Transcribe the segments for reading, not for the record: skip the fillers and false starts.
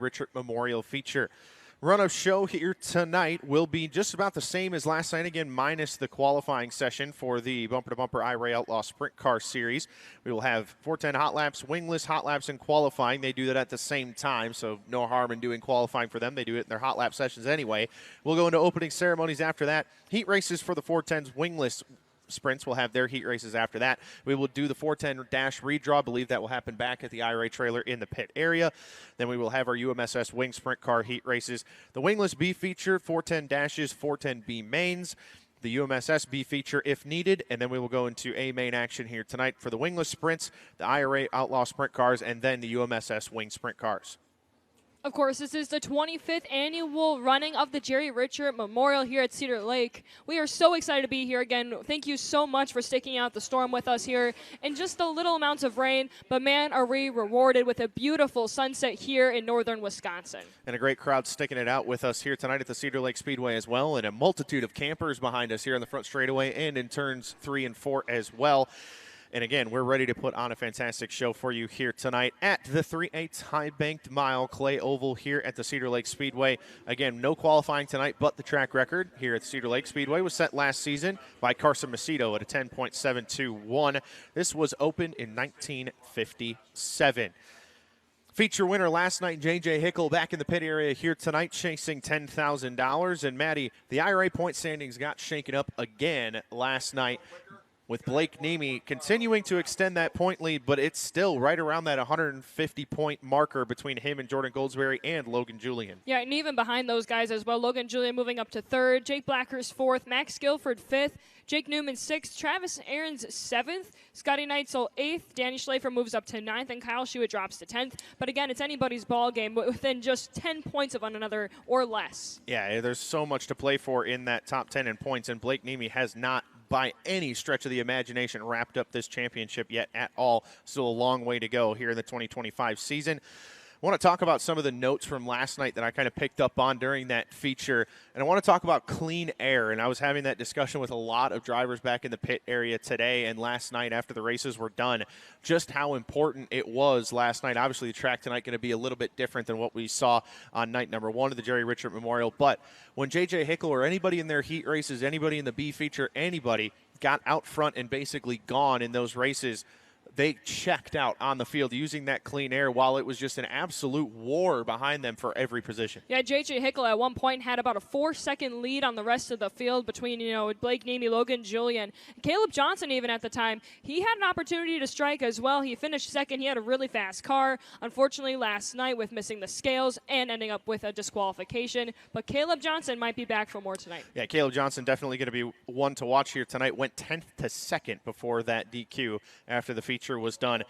Richert Memorial feature. Run of show here tonight will be just about the same as last night, again, minus the qualifying session for the bumper-to-bumper IRA Outlaw Sprint Car Series. We will have 410 hot laps, wingless hot laps, and qualifying. They do that at the same time, so no harm in doing qualifying for them. They do it in their hot lap sessions anyway. We'll go into opening ceremonies after that. Heat races for the 410s, wingless sprints will have their heat races after that. We will do the 410 dash redraw. I believe that will happen back at the IRA trailer in the pit area. Then we will have our UMSS wing sprint car heat races. The Wingless B feature, 410 dashes, 410 B-Mains. The UMSS B feature if needed, and then we will go into A-Main action here tonight for the wingless sprints, the IRA Outlaw sprint cars, and then the UMSS wing sprint cars. Of course, this is the 25th annual running of the Jerry Richert Memorial here at Cedar Lake. We are so excited to be here again. Thank you so much for sticking out the storm with us here in just the little amounts of rain, but man, are we rewarded with a beautiful sunset here in northern Wisconsin. And a great crowd sticking it out with us here tonight at the Cedar Lake Speedway as well, and a multitude of campers behind us here on the front straightaway and in turns 3 and 4 as well. And again, we're ready to put on a fantastic show for you here tonight at the 3/8 high banked mile clay oval here at the Cedar Lake Speedway. Again, no qualifying tonight, but the track record here at Cedar Lake Speedway was set last season by Carson Macedo at a 10.721. This was opened in 1957. Feature winner last night, J.J. Hickle, back in the pit area here tonight, chasing $10,000. And, Maddie, the IRA point standings got shaken up again last night, with Blake Niemi continuing to extend that point lead, but it's still right around that 150-point marker between him and Jordan Goldsberry and Logan Julian. Yeah, and even behind those guys as well, Logan Julian moving up to 3rd, Jake Blackhurst 4th, Max Guilford 5th, Jake Newman 6th, Travis Aarons 7th, Scotty Neitzel 8th, Danny Schlafer moves up to 9th, and Kyle Shewitt drops to 10th. But again, it's anybody's ball game within just 10 points of one another or less. Yeah, there's so much to play for in that top 10 in points, and Blake Niemi has not by any stretch of the imagination wrapped up this championship yet at all. Still a long way to go here in the 2025 season. I want to talk about some of the notes from last night that I kind of picked up on during that feature, and I want to talk about clean air. And I was having that discussion with a lot of drivers back in the pit area today and last night after the races were done, just how important it was last night. Obviously, the track tonight going to be a little bit different than what we saw on night number 1 of the Jerry Richert Memorial. But when J.J. Hickle or anybody in their heat races, anybody in the B feature, anybody got out front and basically gone in those races, they checked out on the field using that clean air while it was just an absolute war behind them for every position. Yeah, J.J. Hickle at one point had about a 4-second lead on the rest of the field between, Blake Niemi, Logan Julian. Caleb Johnson even at the time, he had an opportunity to strike as well. He finished 2nd. He had a really fast car. Unfortunately, last night with missing the scales and ending up with a disqualification. But Caleb Johnson might be back for more tonight. Yeah, Caleb Johnson definitely going to be one to watch here tonight. Went 10th to 2nd before that DQ after the feature was done.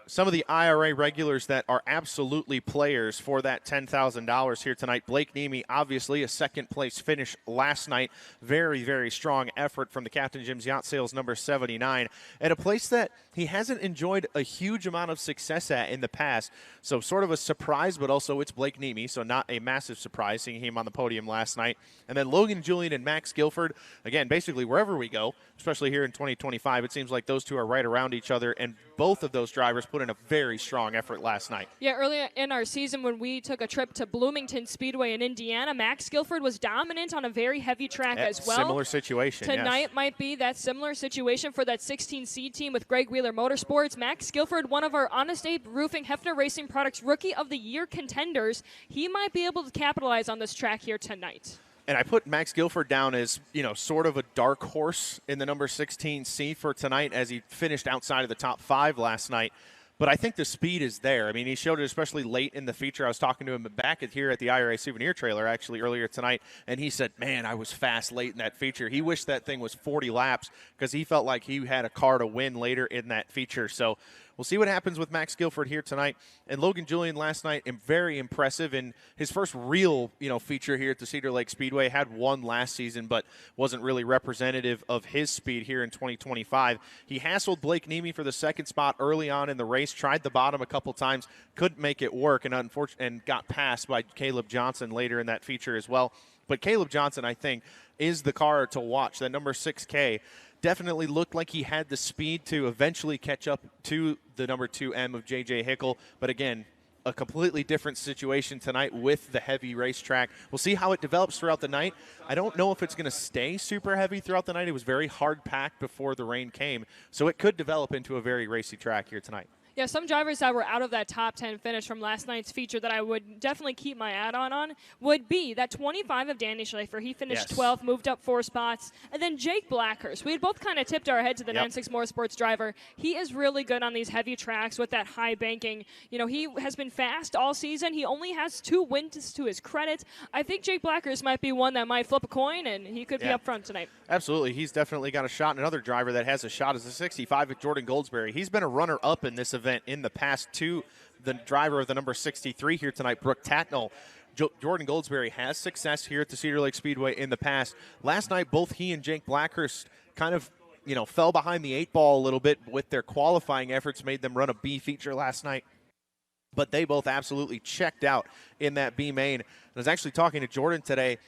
Some of the IRA regulars that are absolutely players for that $10,000 here tonight. Blake Niemi, obviously a 2nd place finish last night. Very, very strong effort from the Captain Jim's Yacht Sales number 79 at a place that he hasn't enjoyed a huge amount of success at in the past. So sort of a surprise, but also it's Blake Niemi, so not a massive surprise seeing him on the podium last night. And then Logan Julian and Max Guilford, again, basically wherever we go, especially here in 2025, it seems like those two are right around each other, and both of those drivers put in a very strong effort last night. Yeah, earlier in our season when we took a trip to Bloomington Speedway in Indiana, Max Guilford was dominant on a very heavy track as well. Similar situation, Tonight yes. might be that similar situation for that 16C team with Greg Wheeler Motorsports. Max Guilford, one of our Honest Abe Roofing Hefner Racing Products Rookie of the Year contenders, he might be able to capitalize on this track here tonight. And I put Max Guilford down as, sort of a dark horse in the number 16C for tonight as he finished outside of the top 5 last night. But I think the speed is there. I mean, he showed it especially late in the feature. I was talking to him back here at the IRA Souvenir Trailer actually earlier tonight, and he said, man, I was fast late in that feature. He wished that thing was 40 laps because he felt like he had a car to win later in that feature. So we'll see what happens with Max Guilford here tonight. And Logan Julian last night, very impressive in his first real, feature here at the Cedar Lake Speedway. Had one last season, but wasn't really representative of his speed here in 2025. He hassled Blake Niemi for the 2nd spot early on in the race, tried the bottom a couple times, couldn't make it work, and got passed by Caleb Johnson later in that feature as well. But Caleb Johnson, I think, is the car to watch. That number 6K definitely looked like he had the speed to eventually catch up to the number 2M of J.J. Hickle. But again, a completely different situation tonight with the heavy racetrack. We'll see how it develops throughout the night. I don't know if it's going to stay super heavy throughout the night. It was very hard packed before the rain came, so it could develop into a very racy track here tonight. Yeah, some drivers that were out of that top 10 finish from last night's feature that I would definitely keep my add-on on would be that 25 of Danny Schleifer. He finished 12th, moved up 4 spots. And then Jake Blackhurst. We had both kind of tipped our head to the 96 Motorsports driver. He is really good on these heavy tracks with that high banking. You know, he has been fast all season. He only has 2 wins to his credit. I think Jake Blackhurst might be one that might flip a coin, and he could be up front tonight. Absolutely. He's definitely got a shot. Another driver that has a shot is the 65 at Jordan Goldsberry. He's been a runner-up in this event in the past two. The driver of the number 63 here tonight, Brooke Tatnall. Jordan Goldsberry has success here at the Cedar Lake Speedway in the past. Last night, both he and Jake Blackhurst kind of, fell behind the 8 ball a little bit with their qualifying efforts, made them run a B feature last night. But they both absolutely checked out in that B-Main. I was actually talking to Jordan today.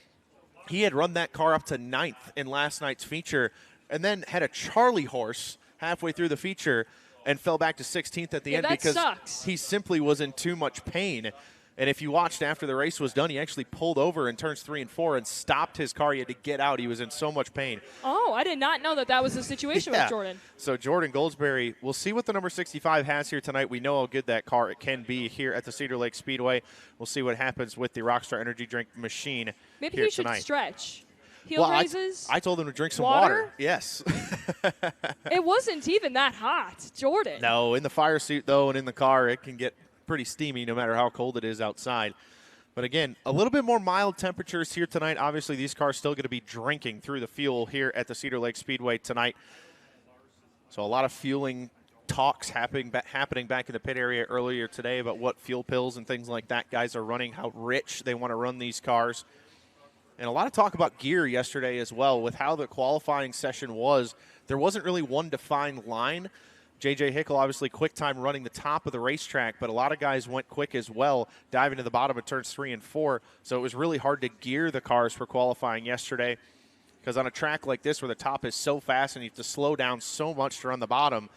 He had run that car up to 9th in last night's feature and then had a Charlie horse halfway through the feature and fell back to 16th at the end because he simply was in too much pain. And if you watched after the race was done, he actually pulled over in turns 3 and 4 and stopped his car. He had to get out. He was in so much pain. Oh, I did not know that was the situation with Jordan. So Jordan Goldsberry, we'll see what the number 65 has here tonight. We know how good that car it can be here at the Cedar Lake Speedway. We'll see what happens with the Rockstar Energy Drink machine. Maybe here he should tonight. Stretch. Heel raises. I told him to drink some water. Yes. It wasn't even that hot, Jordan. No, in the fire suit, though, and in the car, it can get pretty steamy no matter how cold it is outside. But again, a little bit more mild temperatures here tonight. Obviously, these cars still going to be drinking through the fuel here at the Cedar Lake Speedway tonight. So a lot of fueling talks happening back in the pit area earlier today about what fuel pills and things like that guys are running, how rich they want to run these cars. And a lot of talk about gear yesterday as well. With how the qualifying session was, there wasn't really one defined line. J.J. Hickle, obviously, quick time running the top of the racetrack, but a lot of guys went quick as well, diving to the bottom of turns 3 and 4. So it was really hard to gear the cars for qualifying yesterday because on a track like this where the top is so fast and you have to slow down so much to run the bottom,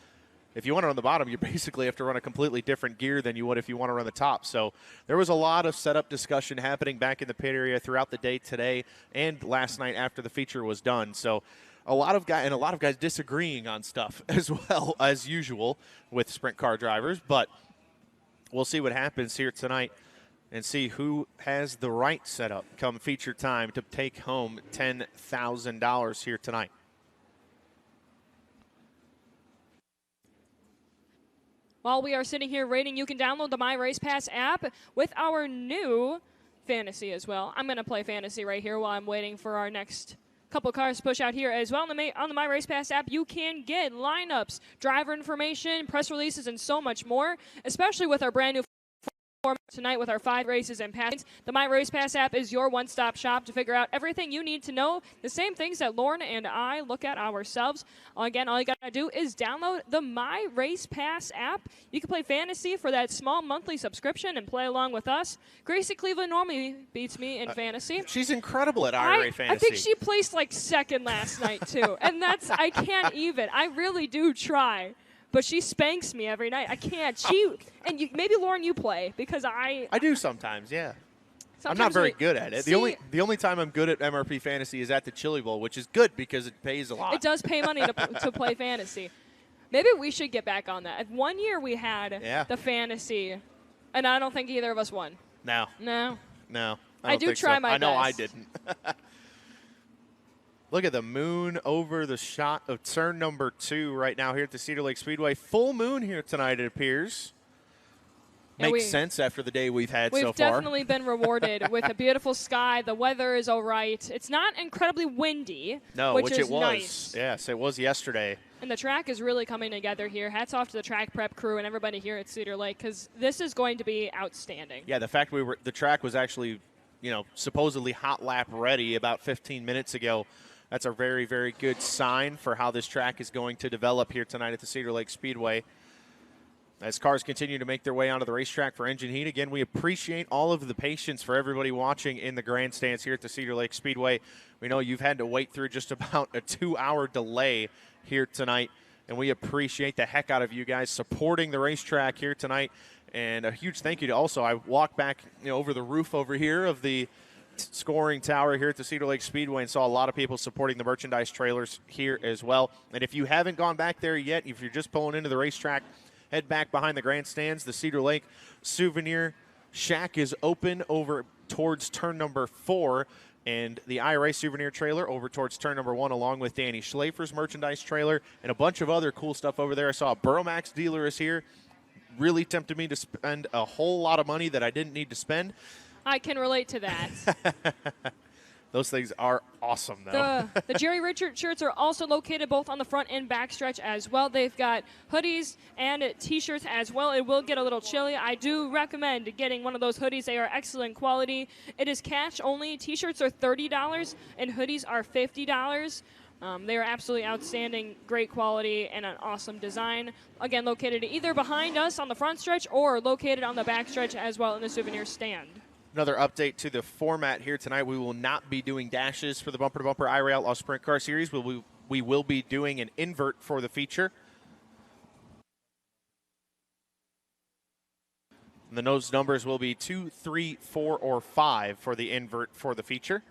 if you want to run the bottom, you basically have to run a completely different gear than you would if you want to run the top. So there was a lot of setup discussion happening back in the pit area throughout the day today and last night after the feature was done. So a lot of guys disagreeing on stuff as well as usual with sprint car drivers. But we'll see what happens here tonight and see who has the right setup come feature time to take home $10,000 here tonight. While we are sitting here rating, you can download the My Race Pass app with our new fantasy as well. I'm going to play fantasy right here while I'm waiting for our next couple cars to push out here as well. On the My Race Pass app, you can get lineups, driver information, press releases, and so much more, especially with our brand new format tonight with our 5 races and passes. The My Race Pass app is your one-stop shop to figure out everything you need to know, the same things that Lauren and I look at ourselves. Again, all you got to do is download the My Race Pass app. You can play fantasy for that small monthly subscription and play along with us. Gracie Cleveland normally beats me in fantasy. She's incredible at IRA fantasy. I think she placed like second last night, too. And I can't even. I really do try. But she spanks me every night. I can't. And maybe, Lauren, you play because I do sometimes, yeah. I'm not very good at it. The only time I'm good at MRP fantasy is at the Chili Bowl, which is good because it pays a lot. It does pay money to play fantasy. Maybe we should get back on that. One year we had the fantasy, and I don't think either of us won. No. I do try my best. I know I didn't. Look at the moon over the shot of turn number 2 right now here at the Cedar Lake Speedway. Full moon here tonight, it appears. Makes sense after the day we've had so far. We've definitely been rewarded with a beautiful sky. The weather is all right. It's not incredibly windy, which is it was. Nice. Yes, it was yesterday. And the track is really coming together here. Hats off to the track prep crew and everybody here at Cedar Lake because this is going to be outstanding. Yeah, the fact the track was actually, supposedly hot lap ready about 15 minutes ago. That's a very, very good sign for how this track is going to develop here tonight at the Cedar Lake Speedway. As cars continue to make their way onto the racetrack for engine heat, again, we appreciate all of the patience for everybody watching in the grandstands here at the Cedar Lake Speedway. We know you've had to wait through just about a 2-hour delay here tonight, and we appreciate the heck out of you guys supporting the racetrack here tonight And a huge thank you to also, I walked back over the roof over here of the scoring tower here at the Cedar Lake Speedway and saw a lot of people supporting the merchandise trailers here as well. And if you haven't gone back there yet, if you're just pulling into the racetrack, head back behind the grandstands. The Cedar Lake Souvenir Shack is open over towards turn number 4, and the IRA souvenir trailer over towards turn number 1, along with Danny Schlafer's merchandise trailer and a bunch of other cool stuff over there. I saw a Burromax dealer is here. Really tempted me to spend a whole lot of money that I didn't need to spend. I can relate to that. Those things are awesome, though. The Jerry Richert shirts are also located both on the front and back stretch as well. They've got hoodies and T-shirts as well. It will get a little chilly. I do recommend getting one of those hoodies. They are excellent quality. It is cash only. T-shirts are $30 and hoodies are $50. They are absolutely outstanding, great quality, and an awesome design. Again, located either behind us on the front stretch or located on the back stretch as well in the souvenir stand. Another update to the format here tonight. We will not be doing dashes for the bumper-to-bumper IRA Outlaw Sprint Car Series. We will be doing an invert for the feature. And the nose numbers will be 2, 3, 4, or 5 for the invert for the feature.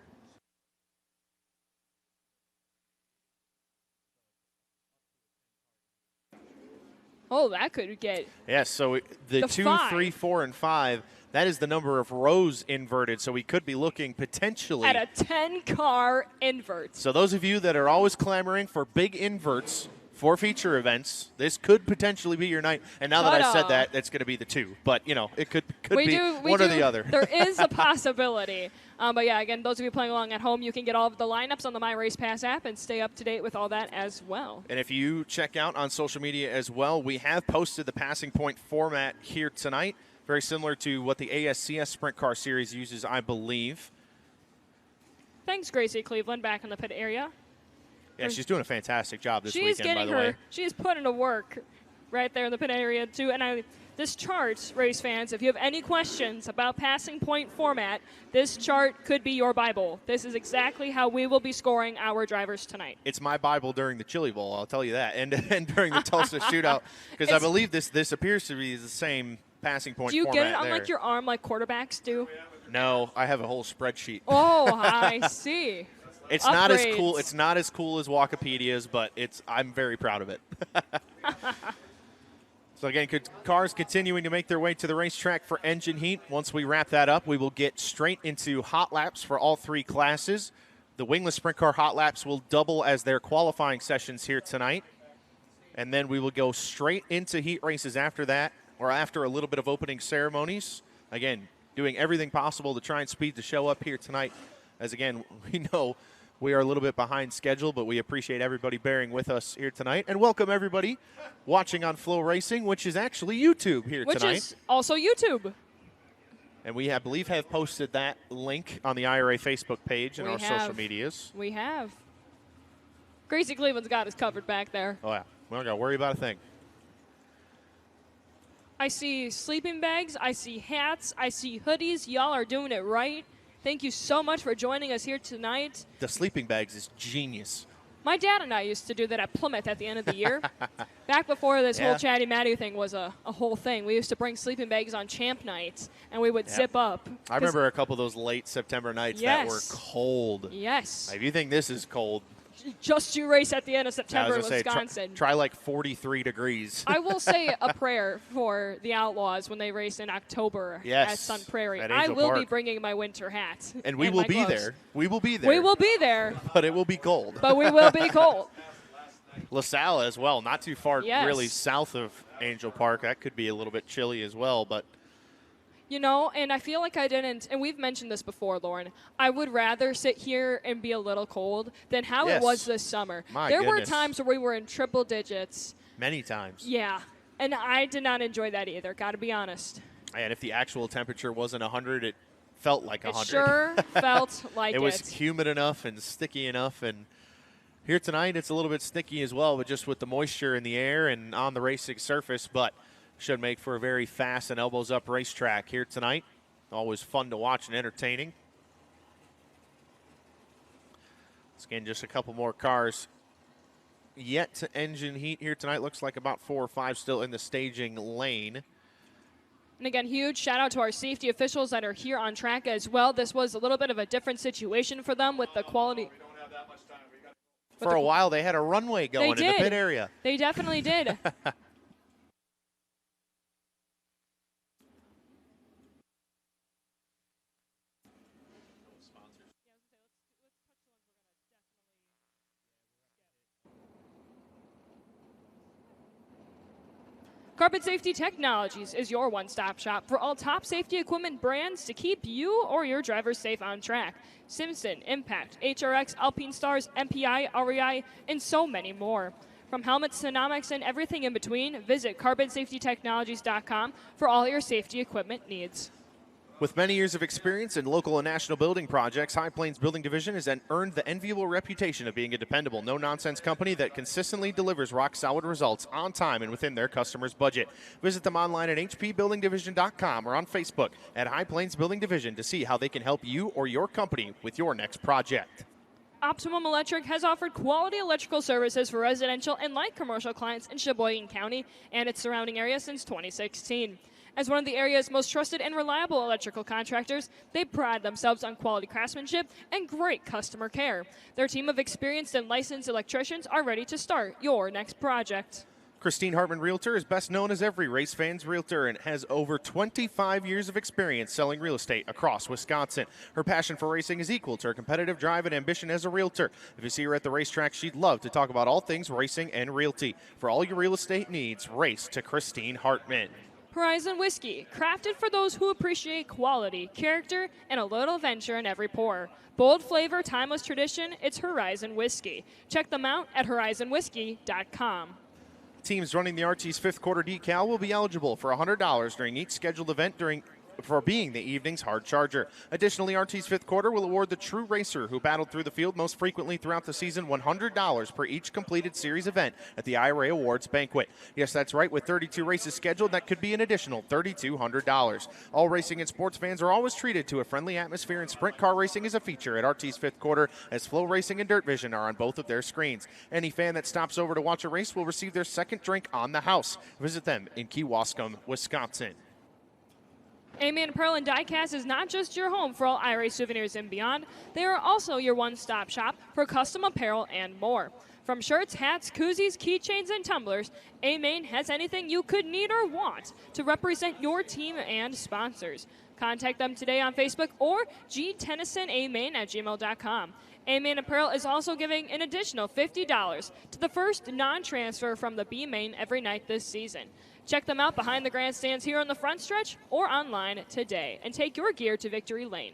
Oh, that could get... Yes, so the 2, 5. 3, 4, and 5, that is the number of rows inverted, so we could be looking potentially... at a 10-car invert. So those of you that are always clamoring for big inverts for feature events, this could potentially be your night. And now that I said that, it's going to be the 2. But, it could be one or the other. There is a possibility. But, yeah, again, those of you playing along at home, you can get all of the lineups on the My Race Pass app and stay up to date with all that as well. And if you check out on social media as well, we have posted the passing point format here tonight, very similar to what the ASCS Sprint Car Series uses, I believe. Thanks, Gracie Cleveland, back in the pit area. Yeah, she's doing a fantastic job this weekend, by the way. She's putting to work right there in the pit area, too. And this chart, race fans, if you have any questions about passing point format, this chart could be your Bible. This is exactly how we will be scoring our drivers tonight. It's my Bible during the Chili Bowl, I'll tell you that, and during the Tulsa Shootout, because I believe this appears to be the same passing point format. Do you get it on like your arm like quarterbacks do? No, I have a whole spreadsheet. Oh, I see. It's not as cool. It's not as cool as Wikipedia's, but I'm very proud of it. So again, cars continuing to make their way to the racetrack for engine heat. Once we wrap that up, we will get straight into hot laps for all 3 classes. The Wingless Sprint Car hot laps will double as their qualifying sessions here tonight, and then we will go straight into heat races after that, or after a little bit of opening ceremonies. Again, doing everything possible to try and speed the show up here tonight. As again, we know we are a little bit behind schedule, but we appreciate everybody bearing with us here tonight. And welcome everybody watching on FloRacing, which is actually YouTube here tonight. Which is also YouTube. And we, I believe, have posted that link on the IRA Facebook page and our social medias. We have. Gracie Cleveland's got us covered back there. Oh, yeah. We don't got to worry about a thing. I see sleeping bags. I see hats. I see hoodies. Y'all are doing it right. Thank you so much for joining us here tonight. The sleeping bags is genius. My dad and I used to do that at Plymouth at the end of the year. Back before this whole Chatty Matty thing was a whole thing. We used to bring sleeping bags on champ nights, and we would zip up. I remember a couple of those late September nights that were cold. Yes. If you think this is cold, just you race at the end of September in Wisconsin. Say, try like 43 degrees. I will say a prayer for the Outlaws when they race in October at Sun Prairie. I will be bringing my winter hat. And we will be there. We will be there. We will be there. But it will be cold. But we will be cold. LaSalle as well, not too far really south of Angel Park. That could be a little bit chilly as well, but you know, and I feel like I didn't, and we've mentioned this before, Lauren, I would rather sit here and be a little cold than how it was this summer. There were times where we were in triple digits. Many times. Yeah, and I did not enjoy that either, got to be honest. And if the actual temperature wasn't 100, it felt like 100. It sure felt like it. It was humid enough and sticky enough, and here tonight it's a little bit sticky as well, but just with the moisture in the air and on the racing surface, but should make for a very fast and elbows-up racetrack here tonight. Always fun to watch and entertaining. Again, just a couple more cars yet to engine heat here tonight. Looks like about 4 or 5 still in the staging lane. And again, huge shout out to our safety officials that are here on track as well. This was a little bit of a different situation for them with the quality. For a while, they had a runway going in the pit area. They definitely did. Carpet Safety Technologies is your one-stop shop for all top safety equipment brands to keep you or your drivers safe on track. Simpson, Impact, HRX, Alpine Stars, MPI, REI, and so many more. From helmets to nomics and everything in between, visit carpetsafetytechnologies.com for all your safety equipment needs. With many years of experience in local and national building projects, High Plains Building Division has earned the enviable reputation of being a dependable, no-nonsense company that consistently delivers rock-solid results on time and within their customers' budget. Visit them online at hpbuildingdivision.com or on Facebook at High Plains Building Division to see how they can help you or your company with your next project. Optimum Electric has offered quality electrical services for residential and light commercial clients in Sheboygan County and its surrounding area since 2016. As one of the area's most trusted and reliable electrical contractors, they pride themselves on quality craftsmanship and great customer care. Their team of experienced and licensed electricians are ready to start your next project. Christine Hartman Realtor is best known as every race fan's realtor and has over 25 years of experience selling real estate across Wisconsin. Her passion for racing is equal to her competitive drive and ambition as a realtor. If you see her at the racetrack, she'd love to talk about all things racing and realty. For all your real estate needs, race to Christine Hartman. Horizon Whiskey, crafted for those who appreciate quality, character, and a little adventure in every pour. Bold flavor, timeless tradition, it's Horizon Whiskey. Check them out at horizonwhiskey.com. Teams running the RT's fifth quarter decal will be eligible for $100 during each scheduled event for being the evening's hard charger. Additionally, RT's fifth quarter will award the true racer who battled through the field most frequently throughout the season $100 per each completed series event at the IRA Awards banquet. Yes, that's right. With 32 races scheduled, that could be an additional $3,200. All racing and sports fans are always treated to a friendly atmosphere, and sprint car racing is a feature at RT's fifth quarter, as FloRacing and Dirt Vision are on both of their screens. Any fan that stops over to watch a race will receive their second drink on the house. Visit them in Kewaskum, Wisconsin. A-Main Apparel and Diecast is not just your home for all IRA souvenirs and beyond. They are also your one-stop shop for custom apparel and more. From shirts, hats, koozies, keychains, and tumblers, A-Main has anything you could need or want to represent your team and sponsors. Contact them today on Facebook or gtennysonaMain@gmail.com. A-Main Apparel is also giving an additional $50 to the first non-transfer from the B-Main every night this season. Check them out behind the grandstands here on the front stretch or online today and take your gear to victory lane.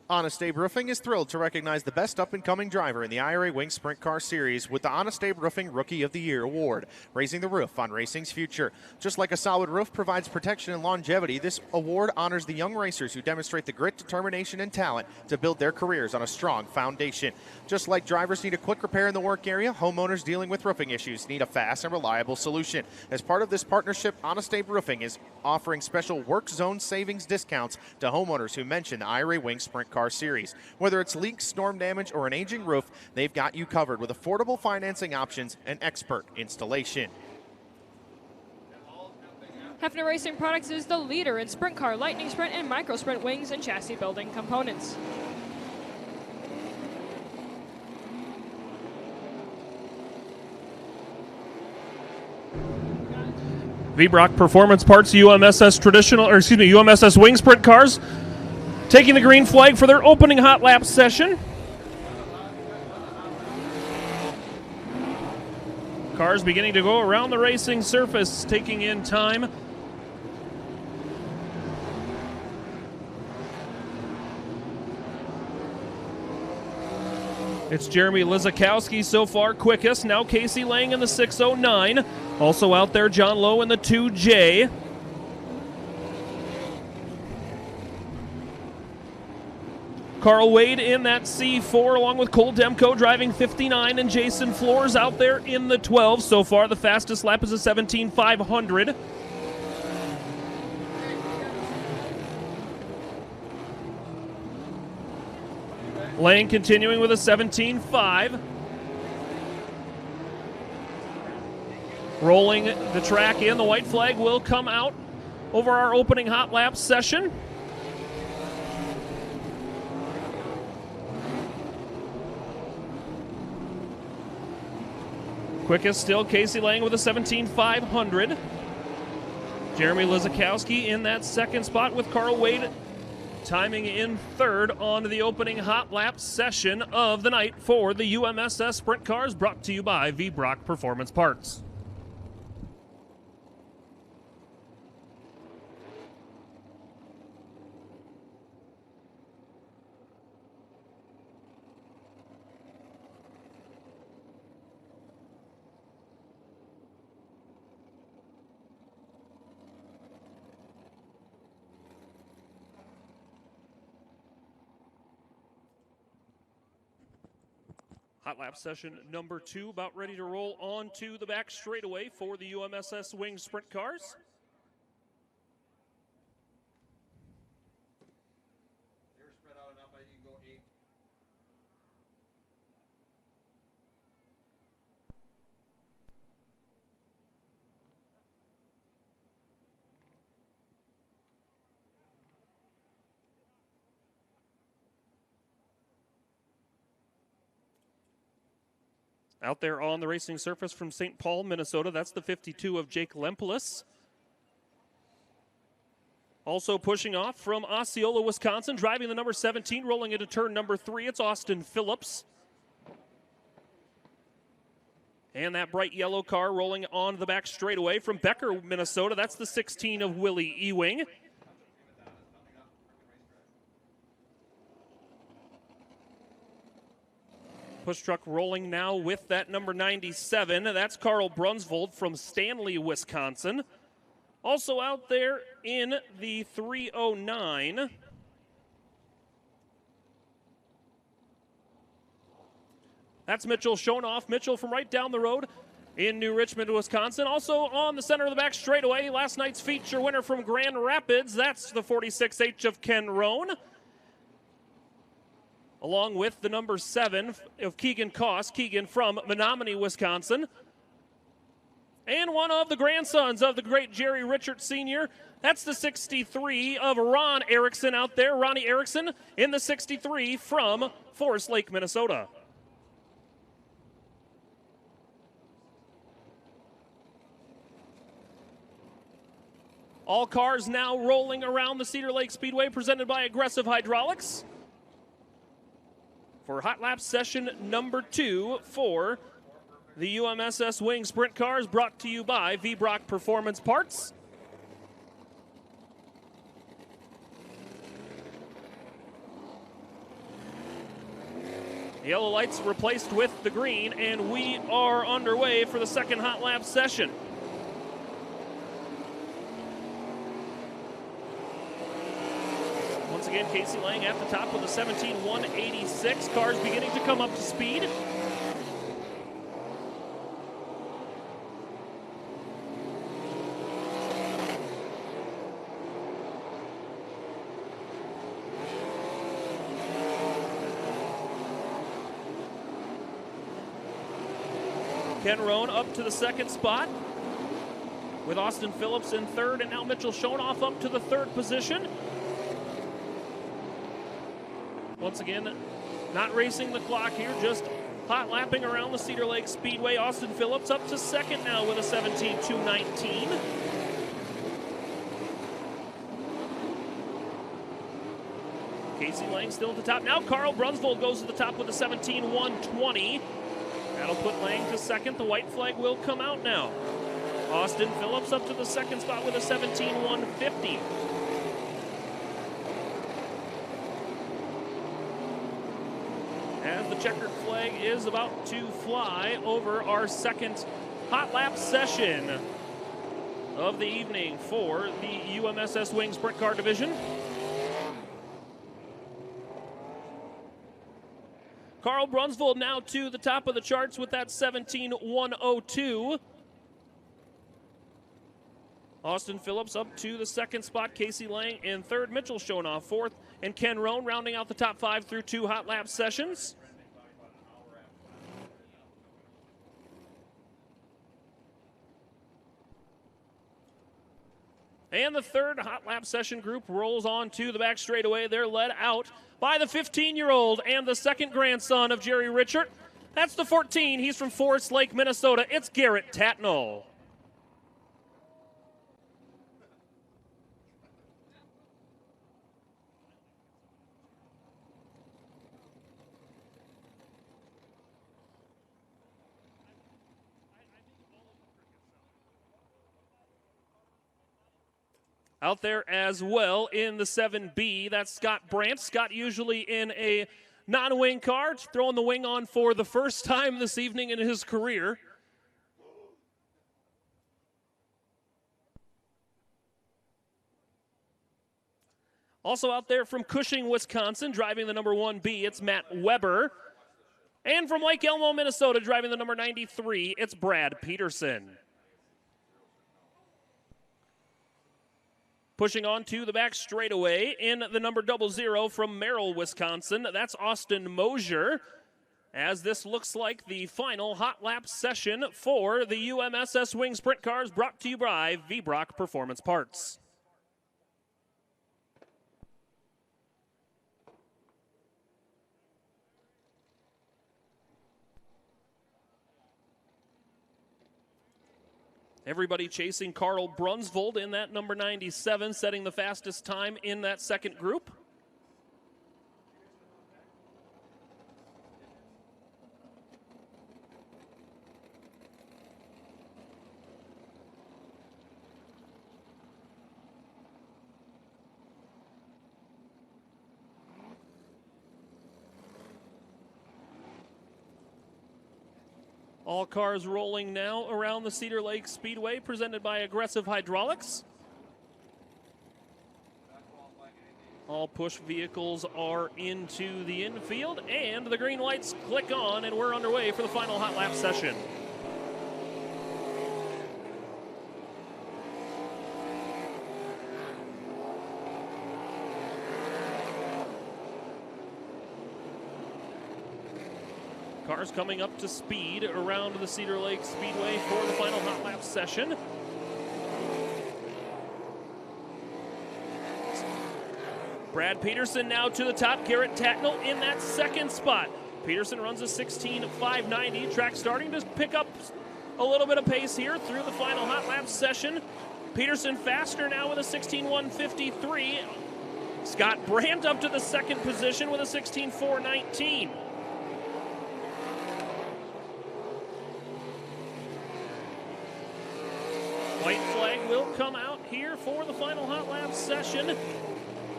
Honest Abe Roofing is thrilled to recognize the best up-and-coming driver in the IRA Wing Sprint Car Series with the Honest Abe Roofing Rookie of the Year Award, raising the roof on racing's future. Just like a solid roof provides protection and longevity, this award honors the young racers who demonstrate the grit, determination, and talent to build their careers on a strong foundation. Just like drivers need a quick repair in the work area, homeowners dealing with roofing issues need a fast and reliable solution. As part of this partnership, Honest Abe Roofing is offering special work zone savings discounts to homeowners who mention the IRA Wing Sprint Car Series. Whether it's leaks, storm damage, or an aging roof, they've got you covered with affordable financing options and expert installation. Hefner Racing Products is the leader in sprint car, lightning sprint, and micro sprint wings and chassis building components. V-Brock Performance Parts, UMSS Wing Sprint Cars, taking the green flag for their opening hot lap session. Cars beginning to go around the racing surface, taking in time. It's Jeremy Lizakowski so far quickest. Now Casey Lang in the 609. Also out there, John Lowe in the 2J. Carl Wade in that C4 along with Cole Demko driving 59, and Jason Flores out there in the 12. So far the fastest lap is a 17,500. Lane continuing with a 17.5. Rolling the track in, the white flag will come out over our opening hot lap session. Quickest still Casey Lang with a 17,500. Jeremy Lizakowski in that second spot with Carl Wade timing in third on the opening hot lap session of the night for the UMSS Sprint Cars, brought to you by V-Brock Performance Parts. Hot lap session number 2 about ready to roll on to the back straightaway for the UMSS Wings Sprint Cars. They're spread out enough, I can go 8. Out there on the racing surface from St. Paul, Minnesota, that's the 52 of Jake Lempolis. Also pushing off from Osceola, Wisconsin, driving the number 17, rolling into turn number 3, it's Austin Phillips. And that bright yellow car rolling on the back straightaway from Becker, Minnesota, that's the 16 of Willie Ewing. Push truck rolling now with that number 97. That's Carl Brunsvold from Stanley, Wisconsin. Also out there in the 309. That's Mitchell Schonoff. Mitchell from right down the road in New Richmond, Wisconsin. Also on the center of the back straightaway, last night's feature winner from Grand Rapids. That's the 46H of Ken Roan, along with the number 7 of Keegan Koss. Keegan from Menominee, Wisconsin. And one of the grandsons of the great Jerry Richert Sr. That's the 63 of Ron Erickson out there. Ronnie Erickson in the 63 from Forest Lake, Minnesota. All cars now rolling around the Cedar Lake Speedway, presented by Aggressive Hydraulics, for hot lap session number 2 for the UMSS Wing Sprint Cars, brought to you by V-Brock Performance Parts. The yellow lights replaced with the green, and we are underway for the second hot lap session. Once again, Casey Lang at the top with a 17,186. Cars beginning to come up to speed. Ken Roan up to the second spot with Austin Phillips in third, and now Mitchell Schonoff up to the third position. Once again, not racing the clock here, just hot lapping around the Cedar Lake Speedway. Austin Phillips up to second now with a 17,219. Casey Lang still at the top. Now Carl Brunsvold goes to the top with a 17,120. That'll put Lang to second. The white flag will come out now. Austin Phillips up to the second spot with a 17,150. As the checkered flag is about to fly over our second hot lap session of the evening for the UMSS Wing Sprint Car Division. Carl Brunsvold now to the top of the charts with that 17,102. Austin Phillips up to the second spot. Casey Lang in third. Mitchell Schonoff fourth. And Ken Roan rounding out the top 5 through 2 hot lap sessions. And the third hot lap session group rolls on to the back straightaway. They're led out by the 15-year-old and the second grandson of Jerry Richert. That's the 14. He's from Forest Lake, Minnesota. It's Garrett Tatnall. Out there as well in the 7B, that's Scott Brandt. Scott usually in a non-wing car, throwing the wing on for the first time this evening in his career. Also out there from Cushing, Wisconsin, driving the number 1B, it's Matt Weber. And from Lake Elmo, Minnesota, driving the number 93, it's Brad Peterson. Pushing on to the back straightaway in the number 00 from Merrill, Wisconsin. That's Austin Mosier. As this looks like the final hot lap session for the UMSS Wing Sprint Cars, brought to you by V-Brock Performance Parts. Everybody chasing Carl Brunsvold in that number 97, setting the fastest time in that second group. All cars rolling now around the Cedar Lake Speedway, presented by Aggressive Hydraulics. All push vehicles are into the infield, and the green lights click on, and we're underway for the final hot lap session. Cars coming up to speed around the Cedar Lake Speedway for the final hot lap session. Brad Peterson now to the top. Garrett Tatnall in that second spot. Peterson runs a 16.590. Track starting to pick up a little bit of pace here through the final hot lap session. Peterson faster now with a 16.153. Scott Brandt up to the second position with a 16.419. White flag will come out here for the final hot lap session.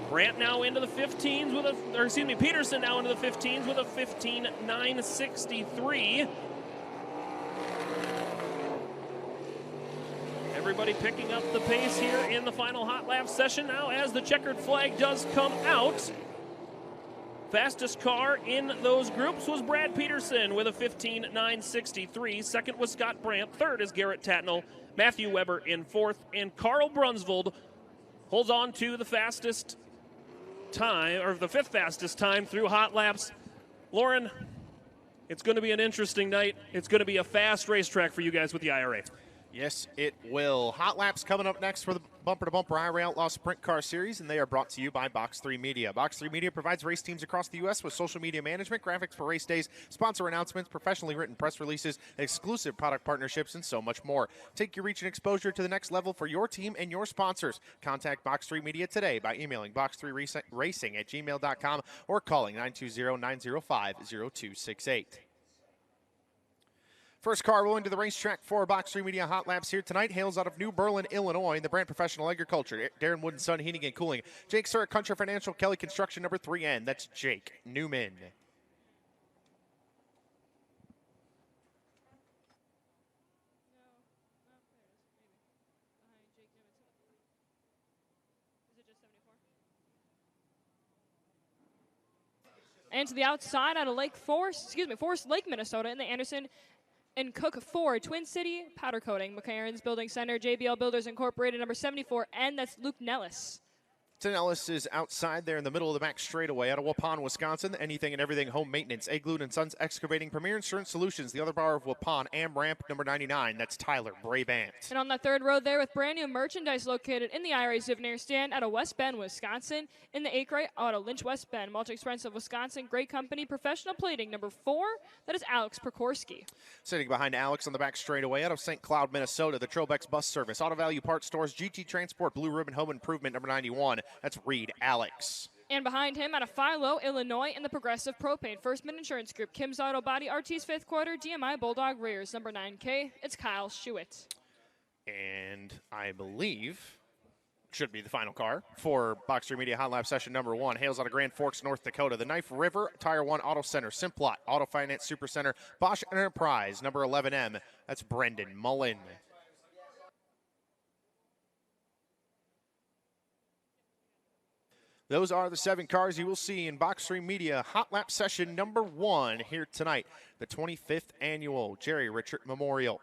Brandt now into the 15s with Peterson now into the 15s with a 15.963. Everybody picking up the pace here in the final hot lap session now as the checkered flag does come out. Fastest car in those groups was Brad Peterson with a 15.963. Second was Scott Brandt. Third is Garrett Tatnall. Matthew Weber in fourth. And Carl Brunsvold holds on to the fastest time, or the fifth fastest time through hot laps. Lauren, it's going to be an interesting night. It's going to be a fast racetrack for you guys with the IRA. Yes, it will. Hot laps coming up next for the bumper-to-bumper IRA Outlaw Sprint Car Series, and they are brought to you by Box 3 Media. Box 3 Media provides race teams across the U.S. with social media management, graphics for race days, sponsor announcements, professionally written press releases, exclusive product partnerships, and so much more. Take your reach and exposure to the next level for your team and your sponsors. Contact Box 3 Media today by emailing box3racing@gmail.com or calling 920-905-0268. First car rolling to the racetrack for Box 3 Media Hot Laps here tonight hails out of New Berlin, Illinois, in the Brandt Professional Agriculture. Darren Wood & Son Heating and Cooling. Jake Surratt, Country Financial, Kelly Construction, number 3N. That's Jake Newman. And to the outside out of Forest Lake, Minnesota, in the Anderson and Cook Ford, Twin City Powder Coating, McCarran's Building Center, JBL Builders Incorporated, number 74, and that's Luke Nellis. Tim Ellis is outside there in the middle of the back straightaway out of Waupun, Wisconsin. Anything and everything home maintenance. Egloon and Sons Excavating, Premier Insurance Solutions, the other bar of Waupun, Am Ramp, number 99. That's Tyler Brabant. And on that third row there with brand new merchandise located in the IRA souvenir stand out of West Bend, Wisconsin. In the Acre out of Lynch, West Bend. Multi Expense of Wisconsin. Great company. Professional plating. Number 4. That is Alex Prokorski. Sitting behind Alex on the back straightaway out of St. Cloud, Minnesota. The Trobex Bus Service. Auto Value Parts Stores. GT Transport. Blue Ribbon Home Improvement, number 91. That's Reed Alex. And behind him out of Philo, Illinois, in the Progressive Propane First Mid Insurance Group, Kim's Auto Body, RT's Fifth Quarter, DMI Bulldog Rears, number 9K, it's Kyle Schuett. And I believe should be the final car for Box 3 Media Hot Lap Session number 1. Hails out of Grand Forks, North Dakota. The Knife River Tire 1 Auto Center, Simplot, Auto Finance Super Center, Bosch Enterprise, number 11M. That's Brendan Mullen. Those are the 7 cars you will see in Box 3 Media Hot Lap Session number 1 here tonight, the 25th annual Jerry Richert Memorial.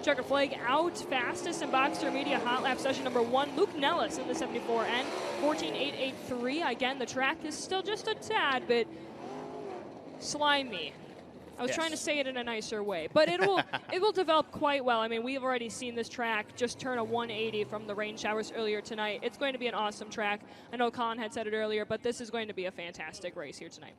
Checker flag out fastest in Box 3 Media Hot Lap Session number 1. Luke Nellis in the 74N, 14.883. Again, the track is still just a tad bit slimy. I was trying to say it in a nicer way, but it will develop quite well. I mean, we've already seen this track just turn a 180 from the rain showers earlier tonight. It's going to be an awesome track. I know Colin had said it earlier, but this is going to be a fantastic race here tonight.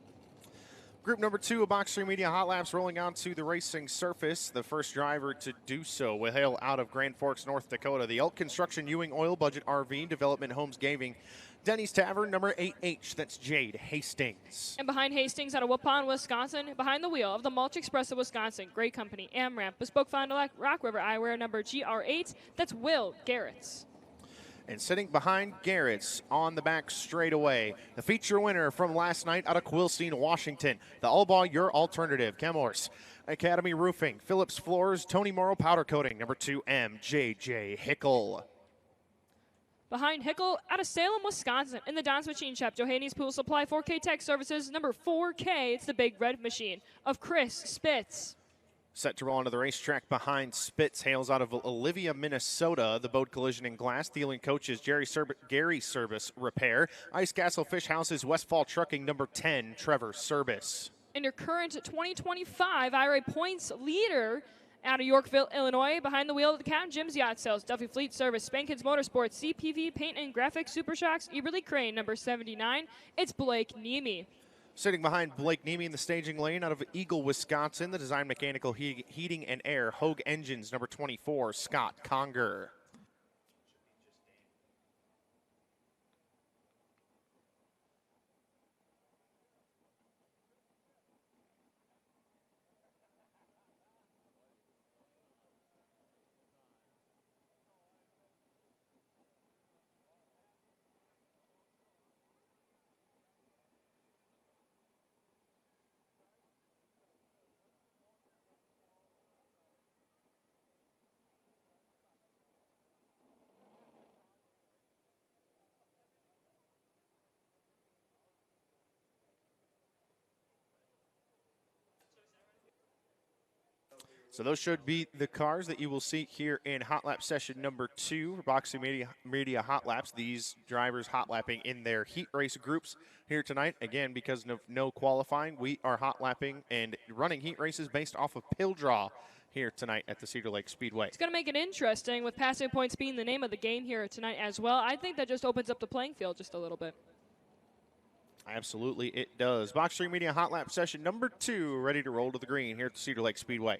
Group number 2 of Box 3 Media Hot Laps rolling onto the racing surface. The first driver to do so will hail out of Grand Forks, North Dakota. The Elk Construction Ewing Oil Budget RV Development Homes Gaming. Denny's Tavern, number 8H. That's Jade Hastings. And behind Hastings out of Waupun, Wisconsin, behind the wheel of the Mulch Express of Wisconsin, great company, AmRamp, Bespoke Fond du Lac, Rock River Eyewear, number GR8. That's Will Garrett's. And sitting behind Garrett's on the back straightaway, the feature winner from last night out of Quilcene, Washington, the All Ball Your Alternative, Chemours Academy Roofing, Phillips Floors, Tony Morrow Powder Coating, number 2M, JJ Hickel. Behind Hickel out of Salem, Wisconsin, in the Don's Machine Shop, Johannes Pool Supply, 4K Tech Services, number 4K, it's the Big Red Machine of Chris Spitz. Set to roll onto the racetrack behind Spitz, hails out of Olivia, Minnesota. The Boat Collision and Glass Dealing Coaches, Gary Service Repair. Ice Castle Fish Houses, Westfall Trucking, number 10, Trevor Service. And your current 2025 IRA points leader out of Yorkville, Illinois, behind the wheel of the Captain Jim's Yacht Sales, Duffy Fleet Service, Spankins Motorsports, CPV Paint and Graphics, Super Shocks, Eberly Crane, number 79. It's Blake Niemi. Sitting behind Blake Niemi in the staging lane out of Eagle, Wisconsin, the Design Mechanical Heating and Air, Hogue Engines, number 24, Scott Conger. So those should be the cars that you will see here in Hot Lap session number 2 for Boxing Media Hot Laps. These drivers hot lapping in their heat race groups here tonight. Again, because of no qualifying, we are hot lapping and running heat races based off of pill draw here tonight at the Cedar Lake Speedway. It's going to make it interesting with passing points being the name of the game here tonight as well. I think that just opens up the playing field just a little bit. Absolutely it does. Boxing Media Hot Lap session number 2 ready to roll to the green here at the Cedar Lake Speedway.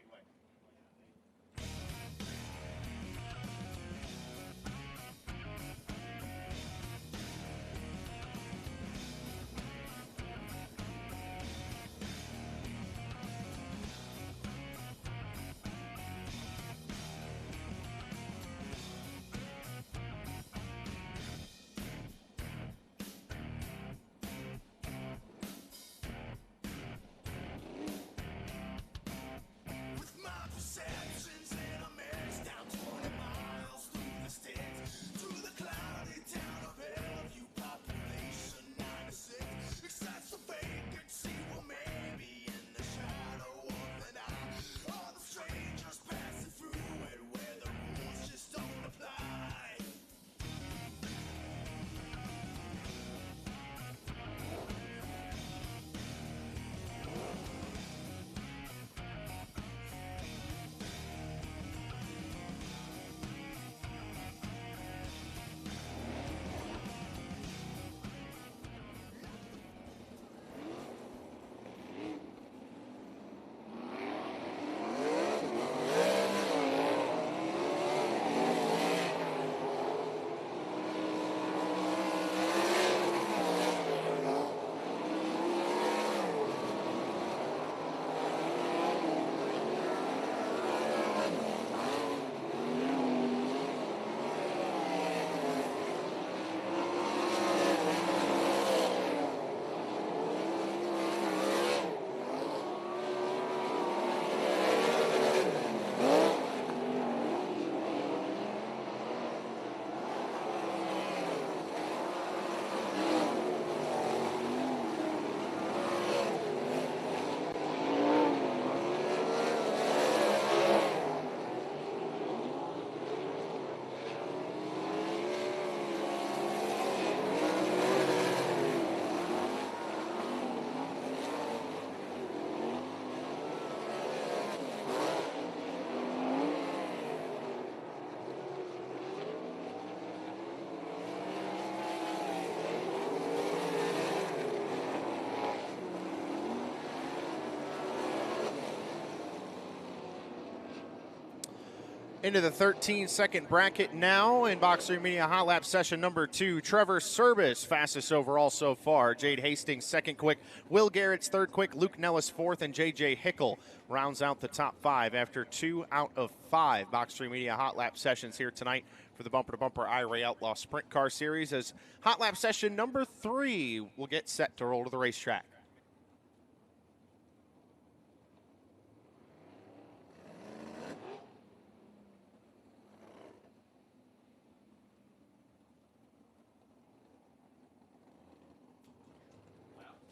Into the 13-second bracket now in Boxing Media Hot Lap session number 2. Trevor Service, fastest overall so far. Jade Hastings, second quick. Will Garrett's third quick. Luke Nellis, fourth. And J.J. Hickel rounds out the top 5 after 2 out of 5 Boxing Media Hot Lap sessions here tonight for the bumper-to-bumper IRA Outlaw Sprint Car Series, as Hot Lap session number 3 will get set to roll to the racetrack.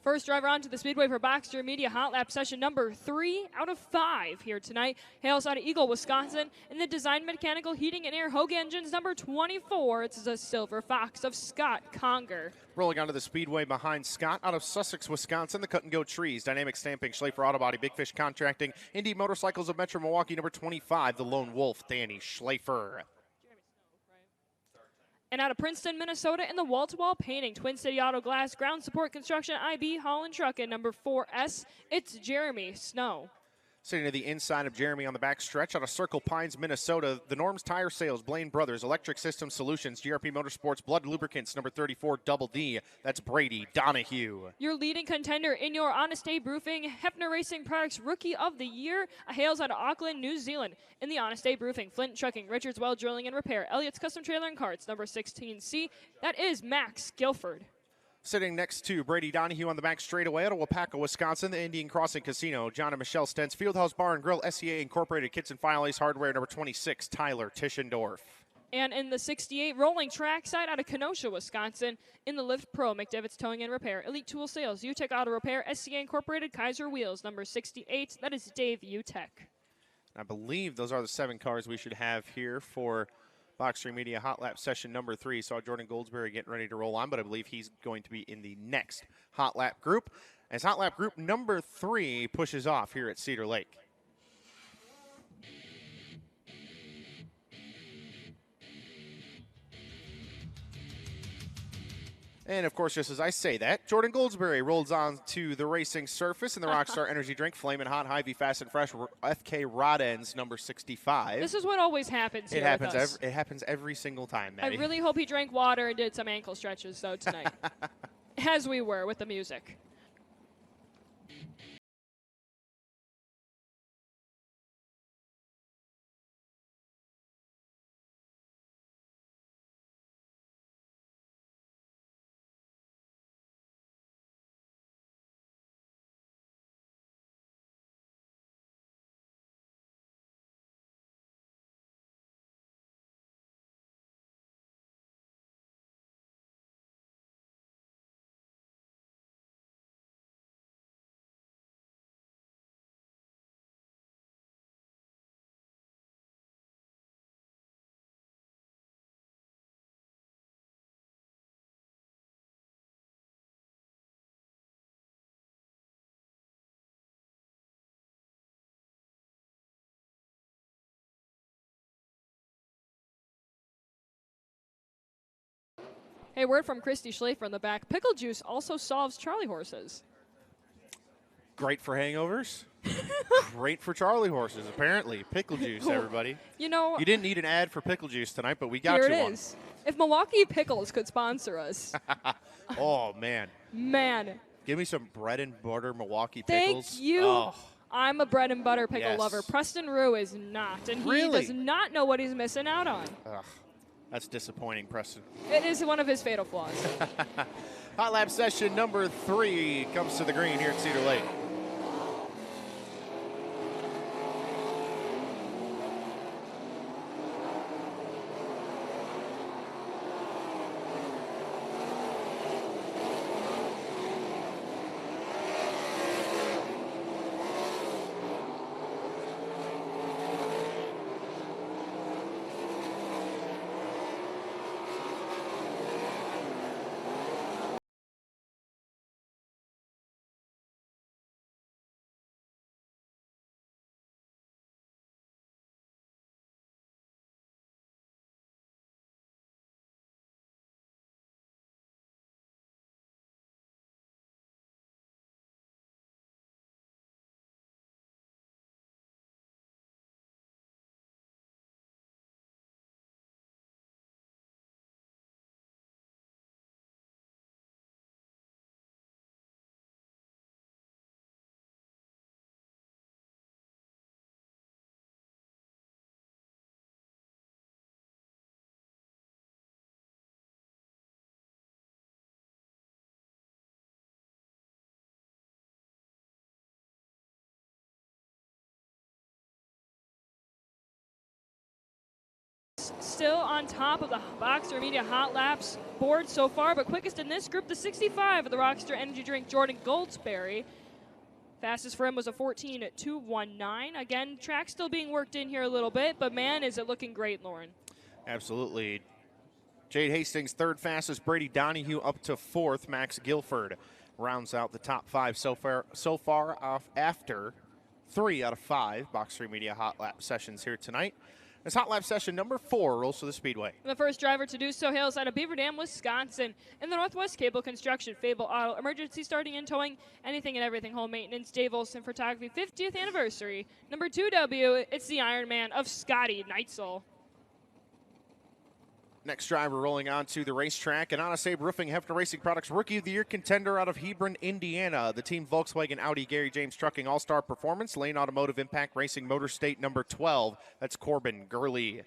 First driver onto the Speedway for Boxster Media Hot Lap session number 3 out of 5 here tonight. Hails out of Eagle, Wisconsin. In the Design Mechanical Heating and Air Hogue Engines number 24, it's a Silver Fox of Scott Conger. Rolling onto the Speedway behind Scott out of Sussex, Wisconsin, the Cut and Go Trees, Dynamic Stamping, Schlafer Auto Body, Big Fish Contracting, Indy Motorcycles of Metro Milwaukee number 25, the Lone Wolf, Danny Schlafer. And out of Princeton, Minnesota, in the wall-to-wall painting, Twin City Auto Glass, Ground Support Construction, IB, Holland Truck, and number 4S, it's Jeremy Snow. Sitting to the inside of Jeremy on the back stretch out of Circle Pines, Minnesota, the Norms Tire Sales, Blaine Brothers, Electric System Solutions, GRP Motorsports, Blood Lubricants, number 34, Double D. That's Brady Donahue. Your leading contender in your Honest Abe Roofing, Hefner Racing Products Rookie of the Year, hails out of Auckland, New Zealand. In the Honest Abe Roofing, Flint Trucking, Richard's Well Drilling and Repair, Elliott's Custom Trailer and Carts, number 16C. That is Max Guilford. Sitting next to Brady Donahue on the back straightaway out of Wapaka, Wisconsin, the Indian Crossing Casino, John and Michelle Stentz, Fieldhouse Bar and Grill, SCA Incorporated, Kits and File Ace Hardware, number 26, Tyler Tischendorf. And in the 68 rolling trackside out of Kenosha, Wisconsin, in the Lift Pro, McDevitt's Towing and Repair, Elite Tool Sales, UTEC Auto Repair, SCA Incorporated, Kaiser Wheels, number 68, that is Dave UTEC. I believe those are the 7 cars we should have here for Box 3 Media Hot Lap session number 3. Saw Jordan Goldsberry getting ready to roll on, but I believe he's going to be in the next Hot Lap group as Hot Lap group number 3 pushes off here at Cedar Lake. And, of course, just as I say that, Jordan Goldsberry rolls on to the racing surface in the Rockstar Energy Drink, Flamin' Hot, Hy-Vee Fast and Fresh, FK Rod Ends, number 65. This is what always happens here with us. It happens every single time, Maddie. I really hope he drank water and did some ankle stretches, though, tonight. As we were with the music. Hey, word from Christy Schlafer in the back. Pickle juice also solves Charlie horses. Great for hangovers. Great for Charlie horses, apparently. Pickle juice, everybody. You know, you didn't need an ad for pickle juice tonight, but we got here you it one. is. If Milwaukee Pickles could sponsor us. Oh, man. Man. Give me some bread and butter Milwaukee Thank pickles. you. Oh. I'm a bread and butter pickle Yes. lover. Preston Rue is not, and he Really? does not know what he's missing out on. Ugh, that's disappointing, Preston. It is one of his fatal flaws. Hot Lap session number 3 comes to the green here at Cedar Lake. Still on top of the Boxer Media Hot Laps board so far, but quickest in this group, the 65 of the Rockstar Energy Drink, Jordan Goldsberry. Fastest for him was a 14.219. Again, track still being worked in here a little bit, but man, is it looking great, Lauren. Absolutely. Jade Hastings, 3rd fastest. Brady Donahue up to 4th. Max Guilford rounds out the top 5 so far off after 3 out of 5 Box 3 Media Hot Lap sessions here tonight. It's Hot Lap session number 4 rolls to the Speedway. The first driver to do so hails out of Beaver Dam, Wisconsin. In the Northwest Cable Construction, Fable Auto, Emergency Starting and Towing, Anything and Everything Home Maintenance, Dave Olson Photography, 50th Anniversary. Number 2W, it's the Iron Man of Scotty Neitzel. Next driver rolling on to the racetrack, and Anasabe Roofing Hefner Racing Products Rookie of the Year contender out of Hebron, Indiana. The team Volkswagen Audi Gary James Trucking All-Star Performance, Lane Automotive Impact Racing Motor State number 12. That's Corbin Gurley.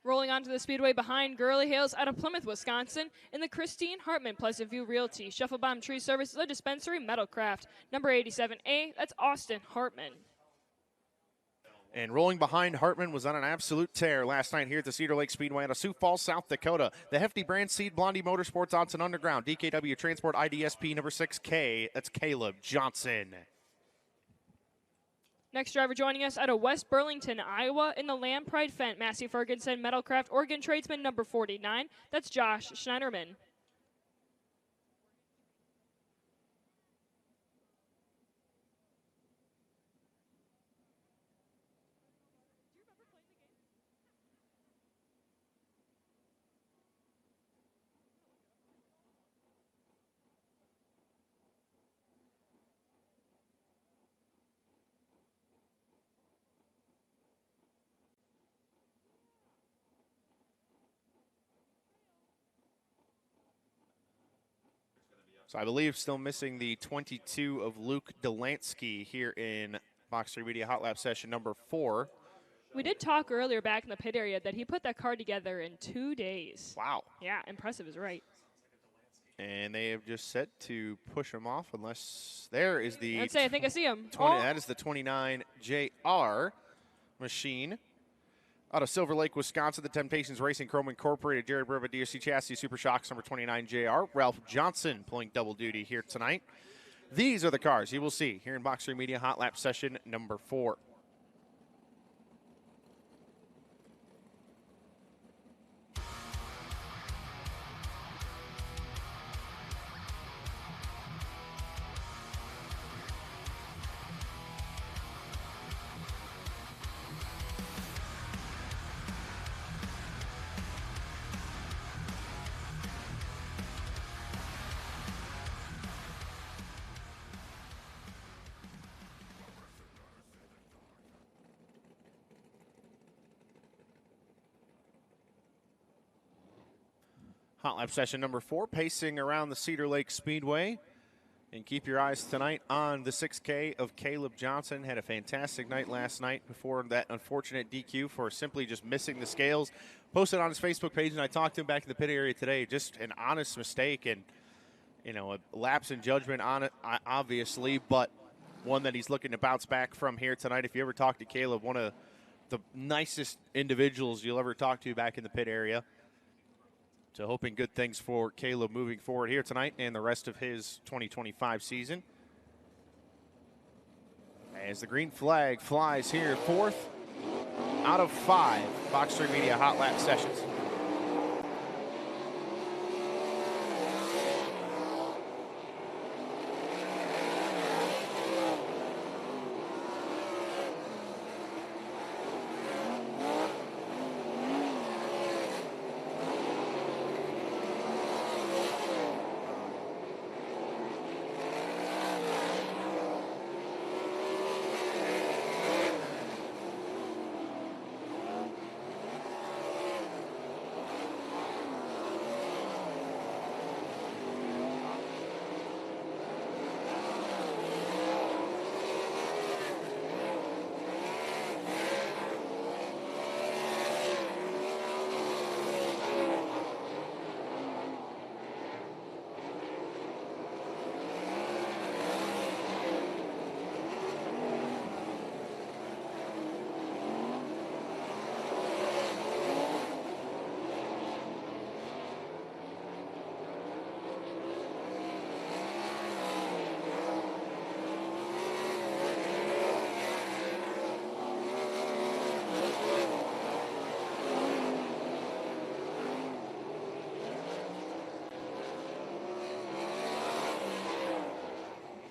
Rolling onto the speedway behind Gurley hails out of Plymouth, Wisconsin. In the Christine Hartman Pleasant View Realty, Shufflebomb Tree Service, The Dispensary, Metalcraft. Number 87A, that's Austin Hartman. And rolling behind Hartman was on an absolute tear last night here at the Cedar Lake Speedway out of Sioux Falls, South Dakota. The Hefty Brand Seed Blondie Motorsports Onsen Underground, DKW Transport IDSP number 6K. That's Caleb Johnson. Next driver joining us out of West Burlington, Iowa, in the Lamb Pride Fent, Massey Ferguson Metalcraft Oregon Tradesman number 49. That's Josh Schneiderman. So I believe still missing the 22 of Luke Delansky here in Box 3 Media Hot Lap session number 4. We did talk earlier back in the pit area that he put that car together in 2 days. Wow. Yeah, impressive is right. And they have just set to push him off unless there is the I'd say I think I see him. 20, that is the 29 JR machine. Out of Silver Lake, Wisconsin, the Temptations Racing Chrome Incorporated, Jared Breva, DSC Chassis, Super Shocks, number 29 JR. Ralph Johnson pulling double duty here tonight. These are the cars you will see here in Box 3 Media Hot Lap session number 4. Hot Lap session number 4, pacing around the Cedar Lake Speedway. And keep your eyes tonight on the 6K of Caleb Johnson. Had a fantastic night last night before that unfortunate DQ for simply just missing the scales. Posted on his Facebook page, and I talked to him back in the pit area today. Just an honest mistake and, you know, a lapse in judgment on it, obviously, but one that he's looking to bounce back from here tonight. If you ever talk to Caleb, one of the nicest individuals you'll ever talk to back in the pit area. So hoping good things for Caleb moving forward here tonight and the rest of his 2025 season. As the green flag flies here, 4th out of 5 Box 3 Media Hot Lap sessions.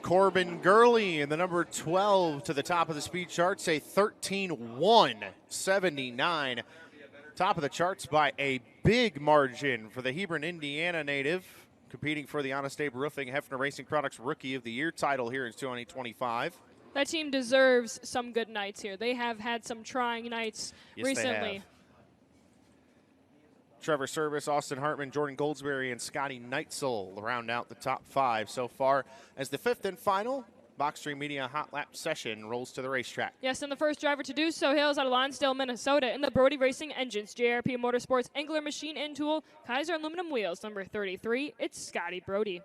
Corbin Gurley in the number 12 to the top of the speed charts, a 13:179. Top of the charts by a big margin for the Hebron, Indiana native, competing for the Honest Abe Roofing Hefner Racing Products Rookie of the Year title here in 2025. That team deserves some good nights here. They have had some trying nights recently. They have. Trevor Service, Austin Hartman, Jordan Goldsberry, and Scotty Neitzel round out the top 5 so far as the 5th and final Box 3 Media Hot Lap session rolls to the racetrack. Yes, and the first driver to do so hails out of Lonsdale, Minnesota in the Brody Racing Engines, JRP Motorsports, Angler Machine and Tool, Kaiser Aluminum Wheels, number 33. It's Scotty Brody.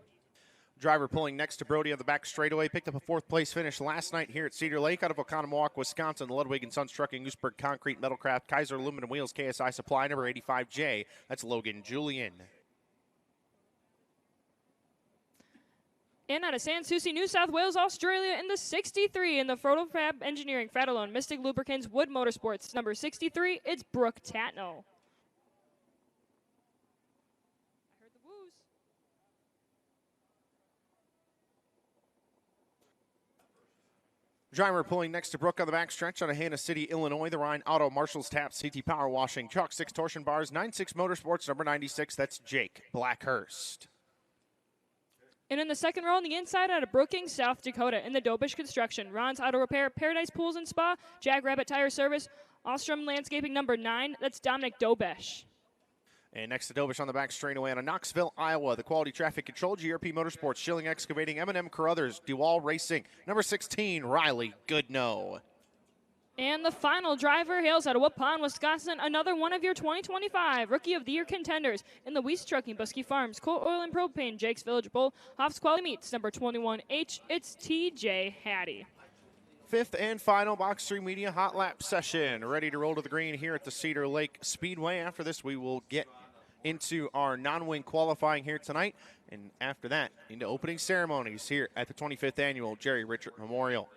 Driver pulling next to Brody on the back straightaway. Picked up a 4th place finish last night here at Cedar Lake out of Oconomowoc, Wisconsin. Ludwig & Sons Trucking, Gooseberg Concrete, Metalcraft, Kaiser Aluminum Wheels, KSI Supply, number 85J. That's Logan Julian. And out of Sans Souci, New South Wales, Australia, in the 63 in the Photofab Engineering, Fratellone, Mystic Lubricants, Wood Motorsports, number 63, it's Brooke Tatnell. I heard the woos. Driver pulling next to Brooke on the backstretch out of Hannah City, Illinois. The Rhine Auto, Marshall's Tap, CT Power Washing, Chalk 6 Torsion Bars, 96 Motorsports, number 96. That's Jake Blackhurst. And in the second row on the inside out of Brookings, South Dakota, in the Dobish Construction, Ron's Auto Repair, Paradise Pools and Spa, Jackrabbit Tire Service, Ostrom Landscaping number 9. That's Dominic Dobish. And next to Dobish on the back straightaway out of Knoxville, Iowa, the Quality Traffic Control, GRP Motorsports, Schilling Excavating, M&M Carruthers, Dual Racing, number 16, Riley Goodnow. And the final driver hails out of Waupun, Wisconsin, another one of your 2025 Rookie of the Year contenders in the Weiss Trucking, Busky Farms, Coal Oil and Propane, Jake's Village Bull, Hoff's Quality Meats, number 21H, it's TJ Hattie. Fifth and final Box 3 Media Hot Lap session. Ready to roll to the green here at the Cedar Lake Speedway. After this, we will get into our non-wing qualifying here tonight. And after that, into opening ceremonies here at the 25th Annual Jerry Richert Memorial.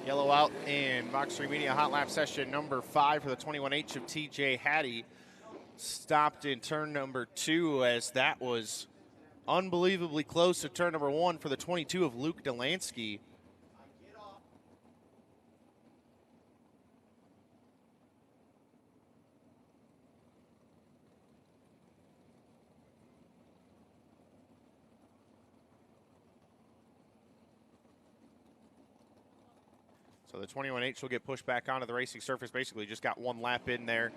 Yellow out in Box 3 Media Hot Lap session number 5 for the 21H of TJ Hattie. Stopped in turn number 2 as that was unbelievably close to turn number 1 for the 22 of Luke Delansky. So the 21H will get pushed back onto the racing surface. Basically just got one lap in there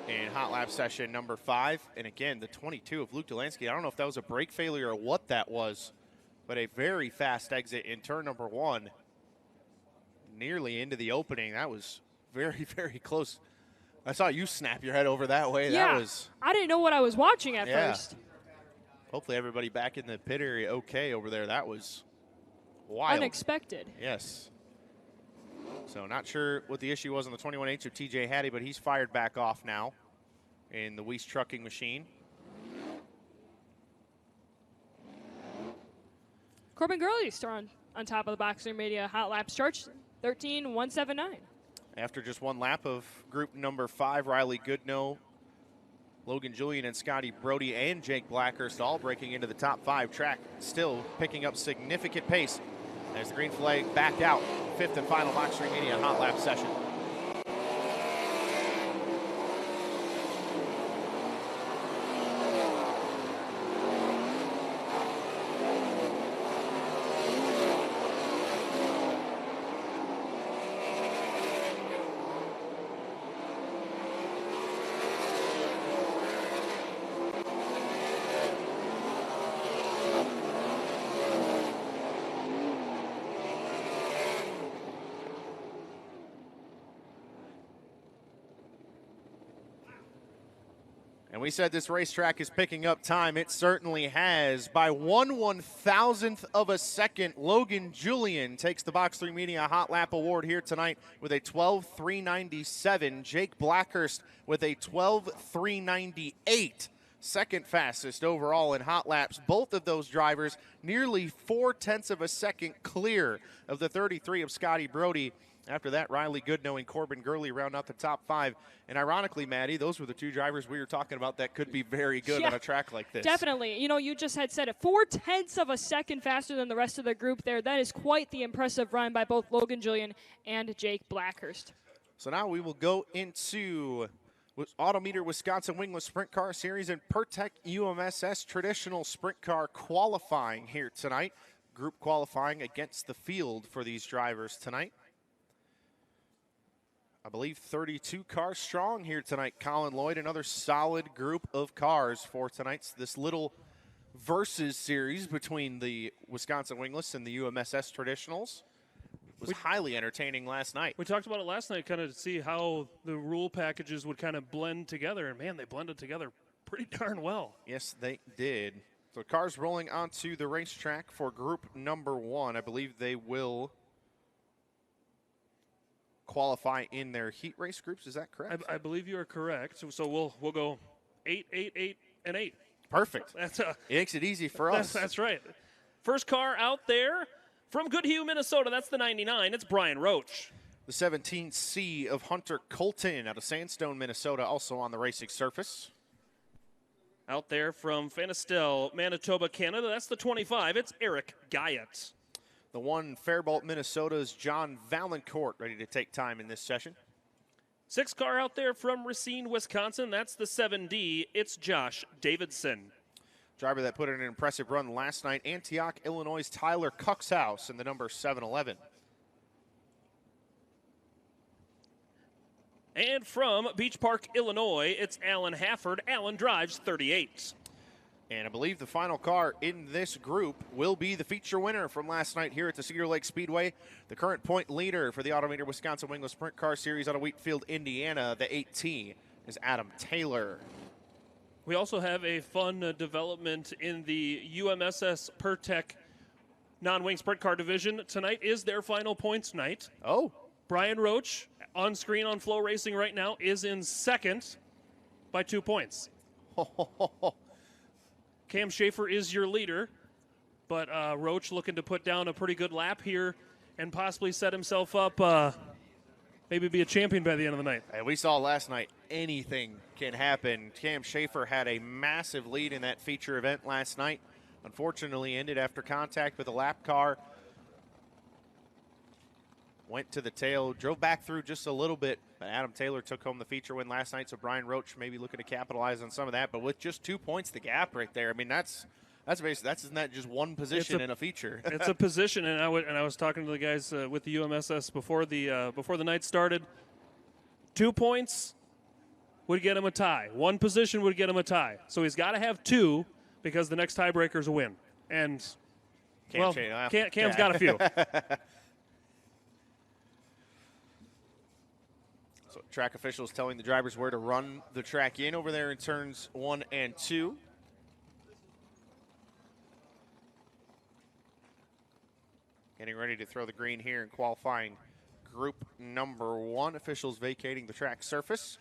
in hot lap session number 5. And again, the 22 of Luke Delansky, I don't know if that was a brake failure or what that was, but a very fast exit in turn number 1. Nearly into the opening. That was very, very close. I saw you snap your head over that way. Yeah, that was. I didn't know what I was watching at first. Hopefully everybody back in the pit area okay over there. That was wild. Unexpected. Yes. So not sure what the issue was on the 21H of TJ Hattie, but he's fired back off now in the Weiss trucking machine. Corbin Gurley still on top of the Box 3 Media Hot Laps chart, 13.179. After just one lap of group number 5, Riley Goodnow Logan Julian and Scotty Brody and Jake Blackhurst all breaking into the top 5. Track still picking up significant pace as the green flag backed out. 5th and final Box 3 Media hot lap session. And we said this racetrack is picking up time. It certainly has. By 1/1000th of a second, Logan Julian takes the Box 3 Media Hot Lap Award here tonight with a 12:397. Jake Blackhurst with a 12:398. Second fastest overall in hot laps. Both of those drivers nearly 0.4 of a second clear of the 33 of Scotty Brody. After that, Riley Goodnow and Corbin Gurley round out the top 5. And ironically, Maddie, those were the 2 drivers we were talking about that could be very good on a track like this. Definitely. You know, you just had said it. 0.4 of a second faster than the rest of the group there. That is quite the impressive run by both Logan Julian and Jake Blackhurst. So now we will go into Autometer Wisconsin Wingless Sprint Car Series and Pertec UMSS Traditional Sprint Car qualifying here tonight. Group qualifying against the field for these drivers tonight. I believe 32 cars strong here tonight. Colin Lloyd, another solid group of cars for tonight's this little versus series between the Wisconsin Wingless and the UMSS Traditionals. It was highly entertaining last night. We talked about it last night, kind of to see how the rule packages would kind of blend together, and man, they blended together pretty darn well. Yes, they did. So cars rolling onto the racetrack for group number 1. I believe they will qualify in their heat race groups. Is that correct? I believe you are correct. So we'll go 8, 8, 8, and 8. Perfect. It makes it easy for us. That's right. First car out there from Goodhue, Minnesota. That's the 99. It's Brian Roach. The 17C of Hunter Colton out of Sandstone, Minnesota, also on the racing surface. Out there from Fanistel, Manitoba, Canada. That's the 25. It's Eric Guyett. The 1 Faribault, Minnesota's John Valancourt ready to take time in this session. 6 car out there from Racine, Wisconsin. That's the 7D. It's Josh Davidson. Driver that put in an impressive run last night, Antioch, Illinois' Tyler Cuxhouse in the number 711. And from Beach Park, Illinois, it's Alan Hafford. Alan drives 38. And I believe the final car in this group will be the feature winner from last night here at the Cedar Lake Speedway. The current point leader for the Autometer Wisconsin Wingless Sprint Car Series out of Wheatfield, Indiana, the 8T, is Adam Taylor. We also have a fun development in the UMSS Pertec non-wing sprint car division. Tonight is their final points night. Oh. Brian Roach, on screen on FloRacing right now, is in second by 2 points. Cam Schaefer is your leader, but Roach looking to put down a pretty good lap here and possibly set himself up, maybe be a champion by the end of the night. And we saw last night anything can happen. Cam Schaefer had a massive lead in that feature event last night. Unfortunately ended after contact with a lap car. Went to the tail, drove back through just a little bit, but Adam Taylor took home the feature win last night, so Brian Roach maybe looking to capitalize on some of that, but with just 2 points the gap right there, I mean, that's basically, that's not just one position in a feature. It's a position, and I was talking to the guys with the UMSS before the night started. 2 points would get him a tie. One position would get him a tie. So he's got to have 2 because the next tiebreaker is a win. And, Cam's got a few. So track officials telling the drivers where to run the track in over there in turns 1 and 2. Getting ready to throw the green here in qualifying group number 1. Officials vacating the track surface.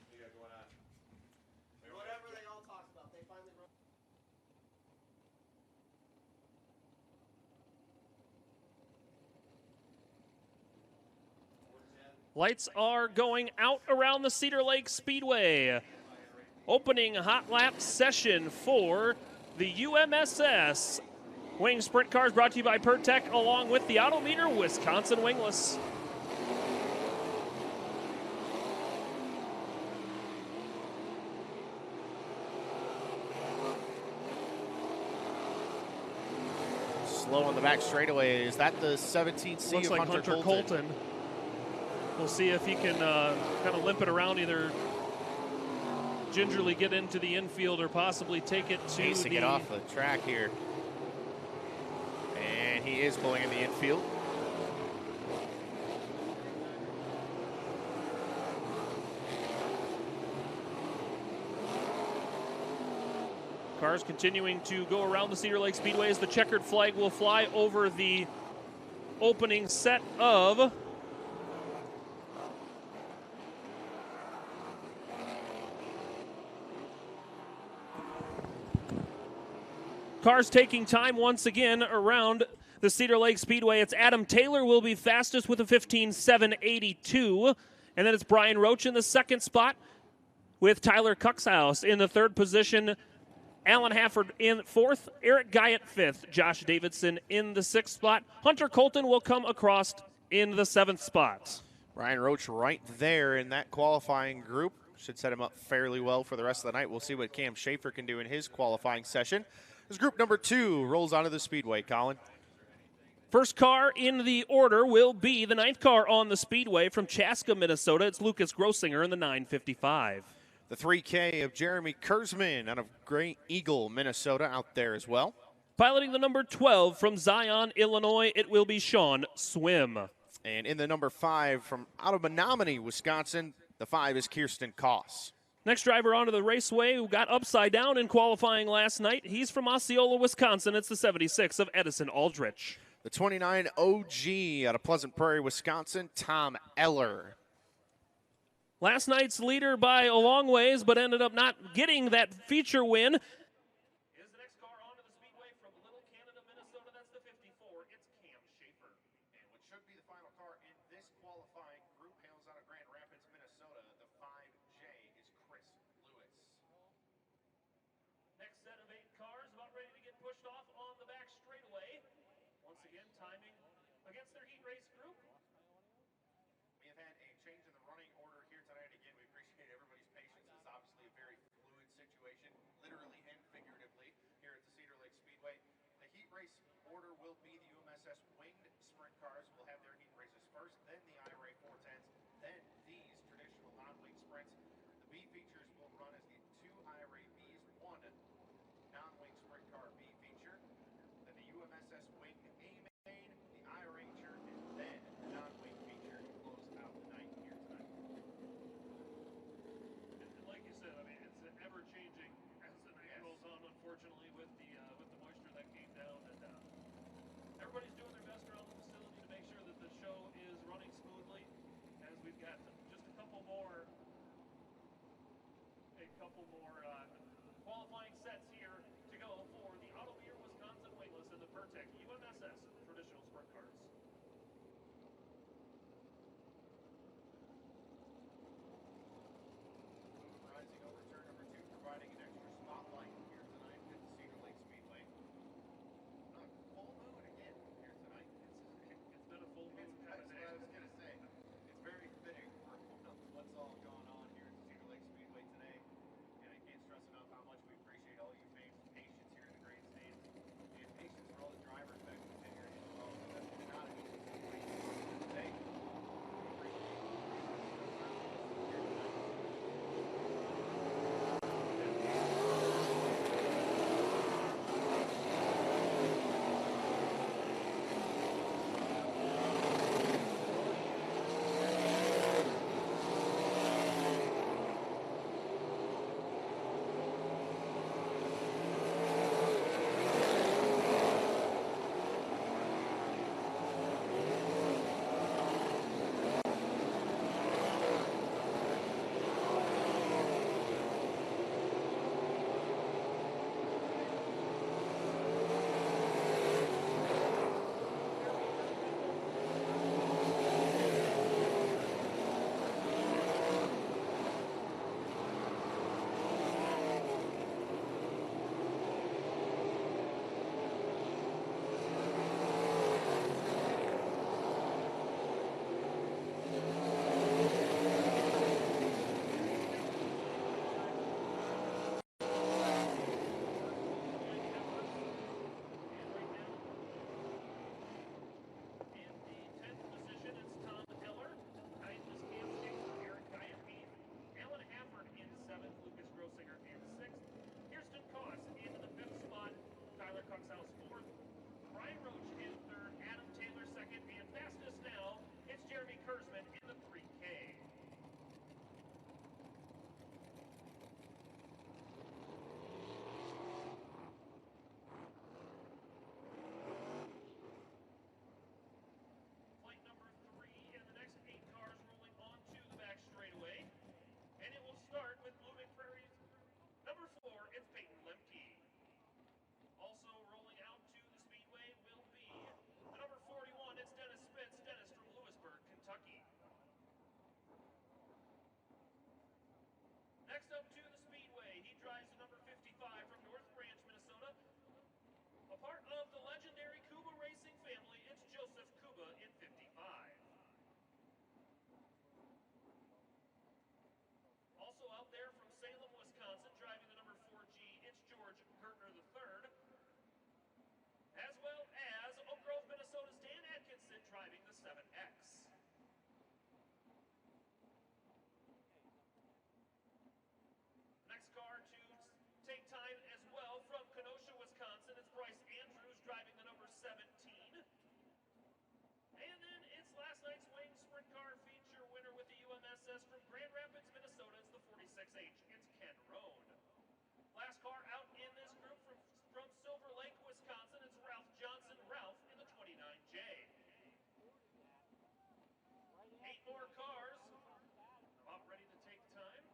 Lights are going out around the Cedar Lake Speedway. opening hot lap session for the UMSS Wing Sprint Cars, brought to you by Pertec, along with the Autometer Wisconsin Wingless. Slow on the back straightaway. Is that the 17C Looks of like Hunter Colton. We'll see if he can kind of limp it around, either gingerly get into the infield or possibly take it to Needs to get off the track here. And he is pulling in the infield. Cars continuing to go around the Cedar Lake Speedway as the checkered flag will fly over the opening set of cars taking time once again around the Cedar Lake Speedway. It's Adam Taylor will be fastest with a 15.782. And then it's Brian Roach in the second spot with Tyler Cuxhouse in the third position. Alan Hafford in fourth. Eric Guyett fifth. Josh Davidson in the sixth spot. Hunter Colton will come across in the seventh spot. Brian Roach right there in that qualifying group. Should set him up fairly well for the rest of the night. We'll see what Cam Schaefer can do in his qualifying session. As group number 2 rolls onto the Speedway, Colin. First car in the order will be the 9th car on the Speedway from Chaska, Minnesota. It's Lucas Grossinger in the 955. The 3K of Jeremy Kurzman out of Great Eagle, Minnesota, out there as well. Piloting the number 12 from Zion, Illinois, it will be Sean Swim. And in the number 5 from out of Menominee, Wisconsin, the 5 is Kirsten Koss. Next driver onto the raceway who got upside down in qualifying last night. He's from Osceola, Wisconsin. It's the 76 of Edison Aldrich. The 29 OG out of Pleasant Prairie, Wisconsin, Tom Eller. Last night's leader by a long ways, but ended up not getting that feature win. Is the next car onto the Speedway from Little Canada, Minnesota. That's the 54. It's Cam Schaefer. And what should be the final car in this qualifying group hails out of Grand Rapids, Minnesota. The 5J is Chris Lewis. Next set of 8 cars about ready to get pushed off on the back straightaway. Once again, timing against their heat race group. We have had a change in the running order here tonight. Again, we appreciate everybody's patience. It's obviously a very fluid situation, literally and figuratively, here at the Cedar Lake Speedway. The heat race order will be the UMSS winged sprint cars will have their heat races first, then the IRA 410s, then these traditional non-wing sprints. The B features will run as the 2 IRA Bs, 1 non-wing sprint car B feature, then the UMSS wing A-Main, the IRA Richert, and then the non-wing feature to close out the night here tonight. And like you said, I mean, it's ever-changing as the night rolls on, unfortunately, with the moisture that came down. And everybody's doing their best around the facility to make sure that the show is running smoothly, as we've got just a couple more qualifying sets here to go for the Autometer Wisconsin Wingless and the Pertec UMSS traditional sprint cars. Rising over turn number 2, providing an extra spotlight here tonight at the Cedar Lake Speedway. Full moon again here tonight. It's been a full moon kind of day. That's what I was going to say. It's very fitting for what's all going Next up to the Speedway, he drives the number 55 from North Branch, Minnesota. A part of the legendary Kuba Racing family, it's Joseph Kuba in 55. Also out there from Salem, Wisconsin, driving the number 4G, it's George Gertner III. As well as Oak Grove, Minnesota's Dan Atkinson driving the 7X. Next car to take time as well from Kenosha, Wisconsin, it's Bryce Andrews driving the number 17. And then it's last night's Wing Sprint Car feature winner with the UMSS from Grand Rapids, Minnesota. It's the 46H. It's Ken Roan. Last car out in this group from Silver Lake, Wisconsin. It's Ralph Johnson. Ralph in the 29J. 8 more cars. About ready to take time.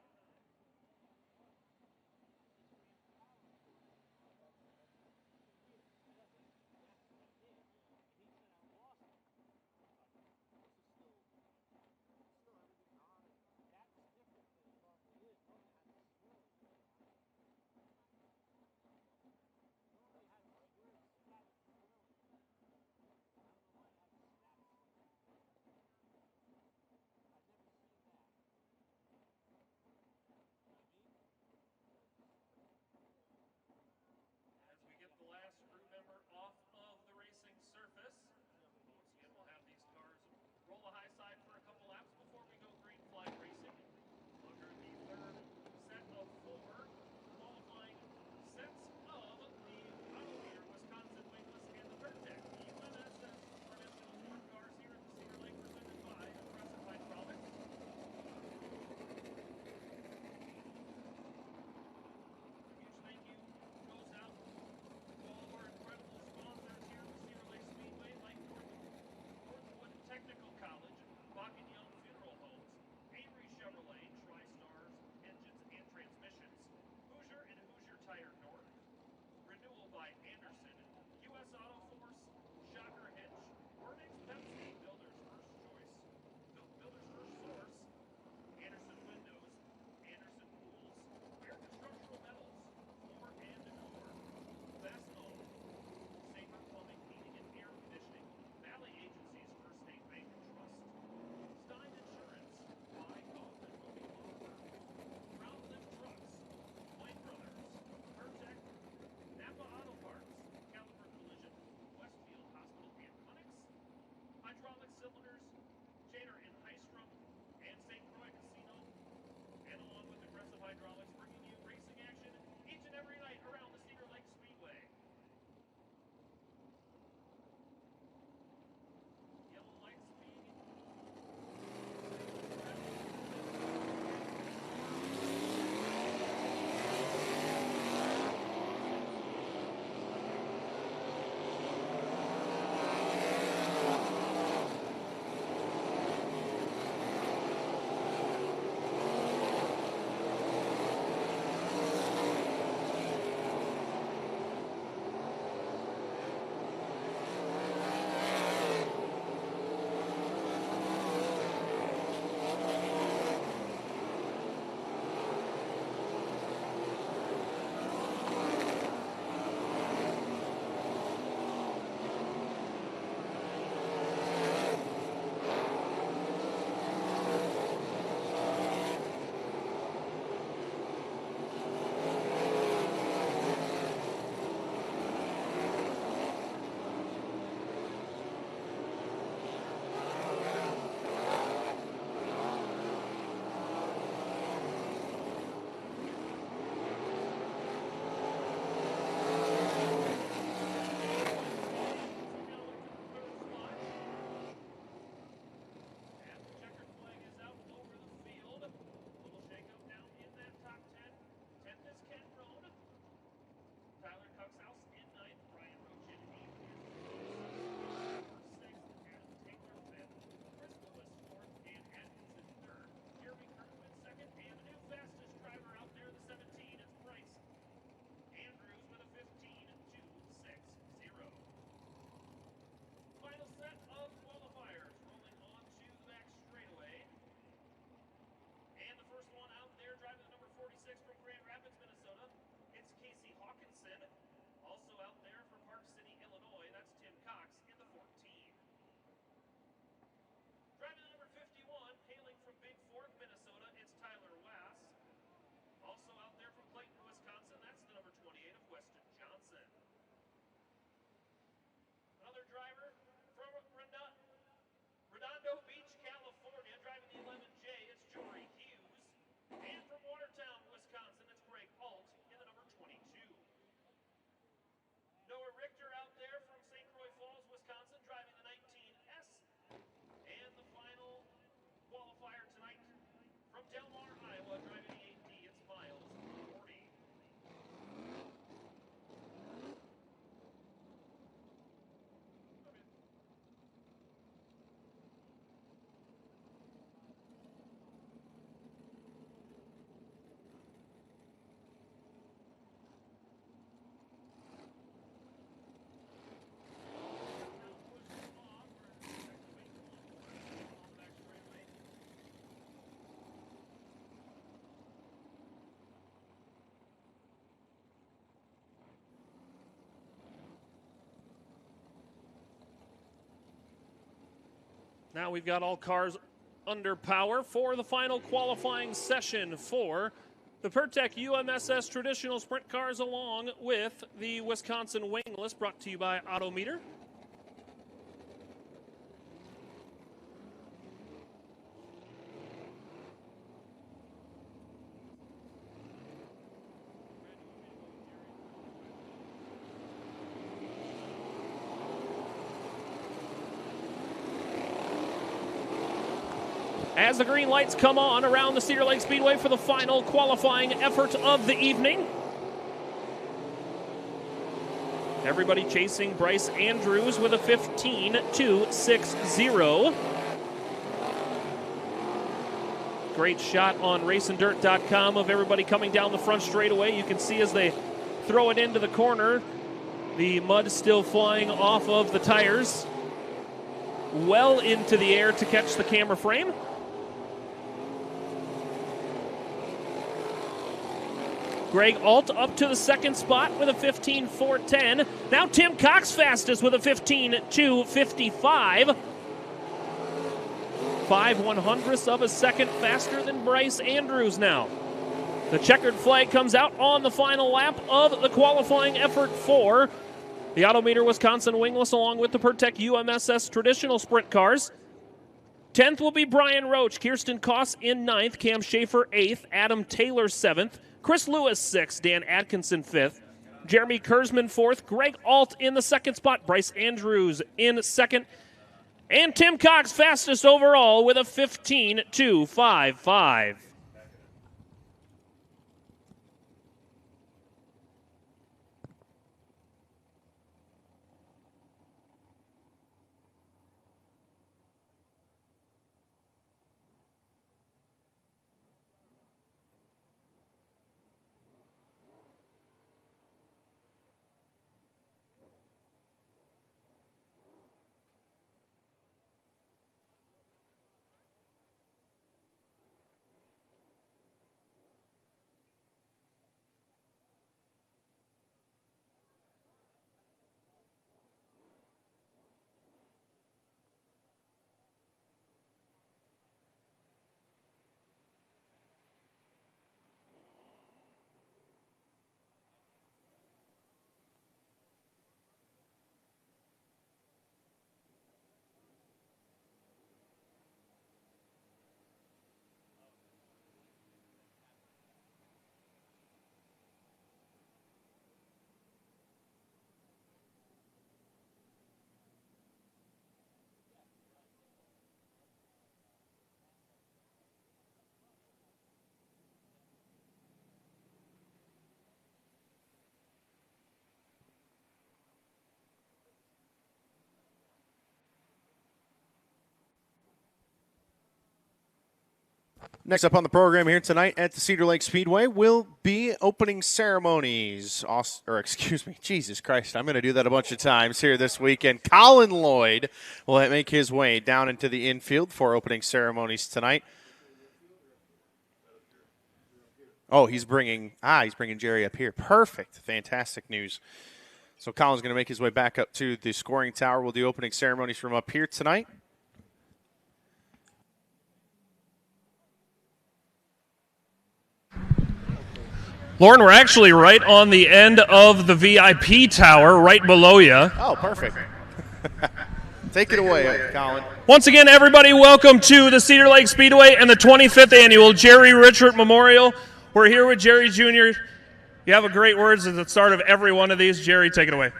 Richert out there from St. Croix Falls, Wisconsin, driving the 19S. And the final qualifier tonight from Del Mar, Iowa, driving the 8D. It's Miles 40. Now we've got all cars under power for the final qualifying session for the Pertec UMSS traditional sprint cars along with the Wisconsin Wingless, brought to you by Autometer. As the green lights come on around the Cedar Lake Speedway for the final qualifying effort of the evening. Everybody chasing Bryce Andrews with a 15.260. Great shot on racingdirt.com of everybody coming down the front straightaway. You can see as they throw it into the corner, the mud still flying off of the tires, well into the air to catch the camera frame. Greg Alt up to the second spot with a 15.410. Now Tim Cox fastest with a 15.255. 5/100ths of a second faster than Bryce Andrews now. The checkered flag comes out on the final lap of the qualifying effort for the Autometer Wisconsin Wingless along with the Pertec UMSS traditional sprint cars. 10th will be Brian Roach, Kirsten Koss in 9th, Cam Schaefer 8th, Adam Taylor 7th, Chris Lewis 6th, Dan Atkinson 5th, Jeremy Kurzman 4th, Greg Alt in the second spot, Bryce Andrews in 2nd, and Tim Cox fastest overall with a 15.255. Next up on the program here tonight at the Cedar Lake Speedway will be opening ceremonies. Jesus Christ, I'm going to do that a bunch of times here this weekend. Colin Lloyd will make his way down into the infield for opening ceremonies tonight. Oh, he's bringing Jerry up here. Perfect. Fantastic news. So Colin's going to make his way back up to the scoring tower. We'll do opening ceremonies from up here tonight. Lauren, we're actually right on the end of the VIP tower, right below you. Oh, perfect. Take it away, Colin. Once again, everybody, welcome to the Cedar Lake Speedway and the 25th annual Jerry Richert Memorial. We're here with Jerry Jr. You have a great words at the start of every one of these. Jerry, take it away.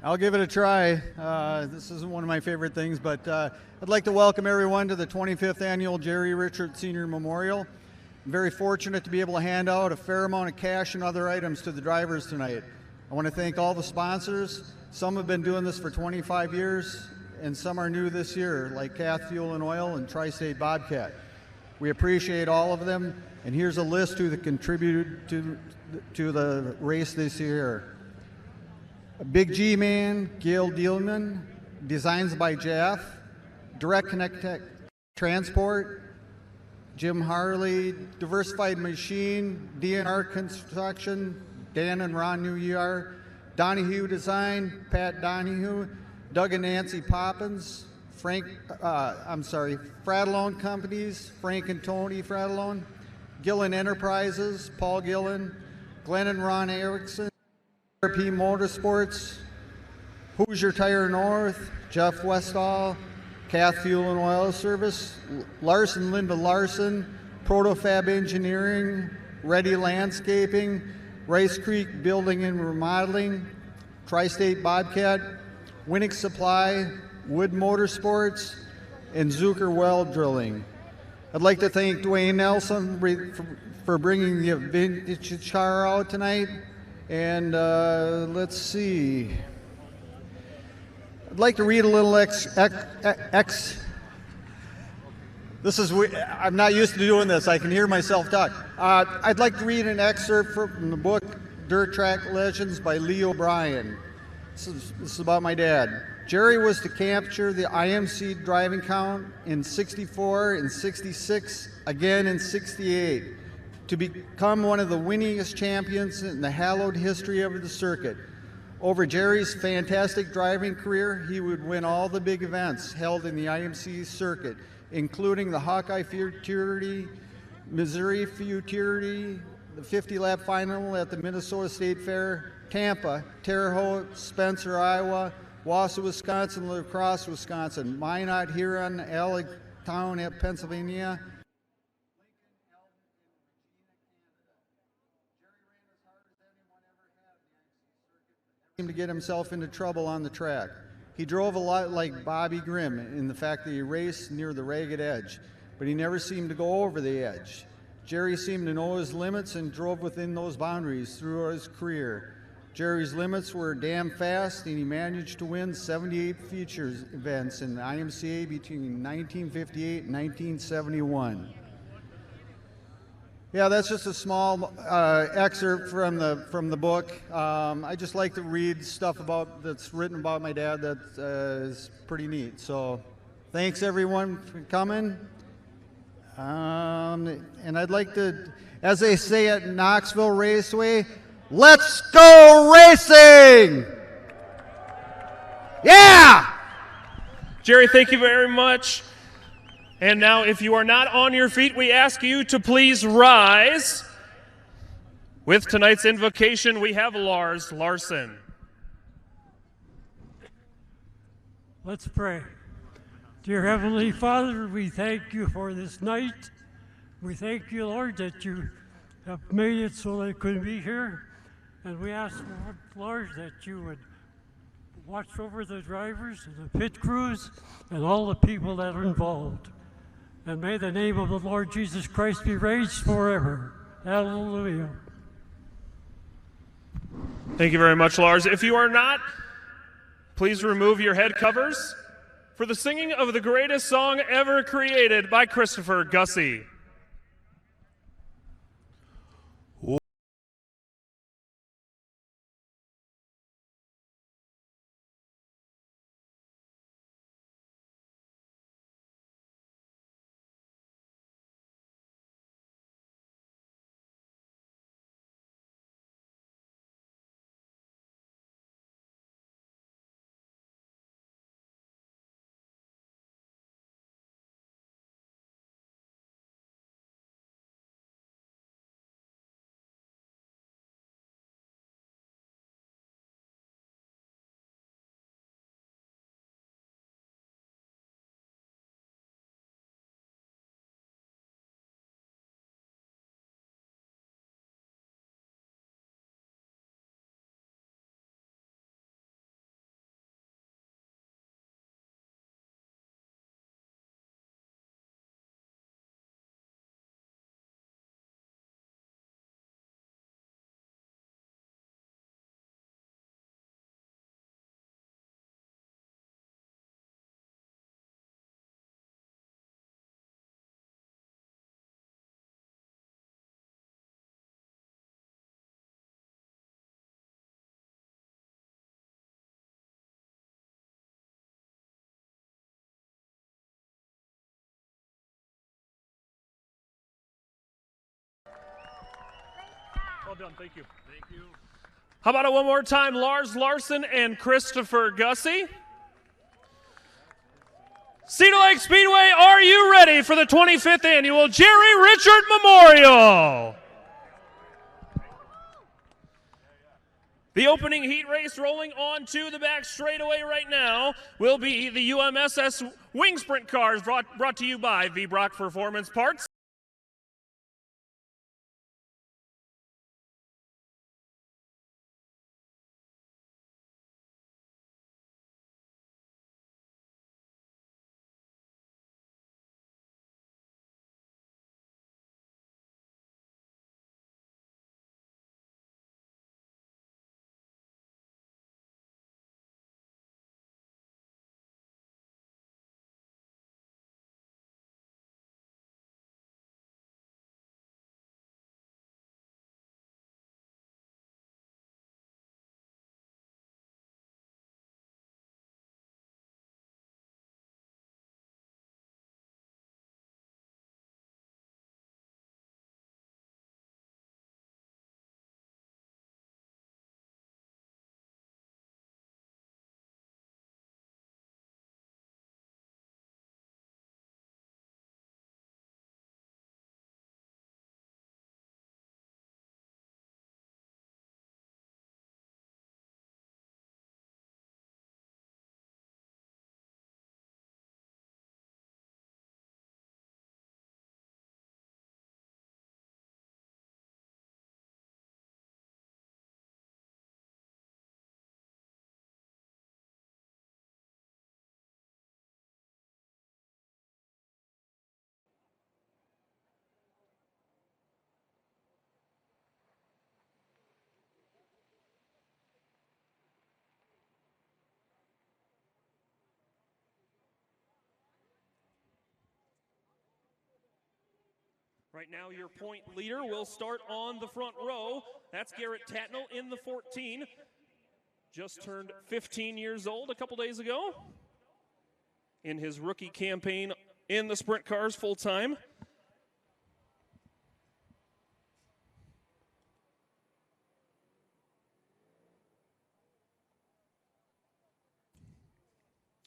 I'll give it a try. This isn't one of my favorite things, but I'd like to welcome everyone to the 25th annual Jerry Richert Senior Memorial. I'm very fortunate to be able to hand out a fair amount of cash and other items to the drivers tonight. I want to thank all the sponsors. Some have been doing this for 25 years, and some are new this year, like Cath Fuel and Oil and Tri-State Bobcat. We appreciate all of them, and here's a list who contributed to the race this year. Big G-Man, Gail Dielman, Designs by Jeff, Direct Connect Tech Transport, Jim Harley, Diversified Machine, DNR Construction, Dan and Ron Newyer, Donahue Design, Pat Donahue, Doug and Nancy Poppins, Fratellone Companies, Frank and Tony Fratellone, Gillen Enterprises, Paul Gillen, Glenn and Ron Erickson, RP Motorsports, Hoosier Tire North, Jeff Westall, Cath Fuel and Oil Service, Larson Linda Larson, Protofab Engineering, Ready Landscaping, Rice Creek Building and Remodeling, Tri-State Bobcat, Winnick Supply, Wood Motorsports, and Zucker Well Drilling. I'd like to thank Dwayne Nelson for bringing the vintage car out tonight. And let's see. I'd like to read a little I'm not used to doing this. I can hear myself talk. I'd like to read an excerpt from the book Dirt Track Legends by Lee O'Brien. This is about my dad. Jerry was to capture the IMC driving count in '64 and '66, again in '68, to become one of the winningest champions in the hallowed history of the circuit. Over Jerry's fantastic driving career, he would win all the big events held in the IMC circuit, including the Hawkeye Futurity, Missouri Futurity, the 50-lap final at the Minnesota State Fair, Tampa, Terre Haute, Spencer, Iowa, Wausau, Wisconsin, La Crosse, Wisconsin, Minot, Huron, Allentown, Pennsylvania, to get himself into trouble on the track. He drove a lot like Bobby Grimm in the fact that he raced near the ragged edge, but he never seemed to go over the edge. Jerry seemed to know his limits and drove within those boundaries throughout his career. Jerry's limits were damn fast, and he managed to win 78 features events in the IMCA between 1958 and 1971. Yeah, that's just a small excerpt from the book. I just like to read stuff that's written about my dad that is pretty neat. So, thanks everyone for coming. And I'd like to, as they say at Knoxville Raceway, let's go racing! Yeah! Jerry, thank you very much. And now, if you are not on your feet, we ask you to please rise. With tonight's invocation, we have Lars Larson. Let's pray. Dear Heavenly Father, we thank you for this night. We thank you, Lord, that you have made it so that I could be here. And we ask, Lord, that you would watch over the drivers and the pit crews and all the people that are involved. And may the name of the Lord Jesus Christ be raised forever. Hallelujah. Thank you very much, Lars. If you are not, please remove your head covers for the singing of the greatest song ever created by Christopher Gussie. done. Thank you. Thank you. How about it one more time, Lars Larson and Christopher Gussie? Cedar Lake Speedway, are you ready for the 25th annual Jerry Richert Memorial? The opening heat race rolling onto the back straightaway right now will be the UMSS Wing Sprint cars brought to you by V-Brock Performance Parts. Right now, your point leader will start on the front row. That's Garrett Tatnell in the 14. Just turned 15 years old a couple days ago in his rookie campaign in the sprint cars full time.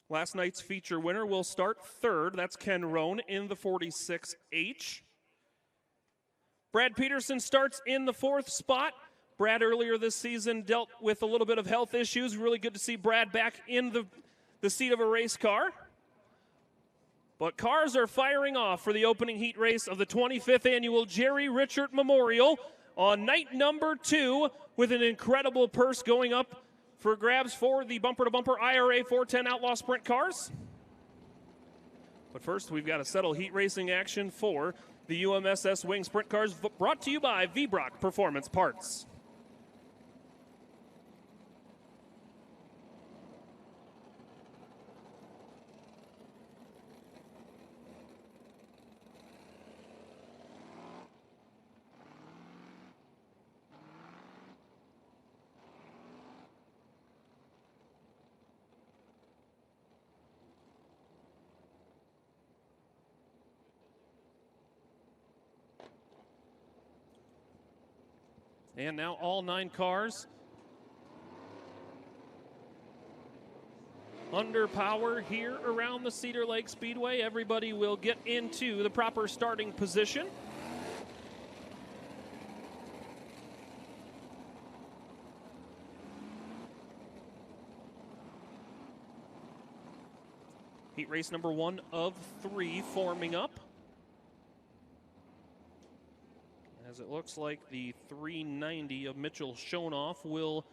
Last night's feature winner will start third. That's Ken Rohn in the 46H. Brad Peterson starts in the fourth spot. Brad earlier this season dealt with a little bit of health issues. Really good to see Brad back in the seat of a race car. But cars are firing off for the opening heat race of the 25th annual Jerry Richert Memorial on night number 2 with an incredible purse going up for grabs for the bumper-to-bumper IRA 410 Outlaw Sprint cars. But first, we've got to settle heat racing action for the UMSS Wing Sprint cars, brought to you by V-Brock Performance Parts. And now all 9 cars under power here around the Cedar Lake Speedway. Everybody will get into the proper starting position. Heat race number 1 of 3 forming up. As it looks like the 390 of Mitchell Schonoff will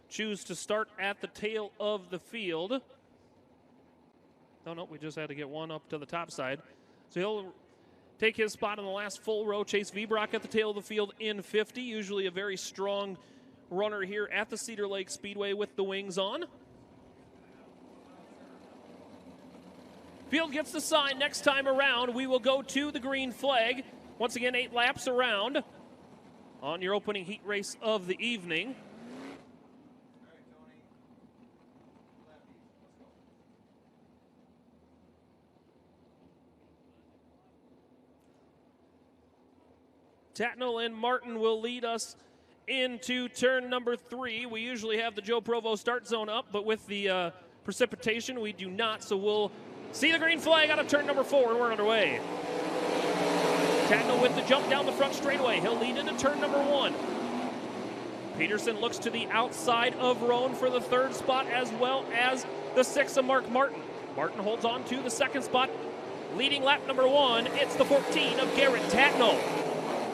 choose to start at the tail of the field. No, we just had to get one up to the top side. So he'll take his spot in the last full row. Chase V-Brock at the tail of the field in 50. Usually a very strong runner here at the Cedar Lake Speedway with the wings on. Field gets the sign. Next time around, we will go to the green flag. Once again, 8 laps around on your opening heat race of the evening. Tatnell and Martin will lead us into turn number 3. We usually have the Joe Provo start zone up, but with the precipitation, we do not. So we'll see the green flag out of turn number 4, and we're underway. Tatnall with the jump down the front straightaway. He'll lead into turn number 1. Peterson looks to the outside of Roan for the 3rd spot, as well as the 6th of Mark Martin. Martin holds on to the 2nd spot. Leading lap number 1, it's the 14 of Garrett Tatnall.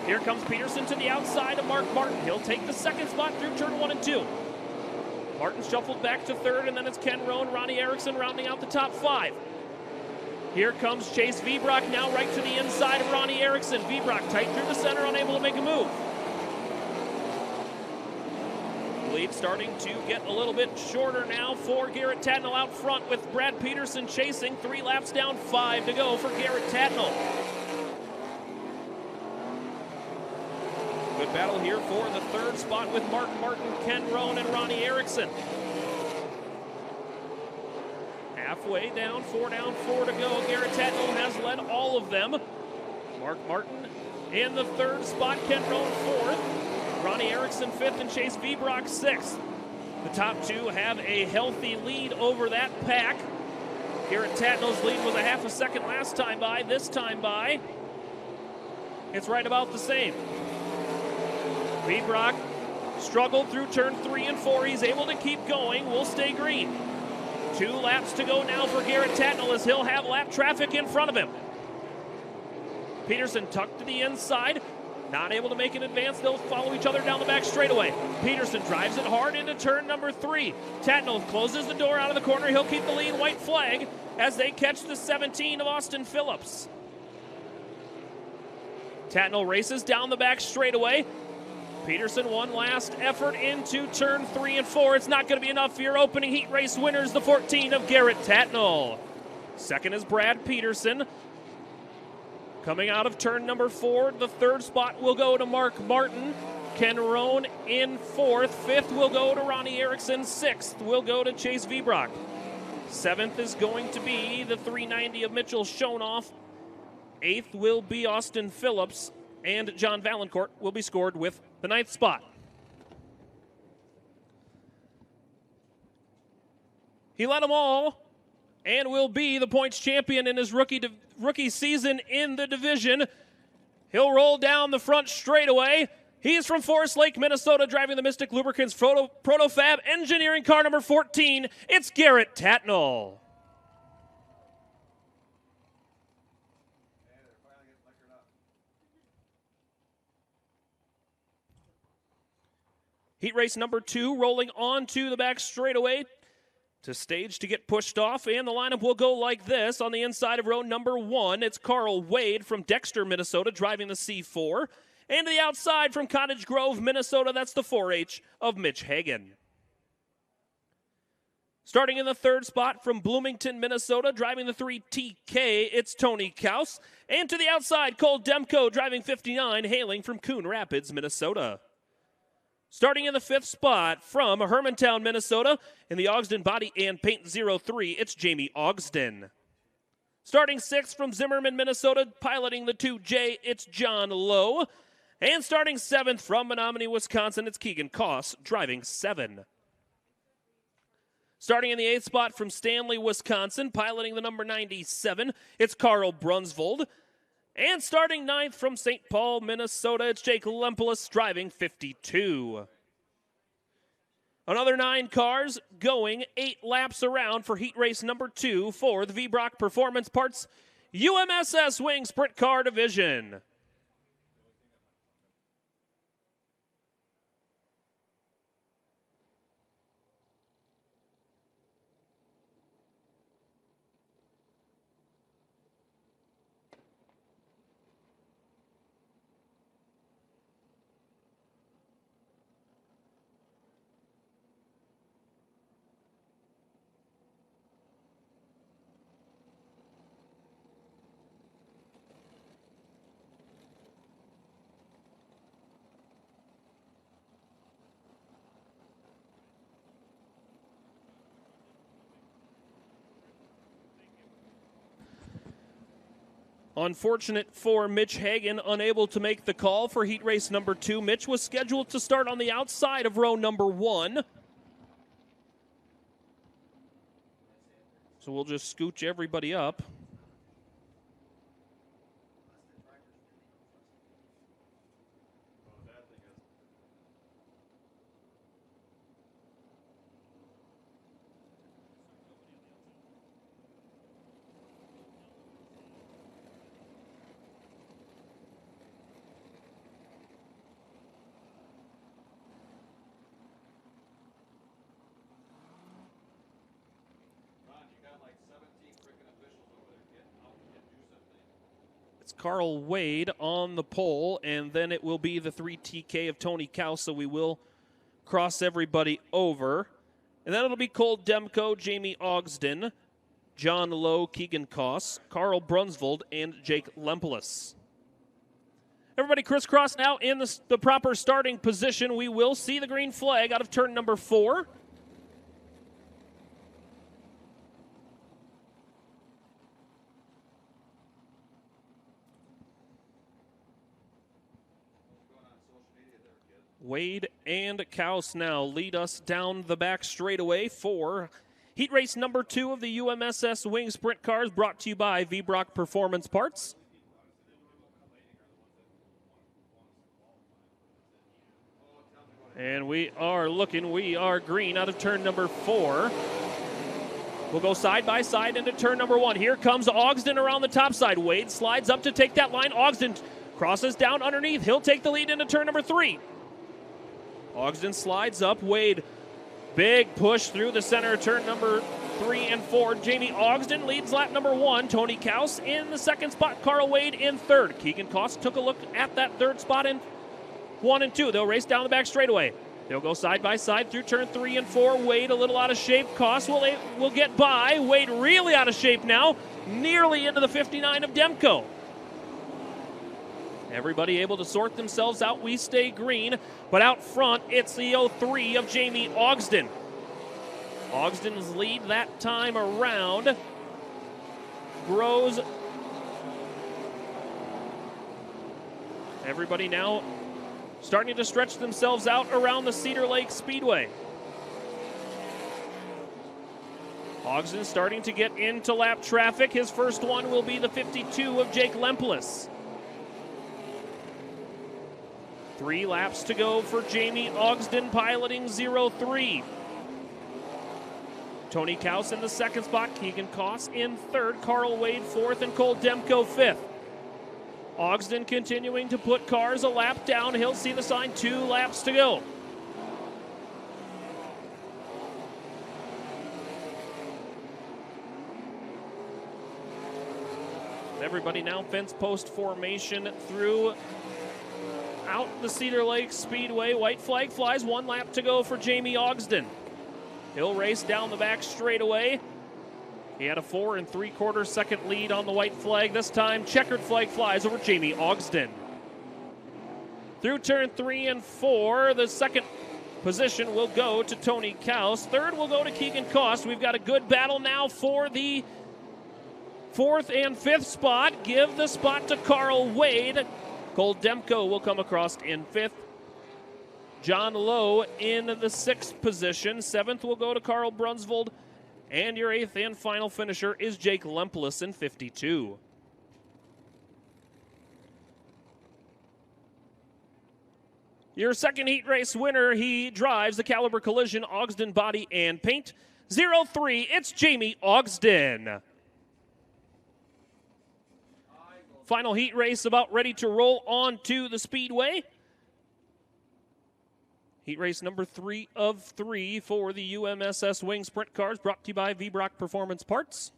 Here comes Peterson to the outside of Mark Martin. He'll take the 2nd spot through turn 1 and 2. Martin shuffled back to 3rd, and then it's Ken Roan, Ronnie Erickson rounding out the top 5. Here comes Chase Vibrock now right to the inside of Ronnie Erickson. Vibrock tight through the center, unable to make a move. Lead starting to get a little bit shorter now for Garrett Tatnall out front, with Brad Peterson chasing. 3 laps down, 5 to go for Garrett Tatnall. Good battle here for the 3rd spot with Mark Martin, Ken Roan, and Ronnie Erickson. Halfway down, 4 to go. Garrett Tatnall has led all of them. Mark Martin in the 3rd spot, Ken Roan 4th. Ronnie Erickson 5th and Chase Vibrock 6th. The top 2 have a healthy lead over that pack. Garrett Tatnall's lead was a half a second last time by. This time by, it's right about the same. Vibrock struggled through turn 3 and 4. He's able to keep going. Will stay green. 2 laps to go now for Garrett Tatnall, as he'll have lap traffic in front of him. Peterson tucked to the inside. Not able to make an advance. They'll follow each other down the back straightaway. Peterson drives it hard into turn number 3. Tatnall closes the door out of the corner. He'll keep the lead. White flag as they catch the 17 of Austin Phillips. Tatnall races down the back straightaway. Peterson, one last effort into turn 3 and 4. It's not going to be enough for your opening heat race winners, the 14 of Garrett Tatnall. Second is Brad Peterson. Coming out of turn number 4, the 3rd spot will go to Mark Martin. Ken Roan in 4th. 5th will go to Ronnie Erickson. 6th will go to Chase Vibrock. 7th is going to be the 390 of Mitchell Schonoff. 8th will be Austin Phillips. And John Valancourt will be scored with the 9th spot. He led them all and will be the points champion in his rookie season in the division. He'll roll down the front straightaway. He's from Forest Lake, Minnesota, driving the Mystic Lubricants Protofab Engineering car number 14. It's Garrett Tatnall. Heat race number 2 rolling onto the back straightaway to stage to get pushed off, and the lineup will go like this. On the inside of row number 1, it's Carl Wade from Dexter, Minnesota, driving the C4. And to the outside from Cottage Grove, Minnesota, that's the 4H of Mitch Hagan. Starting in the 3rd spot from Bloomington, Minnesota, driving the 3TK, it's Tony Kaus. And to the outside, Cole Demko, driving 59, hailing from Coon Rapids, Minnesota. Starting in the 5th spot from Hermantown, Minnesota, in the Ogsden Body and Paint 03, it's Jamie Ogsden. Starting 6th from Zimmerman, Minnesota, piloting the 2J, it's John Lowe. And starting 7th from Menominee, Wisconsin, it's Keegan Koss, driving 7. Starting in the 8th spot from Stanley, Wisconsin, piloting the number 97, it's Carl Brunsvold. And starting 9th from St. Paul, Minnesota, it's Jake Lempolis, driving 52. Another 9 cars going 8 laps around for heat race number 2 for the V-Brock Performance Parts UMSS Wing Sprint Car Division. Unfortunate for Mitch Hagan, unable to make the call for heat race number 2. Mitch was scheduled to start on the outside of row number 1. So we'll just scooch everybody up. Carl Wade on the pole, and then it will be the 3TK of Tony Cow, so we will cross everybody over. And then it'll be Cole Demko, Jamie Ogsden, John Lowe, Keegan Koss, Carl Brunsvold, and Jake Lempelis. Everybody crisscross now in the proper starting position. We will see the green flag out of turn number 4. Wade and Kaus now lead us down the back straightaway for heat race number 2 of the UMSS Wing Sprint Cars, brought to you by V-Brock Performance Parts. And we are green out of turn number 4. We'll go side by side into turn number 1. Here comes Ogsden around the top side. Wade slides up to take that line. Ogsden crosses down underneath. He'll take the lead into turn number 3. Ogsden slides up. Wade, big push through the center of turn number 3 and 4. Jamie Ogsden leads lap number 1. Tony Kaus in the second spot. Carl Wade in third. Keegan Koss took a look at that third spot in 1 and 2. They'll race down the back straightaway. They'll go side by side through turn 3 and 4. Wade a little out of shape. Koss will get by. Wade really out of shape now. Nearly into the 59 of Demko. Everybody able to sort themselves out. We stay green. But out front, it's the 03 of Jamie Ogsden. Ogsden's lead that time around grows. Everybody now starting to stretch themselves out around the Cedar Lake Speedway. Ogsden starting to get into lap traffic. His first one will be the 52 of Jake Lempelis. 3 laps to go for Jamie Ogsden piloting 03. Tony Kaus in the second spot. Keegan Koss in third. Carl Wade fourth, and Cole Demko fifth. Ogsden continuing to put cars a lap down. He'll see the sign. 2 laps to go. Everybody now fence post formation through out the Cedar Lake Speedway. White flag flies. 1 lap to go for Jamie Ogsden. He'll race down the back straightaway. He had a 4 3/4 second lead on the white flag. This time, checkered flag flies over Jamie Ogsden. Through turn 3 and 4, the second position will go to Tony Kaus. Third will go to Keegan Koss. We've got a good battle now for the 4th and 5th spot. Give the spot to Carl Wade. Cole Demko will come across in 5th. John Lowe in the 6th position. 7th will go to Carl Brunsvold. And your 8th and final finisher is Jake Lempelis in 52. Your second heat race winner, he drives the Caliber Collision Ogsden Body and Paint. 03, it's Jamie Ogsden. Final heat race about ready to roll on to the Speedway. Heat race number 3 of 3 for the UMSS Wing Sprint Cars, brought to you by V-Brock Performance Parts.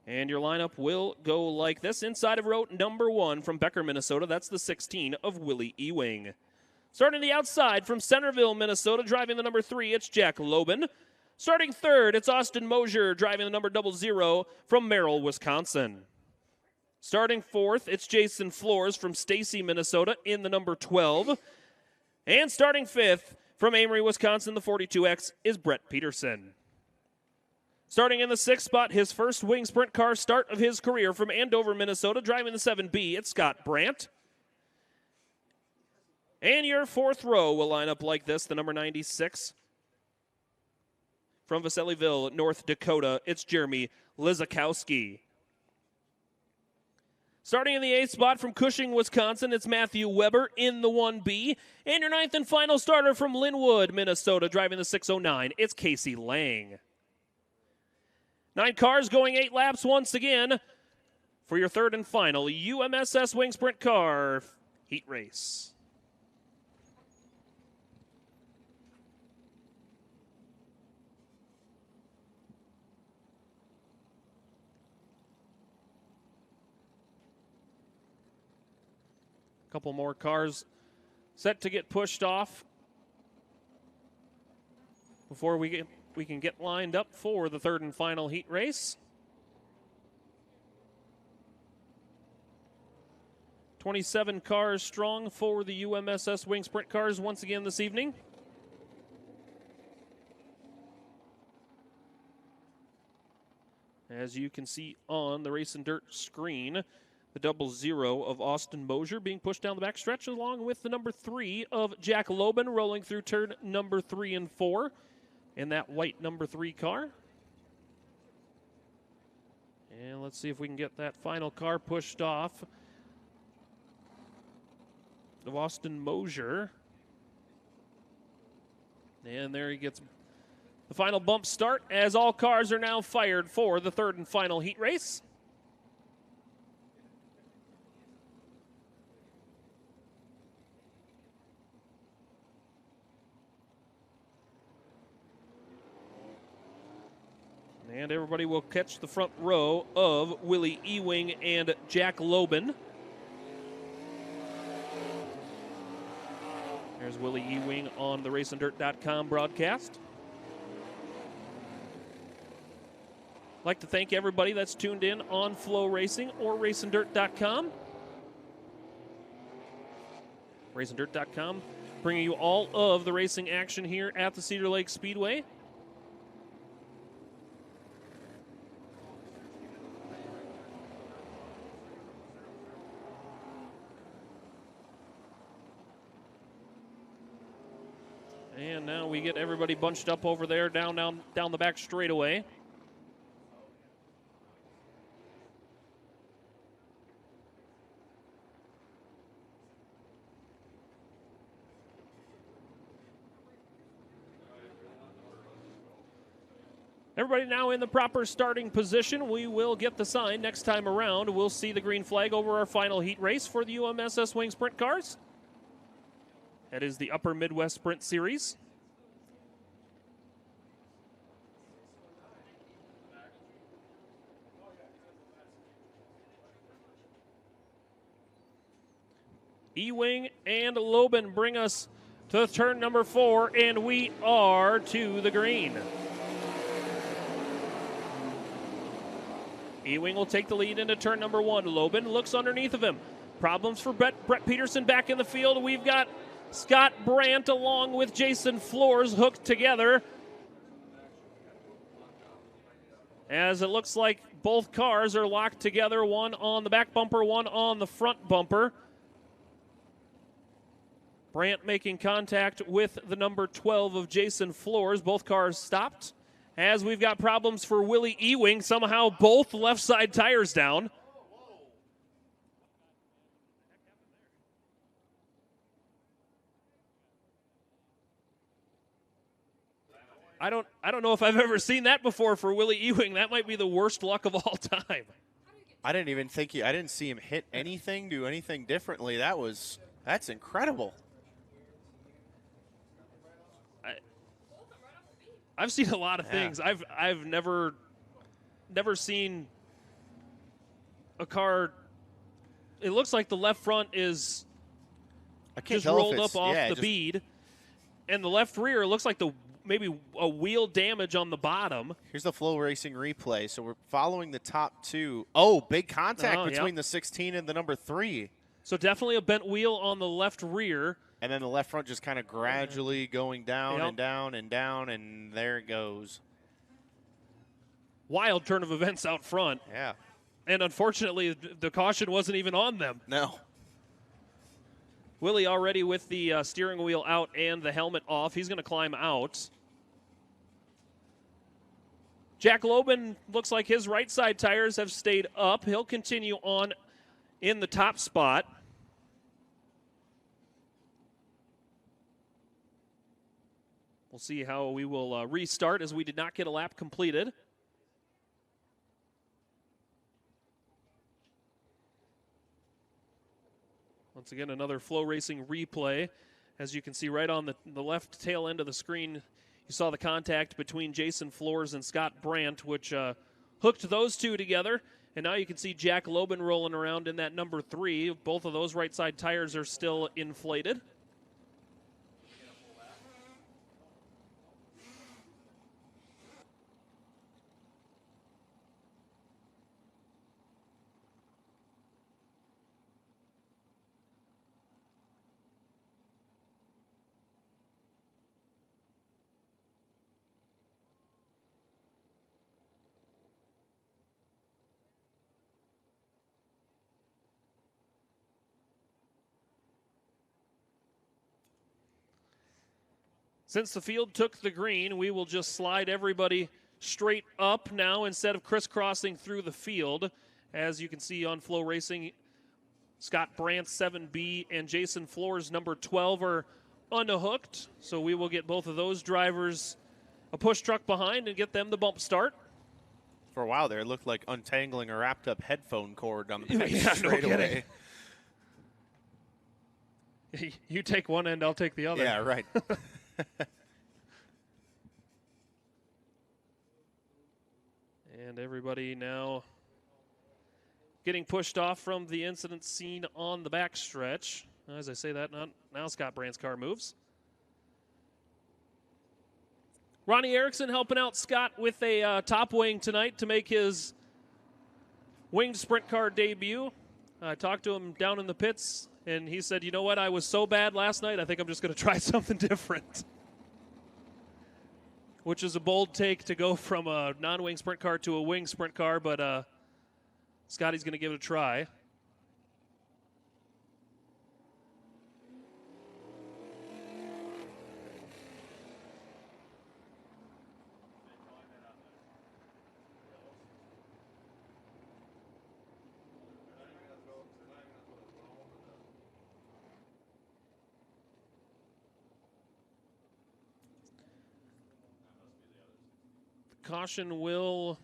And your lineup will go like this. Inside of row number 1 from Becker, Minnesota, that's the 16 of Willie Ewing. Starting the outside from Centerville, Minnesota, driving the number 3, it's Jack Loban. Starting third, it's Austin Mosier, driving the number 00 from Merrill, Wisconsin. Starting fourth, it's Jason Flores from Stacy, Minnesota, in the number 12. And starting fifth from Amory, Wisconsin, the 42X, is Brett Peterson. Starting in the 6th spot, his first wing sprint car start of his career from Andover, Minnesota, driving the 7B, it's Scott Brandt. And your 4th row will line up like this, the number 96. From Vasseliville, North Dakota, it's Jeremy Lizakowski. Starting in the 8th spot from Cushing, Wisconsin, it's Matthew Weber in the 1B. And your 9th and final starter from Linwood, Minnesota, driving the 609, it's Casey Lang. 9 cars going 8 laps once again for your 3rd and final UMSS Wing Sprint Car Heat Race. Couple more cars set to get pushed off before we can get lined up for the 3rd and final heat race. 27 cars strong for the UMSS Wing Sprint Cars once again this evening. As you can see on the Race and Dirt screen, the 00 of Austin Mosier being pushed down the backstretch, along with the number 3 of Jack Loban rolling through turn number 3 and 4 in that white number 3 car. And let's see if we can get that final car pushed off of Austin Mosier. And there he gets the final bump start as all cars are now fired for the 3rd and final heat race. And everybody will catch the front row of Willie Ewing and Jack Loban. There's Willie Ewing on the RacingDirt.com broadcast. I'd like to thank everybody that's tuned in on FloRacing or RacingDirt.com. RacingDirt.com bringing you all of the racing action here at the Cedar Lake Speedway. And now we get everybody bunched up over there down the back straightaway. Everybody now in the proper starting position. We will get the sign next time around. We'll see the green flag over our final heat race for the UMSS Wing Sprint Cars. That is the Upper Midwest Sprint Series. Ewing and Loban bring us to turn number 4, and we are to the green. Ewing will take the lead into turn number 1. Loban looks underneath of him. Problems for Brett Peterson back in the field. We've got Scott Brandt along with Jason Flores hooked together. As it looks like both cars are locked together, one on the back bumper, one on the front bumper. Brandt making contact with the number 12 of Jason Flores. Both cars stopped. As we've got problems for Willie Ewing, somehow both left side tires down. I don't know if I've ever seen that before for Willie Ewing. That might be the worst luck of all time. I didn't see him hit anything, do anything differently. That's incredible. I've seen a lot of things. I've never seen a car. It looks like the left front is just rolled up off the bead, and the left rear looks like maybe a wheel damage on the bottom. Here's the FloRacing replay. So we're following the top 2. Oh, big contact between the 16 and the number 3. So definitely a bent wheel on the left rear. And then the left front just kind of gradually going down and down and down, and there it goes. wild turn of events out front. Yeah. And unfortunately, the caution wasn't even on them. No. Willie already with the steering wheel out and the helmet off. He's going to climb out. Jack Lobin looks like his right side tires have stayed up. He'll continue on in the top spot. We'll see how we will restart as we did not get a lap completed. Once again, another FloRacing replay. As you can see right on the left tail end of the screen, you saw the contact between Jason Flores and Scott Brandt, which hooked those two together. And now you can see Jack Lobin rolling around in that number 3. Both of those right side tires are still inflated. Since the field took the green, we will just slide everybody straight up now instead of crisscrossing through the field. As you can see on FloRacing, Scott Brandt 7B and Jason Flores number 12 are unhooked. So we will get both of those drivers a push truck behind and get them the bump start. For a while there, it looked like untangling a wrapped up headphone cord on the back Yeah, straight no away. You take one end, I'll take the other. Yeah, right. And everybody now getting pushed off from the incident scene on the backstretch. As I say that, now Scott Brandt's car moves. Ronnie Erickson helping out Scott with a top wing tonight to make his winged sprint car debut. I talked to him down in the pits, and he said, you know what, I was so bad last night, I think I'm just going to try something different. Which is a bold take to go from a non-wing sprint car to a wing sprint car, but Scotty's going to give it a try. Caution will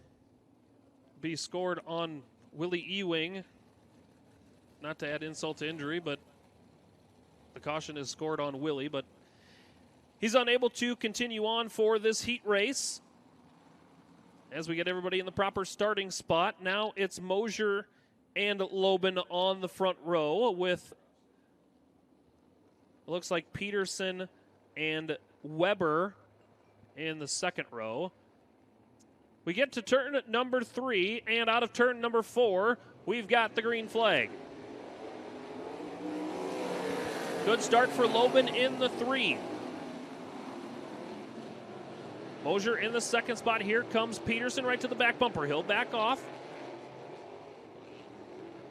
be scored on Willie Ewing. Not to add insult to injury, but the caution is scored on Willie, but he's unable to continue on for this heat race. As we get everybody in the proper starting spot, now it's Mosier and Lobin on the front row with, it looks like Peterson and Weber in the second row. We get to turn number 3, and out of turn number 4, we've got the green flag. Good start for Lobin in the 3. Mosier in the second spot. Here comes Peterson right to the back bumper. He'll back off.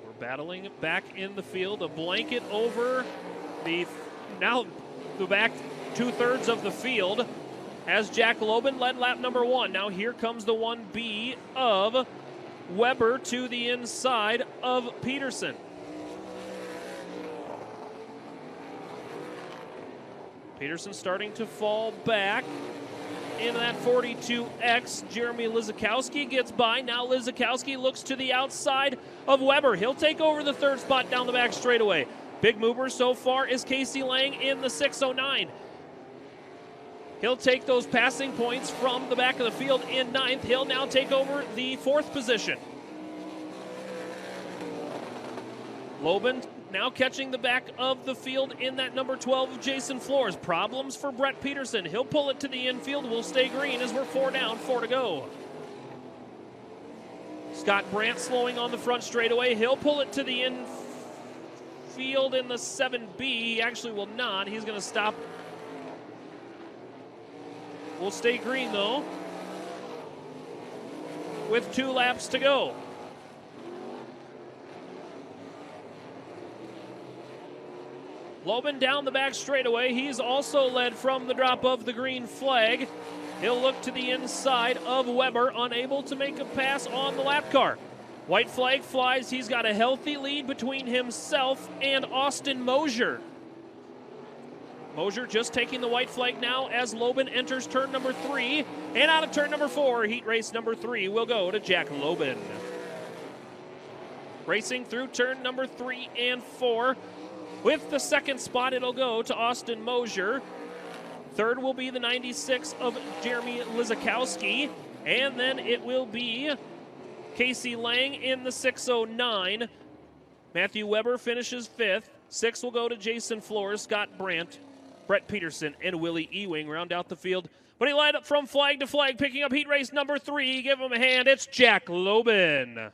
We're battling back in the field. A blanket over now the back 2/3 of the field. As Jack Lobin led lap number 1. Now here comes the 1B of Weber to the inside of Peterson. Peterson starting to fall back into that 42X. Jeremy Lizakowski gets by. Now Lizakowski looks to the outside of Weber. He'll take over the 3rd spot down the back straightaway. Big mover so far is Casey Lang in the 609. He'll take those passing points from the back of the field in 9th. He'll now take over the 4th position. Lobin now catching the back of the field in that number 12 of Jason Flores. Problems for Brett Peterson. He'll pull it to the infield. We'll stay green as we're 4 down, 4 to go. Scott Brandt slowing on the front straightaway. He'll pull it to the infield in the 7B. He actually will not. He's going to stop. We'll stay green, though. with 2 laps to go. Lobin down the back straightaway. He's also led from the drop of the green flag. He'll look to the inside of Weber, unable to make a pass on the lap car. White flag flies. He's got a healthy lead between himself and Austin Mosier. Mosier just taking the white flag now as Lobin enters turn number 3. And out of turn number 4, heat race number 3 will go to Jack Lobin. Racing through turn number 3 and 4. With the second spot, it'll go to Austin Mosier. Third will be the 96 of Jeremy Lizakowski. And then it will be Casey Lang in the 609. Matthew Weber finishes 5th. 6th will go to Jason Flores, Scott Brandt, Brett Peterson, and Willie Ewing round out the field. But he lined up from flag to flag, picking up heat race number 3. Give him a hand. It's Jack Lobin.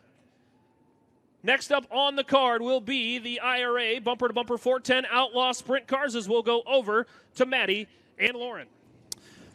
Next up on the card will be the IRA bumper-to-bumper 410 Outlaw Sprint Cars, as we'll go over to Maddie and Lauren.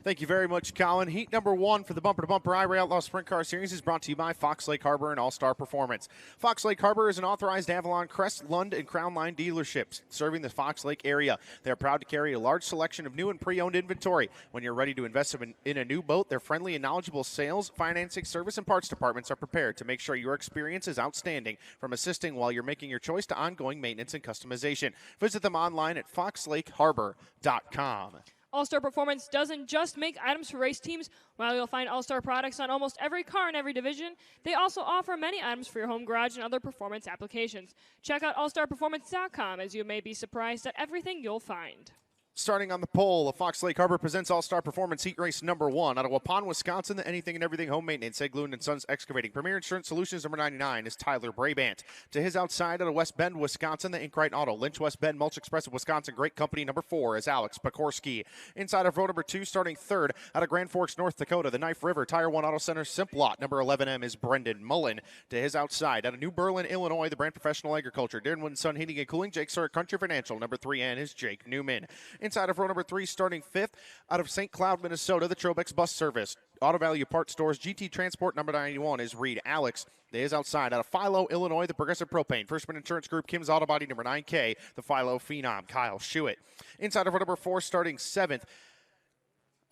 Thank you very much, Colin. Heat number 1 for the bumper-to-bumper IRA Outlaw Sprint Car Series is brought to you by Fox Lake Harbor and All-Star Performance. Fox Lake Harbor is an authorized Avalon, Crest, Lund, and Crown Line dealerships serving the Fox Lake area. They are proud to carry a large selection of new and pre-owned inventory. When you're ready to invest in a new boat, their friendly and knowledgeable sales, financing, service, and parts departments are prepared to make sure your experience is outstanding, from assisting while you're making your choice to ongoing maintenance and customization. Visit them online at foxlakeharbor.com. All-Star Performance doesn't just make items for race teams. While you'll find All-Star products on almost every car in every division, they also offer many items for your home garage and other performance applicacations. Check out allstarperformance.com, as you may be surprised at everything you'll find. Starting on the pole, Fox Lake Harbor presents All-Star Performance Heat Race number 1. Out of Waupun, Wisconsin, the anything and everything home maintenance, Eglund & Sons Excavating. Premier Insurance Solutions number 99 is Tyler Brabant. To his outside, out of West Bend, Wisconsin, the Inkrite Auto. Lynch West Bend Mulch Express of Wisconsin, Great Company number 4 is Alex Pekorski. Inside of row number 2, starting 3rd, out of Grand Forks, North Dakota, the Knife River Tire 1 Auto Center Simplot number 11M is Brendan Mullen. To his outside, out of New Berlin, Illinois, the Brand Professional Agriculture, Darren Wood & Son Heating and Cooling, Jake Sir Country Financial number 3N is Jake Newman. Inside of row number 3, starting 5th, out of St. Cloud, Minnesota, the Trobex Bus Service. Auto Value Parts Stores, GT Transport number 91 is Reed Alex. They is outside. Out of Philo, Illinois, the Progressive Propane. Firstman Insurance Group, Kim's Auto Body number 9K, the Philo Phenom, Kyle Schuett. Inside of row number 4, starting 7th,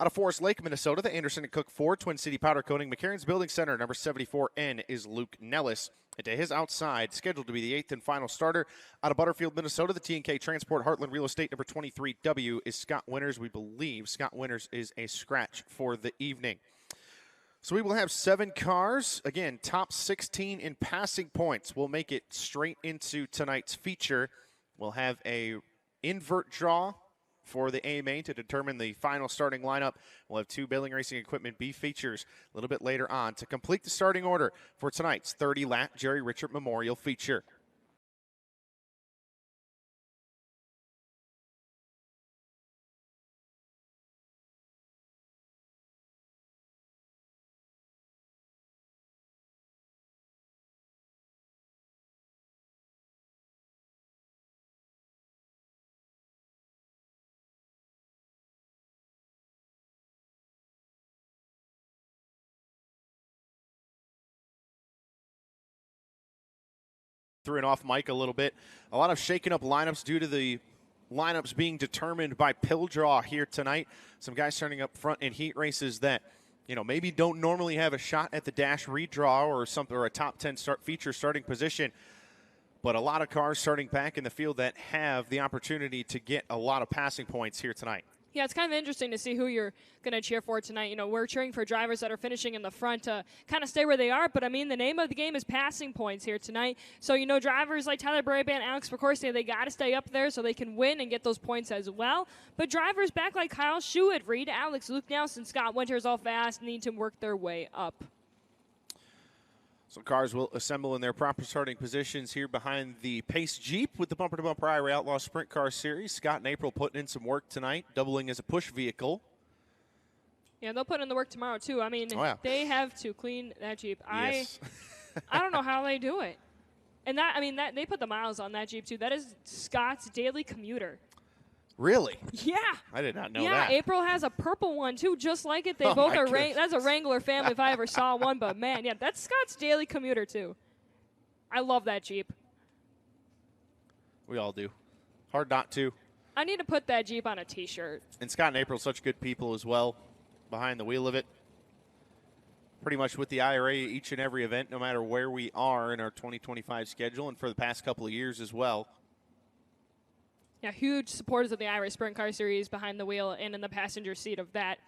out of Forest Lake, Minnesota, the Anderson & Cook Ford, Twin City Powder Coating, McCarran's Building Center, number 74N is Luke Nellis. And to his outside, scheduled to be the 8th and final starter, out of Butterfield, Minnesota, the T&K Transport Heartland Real Estate, number 23W is Scott Winters. We believe Scott Winters is a scratch for the evening. So we will have 7 cars. Again, top 16 in passing points. We'll make it straight into tonight's feature. We'll have a invert draw for the A-Main to determine the final starting lineup. We'll have 2 Billing Racing Equipment B features a little bit later on to complete the starting order for tonight's 30-lap Jerry Richert Memorial feature. Through and off mic a little bit. A lot of shaking up lineups due to the lineups being determined by pill draw here tonight. Some guys starting up front in heat races that, maybe don't normally have a shot at the dash redraw or something, or a top 10 feature starting position. But a lot of cars starting back in the field that have the opportunity to get a lot of passing points here tonight. Yeah, it's kind of interesting to see who you're going to cheer for tonight. We're cheering for drivers that are finishing in the front to kind of stay where they are. But, the name of the game is passing points here tonight. So, drivers like Tyler Brabant, Alex Pekorski, they got to stay up there so they can win and get those points as well. But drivers back like Kyle Schuett, Reed Alex, Luke Nelson, Scott Winters, all fast, need to work their way up. So cars will assemble in their proper starting positions here behind the Pace Jeep with the bumper-to-bumper IRA Outlaw Sprint Car Series. Scott and April putting in some work tonight, doubling as a push vehicle. Yeah, they'll put in the work tomorrow, too. They have to clean that Jeep. Yes. I don't know how they do it. And that they put the miles on that Jeep, too. That is Scott's daily commuter. Really? Yeah. I did not know yeah, that. April has a purple one too, just like it. They Oh, both my are. goodness. That's a Wrangler family if I ever saw one. But man, yeah, that's Scott's daily commuter too. I love that Jeep. We all do. Hard not to. I need to put that Jeep on a T-shirt. And Scott and April, such good people as well, behind the wheel of it. Pretty much with the IRA each and every event, no matter where we are in our 2025 schedule, and for the past couple of years as well. Yeah, huge supporters of the IRA Sprint Car Series behind the wheel and in the passenger seat of that.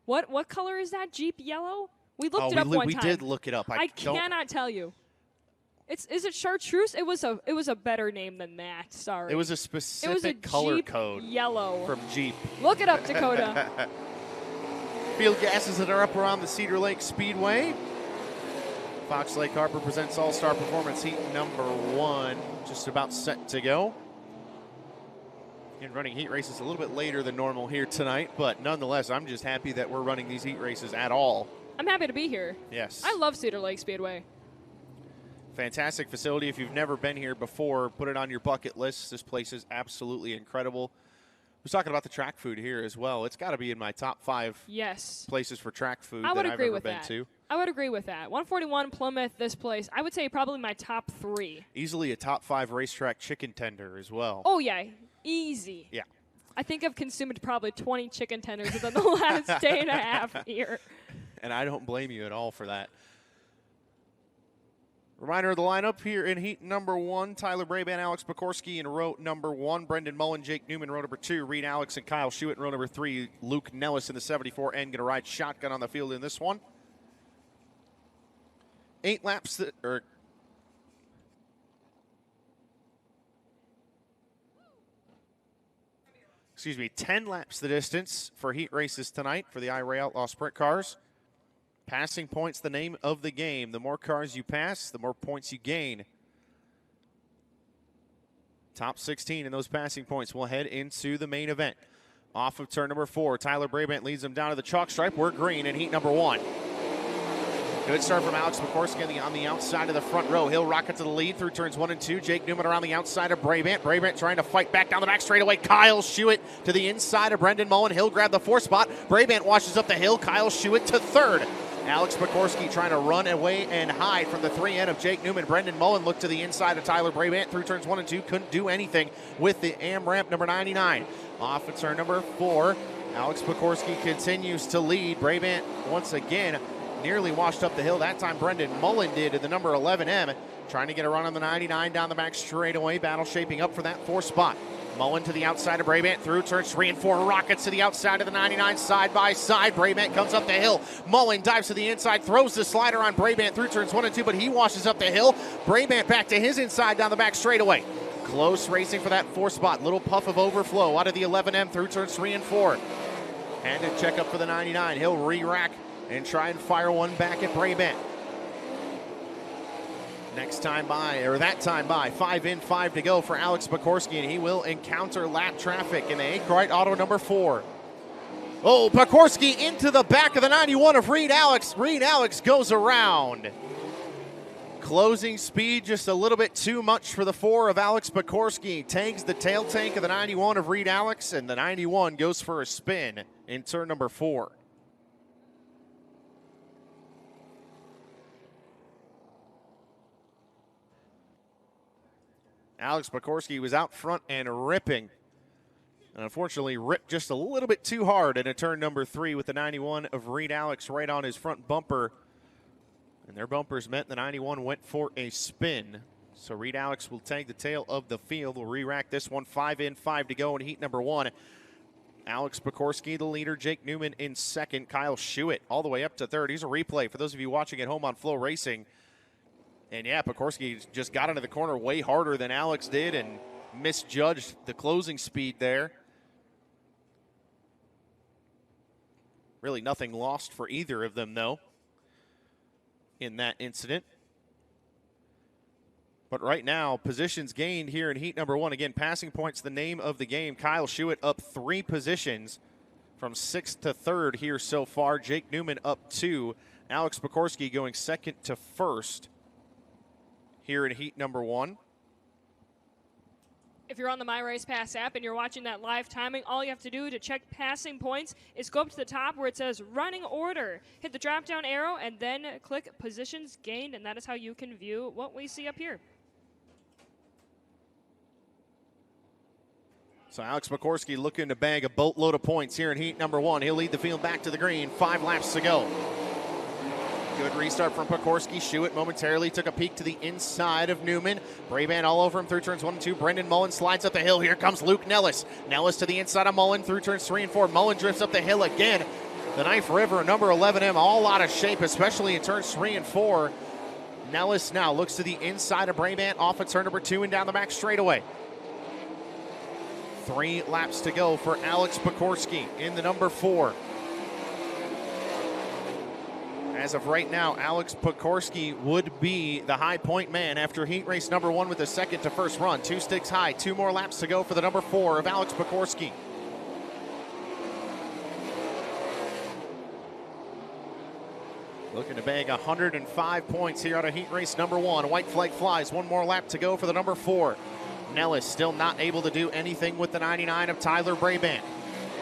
What color is that Jeep? Yellow? We looked it up one time. We did look it up. I cannot tell you. Is it chartreuse? It was a better name than that. Sorry. It was a specific color Jeep code yellow from Jeep. Look it up, Dakota. Field gases that are up around the Cedar Lake Speedway. Fox Lake Harper presents All-Star Performance Heat number 1. Just about set to go. And running heat races a little bit later than normal here tonight, but nonetheless, I'm just happy that we're running these heat races at all. I'm happy to be here. Yes. I love Cedar Lake Speedway. Fantastic facility. If you've never been here before, put it on your bucket list. This place is absolutely incredible. I was talking about the track food here as well. It's got to be in my top 5 places for track food that I've ever been to. I would agree with that. 141 Plymouth, this place, I would say probably my top 3. Easily a top 5 racetrack chicken tender as well. Oh, yeah. Easy. Yeah. I think I've consumed probably 20 chicken tenders within the last day and a half here. And I don't blame you at all for that. Reminder of the lineup here in heat number 1. Tyler Brabant, Alex Pekorski in row number 1. Brendan Mullen, Jake Newman, row number 2. Reed Alex and Kyle Schuett in row number 3. Luke Nellis in the 74 N going to ride shotgun on the field in this one. 8 laps that are... Excuse me, 10 laps the distance for heat races tonight for the IRA Outlaw Sprint Cars. Passing points, the name of the game. The more cars you pass, the more points you gain. Top 16 in those passing points will head into the main event. Off of turn number 4, Tyler Brabant leads them down to the chalk stripe. We're green in heat number 1. Good start from Alex Pekorski on the outside of the front row. He'll rocket to the lead through turns 1 and 2. Jake Newman around the outside of Brabant. Brabant trying to fight back down the back straightaway. Kyle Schuett to the inside of Brendan Mullen. He'll grab the 4th spot. Brabant washes up the hill. Kyle Schuett to 3rd. Alex Pekorski trying to run away and hide from the 3N of Jake Newman. Brendan Mullen looked to the inside of Tyler Brabant through turns 1 and 2. Couldn't do anything with the AMRAMP number 99. Off of turn number 4, Alex Pekorski continues to lead. Brabant once again nearly washed up the hill. That time Brendan Mullen did at the number 11M. Trying to get a run on the 99 down the back straightaway. Battle shaping up for that 4th spot. Mullen to the outside of Brabant through turns 3 and 4. Rockets to the outside of the 99 side by side. Brabant comes up the hill. Mullen dives to the inside, throws the slider on Brabant through turns 1 and 2, but he washes up the hill. Brabant back to his inside down the back straightaway. Close racing for that 4th spot. Little puff of overflow out of the 11M through turns 3 and 4. Hand and check up for the 99. He'll re-rack and try and fire one back at Brabant. That time by, 5 in, 5 to go for Alex Pekorski, and he will encounter lap traffic in the Akrite Auto number 4. Oh, Pekorski into the back of the 91 of Reed Alex. Reed Alex goes around. Closing speed just a little bit too much for the 4 of Alex Pekorski. Tags the tail tank of the 91 of Reed Alex, and the 91 goes for a spin in turn number 4. Alex Pekorski was out front and ripping. And unfortunately, ripped just a little bit too hard into turn number 3 with the 91 of Reed Alex right on his front bumper. And their bumpers meant the 91 went for a spin. So Reed Alex will tag the tail of the field. We'll re-rack this one. 5 in, 5 to go in heat number 1. Alex Pekorski, the leader. Jake Newman in 2nd. Kyle Schuett all the way up to 3rd. Here's a replay for those of you watching at home on FloRacing. And yeah, Pekorski just got into the corner way harder than Alex did and misjudged the closing speed there. Really nothing lost for either of them, though, in that incident. But right now, positions gained here in heat number 1. Again, passing points, the name of the game. Kyle Schuett up 3 positions from 6th to 3rd here so far. Jake Newman up 2. Alex Pekorski going 2nd to 1st. Here in heat number 1. If you're on the MyRacePass app and you're watching that live timing, all you have to do to check passing points is go up to the top where it says running order. Hit the drop down arrow and then click positions gained, and that is how you can view what we see up here. So Alex Pokorski looking to bag a boatload of points here in heat number 1. He'll lead the field back to the green. 5 laps to go. Good restart from Pokorski. Schuett momentarily took a peek to the inside of Newman. Brabant all over him through turns 1 and 2. Brendan Mullen slides up the hill. Here comes Luke Nellis. Nellis to the inside of Mullen through turns 3 and 4. Mullen drifts up the hill again. The Knife River, number 11M, all out of shape, especially in turns 3 and 4. Nellis now looks to the inside of Brabant off of turn number 2 and down the back straightaway. 3 laps to go for Alex Pokorski in the number 4. As of right now, Alex Pokorski would be the high point man after heat race number 1 with a second to first run. 2 sticks high, 2 more laps to go for the number 4 of Alex Pokorski. Looking to bag 105 points here out of heat race number 1. White flag flies, 1 more lap to go for the number 4. Nellis still not able to do anything with the 99 of Tyler Brabant.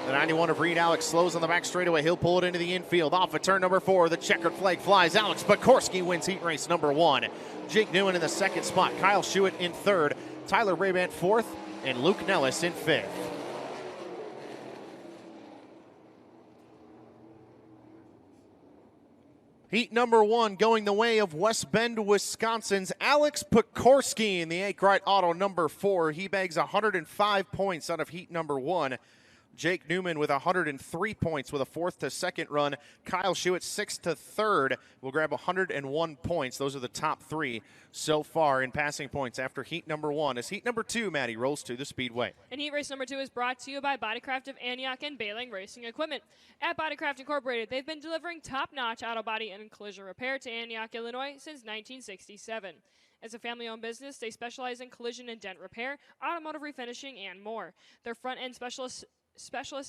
The 91 of Reed Alex slows on the back straightaway. He'll pull it into the infield. Off of turn number 4, the checkered flag flies. Alex Pokorski wins heat race number 1. Jake Newman in the second spot. Kyle Schuett in third. Tyler Brabant fourth. And Luke Nellis in fifth. Heat number 1 going the way of West Bend, Wisconsin's Alex Pokorski in the Arkwright Auto number 4. He bags 105 points out of heat number 1. Jake Newman with 103 points with a 4th to 2nd run. Kyle Schuett 6th to 3rd will grab 101 points. Those are the top 3 so far in passing points after heat number 1. As heat number 2, Maddie, rolls to the Speedway. And heat race number 2 is brought to you by Bodycraft of Antioch and Bailing Racing Equipment. At Bodycraft Incorporated, they've been delivering top-notch auto body and collision repair to Antioch, Illinois since 1967. As a family-owned business, they specialize in collision and dent repair, automotive refinishing, and more. Their front-end specialists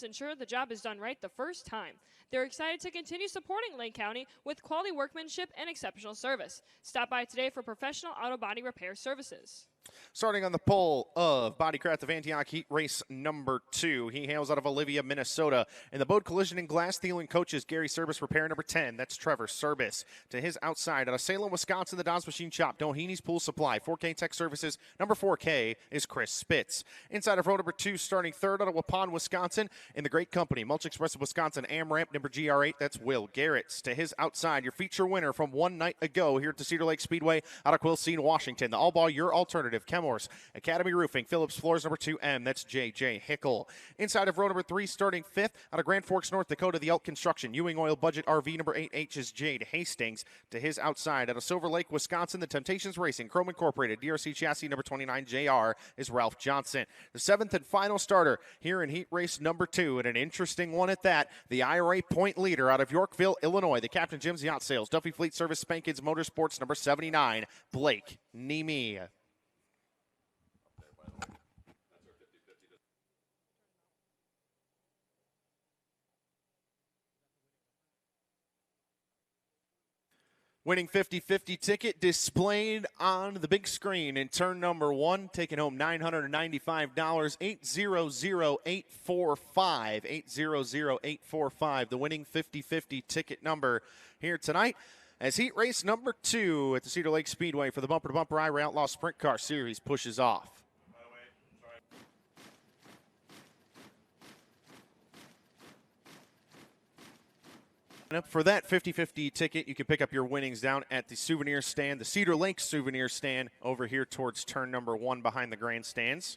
ensure the job is done right the first time. They're excited to continue supporting Lake County with quality workmanship and exceptional service. Stop by today for professional auto body repair services. Starting on the pole of Bodycraft of Antioch heat race number 2. He hails out of Olivia, Minnesota. In the Bode Collision and Glass Steeling coaches, Gary Service repair number 10. That's Trevor Service. To his outside, out of Salem, Wisconsin, the Dodge Machine Shop, Doheny Pool Supply. 4K Tech Services, number 4K is Chris Spitz. Inside of row number 2, starting third out of Waupun, Wisconsin. In the Great Company, Mulch Express of Wisconsin, AmRamp number GR8. That's Will Garretts. To his outside, your feature winner from one night ago here at the Cedar Lake Speedway out of Quilcene, Washington. The All Ball, your alternative. Chemours, Academy Roofing, Phillips Floors number 2M, that's JJ Hickle. Inside of row number 3, starting 5th, out of Grand Forks, North Dakota, the Elk Construction, Ewing Oil Budget RV number 8H is Jade Hastings. To his outside, out of Silver Lake, Wisconsin, the Temptations Racing, Chrome Incorporated, DRC Chassis number 29 JR is Ralph Johnson. The 7th and final starter here in heat race number 2, and an interesting one at that, the IRA point leader out of Yorkville, Illinois, the Captain Jim's Yacht Sales, Duffy Fleet Service, Spankins Motorsports number 79, Blake Nemi. Winning 50-50 ticket displayed on the big screen in turn number 1, taking home $995, 800845, 800845, the winning 50-50 ticket number here tonight as heat race number 2 at the Cedar Lake Speedway for the Bumper to Bumper IRA Outlaw Sprint Car Series pushes off. For that 50-50 ticket, you can pick up your winnings down at the souvenir stand, the Cedar Lake souvenir stand over here towards turn number 1 behind the grandstands.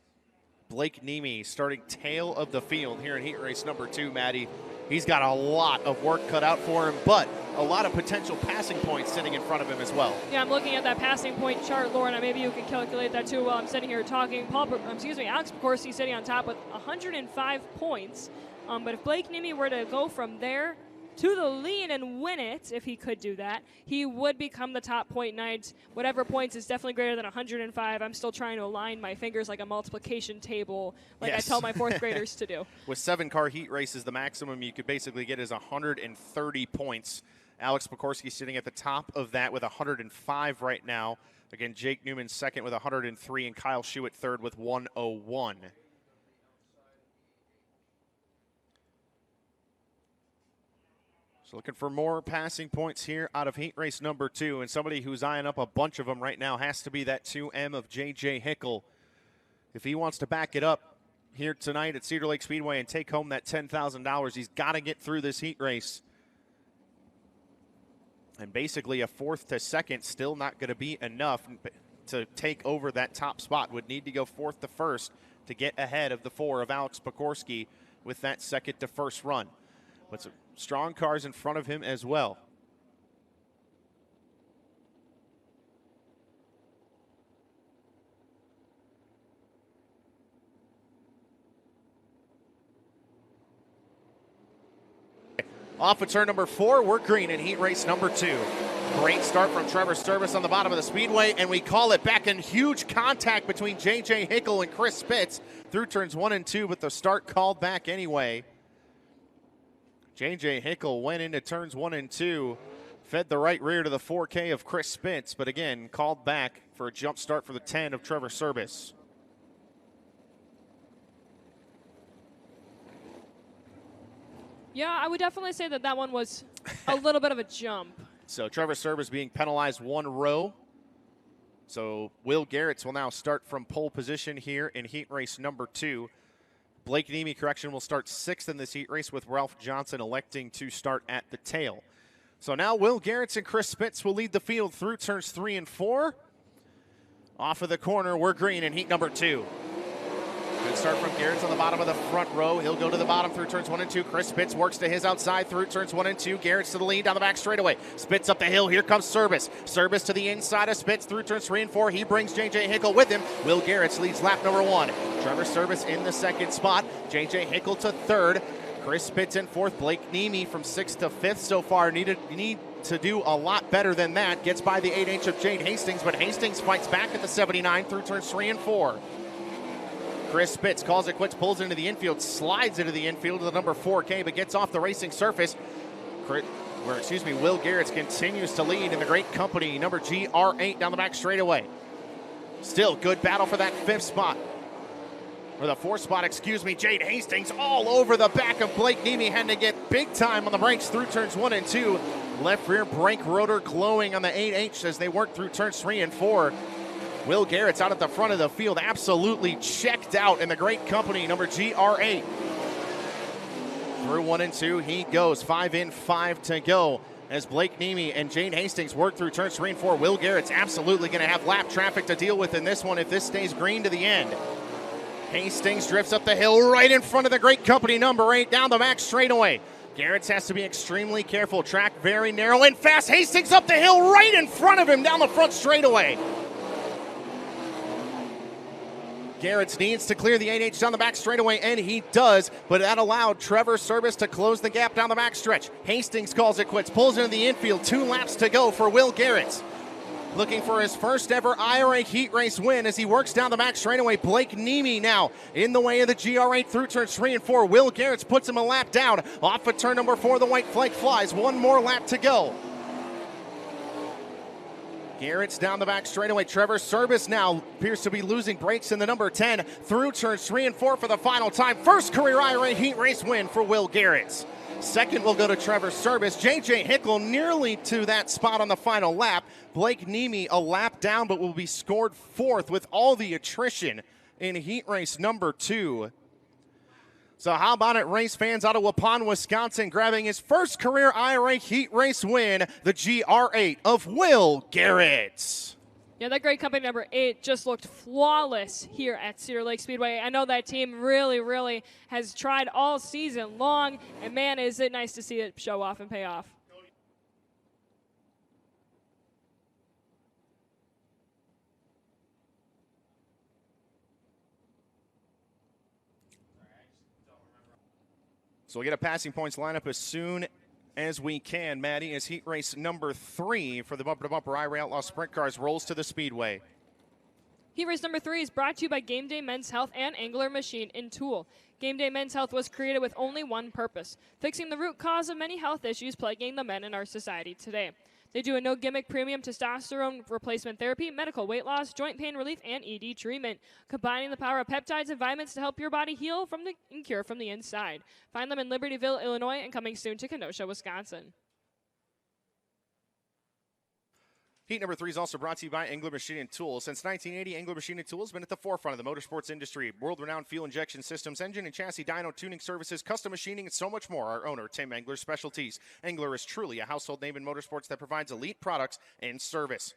Blake Nemi starting tail of the field here in heat race number 2, Maddie. He's got a lot of work cut out for him, but a lot of potential passing points sitting in front of him as well. Yeah, I'm looking at that passing point chart, Lauren. Maybe you can calculate that too while I'm sitting here talking. Alex Pokorski sitting on top with 105 points. But if Blake Nemi were to go from there to the lead and win it, if he could do that, he would become the top point knight. Whatever points is definitely greater than 105. I'm still trying to align my fingers like a multiplication table, like yes. I tell my 4th graders to do. With 7-car heat races, the maximum you could basically get is 130 points Alex Pekorski sitting at the top of that with 105 right now. Again, Jake Newman second with 103, and Kyle Schuett third with 101. So looking for more passing points here out of heat race number 2, and somebody who's eyeing up a bunch of them right now has to be that 2M of J.J. Hickel. If he wants to back it up here tonight at Cedar Lake Speedway and take home that $10,000, he's got to get through this heat race. And basically a 4th to 2nd still not going to be enough to take over that top spot. Would need to go 4th to 1st to get ahead of the 4 of Alex Pekorski with that 2nd to 1st run. But some strong cars in front of him as well. Off of turn number 4, we're green in heat race number 2. Great start from Trevor Service on the bottom of the speedway, and we call it back in. Huge contact between J.J. Hickel and Chris Spitz through turns 1 and 2, but the start called back anyway. J.J. Hickel went into turns 1 and 2, fed the right rear to the 4K of Chris Spitz, but again, called back for a jump start for the 10 of Trevor Service. Yeah, I would definitely say that that one was a little bit of a jump. So Trevor Service being penalized 1 row. So Will Garretts will now start from pole position here in heat race number 2. Blake Niemi, correction, will start 6th in this heat race with Ralph Johnson electing to start at the tail. So now Will Garretts and Chris Spitz will lead the field through turns 3 and 4. Off of the corner, we're green in heat number 2. Good start from Garretts on the bottom of the front row. He'll go to the bottom through turns 1 and 2. Chris Spitz works to his outside through turns 1 and 2. Garretts to the lead down the back straightaway. Spitz up the hill. Here comes Service. Service to the inside of Spitz through turns 3 and 4. He brings J.J. Hickel with him. Will Garretts leads lap number 1. Trevor Service in the 2nd spot. J.J. Hickel to 3rd. Chris Spitz in 4th. Blake Niemi from 6th to 5th so far. Need to do a lot better than that. Gets by the 8-inch of Jade Hastings, but Hastings fights back at the 79 through turns 3 and 4. Chris Spitz calls it quits, pulls into the infield, slides into the infield to the number 4K, but gets off the racing surface. Will Garretts continues to lead in the great company, number GR8 down the back straightaway. Still good battle for that 5th spot. Or the 4th spot, Jade Hastings all over the back of Blake Niemi, had to get big time on the brakes through turns 1 and 2. Left rear brake rotor glowing on the 8H as they work through turns 3 and 4. Will Garretts out at the front of the field, absolutely checked out in the great company, number GR8. Through 1 and 2, he goes. 5 in, 5 to go. As Blake Niemi and Jane Hastings work through turns 3 and 4, Will Garrett's absolutely going to have lap traffic to deal with in this one if this stays green to the end. Hastings drifts up the hill right in front of the great company, number 8, down the back straightaway. Garretts has to be extremely careful. Track very narrow and fast. Hastings up the hill right in front of him down the front straightaway. Garretts needs to clear the 8H down the back straightaway, and he does, but that allowed Trevor Service to close the gap down the back stretch. Hastings calls it quits, pulls into the infield, 2 laps to go for Will Garretts. Looking for his first ever IRA Heat race win as he works down the back straightaway. Blake Niemi now in the way of the GR8 through turns 3 and 4. Will Garretts puts him a lap down. Off of turn number 4, the white flag flies. 1 more lap to go. Garretts down the back straightaway. Trevor Service now appears to be losing brakes in the number 10 through turns 3 and 4 for the final time. First career IRA Heat race win for Will Garretts. Second will go to Trevor Service. J.J. Hickel nearly to that spot on the final lap. Blake Niemi a lap down, but will be scored 4th with all the attrition in heat race number 2. So how about it, race fans out of Waupun, Wisconsin, grabbing his first career IRA Heat race win, the GR8 of Will Garretts. Yeah, that great company number 8 just looked flawless here at Cedar Lake Speedway. I know that team really has tried all season long, and man, is it nice to see it show off and pay off. So we'll get a passing points lineup as soon as we can, Maddie, as heat race number 3 for the bumper-to-bumper IRA Outlaw Sprint Cars rolls to the Speedway. Heat race number 3 is brought to you by Game Day Men's Health and Angler Machine in Tool. Game Day Men's Health was created with only one purpose, fixing the root cause of many health issues plaguing the men in our society today. They do a no-gimmick premium testosterone replacement therapy, medical weight loss, joint pain relief, and ED treatment, combining the power of peptides and vitamins to help your body heal and cure from the inside. Find them in Libertyville, Illinois, and coming soon to Kenosha, Wisconsin. Heat number 3 is also brought to you by Angler Machine and Tools. Since 1980, Angler Machine and Tools has been at the forefront of the motorsports industry. World-renowned fuel injection systems, engine and chassis dyno tuning services, custom machining, and so much more. Our owner, Tim Angler's specialties. Angler is truly a household name in motorsports that provides elite products and service.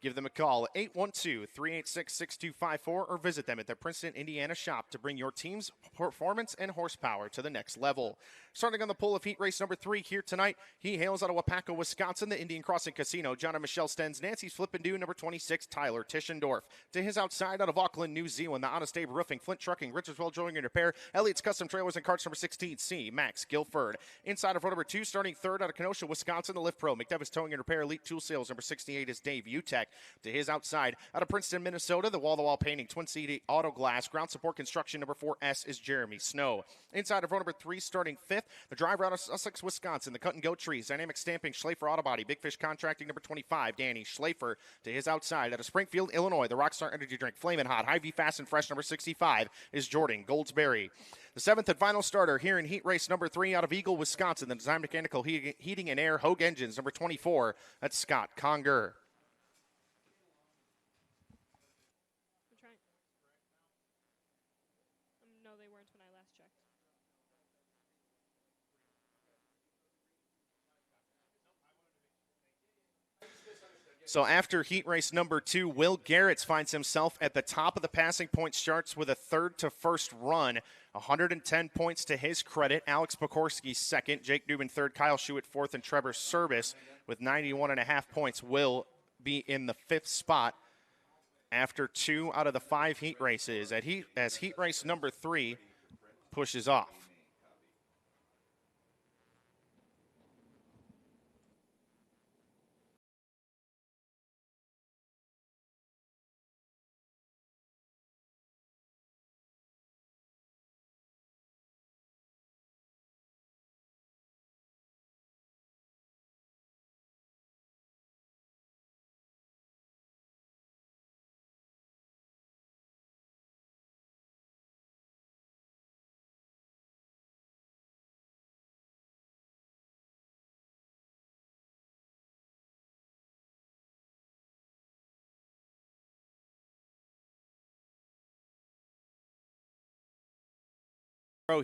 Give them a call, 812-386-6254, or visit them at their Princeton, Indiana shop to bring your team's performance and horsepower to the next level. Starting on the pole of heat race number 3 here tonight, he hails out of Wapaka, Wisconsin, the Indian Crossing Casino. John and Michelle Stens, Nancy's Flippin' Do, number 26, Tyler Tischendorf. To his outside out of Auckland, New Zealand, the Honest Abe Roofing, Flint Trucking, Richard's Well Drilling and Repair, Elliott's Custom Trailers and Carts, number 16C, Max Guilford. Inside of row number 2, starting third out of Kenosha, Wisconsin, the Lift Pro, McDevitt's Towing and Repair, Elite Tool Sales, number 68 is Dave Utek. To his outside, out of Princeton, Minnesota, the wall-to-wall painting, Twin City Auto Glass, Ground Support Construction, number 4S is Jeremy Snow. Inside of row number 3, starting 5th, the driver out of Sussex, Wisconsin, the Cut and Go Trees, Dynamic Stamping, Schlafer Auto Body, Big Fish Contracting, number 25, Danny Schlafer. To his outside, out of Springfield, Illinois, the Rockstar Energy Drink, Flamin' Hot, Hy-Vee Fast and Fresh, number 65 is Jordan Goldsberry. The 7th and final starter here in heat race number 3 out of Eagle, Wisconsin, the Design Mechanical Heating and Air Hogue Engines, number 24, that's Scott Conger. No, they weren't when I last checked. So after heat race number 2, Will Garretts finds himself at the top of the passing points charts with a third to first run. 110 points to his credit. Alex Pokorski second, Jake Dubin third, Kyle Schuett fourth, and Trevor Service with 91.5 points will be in the 5th spot after 2 out of the 5 heat races as heat race number 3 pushes off.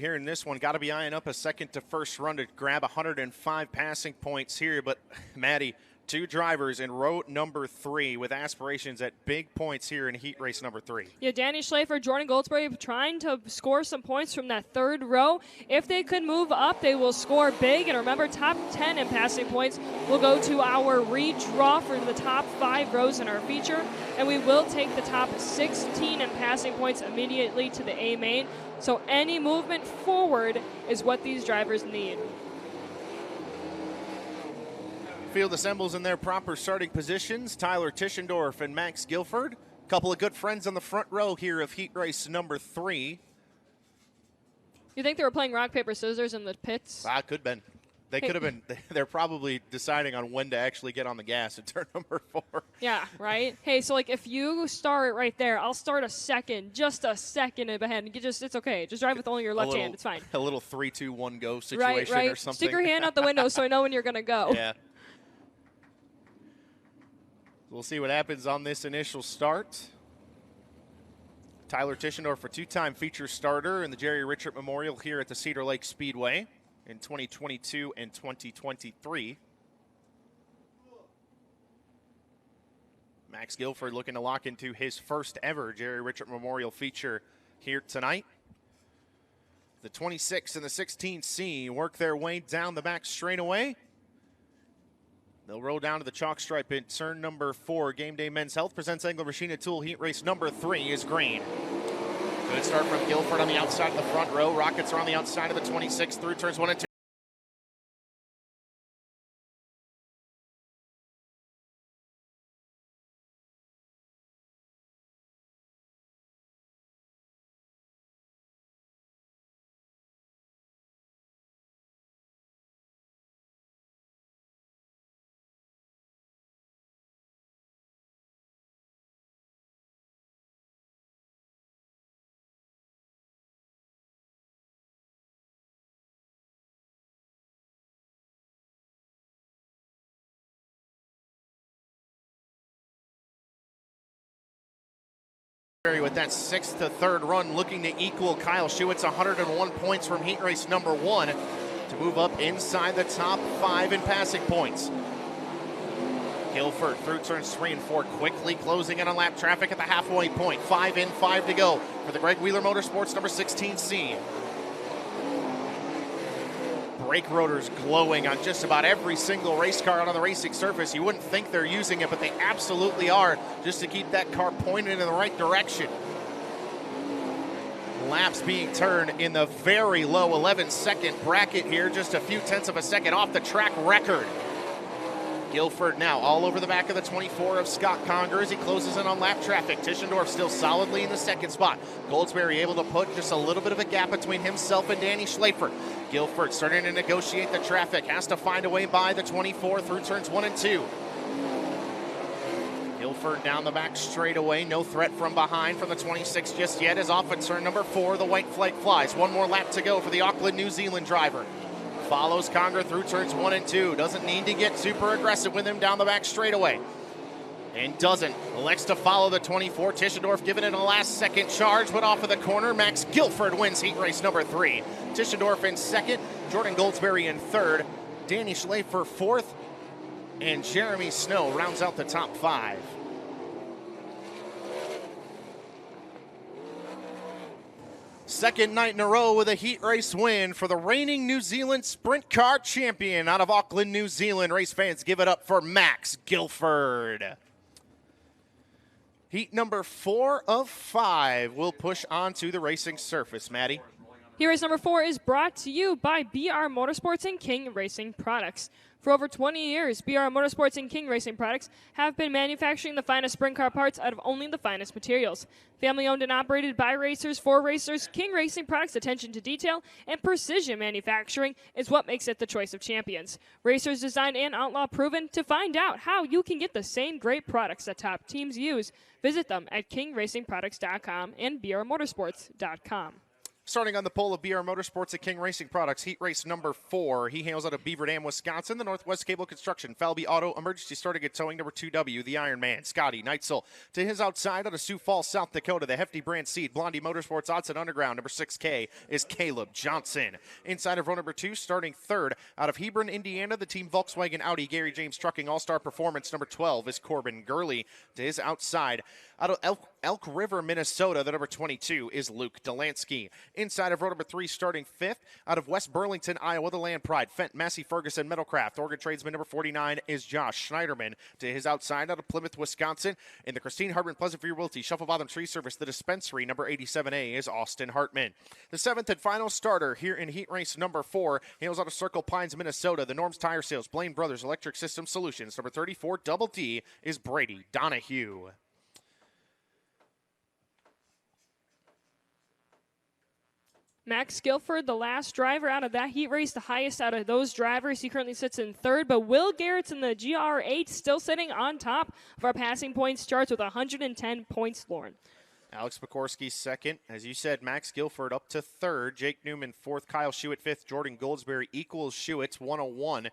Here in this one, got to be eyeing up a second to first run to grab 105 passing points here. But, Maddie, 2 drivers in row number 3 with aspirations at big points here in heat race number 3. Yeah, Danny Schlafer, Jordan Goldsberry trying to score some points from that 3rd row. If they could move up, they will score big. And remember, top 10 in passing points will go to our redraw for the top 5 rows in our feature. And we will take the top 16 in passing points immediately to the A-Main. So any movement forward is what these drivers need. Field assembles in their proper starting positions. Tyler Tischendorf and Max Guilford. A couple of good friends on the front row here of heat race number 3. You think they were playing rock, paper, scissors in the pits? Could have been. They could have been. They're probably deciding on when to actually get on the gas at turn number 4. Yeah, right? Hey, so like if you start right there, I'll start just a second ahead. It's okay. Just drive with only your left hand. It's fine. A little 3-2-1 go situation right. or something. Stick your hand out the window so I know when you're going to go. Yeah. We'll see what happens on this initial start. Tyler Tischendorf, a 2-time feature starter in the Jerry Richert Memorial here at the Cedar Lake Speedway in 2022 and 2023. Max Guilford looking to lock into his first ever Jerry Richert Memorial feature here tonight. The 26 and the 16C work their way down the back straightaway. They'll roll down to the chalk stripe in turn number 4. Game Day Men's Health presents Angler Machine and Tool heat race number 3 is green. Good start from Guilford on the outside of the front row. Rockets are on the outside of the 26 through turns 1 and 2. With that 6th to 3rd run, looking to equal Kyle Schuett's 101 points from heat race number 1 to move up inside the top 5 in passing points. Guilford through turns 3 and 4, quickly closing in on lap traffic at the halfway point. 5 in, 5 to go for the Greg Wheeler Motorsports number 16C. Brake rotors glowing on just about every single race car out on the racing surface. You wouldn't think they're using it, but they absolutely are, just to keep that car pointed in the right direction. Laps being turned in the very low 11-second bracket here, just a few tenths of a second off the track record. Guilford now all over the back of the 24 of Scott Conger as he closes in on lap traffic. Tischendorf still solidly in the 2nd spot. Goldsberry able to put just a little bit of a gap between himself and Danny Schleifer. Guilford starting to negotiate the traffic, has to find a way by the 24 through turns 1 and 2. Guilford down the back straightaway, no threat from behind from the 26 just yet, as off at turn number 4, the white flag flies. One more lap to go for the Auckland, New Zealand driver. Follows Conger through turns 1 and 2. Doesn't need to get super aggressive with him down the back straightaway. And doesn't. Elects to follow the 24. Tischendorf giving it a last-second charge, but off of the corner. Max Guilford wins heat race number 3. Tischendorf in 2nd. Jordan Goldsberry in 3rd. Danny Schleifer 4th. And Jeremy Snow rounds out the top 5. Second night in a row with a heat race win for the reigning New Zealand sprint car champion out of Auckland, New Zealand. Race fans, give it up for Max Guilford. Heat number 4 of 5 will push onto the racing surface. Maddie. Heat race number 4 is brought to you by BR Motorsports and King Racing Products. For over 20 years, BR Motorsports and King Racing Products have been manufacturing the finest sprint car parts out of only the finest materials. Family owned and operated by racers for racers, King Racing Products' attention to detail and precision manufacturing is what makes it the choice of champions. Racers designed and outlaw proven. To find out how you can get the same great products that top teams use, visit them at kingracingproducts.com and brmotorsports.com. Starting on the pole of BR Motorsports at King Racing Products, heat race number 4. He hails out of Beaver Dam, Wisconsin. The Northwest Cable Construction, Falby Auto, Emergency Starting and Towing, number 2W, the Iron Man, Scotty Neitzel. To his outside out of Sioux Falls, South Dakota, the Hefty Brand Seed, Blondie Motorsports, Odds and Underground, number 6K, is Caleb Johnson. Inside of row number 2, starting 3rd, out of Hebron, Indiana, the Team Volkswagen Audi, Gary James Trucking, All-Star Performance, number 12, is Corbin Gurley. To his outside, out of Elk River, Minnesota, the number 22 is Luke Delansky. Inside of row number 3, starting 5th, out of West Burlington, Iowa, the Land Pride, Fent, Massey Ferguson, Metalcraft, Oregon Tradesman, number 49 is Josh Schneiderman. To his outside, out of Plymouth, Wisconsin, in the Christine Hartman Pleasant View Realty, Shuffle Bottom Tree Service, the Dispensary, number 87A is Austin Hartman. The 7th and final starter here in heat race number 4 hails out of Circle Pines, Minnesota, the Norm's Tire Sales, Blaine Brothers Electric System Solutions, number 34 Double D is Brady Donahue. Max Guilford, the last driver out of that heat race, the highest out of those drivers. He currently sits in 3rd, but Will Garrett's in the GR8 still sitting on top of our passing points charts with 110 points, Lauren. Alex Pekorski 2nd. As you said, Max Guilford up to 3rd. Jake Newman 4th. Kyle Schuett 5th. Jordan Goldsberry equals Schuett's 101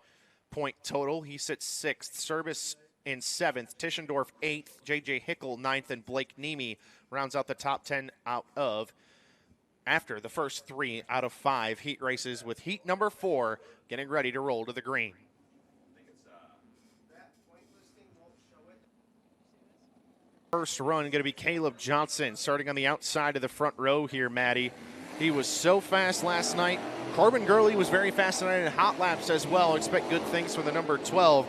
point total. He sits 6th. Service in 7th. Tischendorf 8th. J.J. Hickel 9th. And Blake Nemi rounds out the top 10 out of after the first 3 out of 5 heat races, with heat number 4 getting ready to roll to the green. First run going to be Caleb Johnson starting on the outside of the front row here, Maddie. He was so fast last night. Corbin Gurley was very fast tonight in hot laps as well. Expect good things from the number 12.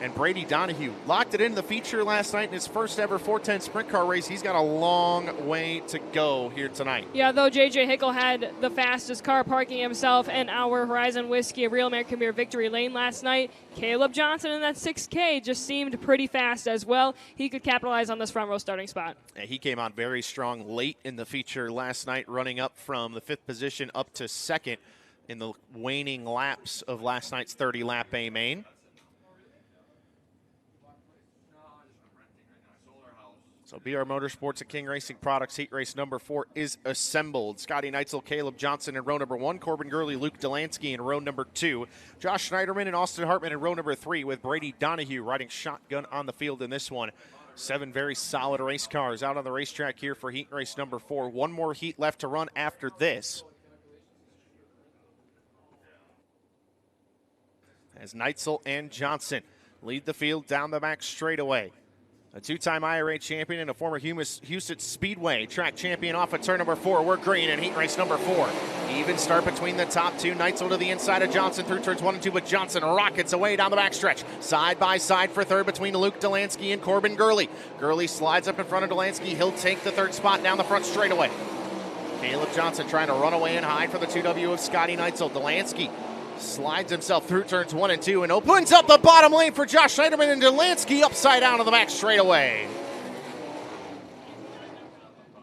And Brady Donahue locked it into the feature last night in his first ever 410 sprint car race. He's got a long way to go here tonight. Yeah, though J.J. Hickel had the fastest car parking himself in our Horizon Whiskey Real American Beer Victory Lane last night, Caleb Johnson in that 6K just seemed pretty fast as well. He could capitalize on this front row starting spot. And he came on very strong late in the feature last night, running up from the 5th position up to 2nd in the waning laps of last night's 30-lap B-Main. So BR Motorsports at King Racing Products heat race number 4 is assembled. Scotty Neitzel, Caleb Johnson in row number 1. Corbin Gurley, Luke Delansky in row number 2. Josh Schneiderman and Austin Hartman in row number 3, with Brady Donahue riding shotgun on the field in this one. 7 very solid race cars out on the racetrack here for heat race number 4. One more heat left to run after this, as Neitzel and Johnson lead the field down the back straightaway. A 2-time IRA champion and a former Houston Speedway track champion off of turn number 4. We're green in heat race number 4. Even start between the top 2. Neitzel to the inside of Johnson through turns 1 and 2, but Johnson rockets away down the backstretch. Side by side for third between Luke Delansky and Corbin Gurley. Gurley slides up in front of Delansky. He'll take the third spot down the front straightaway. Caleb Johnson trying to run away and hide for the 2W of Scotty Neitzel. Delansky slides himself through turns 1 and 2 and opens up the bottom lane for Josh Schneiderman, and Delansky upside down to the back straightaway.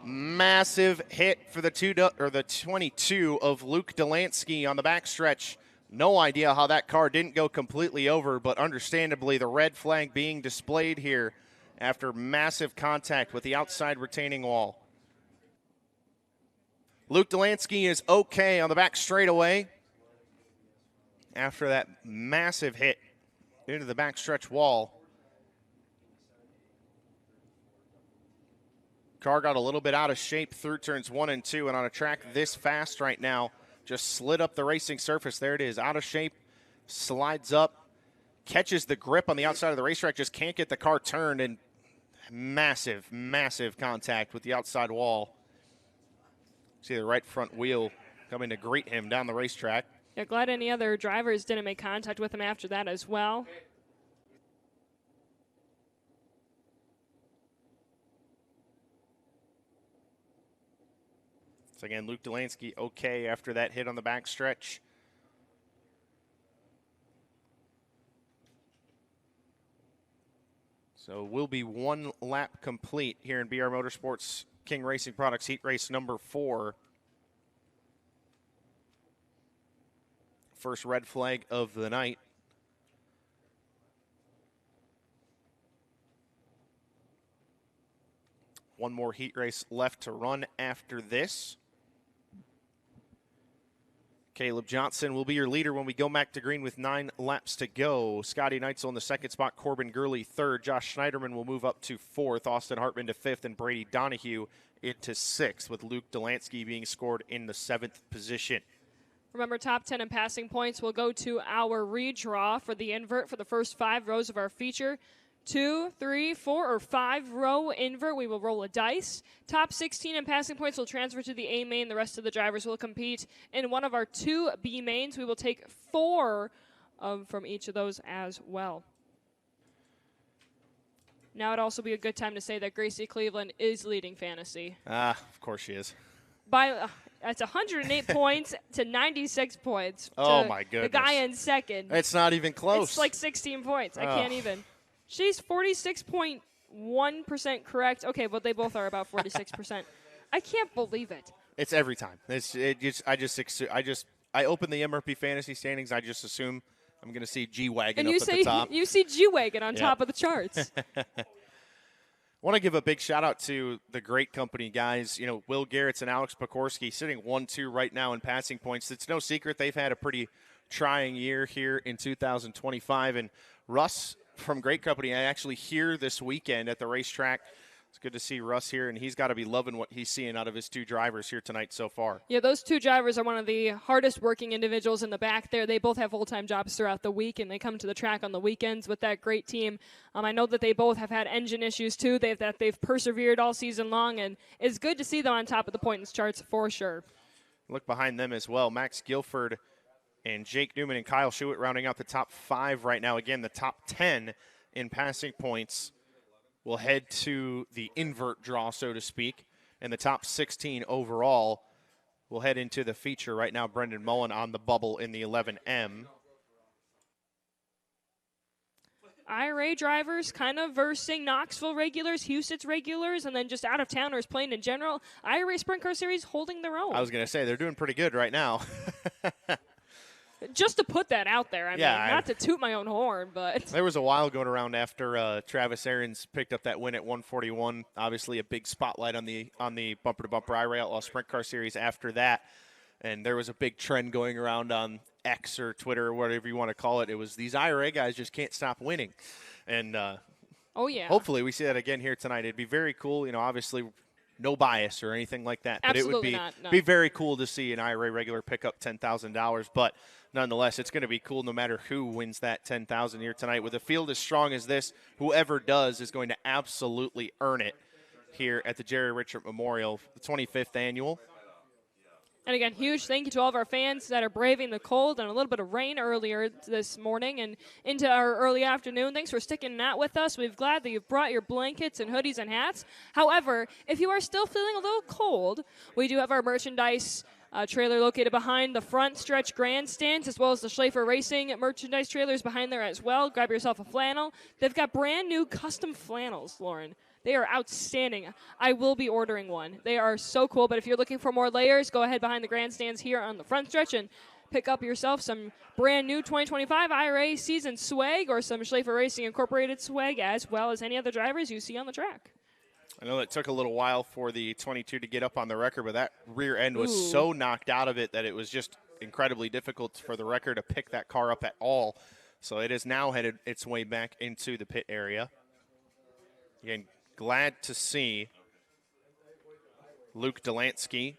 Massive hit for the 22 of Luke Delansky on the backstretch. No idea how that car didn't go completely over, but understandably the red flag being displayed here after massive contact with the outside retaining wall. Luke Delansky is okay on the back straightaway after that massive hit into the backstretch wall. Car got a little bit out of shape through turns 1 and 2, and on a track this fast right now, just slid up the racing surface. There it is, out of shape, slides up, catches the grip on the outside of the racetrack, just can't get the car turned, and massive, massive contact with the outside wall. See the right front wheel coming to greet him down the racetrack. Yeah, glad any other drivers didn't make contact with him after that as well. So again, Luke Delansky okay after that hit on the backstretch. So we'll be 1 lap complete here in BR Motorsports King Racing Products heat race number 4. First red flag of the night. One more heat race left to run after this. Caleb Johnson will be your leader when we go back to green with 9 laps to go. Scotty Neitzel in the second spot, Corbin Gurley third. Josh Schneiderman will move up to 4th, Austin Hartman to 5th, and Brady Donahue into 6th, with Luke Delansky being scored in the 7th position. Remember, top 10 in passing points will go to our redraw for the invert for the first 5 rows of our feature. 2, 3, 4, or 5 row invert, we will roll a dice. Top 16 in passing points will transfer to the A-Main. The rest of the drivers will compete in one of our 2 B-Mains. We will take 4 from each of those as well. Now it'd also be a good time to say that Gracie Cleveland is leading fantasy. Of course she is. By it's 108 points to 96 points. Oh, my goodness. The guy in second. It's not even close. It's like 16 points. I can't even. She's 46.1% correct. Okay, but they both are about 46%. I can't believe it. It's every time. I open the MRP fantasy standings. I just assume I'm going to see G-Wagon up at the top. You see G-Wagon on top of the charts. I want to give a big shout-out to the great company guys. You know, Will Garretts and Alex Pokorski sitting 1-2 right now in passing points. It's no secret they've had a pretty trying year here in 2025. And Russ from Great Company, I actually hear this weekend at the racetrack. It's good to see Russ here, and he's got to be loving what he's seeing out of his 2 drivers here tonight so far. Yeah, those 2 drivers are one of the hardest working individuals in the back there. They both have full-time jobs throughout the week, and they come to the track on the weekends with that great team. I know that they both have had engine issues, too, they've persevered all season long, and it's good to see them on top of the points charts for sure. Look behind them as well. Max Guilford and Jake Newman and Kyle Schuett rounding out the top 5 right now. Again, the top 10 in passing points will head to the invert draw, so to speak, and the top 16 overall will head into the feature. Right now, Brendan Mullen on the bubble in the 11M. IRA drivers kind of versing Knoxville regulars, Houston's regulars, and then just out-of-towners playing in general. IRA Sprint Car Series holding their own. I was going to say, they're doing pretty good right now. Just to put that out there, I mean, not to toot my own horn, but. There was a while going around after Travis Aarons picked up that win at 141. Obviously a big spotlight on the bumper-to-bumper IRA Outlaw Sprint Car Series after that. And there was a big trend going around on X or Twitter or whatever you want to call it. It was these IRA guys just can't stop winning. And Oh, yeah. Hopefully we see that again here tonight. It'd be very cool. You know, obviously no bias or anything like that. Absolutely but it would not, no. be very cool to see an IRA regular pick up $10,000. But nonetheless, it's going to be cool no matter who wins that $10,000 here tonight. With a field as strong as this, whoever does is going to absolutely earn it here at the Jerry Richert Memorial, the 25th annual. And again, huge thank you to all of our fans that are braving the cold and a little bit of rain earlier this morning and into our early afternoon. Thanks for sticking out with us. We're glad that you've brought your blankets and hoodies and hats. However, if you are still feeling a little cold, we do have our merchandise trailer located behind the front stretch grandstands, as well as the FloRacing merchandise trailers behind there as well. Grab yourself a flannel. They've got brand new custom flannels, Lauren. They are outstanding. I will be ordering one. They are so cool, but if you're looking for more layers, go ahead behind the grandstands here on the front stretch and pick up yourself some brand new 2025 IRA season swag or some FloRacing Incorporated swag, as well as any other drivers you see on the track. I know it took a little while for the 22 to get up on the record, but that rear end was so knocked out of it that it was just incredibly difficult for the wrecker to pick that car up at all. So it is now headed its way back into the pit area. Again, glad to see Luke Delansky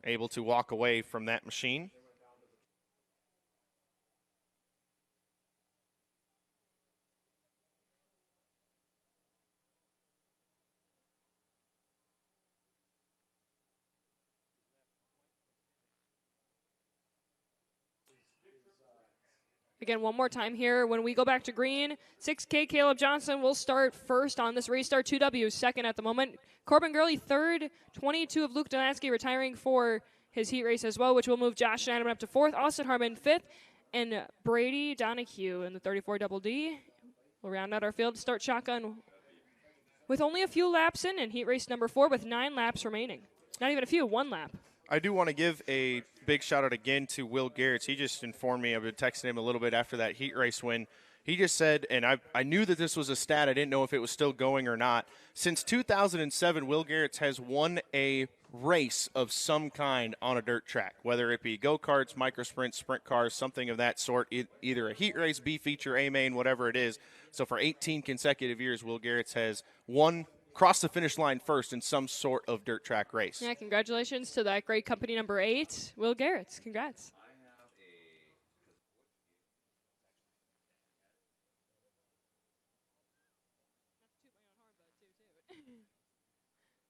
able to walk away from that machine. Again, one more time here. When we go back to green, 6K Caleb Johnson will start first on this race. Start 2W, second at the moment. Corbin Gurley third. 22 of Luke Delansky retiring for his heat race as well, which will move Josh Schneiderman up to fourth. Austin Harmon fifth. And Brady Donahue in the 34 Double D. We'll round out our field to start shotgun with only a few laps in heat race number 4 with 9 laps remaining. Not even a few, 1 lap. I do want to give a big shout out again to Will Garretts. He just informed me. I've been texting him a little bit after that heat race win. He just said, and I knew that this was a stat. I didn't know if it was still going or not. Since 2007, Will Garretts has won a race of some kind on a dirt track, whether it be go-karts, microsprints, sprint cars, something of that sort, either a heat race, B feature, A main, whatever it is. So for 18 consecutive years, Will Garretts has won, crossed the finish line first in some sort of dirt track race. Yeah, congratulations to that great company number 8, Will Garretts. Congrats.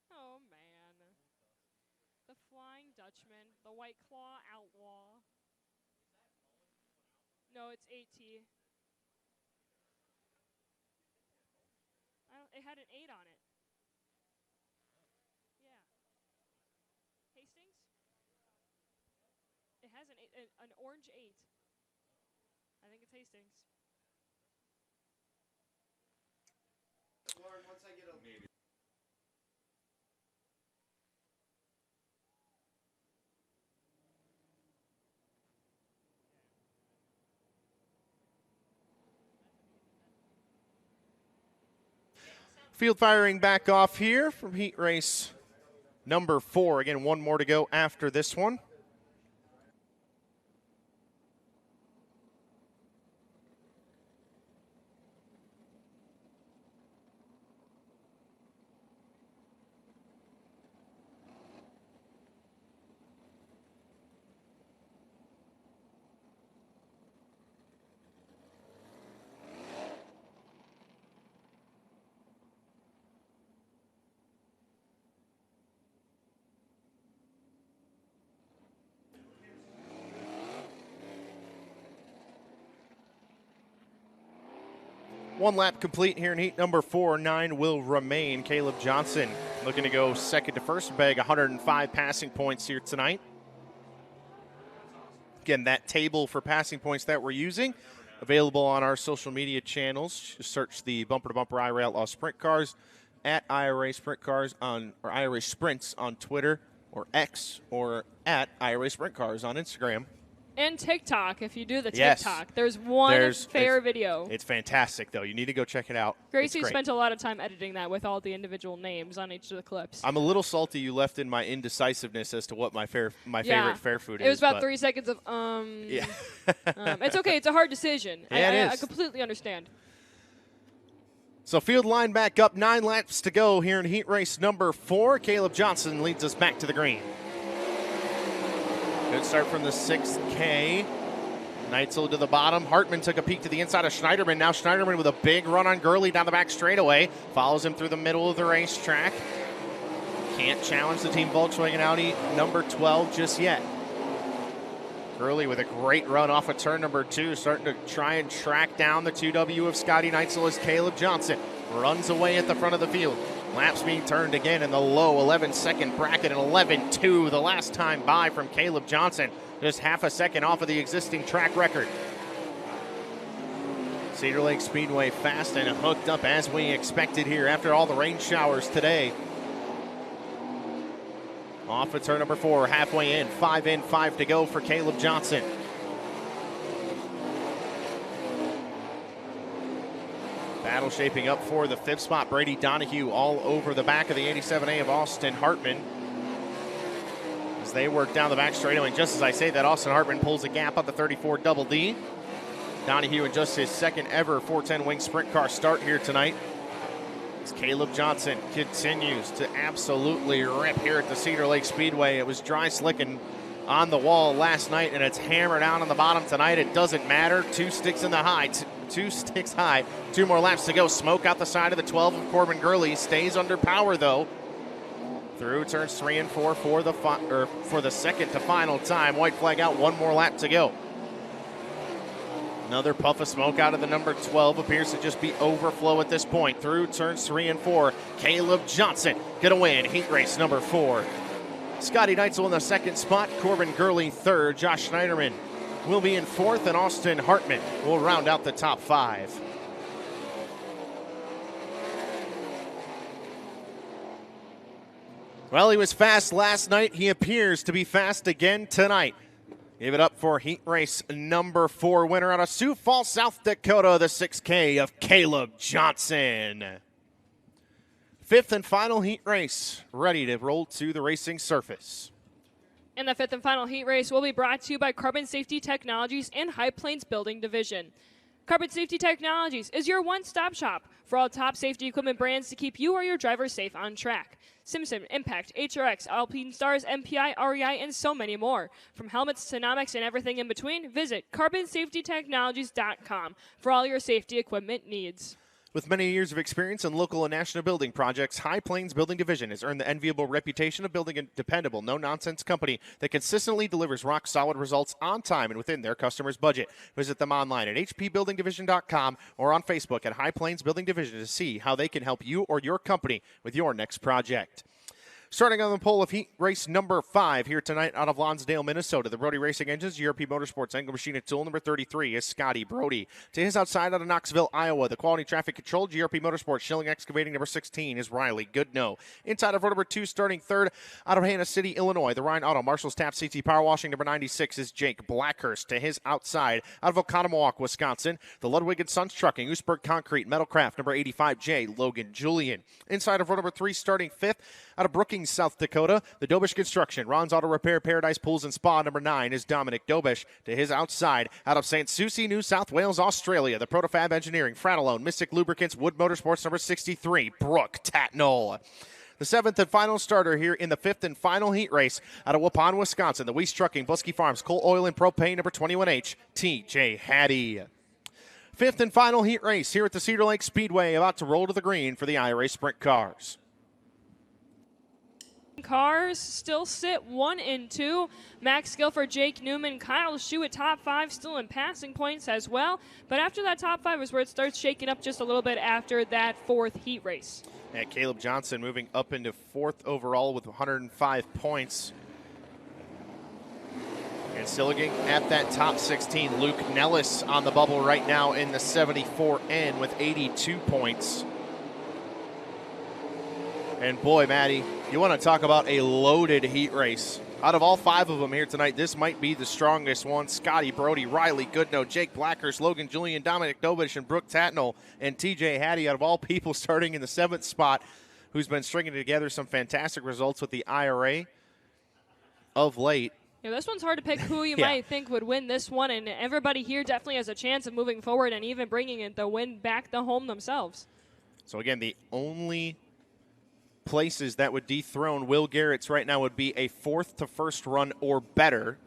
Oh, man. The Flying Dutchman, the White Claw Outlaw. No, it's 8T. It had an 8 on it. Yeah. Hastings? It has an orange 8. I think it's Hastings. Lauren, once I get a maybe. Field firing back off here from heat race number 4. Again, one more to go after this one. One lap complete here in heat number 4. 9 will remain. Caleb Johnson looking to go second to first, bag 105 passing points here tonight. Again, that table for passing points that we're using, available on our social media channels. Just search the Bumper to Bumper IRA Outlaw Sprint Cars at IRA Sprint Cars or IRA Sprints on Twitter or X, or at IRA Sprint Cars on Instagram. And TikTok, if you do the Yes. TikTok. There's one fair video. It's fantastic, though. You need to go check it out. Gracie It's great. spent a lot of time editing that with all the individual names on each of the clips. I'm a little salty you left in my indecisiveness as to what my favorite fair food is. It was about but 3 seconds of, Yeah. It's okay. It's a hard decision. Yeah, it I is. completely understand. So field line back up, 9 laps to go here in heat race number 4. Caleb Johnson leads us back to the green. Good start from the 6K. Neitzel to the bottom. Hartman took a peek to the inside of Schneiderman. Now Schneiderman with a big run on Gurley down the back straightaway. Follows him through the middle of the racetrack. Can't challenge the Team Volkswagen Audi number 12 just yet. Gurley with a great run off of turn number 2, starting to try and track down the 2W of Scotty Neitzel as Caleb Johnson runs away at the front of the field. Laps being turned again in the low 11-second bracket, and 11-2 the last time by from Caleb Johnson. Just half a second off of the existing track record. Cedar Lake Speedway fast and hooked up as we expected here after all the rain showers today. Off of turn number 4, halfway in, 5 to go for Caleb Johnson. Battle shaping up for the 5th spot. Brady Donahue all over the back of the 87A of Austin Hartman as they work down the back straightaway. And just as I say that, Austin Hartman pulls a gap on the 34 Double D. Donahue in just his second ever 410 wing sprint car start here tonight. As Caleb Johnson continues to absolutely rip here at the Cedar Lake Speedway. It was dry slicking on the wall last night, and it's hammered down on the bottom tonight. It doesn't matter. 2 sticks in the high. 2 sticks high. 2 more laps to go. Smoke out the side of the 12 of Corbin Gurley. Stays under power though. Through turns 3 and 4 for the second to final time. White flag out. 1 more lap to go. Another puff of smoke out of the number 12. Appears to just be overflow at this point. Through turns 3 and 4. Caleb Johnson gonna win heat race number 4. Scotty Neitzel in the 2nd spot. Corbin Gurley 3rd. Josh Schneiderman will be in 4th, and Austin Hartman will round out the top 5. Well, he was fast last night. He appears to be fast again tonight. Give it up for heat race number 4 winner out of Sioux Falls, South Dakota, the 6K of Caleb Johnson. 5th and final heat race, ready to roll to the racing surface. And the 5th and final heat race will be brought to you by Carbon Safety Technologies and High Plains Building Division. Carbon Safety Technologies is your one-stop shop for all top safety equipment brands to keep you or your driver safe on track. Simpson, Impact, HRX, Alpine Stars, MPI, REI, and so many more. From helmets to Nomics and everything in between, visit carbonsafetytechnologies.com for all your safety equipment needs. With many years of experience in local and national building projects, High Plains Building Division has earned the enviable reputation of building a dependable, no-nonsense company that consistently delivers rock-solid results on time and within their customers' budget. Visit them online at hpbuildingdivision.com or on Facebook at High Plains Building Division to see how they can help you or your company with your next project. Starting on the pole of heat race number 5 here tonight out of Lonsdale, Minnesota. The Brody Racing Engines, URP Motorsports Angle Machine and Tool number 33 is Scotty Brody. To his outside out of Knoxville, Iowa, the Quality Traffic Control, GRP Motorsports, Schilling Excavating number 16 is Riley Goodnow. Inside of row number 2, starting 3rd out of Hannah City, Illinois, the Ryan Auto Marshall's Tap CT Power Washing number 96 is Jake Blackhurst. To his outside out of Oconomowoc, Wisconsin, the Ludwig & Sons Trucking, Oostburg Concrete, Metalcraft number 85J, Logan Julian. Inside of row number 3, starting 5th out of Brookings, South Dakota, the Dobish Construction, Ron's Auto Repair, Paradise Pools and Spa number 9 is Dominic Dobish. To his outside, out of St. Susie, New South Wales, Australia, the Protofab Engineering, Fratallone, Mystic Lubricants, Wood Motorsports number 63, Brooke Tatnall. The 7th and final starter here in the 5th and final heat race out of Waupun, Wisconsin, the Weiss Trucking, Blusky Farms, Coal Oil and Propane number 21H, TJ Hattie. 5th and final heat race here at the Cedar Lake Speedway, about to roll to the green for the IRA Sprint cars. Cars still sit 1 and 2. Max Guilford, Jake Newman, Kyle Schuh at top 5, still in passing points as well. But after that top 5 is where it starts shaking up just a little bit after that 4th heat race. And Caleb Johnson moving up into 4th overall with 105 points. And still looking at that top 16. Luke Nellis on the bubble right now in the 74N with 82 points. And boy, Maddie, you want to talk about a loaded heat race. Out of all 5 of them here tonight, this might be the strongest one. Scotty Brody, Riley Goodnow, Jake Blackhurst, Logan Julian, Dominic Dobish, and Brooke Tatnall, and TJ Hattie, out of all people, starting in the 7th spot, who's been stringing together some fantastic results with the IRA of late. Yeah, this one's hard to pick who you might think would win this one, and everybody here definitely has a chance of moving forward and even bringing the win back the home themselves. So again, the only places that would dethrone Will Garrett's right now would be a 4th to 1st run or better.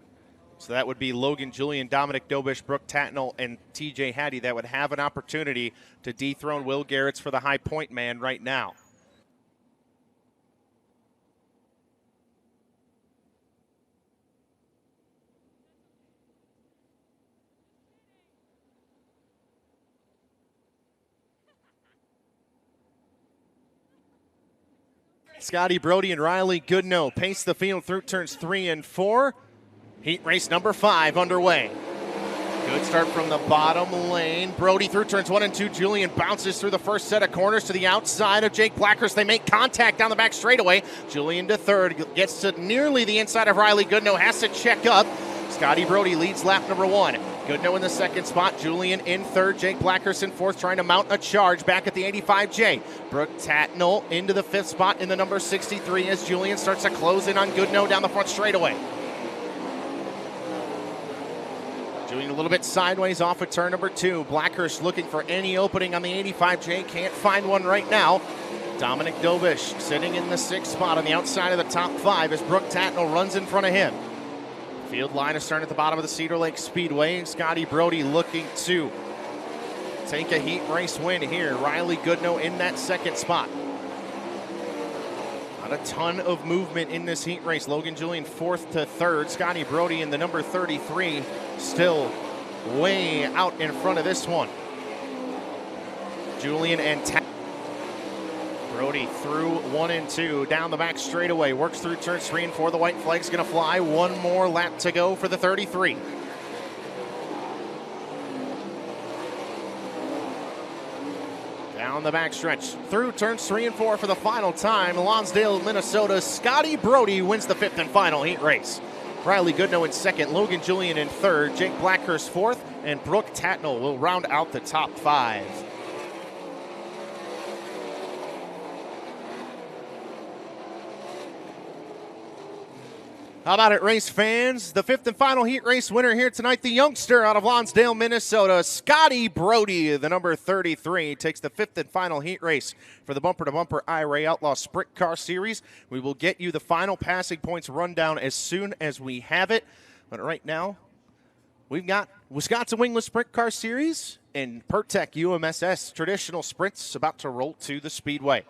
So that would be Logan Julian, Dominic Dobish, Brooke Tatnall, and TJ Hattie that would have an opportunity to dethrone Will Garrett's for the high point man right now. Scotty Brody and Riley Goodnow pace the field through turns 3 and 4. Heat race number 5 underway. Good start from the bottom lane. Brody through turns 1 and 2. Julian bounces through the first set of corners to the outside of Jake Blackhurst. They make contact down the back straightaway. Julian to third, gets to nearly the inside of Riley Goodnow, has to check up. Scotty Brody leads lap number 1. Goodnow in the second spot, Julian in third, Jake Blackhurst in fourth, trying to mount a charge back at the 85J. Brooke Tatnall into the 5th spot in the number 63 as Julian starts to close in on Goodnow down the front straightaway. Julian a little bit sideways off of turn number 2. Blackhurst looking for any opening on the 85J, can't find one right now. Dominic Dobish sitting in the 6th spot on the outside of the top 5 as Brooke Tatnall runs in front of him. Field line is starting at the bottom of the Cedar Lake Speedway, and Scotty Brody looking to take a heat race win here. Riley Goodnow in that 2nd spot. Not a ton of movement in this heat race. Logan Julian 4th to 3rd. Scotty Brody in the number 33 still way out in front of this one. Julian and Brody through 1 and 2, down the back straightaway, works through turns 3 and 4. The white flag's going to fly. One more lap to go for the 33. Down the back stretch, through turns 3 and 4 for the final time. Lonsdale, Minnesota, Scotty Brody wins the 5th and final heat race. Riley Goodnow in 2nd, Logan Julian in 3rd, Jake Blackhurst 4th, and Brooke Tatnall will round out the top 5. How about it, race fans? The 5th and final heat race winner here tonight, the youngster out of Lonsdale, Minnesota, Scotty Brody, the number 33, takes the 5th and final heat race for the bumper-to-bumper IRA Outlaw Sprint Car Series. We will get you the final passing points rundown as soon as we have it. But right now, we've got Wisconsin Wingless Sprint Car Series and Pertec UMSS Traditional Sprints about to roll to the Speedway.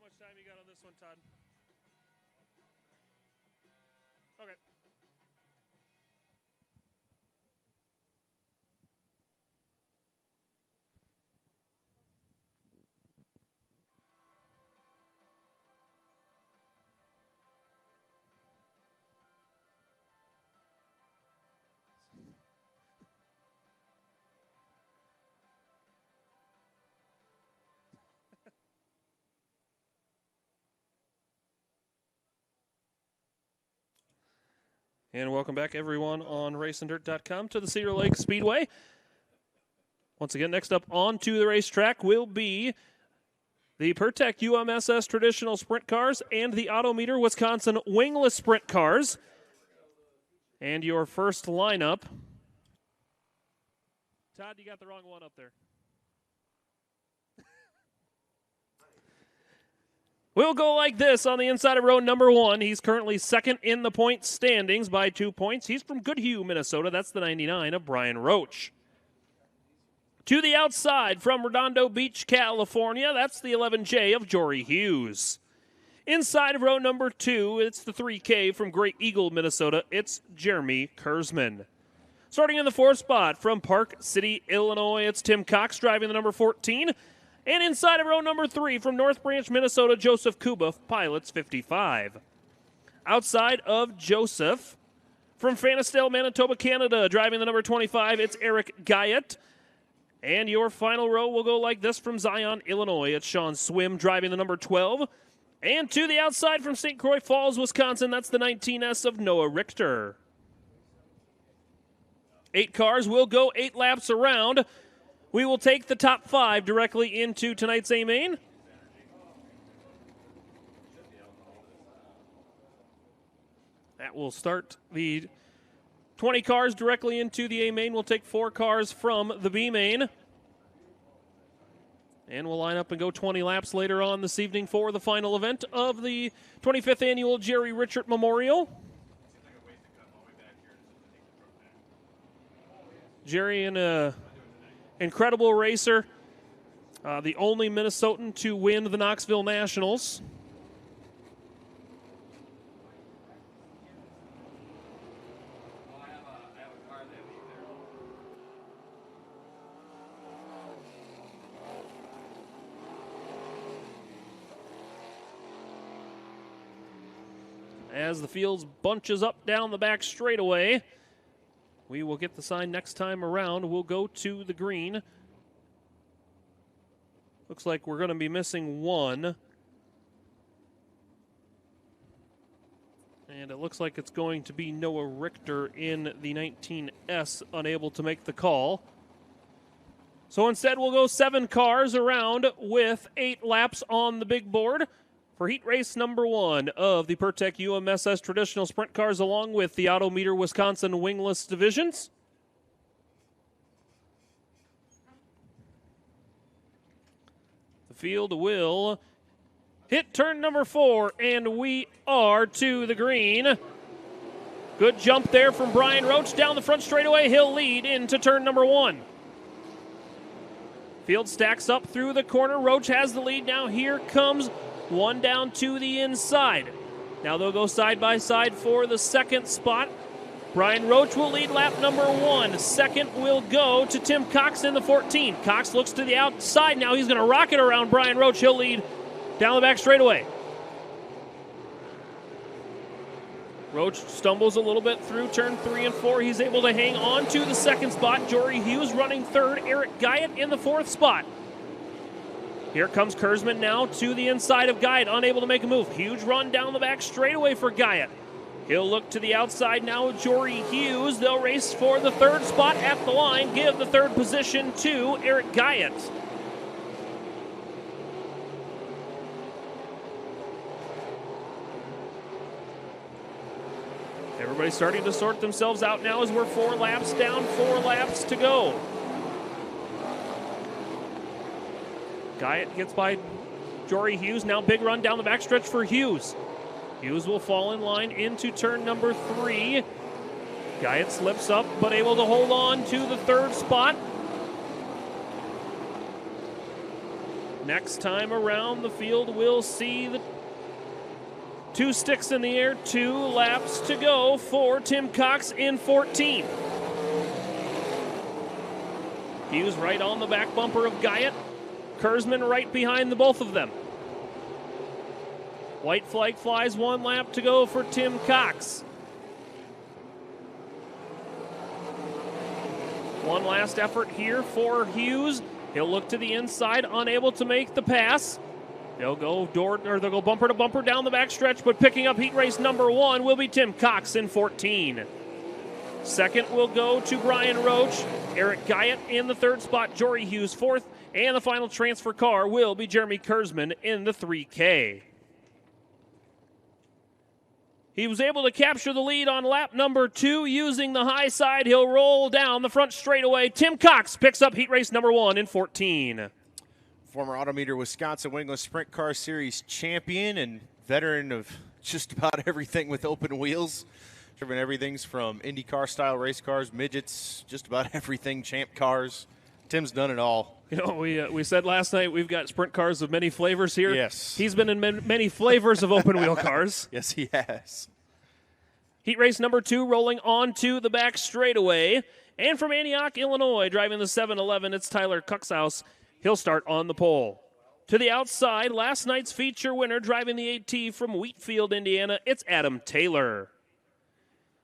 How much time you got on this one, Todd? Okay. And welcome back, everyone, on RacingDirt.com to the Cedar Lake Speedway. Once again, next up onto the racetrack will be the Pertec UMSS Traditional Sprint Cars and the Autometer Wisconsin Wingless Sprint Cars. And your first lineup. Todd, you got the wrong one up there. We'll go like this on the inside of row number 1. He's currently second in the point standings by 2 points. He's from Goodhue, Minnesota. That's the 99 of Brian Roach. To the outside from Redondo Beach, California, that's the 11J of Jory Hughes. Inside of row number 2, it's the 3K from Great Eagle, Minnesota. It's Jeremy Kurzman. Starting in the 4th spot from Park City, Illinois, it's Tim Cox driving the number 14. And inside of row number 3 from North Branch, Minnesota, Joseph Kuba pilots 55. Outside of Joseph, from Fanisdale, Manitoba, Canada, driving the number 25, it's Eric Guyett. And your final row will go like this from Zion, Illinois. It's Sean Swim driving the number 12. And to the outside from St. Croix Falls, Wisconsin, that's the 19S of Noah Richter. 8 cars will go 8 laps around. We will take the top 5 directly into tonight's A-Main. That will start the 20 cars directly into the A-Main. We'll take 4 cars from the B-Main. And we'll line up and go 20 laps later on this evening for the final event of the 25th Annual Jerry Richert Memorial. Jerry, an incredible racer, the only Minnesotan to win the Knoxville Nationals. As the field bunches up down the back straightaway, we will get the sign next time around. We'll go to the green. Looks like we're going to be missing 1. And it looks like it's going to be Noah Richter in the 19S, unable to make the call. So instead, we'll go 7 cars around with 8 laps on the big board for heat race number 1 of the Pertec UMSS Traditional Sprint Cars, along with the Autometer Wisconsin Wingless divisions. The field will hit turn number 4, and we are to the green. Good jump there from Brian Roach down the front straightaway. He'll lead into turn number 1. Field stacks up through the corner. Roach has the lead now. Here comes one down to the inside. Now they'll go side by side for the second spot. Brian Roach will lead lap number 1. Second will go to Tim Cox in the 14. Cox looks to the outside now. He's going to rocket around Brian Roach. He'll lead down the back straightaway. Roach stumbles a little bit through turn 3 and 4. He's able to hang on to the second spot. Jory Hughes running third. Eric Guyett in the 4th spot. Here comes Kurzman now to the inside of Guyett, unable to make a move. Huge run down the back straightaway for Guyett. He'll look to the outside now with Jory Hughes. They'll race for the 3rd spot at the line, give the 3rd position to Eric Guyett. Everybody's starting to sort themselves out now as we're 4 laps down, 4 laps to go. Guyett gets by Jory Hughes. Now big run down the backstretch for Hughes. Hughes will fall in line into turn number 3. Guyett slips up, but able to hold on to the 3rd spot. Next time around, the field will see the 2 sticks in the air, 2 laps to go for Tim Cox in 14. Hughes right on the back bumper of Guyett. Kurzman right behind the both of them. White flag flies, 1 lap to go for Tim Cox. One last effort here for Hughes. He'll look to the inside, unable to make the pass. They'll go bumper to bumper down the backstretch, but picking up heat race number 1 will be Tim Cox in 14. Second will go to Brian Roach. Eric Guyett in the 3rd spot. Jory Hughes 4th. And the final transfer car will be Jeremy Kurzman in the 3K. He was able to capture the lead on lap number 2 using the high side. He'll roll down the front straightaway. Tim Cox picks up heat race number 1 in 14. Former Autometer Wisconsin Wingless Sprint Car Series champion and veteran of just about everything with open wheels. Driven everything's from IndyCar style race cars, midgets, just about everything, champ cars. Tim's done it all. You know, we said last night we've got sprint cars of many flavors here. Yes. He's been in many flavors of open wheel cars. Yes, he has. Heat race number 2 rolling onto the back straightaway. And from Antioch, Illinois, driving the 711, it's Tyler Cuxhouse. He'll start on the pole. To the outside, last night's feature winner, driving the AT from Wheatfield, Indiana, it's Adam Taylor.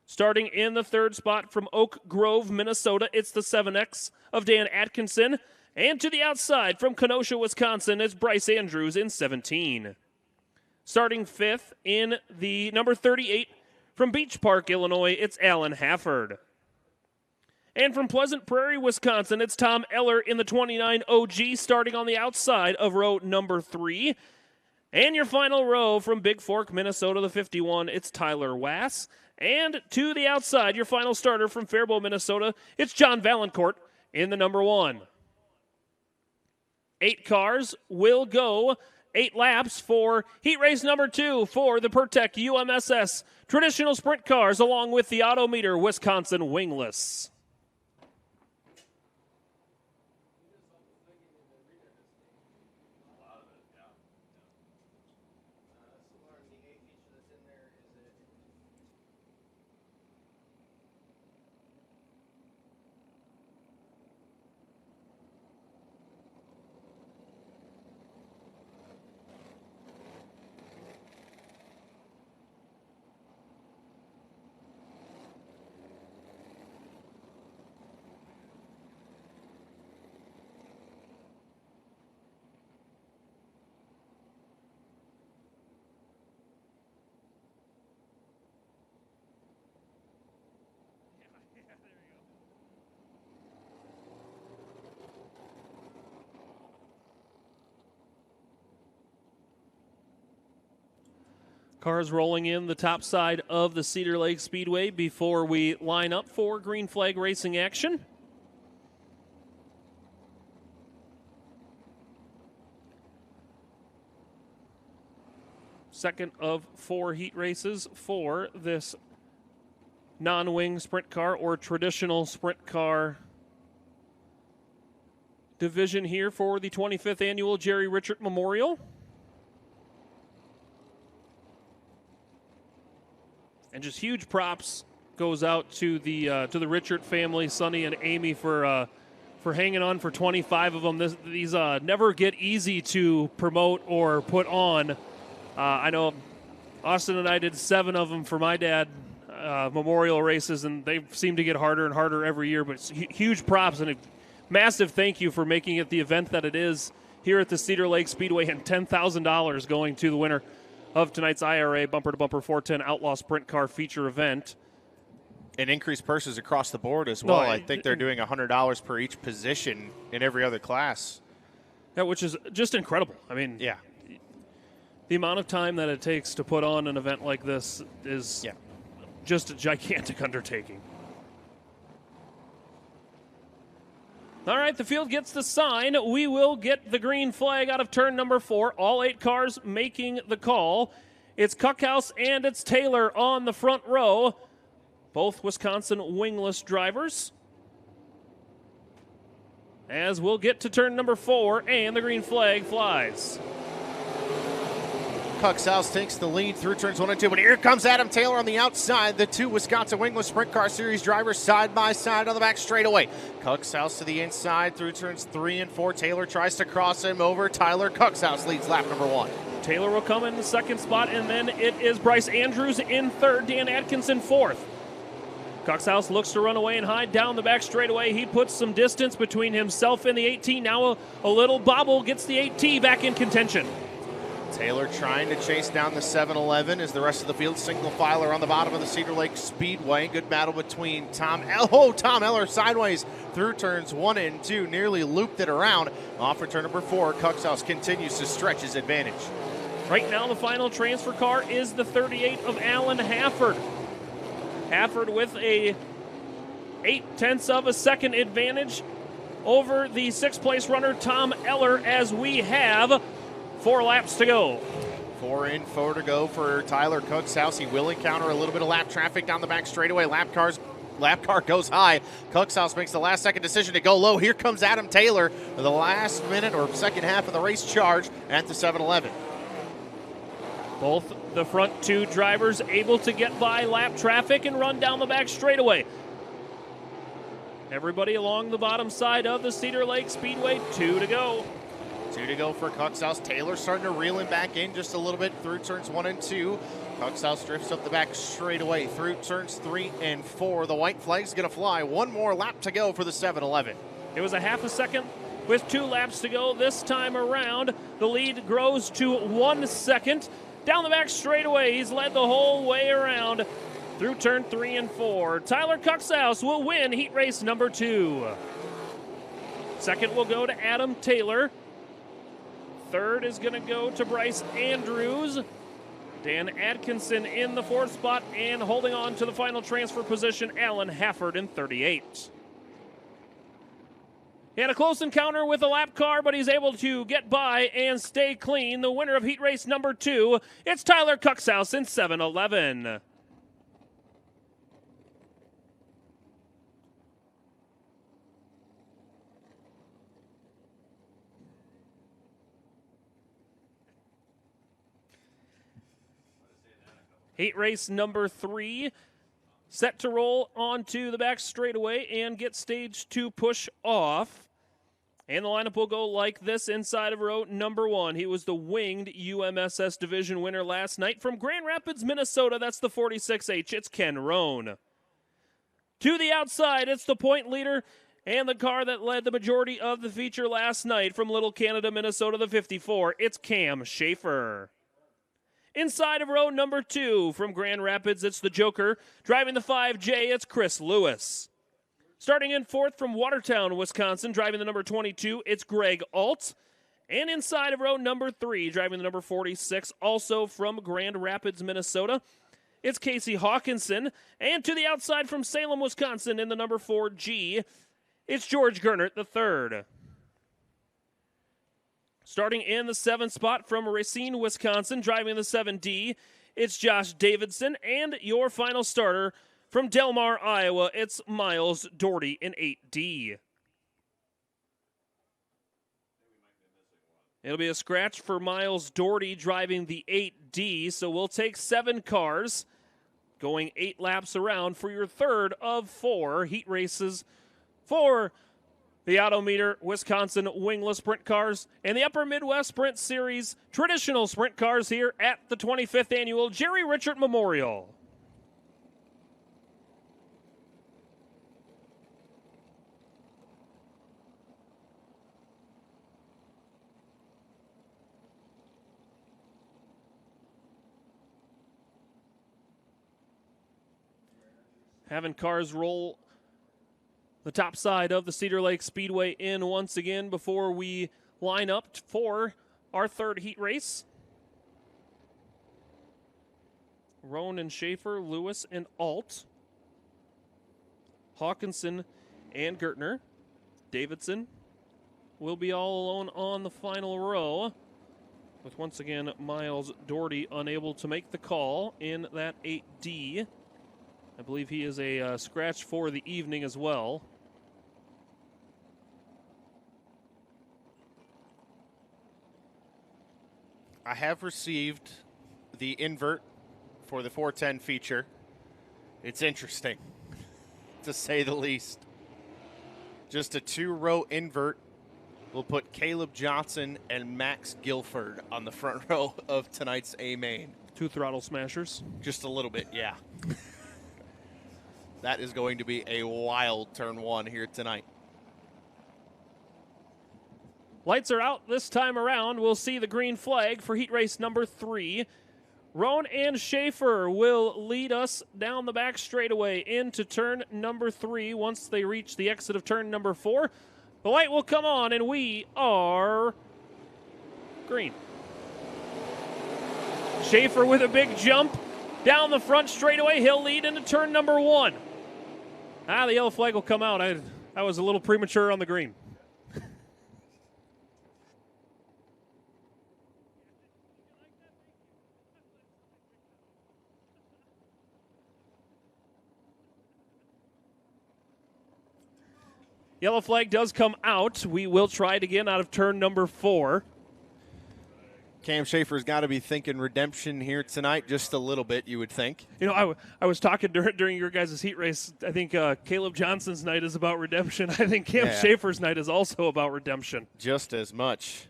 Starting in the 3rd spot from Oak Grove, Minnesota, it's the 7X of Dan Atkinson. And to the outside from Kenosha, Wisconsin, it's Bryce Andrews in 17. Starting 5th in the number 38 from Beach Park, Illinois, it's Alan Hafford. And from Pleasant Prairie, Wisconsin, it's Tom Eller in the 29 OG, starting on the outside of row number 3. And your final row from Big Fork, Minnesota, the 51, it's Tyler Wass. And to the outside, your final starter from Faribault, Minnesota, it's John Valancourt in the number 1. 8 cars will go 8 laps for heat race number 2 for the Pertec UMSS traditional sprint cars along with the Autometer Wisconsin Wingless. Cars rolling in the top side of the Cedar Lake Speedway before we line up for green flag racing action. Second of 4 heat races for this non-wing sprint car or traditional sprint car division here for the 25th annual Jerry Richert Memorial. And just huge props goes out to the Richert family, Sonny and Amy, for hanging on for 25 of them. These never get easy to promote or put on. I know Austin and I did 7 of them for my dad, memorial races, and they seem to get harder and harder every year. But it's huge props and a massive thank you for making it the event that it is here at the Cedar Lake Speedway, and $10,000 going to the winner of tonight's IRA Bumper to Bumper 410 Outlaw Sprint Car feature event. And increased purses across the board as well. No, I think they're doing $100 per each position in every other class. Yeah, which is just incredible. I mean, Yeah. the amount of time that it takes to put on an event like this is just a gigantic undertaking. All right, the field gets the sign. We will get the green flag out of turn number 4. All 8 cars making the call. It's Cuckhouse and it's Taylor on the front row. Both Wisconsin wingless drivers. As we'll get to turn number 4 and the green flag flies. Cuxhouse takes the lead through turns 1 and 2, but here comes Adam Taylor on the outside. The 2 Wisconsin Wingless Sprint Car Series drivers side by side on the back straightaway. Cuxhouse to the inside through turns 3 and 4. Taylor tries to cross him over. Tyler Cuxhouse leads lap number 1. Taylor will come in the 2nd spot, and then it is Bryce Andrews in 3rd, Dan Atkinson 4th. Cuxhouse looks to run away and hide down the back straightaway. He puts some distance between himself and the 18. Now a little bobble gets the 8T back in contention. Taylor trying to chase down the 7-Eleven as the rest of the field single filer on the bottom of the Cedar Lake Speedway. Good battle between Tom Eller sideways through turns 1 and 2, nearly looped it around. Off for turn number 4, Cuxhouse continues to stretch his advantage. Right now, the final transfer car is the 38 of Alan Hafford. Hafford with a 0.8 of a second advantage over the 6th place runner Tom Eller as we have 4 laps to go. 4 in, 4 to go for Tyler Cookshouse. He will encounter a little bit of lap traffic down the back straightaway. Lap car goes high. Cookshouse makes the last second decision to go low. Here comes Adam Taylor for the last minute or second half of the race charge at the 7-Eleven. Both the front 2 drivers able to get by lap traffic and run down the back straightaway. Everybody along the bottom side of the Cedar Lake Speedway, 2 to go. 2 to go for Cookshouse. Taylor starting to reel him back in just a little bit through turns 1 and 2. Cookshouse drifts up the back straightaway through turns 3 and 4. The white flag's going to fly. 1 more lap to go for the 7-Eleven. It was a half a second with 2 laps to go this time around. The lead grows to 1 second. Down the back straightaway, he's led the whole way around through turn 3 and 4. Tyler Cookshouse will win heat race number 2. Second will go to Adam Taylor. Third is going to go to Bryce Andrews. Dan Atkinson in the 4th spot, and holding on to the final transfer position, Alan Hafford in 38. He had a close encounter with a lap car, but he's able to get by and stay clean. The winner of heat race number 2, it's Tyler Cookshouse in 7-Eleven. Heat race number 3, set to roll onto the back straightaway and get stage 2 push off. And the lineup will go like this inside of row number 1. He was the winged UMSS division winner last night from Grand Rapids, Minnesota. That's the 46H. It's Ken Roan. To the outside, it's the point leader and the car that led the majority of the feature last night from Little Canada, Minnesota, the 54. It's Cam Schaefer. Inside of row number 2 from Grand Rapids, it's the Joker. Driving the 5J, it's Chris Lewis. Starting in 4th from Watertown, Wisconsin, driving the number 22, it's Greg Alt. And inside of row number 3, driving the number 46, also from Grand Rapids, Minnesota, it's Casey Hawkinson. And to the outside from Salem, Wisconsin, in the number 4G, it's George Gernert III. Starting in the 7th spot from Racine, Wisconsin, driving the 7D, it's Josh Davidson. And your final starter from Delmar, Iowa, it's Miles Doherty in 8D. It'll be a scratch for Miles Doherty driving the 8D, so we'll take 7 cars, going 8 laps around for your third of 4 heat races for the Autometer Wisconsin Wingless Sprint Cars and the Upper Midwest Sprint Series traditional sprint cars here at the 25th Annual Jerry Richert Memorial. Having cars roll the top side of the Cedar Lake Speedway in once again before we line up for our third heat race. Roan and Schaefer, Lewis and Alt, Hawkinson and Gertner. Davidson will be all alone on the final row, with once again Miles Doherty unable to make the call in that 8D. I believe he is a scratch for the evening as well. I have received the invert for the 410 feature. It's interesting, to say the least. Just a 2-row invert will put Caleb Johnson and Max Guilford on the front row of tonight's A-Main. 2 throttle smashers. Just a little bit, yeah. That is going to be a wild turn 1 here tonight. Lights are out this time around. We'll see the green flag for heat race number 3. Roan and Schaefer will lead us down the back straightaway into turn number 3. Once they reach the exit of turn number 4, the light will come on and we are green. Schaefer with a big jump down the front straightaway. He'll lead into turn number 1. The yellow flag will come out. I was a little premature on the green. Yellow flag does come out. We will try it again out of turn number 4. Cam Schaefer's got to be thinking redemption here tonight, just a little bit, you would think. You know, I was talking during your guys' heat race. I think Caleb Johnson's night is about redemption. I think Cam Schaefer's night is also about redemption. Just as much,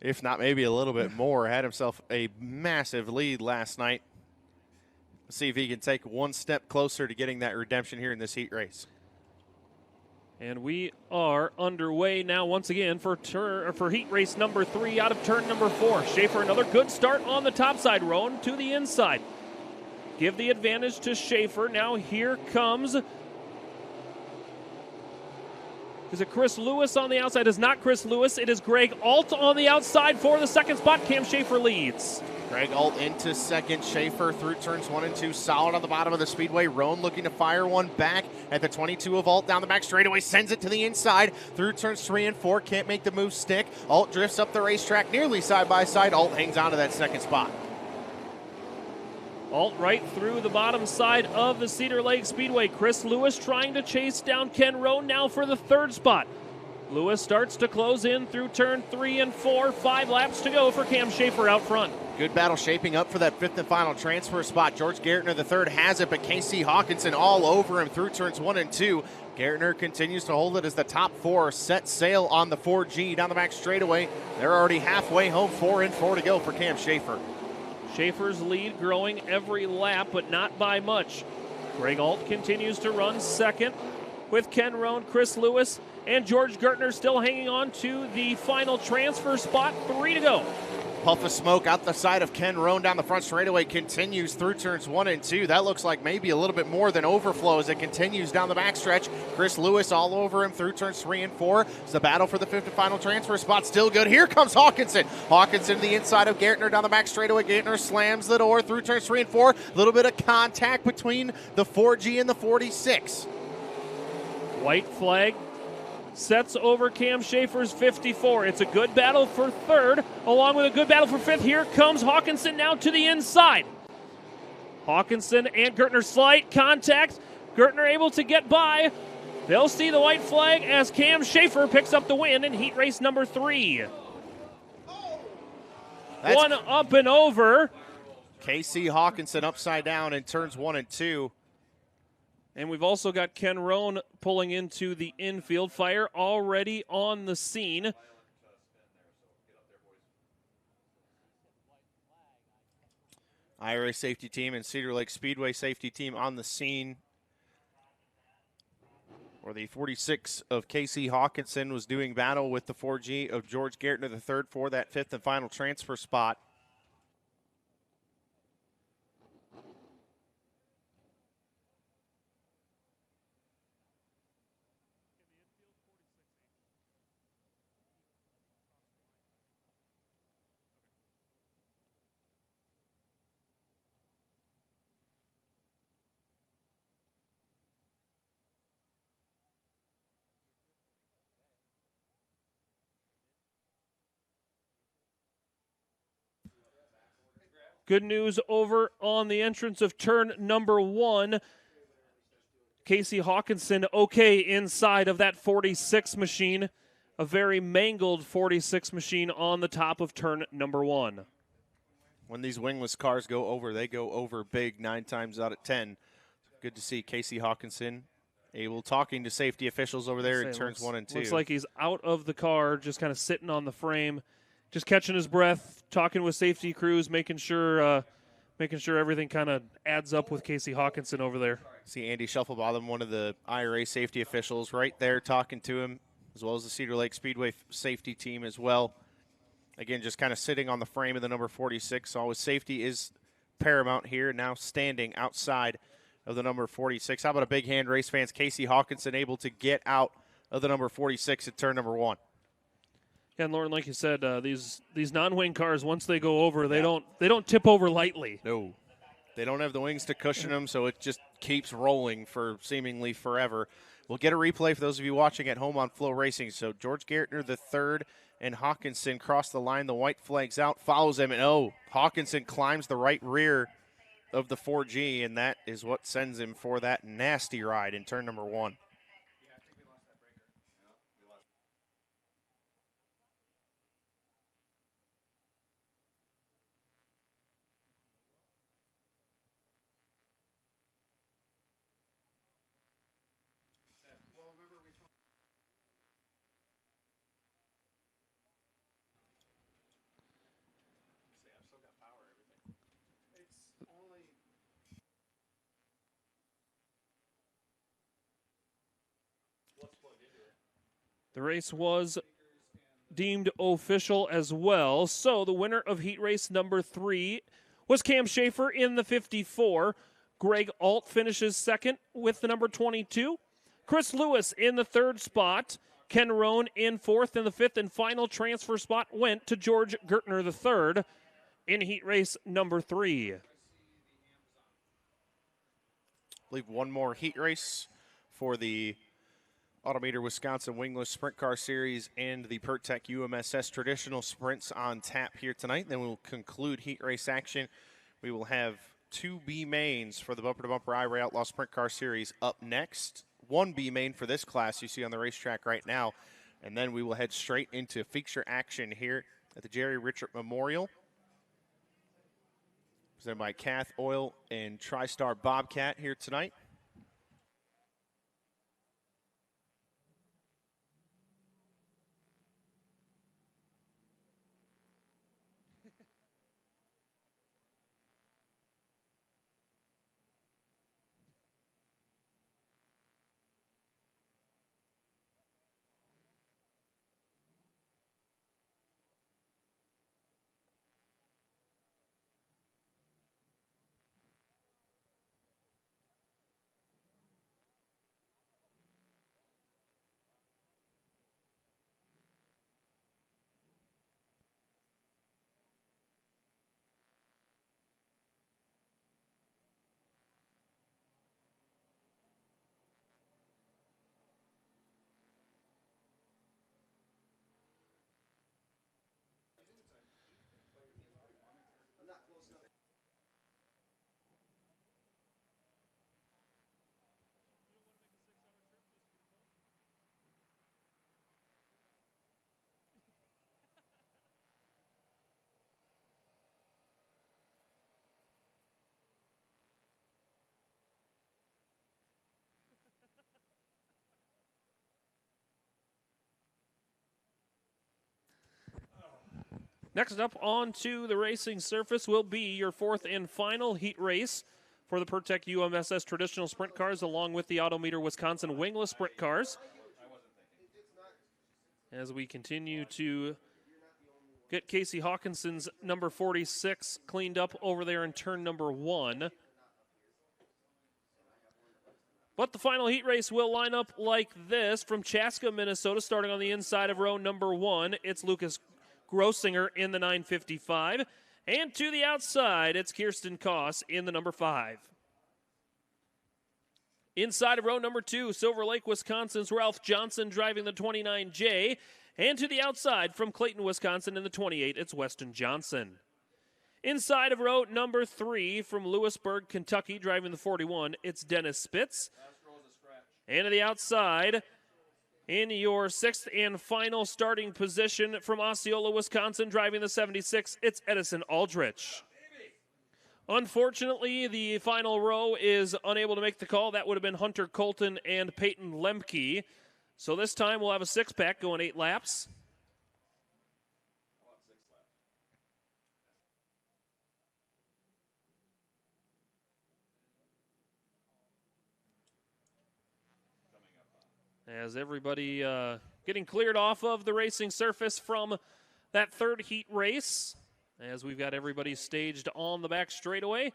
if not maybe a little bit more. Had himself a massive lead last night. Let's see if he can take one step closer to getting that redemption here in this heat race. And we are underway now once again for heat race number 3 out of turn number 4. Schaefer, another good start on the top side, Roan to the inside. Give the advantage to Schaefer. Now here comes, is it Chris Lewis on the outside? It is not Chris Lewis. It is Greg Alt on the outside for the second spot. Cam Schaefer leads. Greg Alt into second. Schaefer through turns 1 and 2. Solid on the bottom of the speedway. Roan looking to fire one back at the 22 of Alt. Down the back straightaway. Sends it to the inside. Through turns 3 and 4. Can't make the move stick. Alt drifts up the racetrack nearly side by side. Alt hangs on to that second spot. Alt right through the bottom side of the Cedar Lake Speedway. Chris Lewis trying to chase down Ken Roan now for the third spot. Lewis starts to close in through turn 3 and 4. 5 laps to go for Cam Schaefer out front. Good battle shaping up for that 5th and final transfer spot. George Gartner III has it, but Casey Hawkinson all over him through turns 1 and 2. Gartner continues to hold it as the top 4 set sail on the 4G down the back straightaway. They're already halfway home. 4 and 4 to go for Cam Schaefer. Schaefer's lead growing every lap, but not by much. Greg Alt continues to run second with Ken Roan, Chris Lewis, and George Gartner still hanging on to the final transfer spot. 3 to go. Puff of smoke out the side of Ken Roan down the front straightaway continues through turns 1 and 2. That looks like maybe a little bit more than overflow as it continues down the backstretch. Chris Lewis all over him through turns 3 and 4. It's the battle for the 5th and final transfer spot. Still good. Here comes Hawkinson. Hawkinson to the inside of Gartner down the back straightaway. Gartner slams the door through turns 3 and 4. A little bit of contact between the 4G and the 46. White flag sets over Cam Schaefer's 54. It's a good battle for third, along with a good battle for fifth. Here comes Hawkinson now to the inside. Hawkinson and Gartner slight contact. Gartner able to get by. They'll see the white flag as Cam Schaefer picks up the win in heat race number 3. One up and over. Casey Hawkinson upside down in turns 1 and 2. And we've also got Ken Roan pulling into the infield. Fire already on the scene. IRA safety team and Cedar Lake Speedway safety team on the scene. Where the 46 of Casey Hawkinson was doing battle with the 4G of George Gartner III for that 5th and final transfer spot. Good news over on the entrance of turn number 1. Casey Hawkinson okay inside of that 46 machine. A very mangled 46 machine on the top of turn number 1. When these wingless cars go over, they go over big 9 times out of 10. Good to see Casey Hawkinson able talking to safety officials over there in turns 1 and 2. Looks like he's out of the car, just kind of sitting on the frame, just catching his breath, talking with safety crews, making sure everything kind of adds up with Casey Hawkinson over there. See Andy Shufflebottom, one of the IRA safety officials, right there talking to him, as well as the Cedar Lake Speedway safety team as well. Again, just kind of sitting on the frame of the number 46. Always safety is paramount here. Now standing outside of the number 46. How about a big hand, race fans? Casey Hawkinson able to get out of the number 46 at turn number 1. And Lauren, like you said, these non-wing cars, once they go over, they don't tip over lightly. No. They don't have the wings to cushion them, so it just keeps rolling for seemingly forever. We'll get a replay for those of you watching at home on FloRacing. So George Gartner, the third, and Hawkinson cross the line. The white flag's out, follows him, and Hawkinson climbs the right rear of the 4G, and that is what sends him for that nasty ride in turn number 1. The race was deemed official as well. So the winner of heat race number 3 was Cam Schaefer in the 54. Greg Alt finishes second with the number 22. Chris Lewis in the 3rd spot. Ken Roan in 4th, and the 5th and final transfer spot went to George Gertner III in heat race number 3. I believe one more heat race for the Autometer Wisconsin Wingless Sprint Car Series and the PerTech UMSS Traditional Sprints on tap here tonight. Then we'll conclude heat race action. We will have 2 B-Mains for the bumper-to-bumper IRA Outlaw Sprint Car Series up next. 1 B-Main for this class you see on the racetrack right now. And then we will head straight into fixture action here at the Jerry Richert Memorial, presented by Cath Oil and TriStar Bobcat here tonight. Next up onto the racing surface will be your 4th and final heat race for the PerTech UMSS Traditional Sprint Cars, along with the Autometer Wisconsin Wingless Sprint Cars. As we continue to get Casey Hawkinson's number 46 cleaned up over there in turn number 1. But the final heat race will line up like this. From Chaska, Minnesota, starting on the inside of row number 1, it's Lucas Grossinger in the 955. And to the outside, it's Kirsten Koss in the number 5. Inside of row number 2, Silver Lake, Wisconsin's Ralph Johnson driving the 29J. And to the outside from Clayton, Wisconsin in the 28, it's Weston Johnson. Inside of row number 3 from Lewisburg, Kentucky, driving the 41, it's Dennis Spitz. And to the outside, in your 6th and final starting position from Osceola, Wisconsin, driving the 76, it's Edison Aldrich. Unfortunately, the final row is unable to make the call. That would have been Hunter Colton and Peyton Lemke. So this time we'll have a 6-pack going 8 laps. As everybody getting cleared off of the racing surface from that 3rd heat race, as we've got everybody staged on the back straightaway,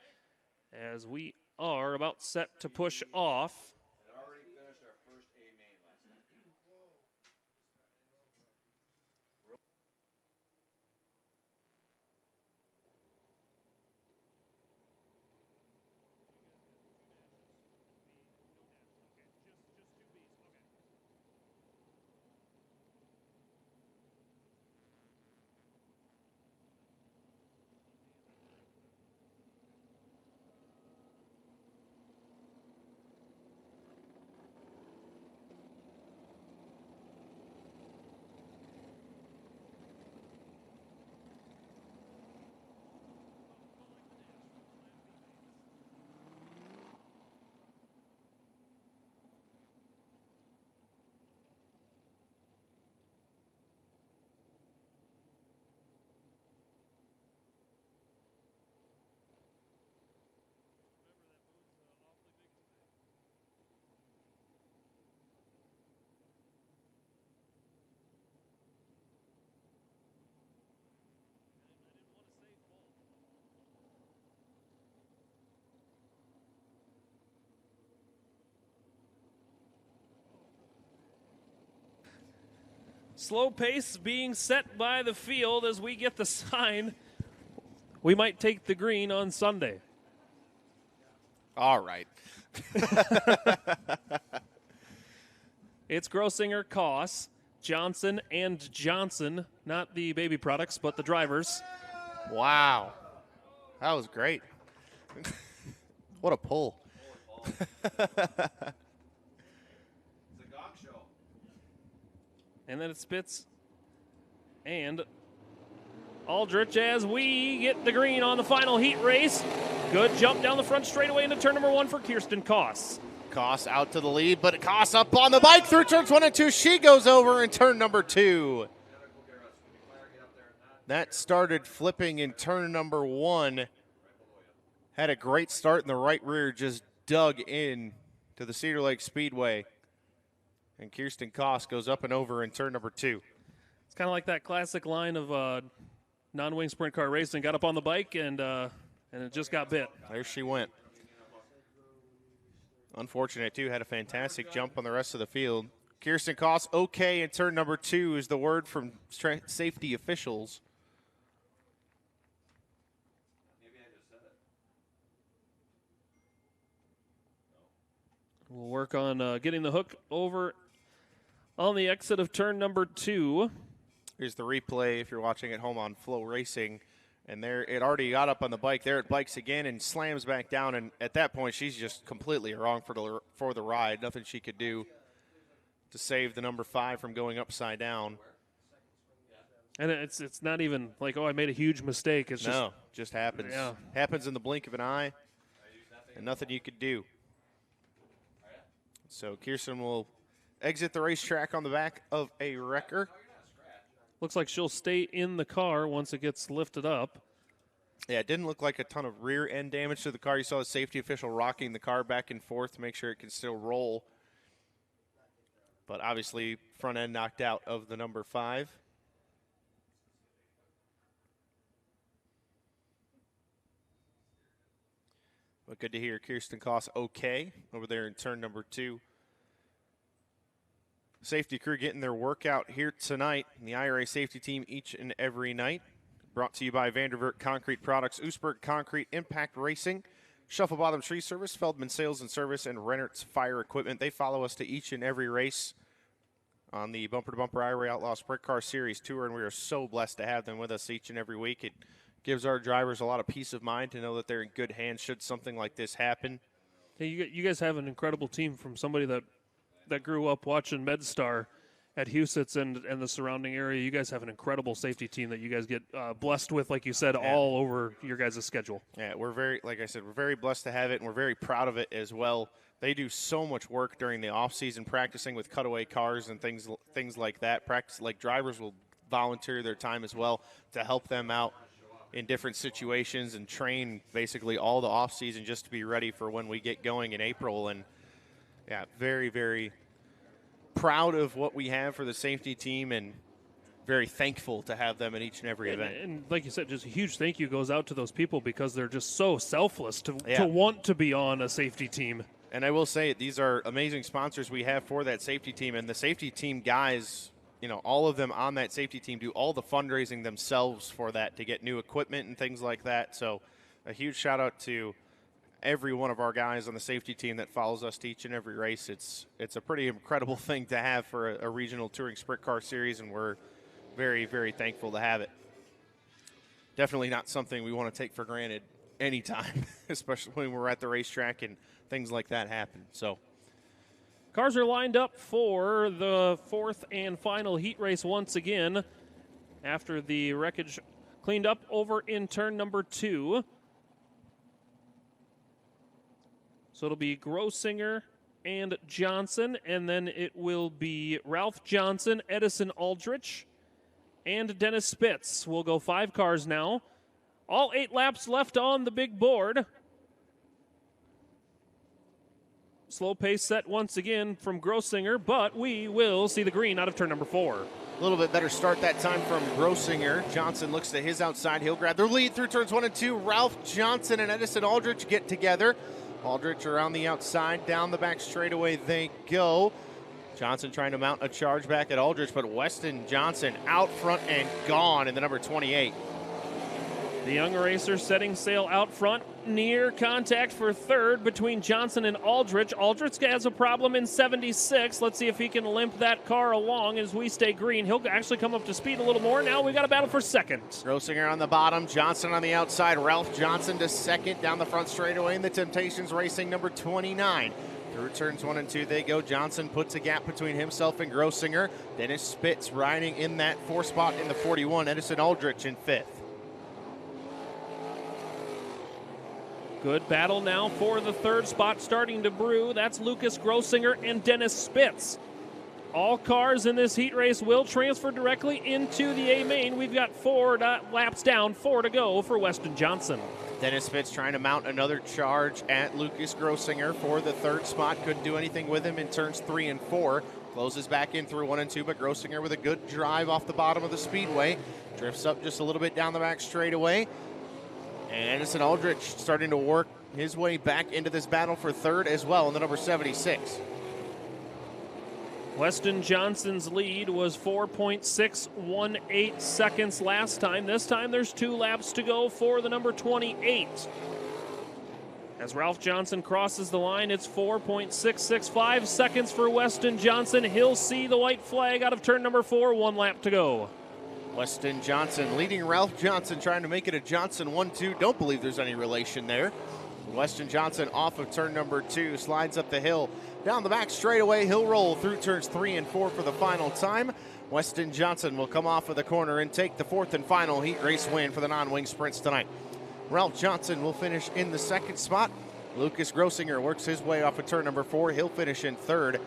as we are about set to push off. Slow pace being set by the field as we get the sign. We might take the green on Sunday. All right. It's Grossinger, Koss, Johnson, and Johnson. Not the baby products, but the drivers. Wow. That was great. What a pull. And then it spits. And Aldrich as we get the green on the final heat race. Good jump down the front straightaway into turn number 1 for Kirsten Koss. Koss out to the lead, but Koss up on the bike through turns 1 and 2. She goes over in turn number 2. That started flipping in turn number 1. Had a great start in the right rear, just dug in to the Cedar Lake Speedway. And Kirsten Koss goes up and over in turn number 2. It's kind of like that classic line of non-wing sprint car racing. Got up on the bike and it just got bit. There she went. Unfortunate, too. Had a fantastic jump on the rest of the field. Kirsten Koss, okay in turn number 2 is the word from safety officials. We'll work on getting the hook over on the exit of turn number 2. Here's the replay if you're watching at home on FloRacing. And there, it already got up on the bike. There it bikes again and slams back down. And at that point, she's just completely wrong for the ride. Nothing she could do to save the number 5 from going upside down. And it's not even like, oh, I made a huge mistake. It's just happens. Yeah. Happens in the blink of an eye, and nothing you could do. So Kirsten will exit the racetrack on the back of a wrecker. Looks like she'll stay in the car once it gets lifted up. Yeah, it didn't look like a ton of rear end damage to the car. You saw the safety official rocking the car back and forth to make sure it can still roll. But obviously, front end knocked out of the number 5. But good to hear Kirsten Koss okay over there in turn number 2. Safety crew getting their workout here tonight. The IRA safety team each and every night. Brought to you by Vandervert Concrete Products, Oostburg Concrete, Impact Racing, Shuffle Bottom Tree Service, Feldman Sales and Service, and Rennert's Fire Equipment. They follow us to each and every race on the Bumper to Bumper IRA Outlaw Sprint Car Series Tour, and we are so blessed to have them with us each and every week. It gives our drivers a lot of peace of mind to know that they're in good hands should something like this happen. Hey, you guys have an incredible team from somebody that grew up watching MedStar at Huset's and the surrounding area. You guys have an incredible safety team that you guys get blessed with, like you said, all over your guys' schedule. Yeah, we're very, like I said, we're very blessed to have it, and we're very proud of it as well. They do so much work during the off-season practicing with cutaway cars and things like that. Practice, like drivers will volunteer their time as well to help them out in different situations and train basically all the off-season just to be ready for when we get going in April. And, yeah, very, very proud of what we have for the safety team and very thankful to have them in each and every event. And like you said, just a huge thank you goes out to those people because they're just so selfless to want to be on a safety team. And I will say, these are amazing sponsors we have for that safety team. And the safety team guys, you know, all of them on that safety team do all the fundraising themselves for that to get new equipment and things like that. So a huge shout out to every one of our guys on the safety team that follows us to each and every race. It's a pretty incredible thing to have for a regional touring sprint car series, and we're very, very thankful to have it. Definitely not something we want to take for granted anytime, especially when we're at the racetrack and things like that happen. So cars are lined up for the 4th and final heat race once again after the wreckage cleaned up over in turn number 2. So it'll be Grossinger and Johnson, and then it will be Ralph Johnson, Edison Aldrich, and Dennis Spitz. We'll go 5 cars now. All 8 laps left on the big board. Slow pace set once again from Grossinger, but we will see the green out of turn number 4. A little bit better start that time from Grossinger. Johnson looks to his outside. He'll grab the lead through turns 1 and 2. Ralph Johnson and Edison Aldrich get together. Aldrich around the outside, down the back straightaway they go. Johnson trying to mount a charge back at Aldrich, but Weston Johnson out front and gone in the number 28. The young racer setting sail out front, near contact for third between Johnson and Aldrich. Aldrich has a problem in 76. Let's see if he can limp that car along as we stay green. He'll actually come up to speed a little more. Now we got a battle for second. Grossinger on the bottom, Johnson on the outside. Ralph Johnson to second down the front straightaway in the Temptations Racing number 29. Through turns 1 and 2 they go. Johnson puts a gap between himself and Grossinger. Dennis Spitz riding in that 4th spot in the 41. Edison Aldrich in 5th. Good battle now for the 3rd spot starting to brew. That's Lucas Grossinger and Dennis Spitz. All cars in this heat race will transfer directly into the A-Main. We've got 4 laps down, 4 to go for Weston Johnson. Dennis Spitz trying to mount another charge at Lucas Grossinger for the 3rd spot. Couldn't do anything with him in turns 3 and 4. Closes back in through 1 and 2, but Grossinger with a good drive off the bottom of the speedway. Drifts up just a little bit down the back straightaway. And Edison Aldrich starting to work his way back into this battle for 3rd as well in the number 76. Weston Johnson's lead was 4.618 seconds last time. This time there's 2 laps to go for the number 28. As Ralph Johnson crosses the line, it's 4.665 seconds for Weston Johnson. He'll see the white flag out of turn number 4, 1 lap to go. Weston Johnson leading Ralph Johnson, trying to make it a Johnson 1-2. Don't believe there's any relation there. Weston Johnson off of turn number 2, slides up the hill. Down the back straightaway, he'll roll through turns 3 and 4 for the final time. Weston Johnson will come off of the corner and take the 4th and final heat race win for the non-wing sprints tonight. Ralph Johnson will finish in the 2nd spot. Lucas Grossinger works his way off of turn number 4. He'll finish in 3rd.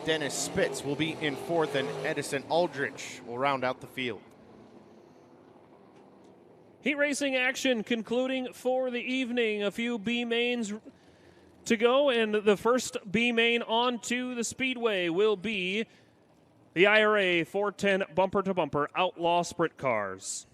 Dennis Spitz will be in 4th, and Edison Aldrich will round out the field. Heat racing action concluding for the evening. A few B-Mains to go, and the first B-Main onto the Speedway will be the IRA 410 bumper-to-bumper Outlaw Sprint Cars.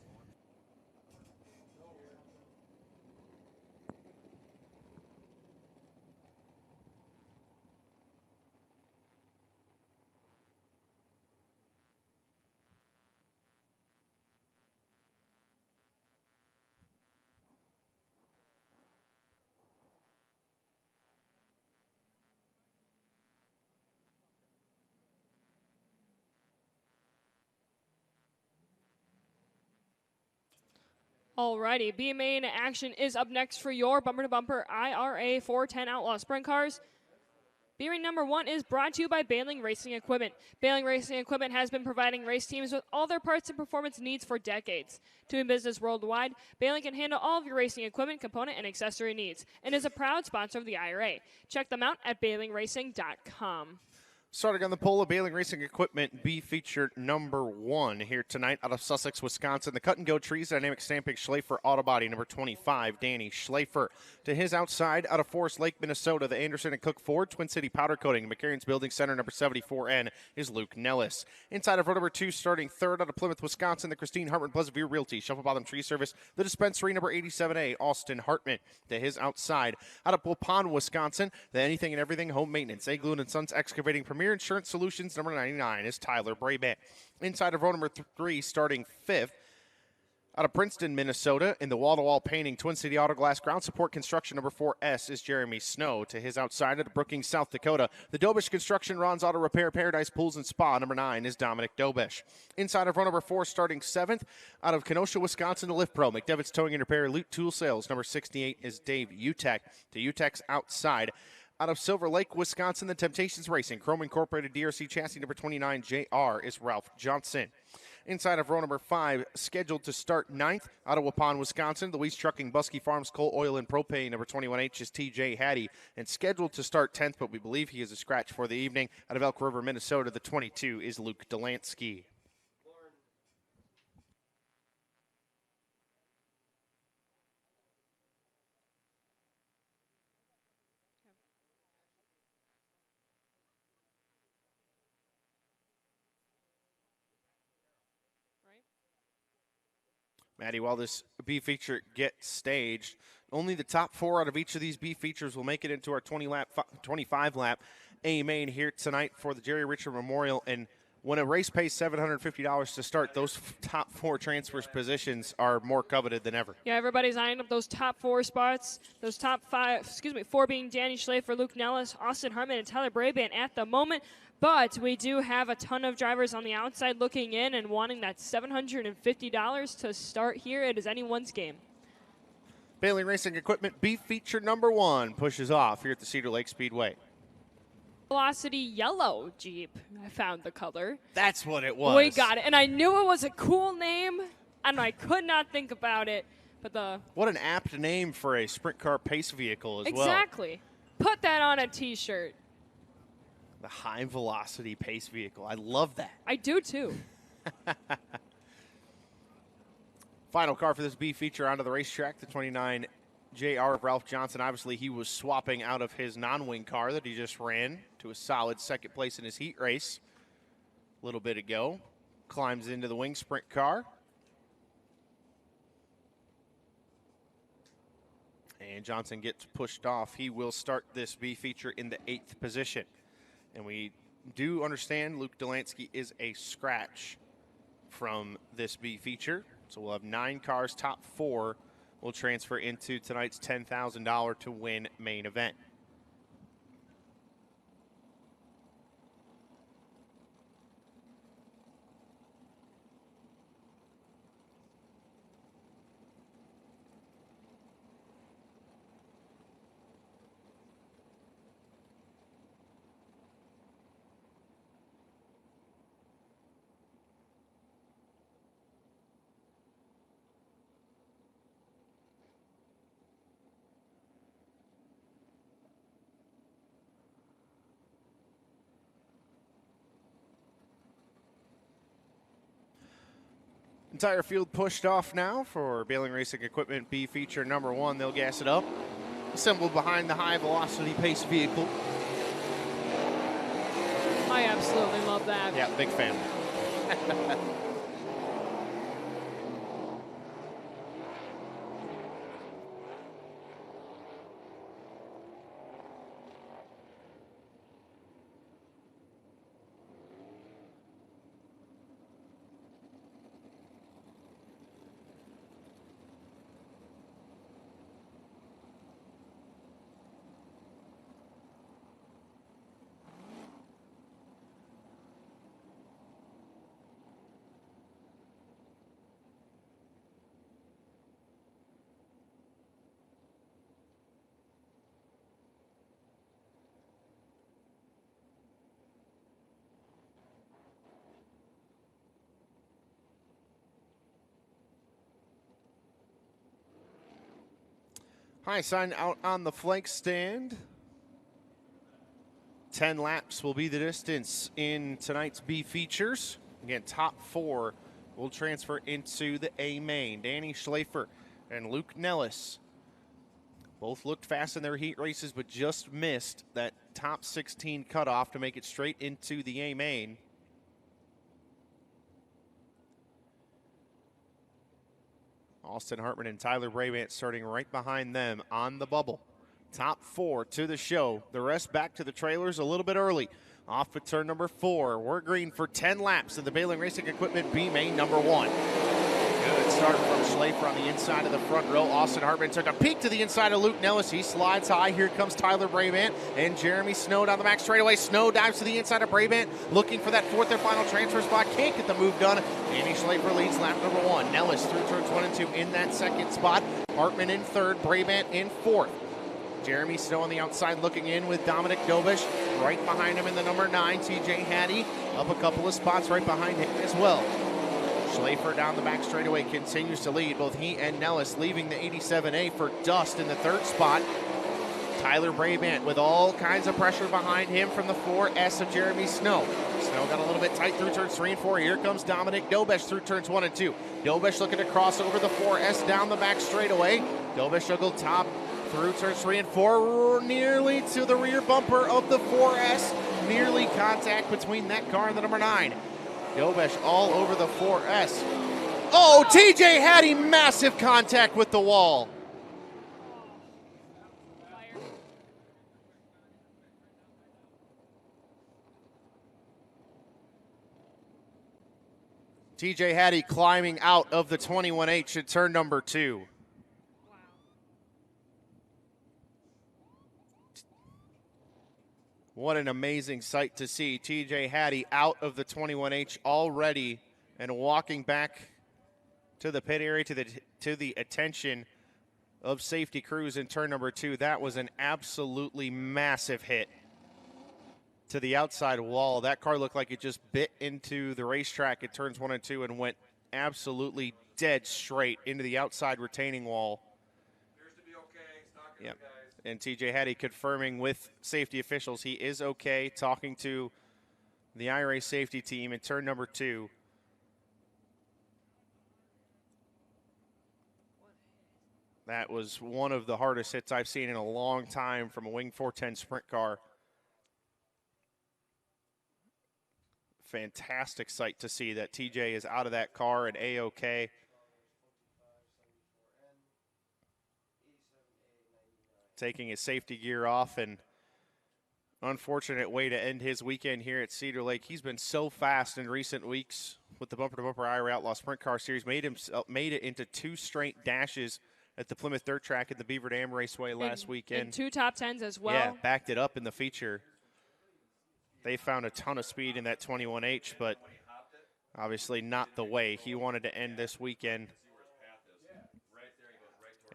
Alrighty, B-Main action is up next for your bumper-to-bumper IRA 410 Outlaw Sprint Cars. B-Main number 1 is brought to you by Bailing Racing Equipment. Bailing Racing Equipment has been providing race teams with all their parts and performance needs for decades. Doing business worldwide, Bailing can handle all of your racing equipment, component, and accessory needs, and is a proud sponsor of the IRA. Check them out at bailingracing.com. Starting on the pole of Bailing Racing Equipment, B feature number 1 here tonight out of Sussex, Wisconsin. The Cut and Go Trees Dynamic Stamping Schlafer Auto Body number 25, Danny Schlafer. To his outside, out of Forest Lake, Minnesota, the Anderson and Cook Ford Twin City Powder Coating, McCarran's Building Center number 74N is Luke Nellis. Inside of row number 2, starting 3rd out of Plymouth, Wisconsin, the Christine Hartman Pleasant View Realty, Shuffle Bottom Tree Service, the Dispensary number 87A, Austin Hartman. To his outside, out of Waupun, Wisconsin, the Anything and Everything Home Maintenance, Eglin and Sons Excavating Premier Insurance Solutions number 99 is Tyler Brabant. Inside of row number 3, starting 5th, out of Princeton, Minnesota, in the wall-to-wall painting Twin City Auto Glass Ground Support Construction number 4S is Jeremy Snow. To his outside, out of Brookings, South Dakota, the Dobish Construction Ron's Auto Repair Paradise Pools and Spa number 9 is Dominic Dobish. Inside of row number 4, starting 7th, out of Kenosha, Wisconsin, the Lift Pro, McDevitt's Towing and Repair Loot Tool Sales number 68 is Dave Utek. To Utek's outside, out of Silver Lake, Wisconsin, the Temptations Racing, Chrome Incorporated DRC Chassis number 29, JR, is Ralph Johnson. Inside of row number 5, scheduled to start 9th, out of Waupun, Wisconsin, Louise Trucking, Busky Farms, Coal, Oil, and Propane, number 21H is TJ Hattie, and scheduled to start 10th, but we believe he is a scratch for the evening, out of Elk River, Minnesota, the 22 is Luke Delansky. Maddie, while this B feature gets staged, only the top 4 out of each of these B features will make it into our 25-lap A-Main here tonight for the Jerry Richert Memorial. And when a race pays $750 to start, those top 4 transfers positions are more coveted than ever. Yeah, everybody's eyeing up those top 4 spots. Those top 4 being Danny Schlafer, Luke Nellis, Austin Hartman, and Tyler Brabant at the moment. But we do have a ton of drivers on the outside looking in and wanting that $750 to start here. It is anyone's game. Bailey Racing Equipment B feature number 1 pushes off here at the Cedar Lake Speedway. Velocity yellow Jeep. I found the color. That's what it was. We got it. And I knew it was a cool name, and I could not think about it. But what an apt name for a sprint car pace vehicle as well. Exactly. Put that on a T-shirt. The high velocity pace vehicle. I love that. I do too. Final car for this B feature onto the racetrack, the 29 JR of Ralph Johnson. Obviously, he was swapping out of his non-wing car that he just ran to a solid second place in his heat race a little bit ago. Climbs into the wing sprint car. And Johnson gets pushed off. He will start this B feature in the 8th position. And we do understand Luke Delansky is a scratch from this B feature. So we'll have 9 cars. Top 4 will transfer into tonight's $10,000 to win main event. Entire field pushed off now for Bailey Racing Equipment B feature number 1. They'll gas it up. Assembled behind the high velocity pace vehicle. I absolutely love that. Yeah, big fan. High sign out on the flank stand. 10 laps will be the distance in tonight's B features. Again, top 4 will transfer into the A-Main. Danny Schlafer and Luke Nellis both looked fast in their heat races, but just missed that top 16 cutoff to make it straight into the A-Main. Austin Hartman and Tyler Brabant starting right behind them on the bubble. Top 4 to the show. The rest back to the trailers a little bit early. Off at turn number 4. We're green for 10 laps in the Bailey Racing Equipment B-Main number 1. Good start from Schlafer on the inside of the front row. Austin Hartman took a peek to the inside of Luke Nellis. He slides high. Here comes Tyler Brabant and Jeremy Snow down the back straightaway. Snow dives to the inside of Brabant, looking for that 4th and final transfer spot. Can't get the move done. Danny Schlafer leads lap number 1. Nellis through turns 1 and 2 in that 2nd spot. Hartman in 3rd, Brabant in 4th. Jeremy Snow on the outside looking in with Dominic Dobish. Right behind him in the number 9, TJ Hattie. Up a couple of spots right behind him as well. Schlafer down the back straightaway continues to lead. Both he and Nellis leaving the 87A for dust in the 3rd spot. Tyler Brabant with all kinds of pressure behind him from the 4S of Jeremy Snow. Snow got a little bit tight through turns 3 and 4. Here comes Dominic Dobish through turns 1 and 2. Dobish looking to cross over the 4S down the back straightaway. Dobish juggled top through turns 3 and 4, nearly to the rear bumper of the 4S. Nearly contact between that car and the number 9. Dobish all over the 4S. Oh, TJ Hattie, massive contact with the wall. TJ Hattie climbing out of the 21H at turn number 2. What an amazing sight to see. TJ Hattie out of the 21H already and walking back to the pit area, to the attention of safety crews in turn number 2. That was an absolutely massive hit to the outside wall. That car looked like it just bit into the racetrack at turns 1 and 2 and went absolutely dead straight into the outside retaining wall. Appears to be okay. Yep. And TJ Hattie confirming with safety officials he is okay, talking to the IRA safety team in turn number 2. That was one of the hardest hits I've seen in a long time from a Wing 410 sprint car. Fantastic sight to see that TJ is out of that car and A-OK. Taking his safety gear off, and unfortunate way to end his weekend here at Cedar Lake. He's been so fast in recent weeks with the bumper-to-bumper IRA Outlaw Sprint Car Series. Made it into 2 straight dashes at the Plymouth Dirt Track at the Beaver Dam Raceway last weekend. And 2 top 10s as well. Yeah, backed it up in the feature. They found a ton of speed in that 21H, but obviously not the way he wanted to end this weekend.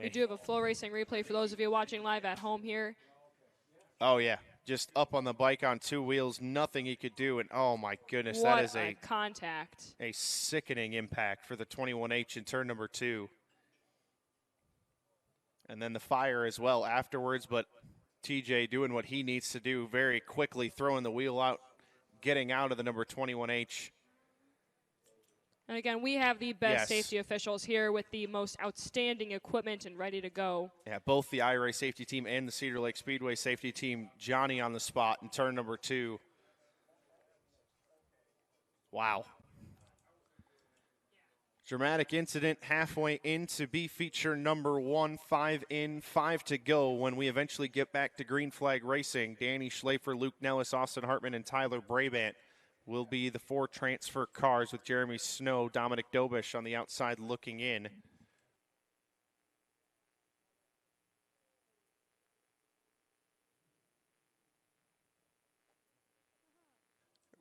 We do have a FloRacing replay for those of you watching live at home here. Oh, yeah. Just up on the bike on 2 wheels, nothing he could do. And, oh, my goodness, What that is a contact. A sickening impact for the 21H in turn number 2. And then the fire as well afterwards, but TJ doing what he needs to do very quickly, throwing the wheel out, getting out of the number 21H. And again, we have the best safety officials here with the most outstanding equipment and ready to go. Yeah, both the IRA safety team and the Cedar Lake Speedway safety team. Johnny on the spot in turn number 2. Wow. Dramatic incident halfway into B feature number 1, 5 in, 5 to go when we eventually get back to green flag racing. Danny Schlafer, Luke Nellis, Austin Hartman, and Tyler Brabant will be the 4 transfer cars with Jeremy Snow, Dominic Dobish on the outside looking in.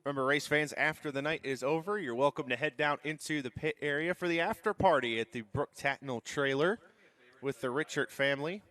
Remember, race fans, after the night is over, you're welcome to head down into the pit area for the after party at the Brook Tatnall trailer with the Richert family.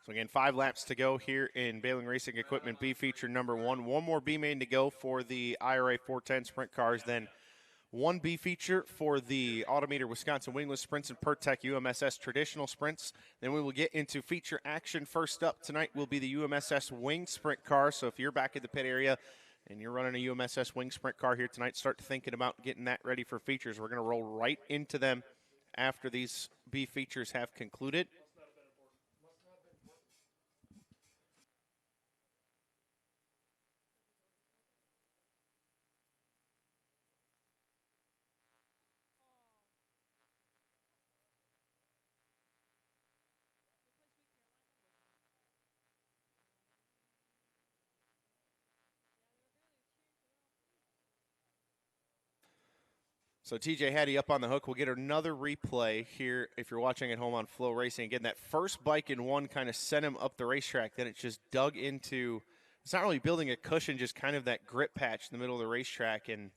So again, 5 laps to go here in Baling Racing Equipment B feature number 1. One more B-Main to go for the IRA 410 sprint cars. Then 1 B feature for the Autometer Wisconsin Wingless Sprints and PerTech UMSS traditional sprints. Then we will get into feature action. First up tonight will be the UMSS Wing Sprint car. So if you're back in the pit area and you're running a UMSS Wing Sprint car here tonight, start thinking about getting that ready for features. We're going to roll right into them after these B features have concluded. So TJ Hattie up on the hook. We'll get another replay here if you're watching at home on FloRacing. Again, that first bike in 1 kind of sent him up the racetrack. Then it just dug into, it's not really building a cushion, just kind of that grip patch in the middle of the racetrack. And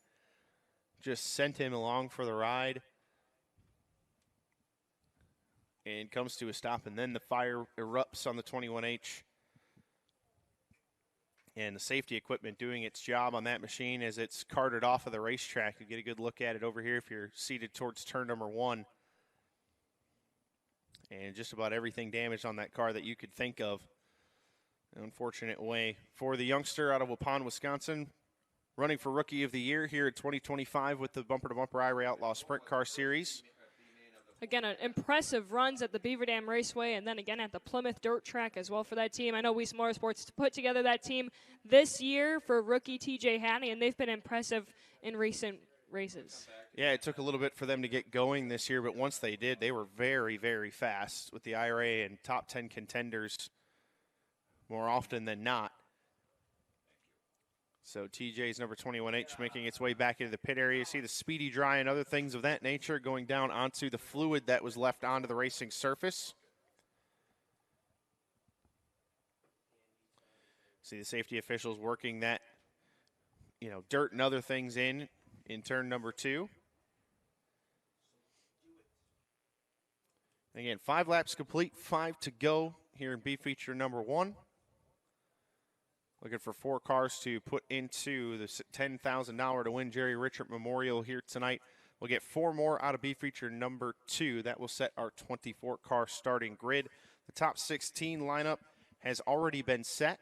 just sent him along for the ride. And comes to a stop, and then the fire erupts on the 21H. And the safety equipment doing its job on that machine as it's carted off of the racetrack. You get a good look at it over here if you're seated towards turn number 1. And just about everything damaged on that car that you could think of. An unfortunate way for the youngster out of Waupun, Wisconsin, running for Rookie of the Year here in 2025 with the Bumper to Bumper IRA Outlaw Sprint Car Series. Again, impressive runs at the Beaver Dam Raceway and then again at the Plymouth Dirt Track as well for that team. I know Weiss Motorsports put together that team this year for rookie TJ Hattie, and they've been impressive in recent races. Yeah, it took a little bit for them to get going this year, but once they did, they were very, very fast with the IRA and top 10 contenders more often than not. So TJ's number 21H making its way back into the pit area. You see the speedy dry and other things of that nature going down onto the fluid that was left onto the racing surface. See the safety officials working that, dirt and other things in turn number 2. Again, 5 laps complete, 5 to go here in B feature number 1. Looking for 4 cars to put into the $10,000 to win Jerry Richert Memorial here tonight. We'll get 4 more out of B feature number 2. That will set our 24-car starting grid. The top 16 lineup has already been set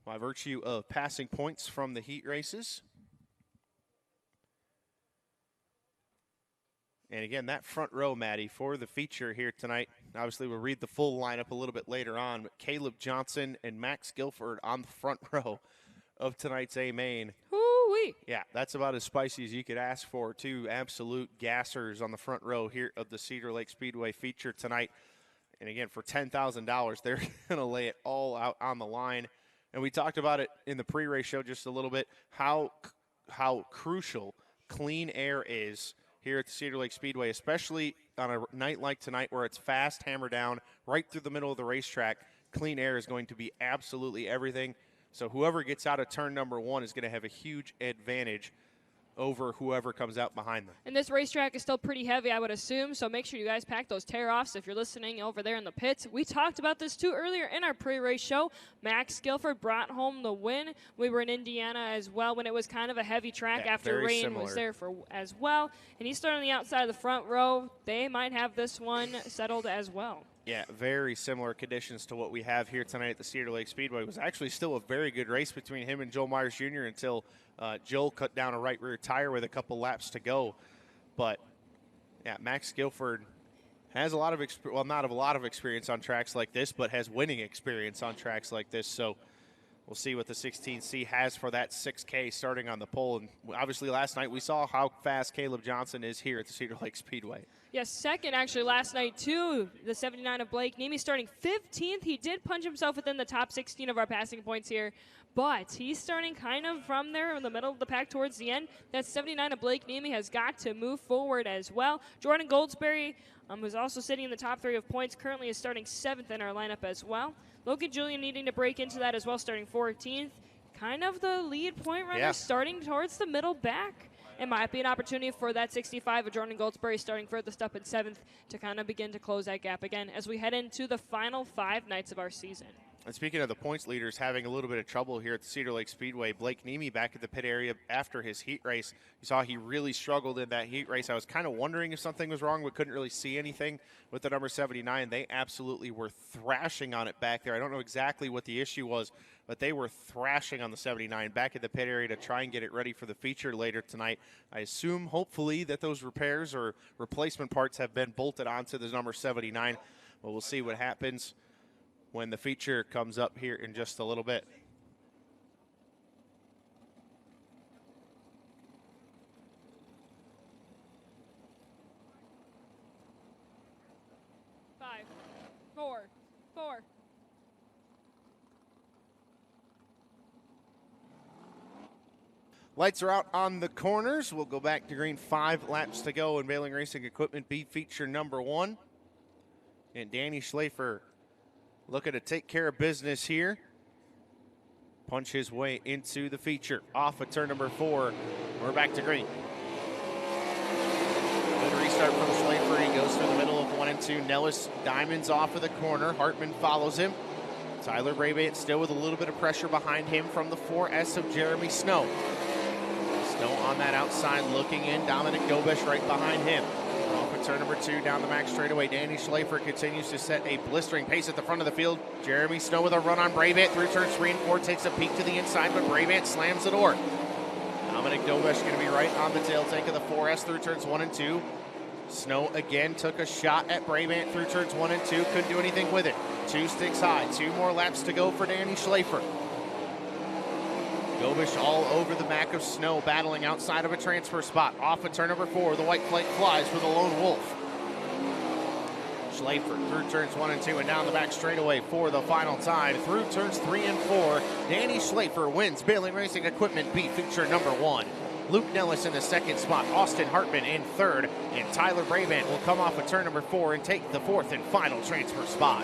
by virtue of passing points from the heat races. And again, that front row, Maddie, for the feature here tonight. Obviously, we'll read the full lineup a little bit later on, but Caleb Johnson and Max Guilford on the front row of tonight's A-Main. Woo-wee. Yeah, that's about as spicy as you could ask for. 2 absolute gassers on the front row here of the Cedar Lake Speedway feature tonight. And again, for $10,000, they're going to lay it all out on the line. And we talked about it in the pre-race show just a little bit, how crucial clean air is here at the Cedar Lake Speedway, especially on a night like tonight where it's fast, hammer down, right through the middle of the racetrack. Clean air is going to be absolutely everything. So whoever gets out of turn number 1 is going to have a huge advantage over whoever comes out behind them. And this racetrack is still pretty heavy, I would assume, so make sure you guys pack those tear-offs if you're listening over there in the pits. We talked about this, too, earlier in our pre-race show. Max Guilford brought home the win. We were in Indiana as well when it was kind of a heavy track after rain was there as well. And he's starting on the outside of the front row. They might have this one settled as well. Yeah, very similar conditions to what we have here tonight at the Cedar Lake Speedway. It was actually still a very good race between him and Joel Myers Jr. until Joel cut down a right rear tire with a couple laps to go. But, yeah, Max Guilford has a lot of experience, well, not a lot of experience on tracks like this, but has winning experience on tracks like this. So we'll see what the 16C has for that 6K starting on the pole. And obviously last night we saw how fast Caleb Johnson is here at the Cedar Lake Speedway. Yes, second actually last night too. The 79 of Blake Nemi starting 15th. He did punch himself within the top 16 of our passing points here, but he's starting kind of from there in the middle of the pack towards the end. That 79 of Blake Nemi has got to move forward as well. Jordan Goldsberry was also sitting in the top 3 of points, currently is starting 7th in our lineup as well. Logan Julian needing to break into that as well, starting 14th. Kind of the lead point runner starting towards the middle back. It might be an opportunity for that 65 of Jordan Goldsberry starting furthest up in 7th to kind of begin to close that gap again as we head into the final 5 nights of our season. And speaking of the points leaders having a little bit of trouble here at the Cedar Lake Speedway, Blake Nemi back at the pit area after his heat race. You saw he really struggled in that heat race. I was kind of wondering if something was wrong, but couldn't really see anything with the number 79. They absolutely were thrashing on it back there. I don't know exactly what the issue was, but they were thrashing on the 79 back at the pit area to try and get it ready for the feature later tonight. I assume, hopefully, that those repairs or replacement parts have been bolted onto the number 79. But we'll see what happens when the feature comes up here in just a little bit. Five, four. Lights are out on the corners. We'll go back to green. 5 laps to go in Bailing Racing Equipment B feature number 1. And Danny Schlafer looking to take care of business here. Punch his way into the feature. Off of turn number 4. We're back to green. start from Schlafer. He goes through the middle of 1 and 2. Nellis diamonds off of the corner. Hartman follows him. Tyler Brabant still with a little bit of pressure behind him from the 4S of Jeremy Snow. Snow on that outside looking in. Dominic Dobesh right behind him. Off of turn number 2 down the back straightaway. Danny Schlafer continues to set a blistering pace at the front of the field. Jeremy Snow with a run on Brabant through turns 3 and 4. Takes a peek to the inside, but Brabant slams the door. Dominic Dobesh going to be right on the tail tank of the 4S through turns 1 and 2. Snow again took a shot at Brabant through turns 1 and 2. Couldn't do anything with it. 2 sticks high. 2 more laps to go for Danny Schlafer. Dobesh all over the back of Snow, battling outside of a transfer spot. Off of turn number 4, the white flag flies for the lone wolf. Schlafer through turns 1 and 2 and down the back straightaway for the final time. Through turns 3 and 4, Danny Schlafer wins Bailey Racing Equipment B feature number 1. Luke Nellis in the second spot, Austin Hartman in third, and Tyler Brabant will come off of turn number 4 and take the fourth and final transfer spot.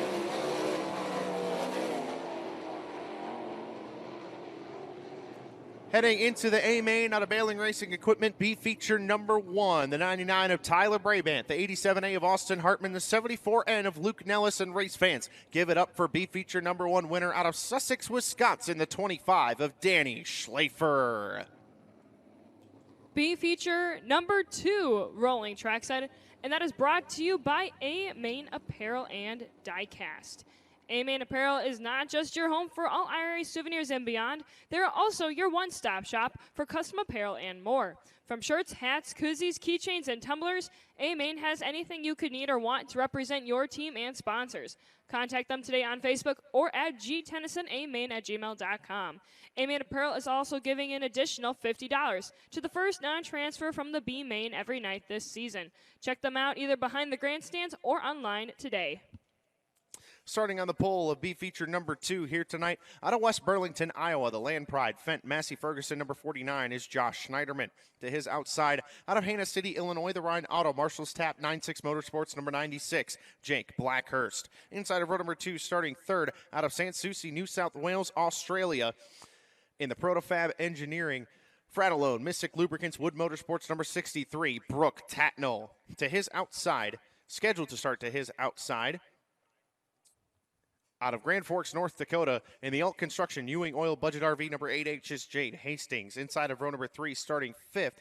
Heading into the A-Main out of Bailey Racing Equipment B feature number 1, the 99 of Tyler Brabant, the 87A of Austin Hartman, the 74N of Luke Nellis, and race fans, give it up for B feature number 1 winner out of Sussex, Wisconsin, the 25 of Danny Schlafer. B feature number 2 rolling trackside, and that is brought to you by A-Main Apparel and Diecast. A-Main Apparel is not just your home for all IRA souvenirs and beyond. They're also your one-stop shop for custom apparel and more. From shirts, hats, koozies, keychains, and tumblers, A-Main has anything you could need or want to represent your team and sponsors. Contact them today on Facebook or at gtennisonamain@gmail.com. A-Main Apparel is also giving an additional $50 to the first non-transfer from the B-Main every night this season. Check them out either behind the grandstands or online today. Starting on the pole of B feature number 2 here tonight, out of West Burlington, Iowa, the Land Pride, Fent Massey Ferguson, number 49, is Josh Schneiderman. To his outside, out of Hannah City, Illinois, the Ryan Auto Marshall's Tap 96 Motorsports, number 96, Jake Blackhurst. Inside of row number 2, starting third, out of Sans Souci, New South Wales, Australia, in the Protofab Engineering, Fratallone, Mystic Lubricants, Wood Motorsports, number 63, Brooke Tatnell. To his outside, scheduled to start to his outside, out of Grand Forks, North Dakota, in the Alt Construction Ewing Oil Budget RV, number 8H is Jade Hastings. Inside of row number 3, starting 5th,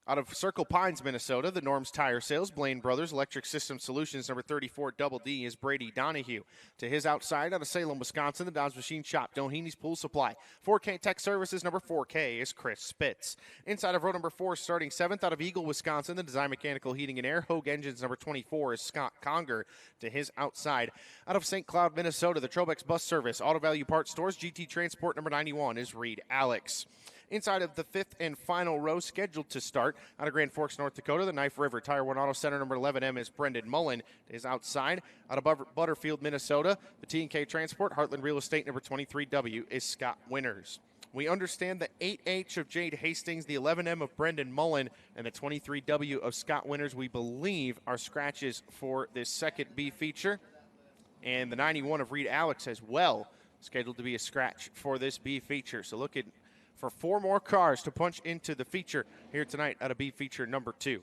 out of Circle Pines, Minnesota, the Norm's Tire Sales, Blaine Brothers Electric System Solutions, number 34, Double D, is Brady Donahue. To his outside, out of Salem, Wisconsin, the Dodge Machine Shop, Doheny Pool Supply. 4K Tech Services, number 4K, is Chris Spitz. Inside of row number 4, starting 7th, out of Eagle, Wisconsin, the Design Mechanical Heating and Air, Hogue Engines, number 24, is Scott Conger. To his outside, out of St. Cloud, Minnesota, the Trobex Bus Service, Auto Value Parts Stores, GT Transport, number 91, is Reed Alex. Inside of the 5th and final row, scheduled to start, out of Grand Forks, North Dakota, the Knife River Tire 1 Auto Center, number 11M, is Brendan Mullen. Is outside, out of Butterfield, Minnesota, the T&K Transport, Heartland Real Estate, number 23W, is Scott Winters. We understand the 8H of Jade Hastings, the 11M of Brendan Mullen, and the 23W of Scott Winters, we believe, are scratches for this second B feature. And the 91 of Reed Alex as well, scheduled to be a scratch for this B feature. So look at for 4 more cars to punch into the feature here tonight out of B feature number 2.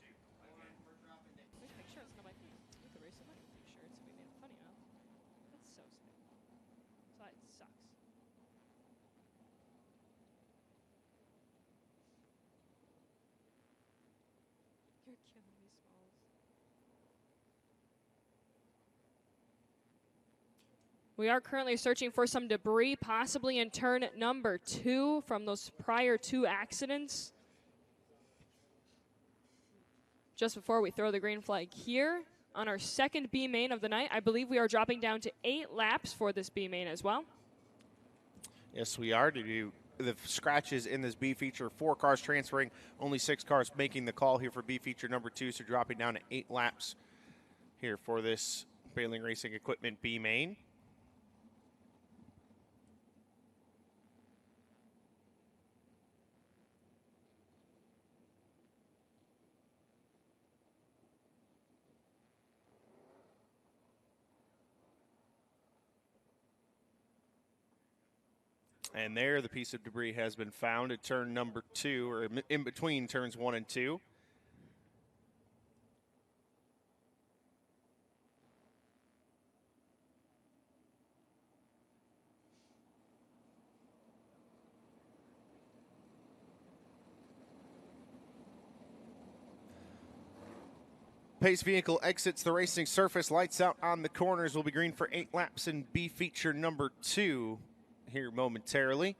We are currently searching for some debris, possibly in turn number 2 from those prior 2 accidents. Just before we throw the green flag here on our second B-Main of the night, I believe we are dropping down to 8 laps for this B-Main as well. Yes, we are. To do the scratches in this B feature, 4 cars transferring, only 6 cars making the call here for B feature number 2, so dropping down to 8 laps here for this Bailey Racing Equipment B-Main. And there, the piece of debris has been found at turn number 2, or in between turns 1 and 2. Pace vehicle exits the racing surface. Lights out on the corners. Will be green for 8 laps in B feature number 2 here momentarily.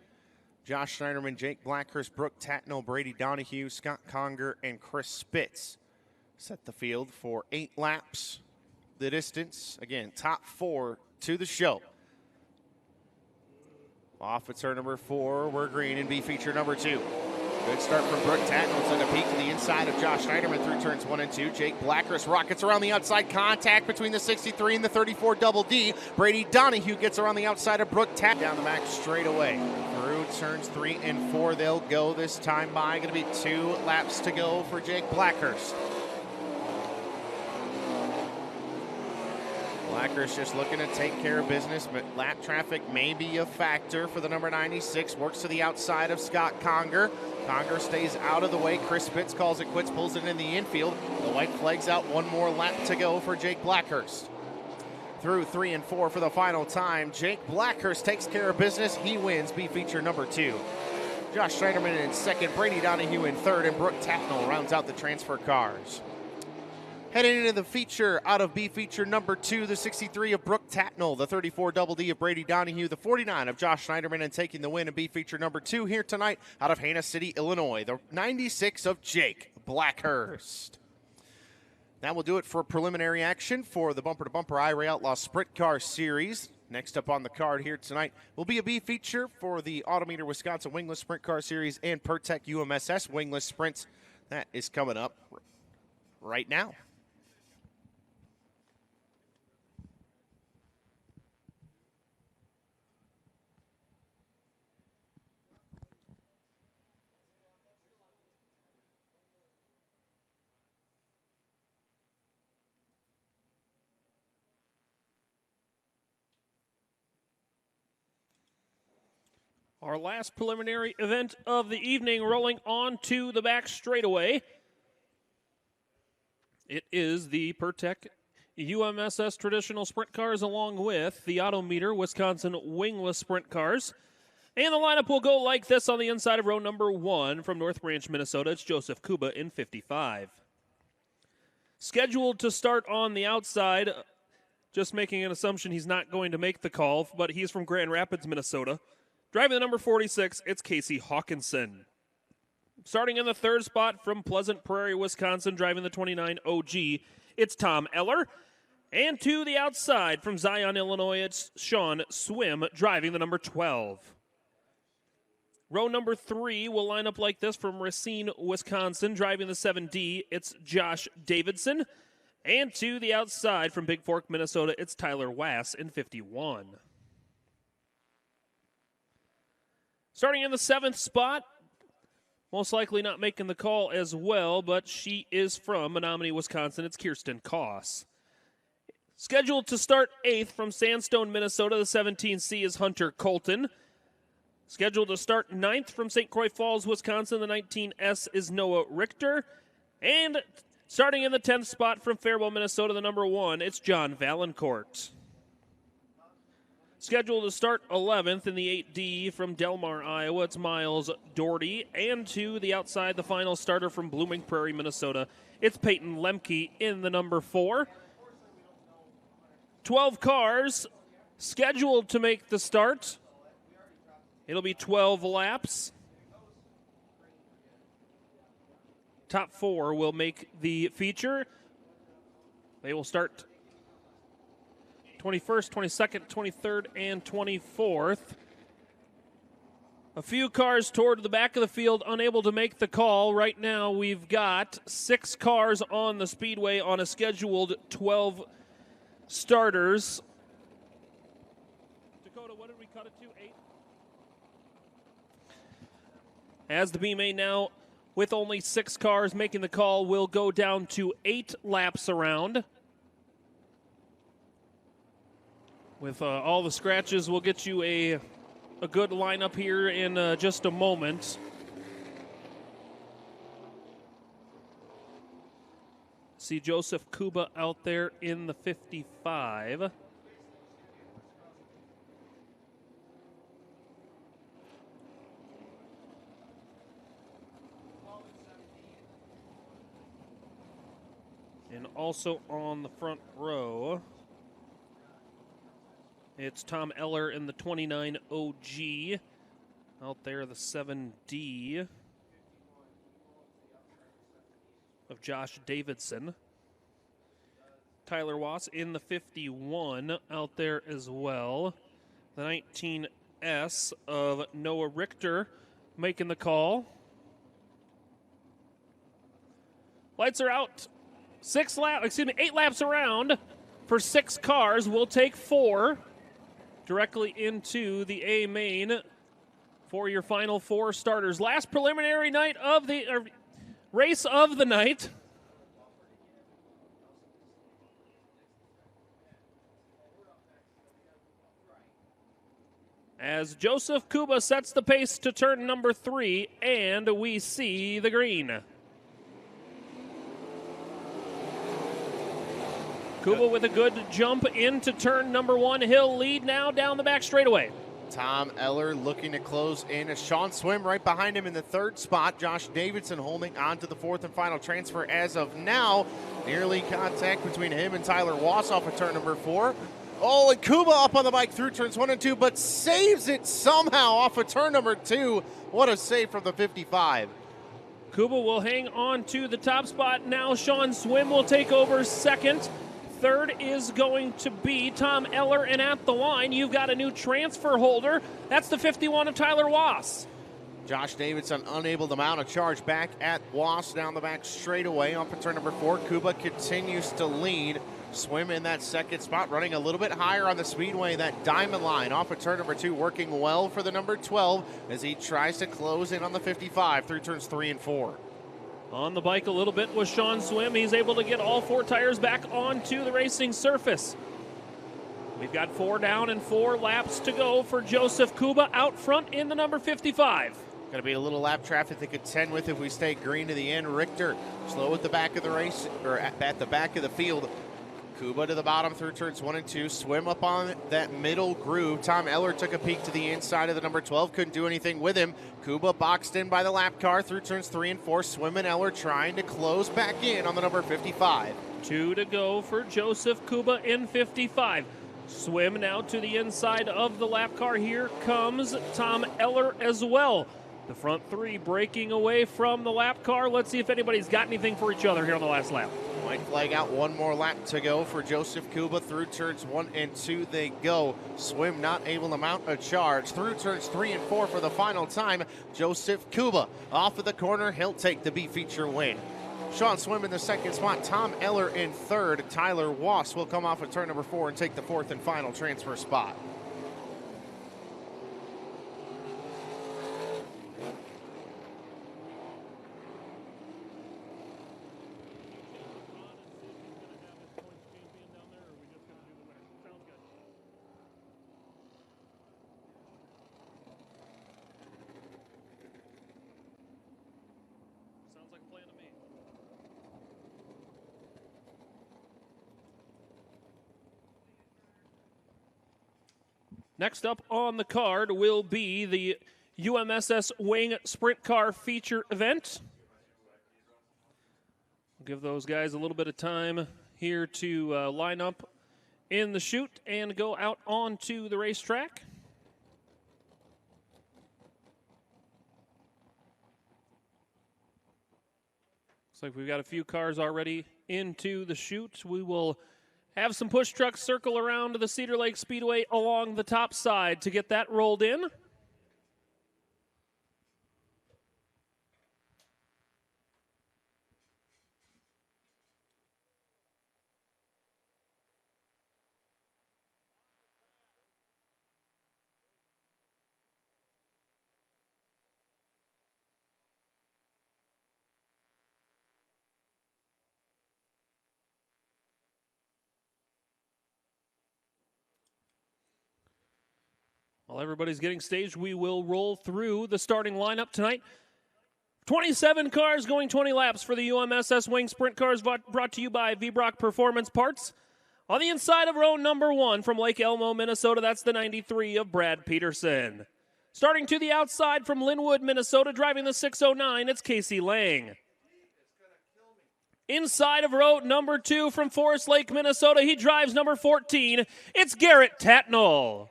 Josh Schneiderman, Jake Blackhurst, Brooke Tatnell, Brady Donahue, Scott Conger, and Chris Spitz set the field for 8 laps. The distance, again, top 4 to the show. Off at turn number 4, we're green in B feature number 2. Good start from Brooke Tatnell. Send a peek to the inside of Josh Schneiderman through turns 1 and 2. Jake Blackhurst rockets around the outside. Contact between the 63 and the 34 double D. Brady Donahue gets around the outside of Brooke Tatnell. Down the back straightaway. Through turns 3 and 4, they'll go this time by. Going to be 2 laps to go for Jake Blackhurst. Blackhurst just looking to take care of business, but lap traffic may be a factor for the number 96. Works to the outside of Scott Conger. Conger stays out of the way. Chris Spitz calls it quits, pulls it in the infield. The white flag's out. 1 more lap to go for Jake Blackhurst. Through 3 and 4 for the final time. Jake Blackhurst takes care of business. He wins B feature number 2. Josh Schneiderman in second, Brady Donahue in third, and Brooke Tatnell rounds out the transfer cars. Heading into the feature out of B feature number 2, the 63 of Brooke Tatnell, the 34 double D of Brady Donahue, the 49 of Josh Schneiderman, and taking the win in B feature number 2 here tonight out of Hannah City, Illinois, the 96 of Jake Blackhurst. That will do it for preliminary action for the bumper-to-bumper IRA Outlaw Sprint Car Series. Next up on the card here tonight will be a B feature for the Autometer Wisconsin Wingless Sprint Car Series and Pertec UMSS Wingless Sprints. That is coming up right now. Our last preliminary event of the evening, rolling on to the back straightaway. It is the Pertec UMSS traditional sprint cars along with the Autometer Wisconsin Wingless Sprint Cars. And the lineup will go like this on the inside of row number 1 from North Branch, Minnesota. It's Joseph Kuba in 55. Scheduled to start on the outside, just making an assumption he's not going to make the call, but he's from Grand Rapids, Minnesota. Driving the number 46, it's Casey Hawkinson. Starting in the 3rd spot from Pleasant Prairie, Wisconsin, driving the 29 OG, it's Tom Eller. And to the outside from Zion, Illinois, it's Sean Swim, driving the number 12. Row number 3 will line up like this from Racine, Wisconsin, driving the 7D, it's Josh Davidson. And to the outside from Big Fork, Minnesota, it's Tyler Wass in 51. Starting in the 7th spot, most likely not making the call as well, but she is from Menominee, Wisconsin. It's Kirsten Koss. Scheduled to start 8th from Sandstone, Minnesota, the 17C is Hunter Colton. Scheduled to start 9th from St. Croix Falls, Wisconsin, the 19S is Noah Richter. And starting in the 10th spot from Faribault, Minnesota, the number 1, it's John Valancourt. Scheduled to start 11th in the 8D from Delmar, Iowa, it's Miles Doherty. And to the outside, the final starter from Blooming Prairie, Minnesota, it's Peyton Lemke in the number 4. 12 cars scheduled to make the start. It'll be 12 laps. Top 4 will make the feature. They will start 21st, 22nd, 23rd, and 24th. A few cars toward the back of the field unable to make the call. Right now we've got 6 cars on the Speedway on a scheduled 12 starters. Dakota, what did we cut it to? 8? As the B-Main now, with only 6 cars making the call, will go down to 8 laps around. With all the scratches, we'll get you a good lineup here in just a moment. See Joseph Kuba out there in the 55. And also on the front row, it's Tom Eller in the 29 OG. Out there, the 7D of Josh Davidson. Tyler Wass in the 51 out there as well. The 19S of Noah Richter making the call. Lights are out. 8 laps around for 6 cars. We'll take 4 directly into the A-Main for your final 4 starters. Last preliminary night of the race of the night. As Joseph Kuba sets the pace to turn number 3, and we see the green. Kuba with a good jump into turn number 1. He'll lead now down the back straightaway. Tom Eller looking to close in. A Sean Swim right behind him in the 3rd spot. Josh Davidson holding on to the 4th and final transfer as of now. Nearly contact between him and Tyler Wass off of turn number 4. Oh, and Kuba up on the bike through turns 1 and 2, but saves it somehow off of turn number 2. What a save from the 55. Kuba will hang on to the top spot. Now Sean Swim will take over 2nd. 3rd is going to be Tom Eller, and at the line, you've got a new transfer holder. That's the 51 of Tyler Wass. Josh Davidson unable to mount a charge back at Wass down the back straightaway off of turn number 4. Kuba continues to lead. Swim in that 2nd spot, running a little bit higher on the Speedway. That diamond line off of turn number 2, working well for the number 12 as he tries to close in on the 55 through turns 3 and 4. On the bike a little bit was Sean Swim. He's able to get all 4 tires back onto the racing surface. We've got 4 down and 4 laps to go for Joseph Kuba out front in the number 55. Going to be a little lap traffic to contend with if we stay green to the end. Richter slow at the back of the race, or at the back of the field. Kuba to the bottom through turns 1 and 2. Swim up on that middle groove. Tom Eller took a peek to the inside of the number 12. Couldn't do anything with him. Kuba boxed in by the lap car through turns 3 and 4. Swim and Eller trying to close back in on the number 55. 2 to go for Joseph Kuba in 55. Swim now to the inside of the lap car. Here comes Tom Eller as well. The front 3 breaking away from the lap car. Let's see if anybody's got anything for each other here on the last lap. White flag out, 1 more lap to go for Joseph Kuba. Through turns 1 and 2 they go. Swim not able to mount a charge. Through turns 3 and 4 for the final time. Joseph Kuba off of the corner. He'll take the B feature win. Sean Swim in the 2nd spot. Tom Eller in 3rd. Tyler Wass will come off of turn number 4 and take the 4th and final transfer spot. Next up on the card will be the UMSS Wing Sprint Car Feature event. We'll give those guys a little bit of time here to line up in the chute and go out onto the racetrack. Looks like we've got a few cars already into the chute. We will have some push trucks circle around the Cedar Lake Speedway along the top side to get that rolled in. While everybody's getting staged, we will roll through the starting lineup tonight. 27 cars going 20 laps for the UMSS Wing Sprint Cars, brought to you by V-Brock Performance Parts. On the inside of row number 1 from Lake Elmo, Minnesota, that's the 93 of Brad Peterson. Starting to the outside from Linwood, Minnesota, driving the 609, it's Casey Lang. Inside of row number 2 from Forest Lake, Minnesota, he drives number 14. It's Garrett Tatnall.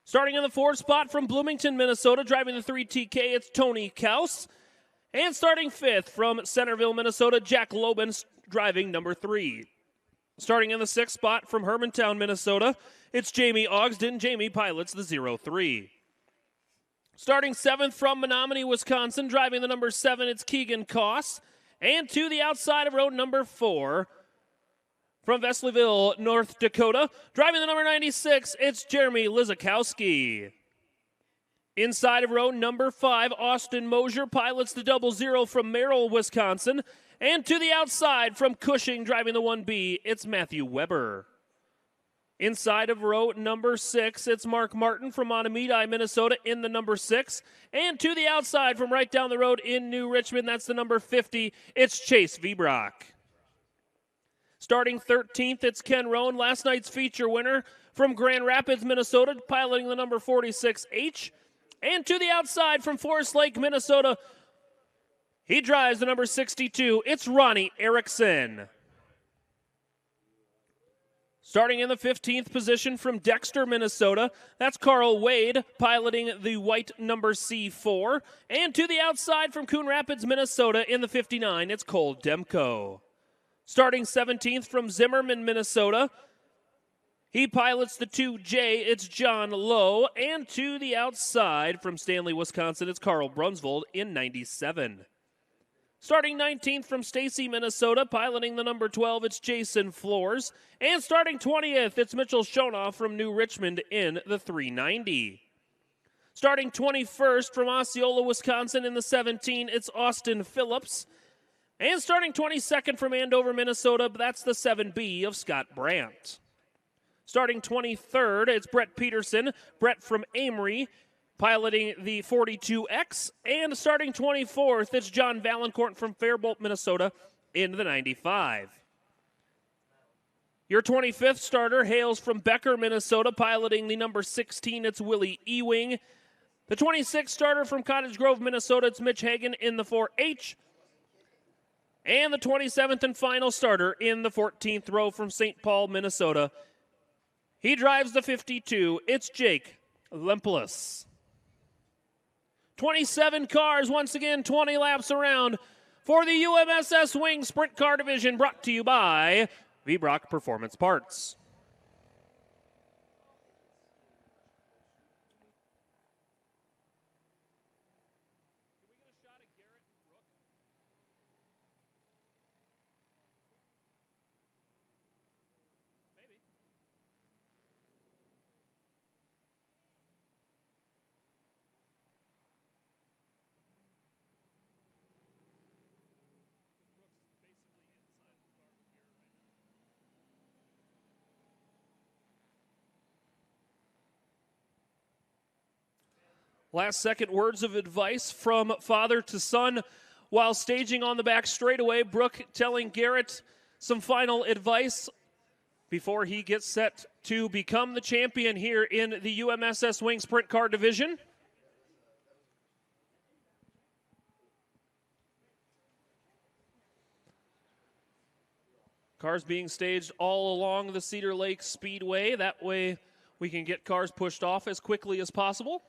Starting in the 4th spot from Bloomington, Minnesota, driving the 3TK, it's Tony Kaus. And starting 5th from Centerville, Minnesota, Jack Lobin, driving number 3. Starting in the 6th spot from Hermantown, Minnesota, it's Jamie Ogsden. Jamie pilots the 03. Starting 7th from Menominee, Wisconsin, driving the number 7, it's Keegan Koss. And to the outside of row number 4, from Vesleyville, North Dakota, driving the number 96, it's Jeremy Lizakowski. Inside of row number 5, Austin Mosier pilots the 00 from Merrill, Wisconsin. And to the outside from Cushing, driving the 1B, it's Matthew Weber. Inside of row number 6, it's Mark Martin from Mahtomedi, Minnesota, in the number 6. And to the outside from right down the road in New Richmond, that's the number 50, it's Chase Vibrock. Starting 13th, it's Ken Rohn, last night's feature winner from Grand Rapids, Minnesota, piloting the number 46H. And to the outside from Forest Lake, Minnesota, he drives the number 62, it's Ronnie Erickson. Starting in the 15th position from Dexter, Minnesota, that's Carl Wade piloting the white number C4. And to the outside from Coon Rapids, Minnesota, in the 59, it's Cole Demko. Starting 17th from Zimmerman, Minnesota, he pilots the 2J, it's John Lowe. And to the outside from Stanley, Wisconsin, it's Carl Brunsvold in 97. Starting 19th from Stacy, Minnesota, piloting the number 12, it's Jason Floors. And starting 20th, it's Mitchell Schonoff from New Richmond in the 390. Starting 21st from Osceola, Wisconsin in the 17, it's Austin Phillips. And starting 22nd from Andover, Minnesota, that's the 7B of Scott Brandt. Starting 23rd, it's Brett Peterson, Brett from Amory, piloting the 42X. And starting 24th, it's John Valancourt from Faribault, Minnesota, in the 95. Your 25th starter hails from Becker, Minnesota, piloting the number 16, it's Willie Ewing. The 26th starter from Cottage Grove, Minnesota, it's Mitch Hagan in the 4H. And the 27th and final starter in the 14th row from St. Paul, Minnesota, he drives the 52, it's Jake Lempelus. 27 cars, once again, 20 laps around for the UMSS Wing Sprint Car Division, brought to you by Vibrock Performance Parts. Last second words of advice from father to son while staging on the back straightaway. Brooke telling Garrett some final advice before he gets set to become the champion here in the UMSS Wing Sprint Car Division. Cars being staged all along the Cedar Lake Speedway. That way we can get cars pushed off as quickly as possible.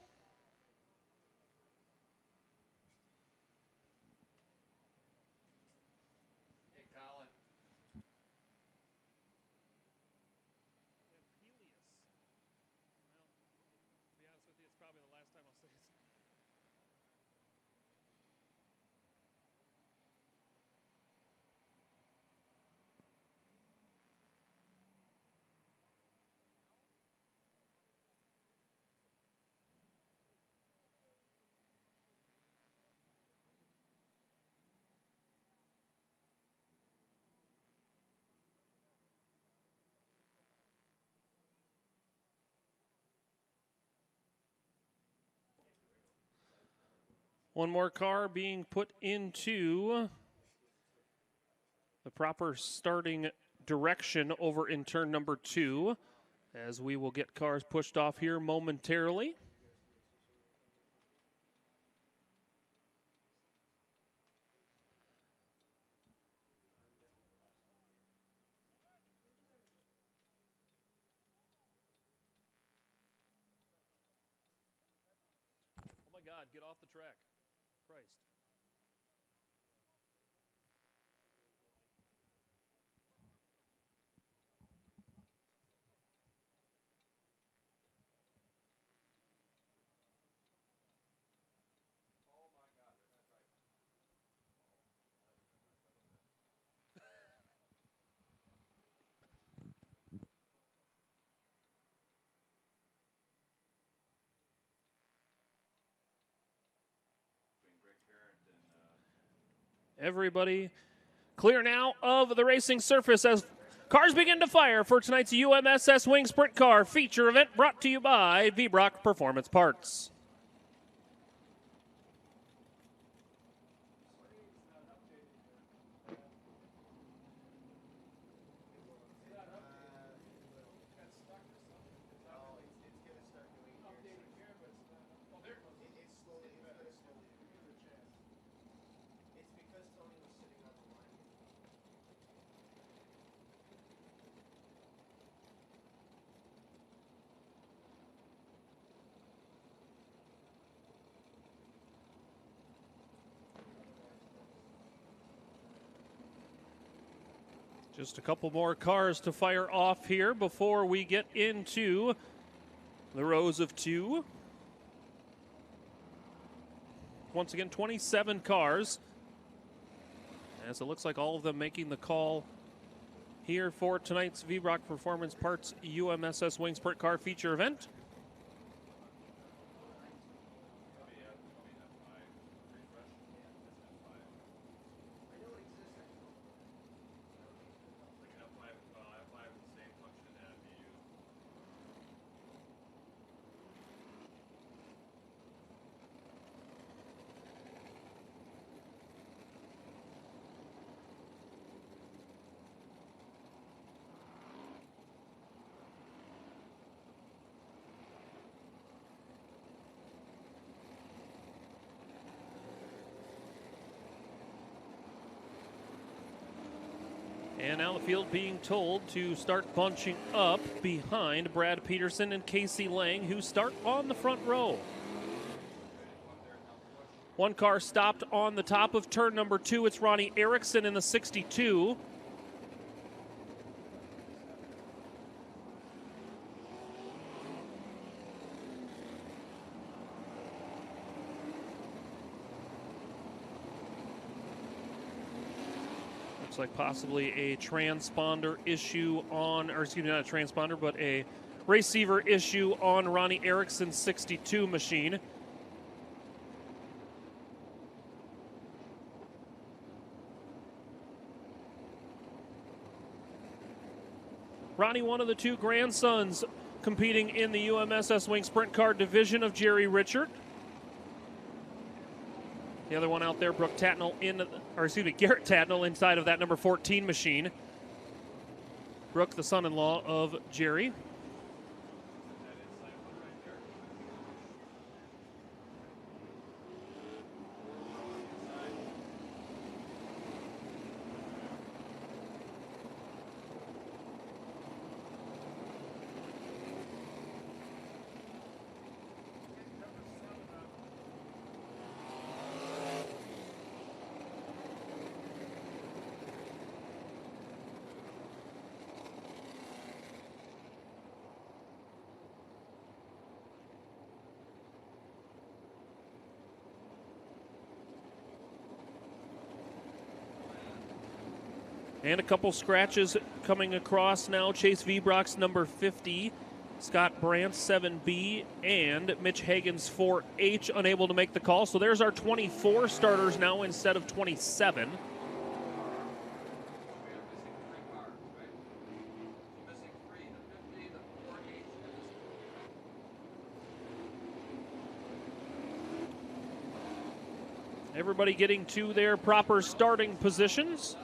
One more car being put into the proper starting direction over in turn number 2, as we will get cars pushed off here momentarily. God, get off the track. Christ. Everybody clear now of the racing surface as cars begin to fire for tonight's UMSS Wing Sprint Car feature event brought to you by V-Brock Performance Parts. Just a couple more cars to fire off here before we get into the rows of two. Once again, 27 cars. As it looks like all of them making the call here for tonight's V-Brock Performance Parts UMSS Wing Sprint Car feature event. And now the field being told to start bunching up behind Brad Peterson and Casey Lang, who start on the front row. One car stopped on the top of turn number 2. It's Ronnie Erickson in the 62. Looks like possibly a transponder issue on, or excuse me, not a transponder, but a receiver issue on Ronnie Erickson's 62 machine. Ronnie, one of the two grandsons competing in the UMSS Wing Sprint Car division of Jerry Richert. The other one out there, Garrett Tatnell inside of that number 14 machine. Brooke, the son-in-law of Jerry. And a couple scratches coming across now. Chase V-Brock's number 50, Scott Brandt's 7B, and Mitch Hagen's 4H unable to make the call. So there's our 24 starters now instead of 27. Everybody getting to their proper starting positions.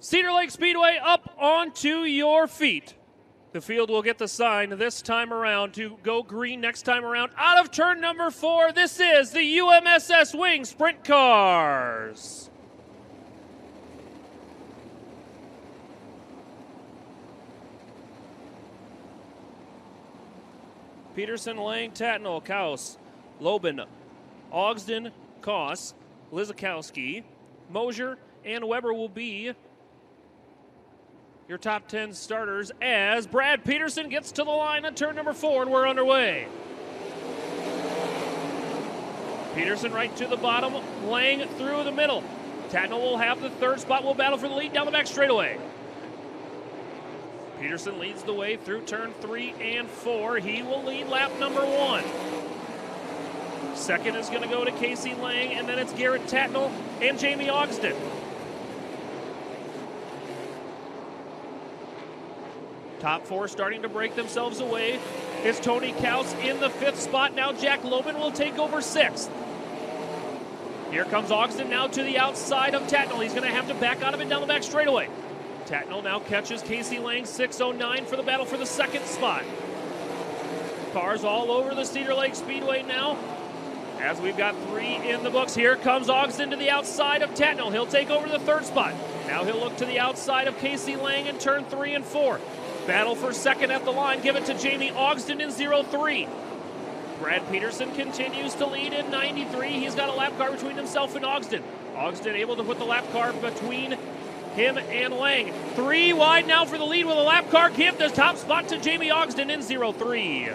Cedar Lake Speedway, up onto your feet. The field will get the sign this time around to go green next time around. Out of turn number 4, this is the UMSS Wing Sprint Cars. Peterson, Lang, Tatnall, Kaus, Lobin, Ogsden, Koss, Lizakowski, Mosier, and Weber will be your top 10 starters as Brad Peterson gets to the line on turn number 4, and we're underway. Peterson right to the bottom, Lang through the middle. Tatnall will have the third spot, will battle for the lead down the back straightaway. Peterson leads the way through turn 3 and 4. He will lead lap number 1. Second is going to go to Casey Lang, and then it's Garrett Tatnall and Jamie Ogsden. Top 4 starting to break themselves away. It's Tony Kaus in the 5th spot. Now Jack Lobin will take over 6th. Here comes Ogsden now to the outside of Tatnall. He's going to have to back out of it down the back straightaway. Tatnall now catches Casey Lang, 6:09 for the battle for the 2nd spot. Cars all over the Cedar Lake Speedway now, as we've got 3 in the books. Here comes Ogsden to the outside of Tatnall. He'll take over the 3rd spot. Now he'll look to the outside of Casey Lang in turn 3 and 4. Battle for 2nd at the line. Give it to Jamie Ogsden in 0-3. Brad Peterson continues to lead in 93. He's got a lap car between himself and Ogsden. Ogsden able to put the lap car between him and Lang. 3 wide now for the lead with a lap car. Give the top spot to Jamie Ogsden in 0-3.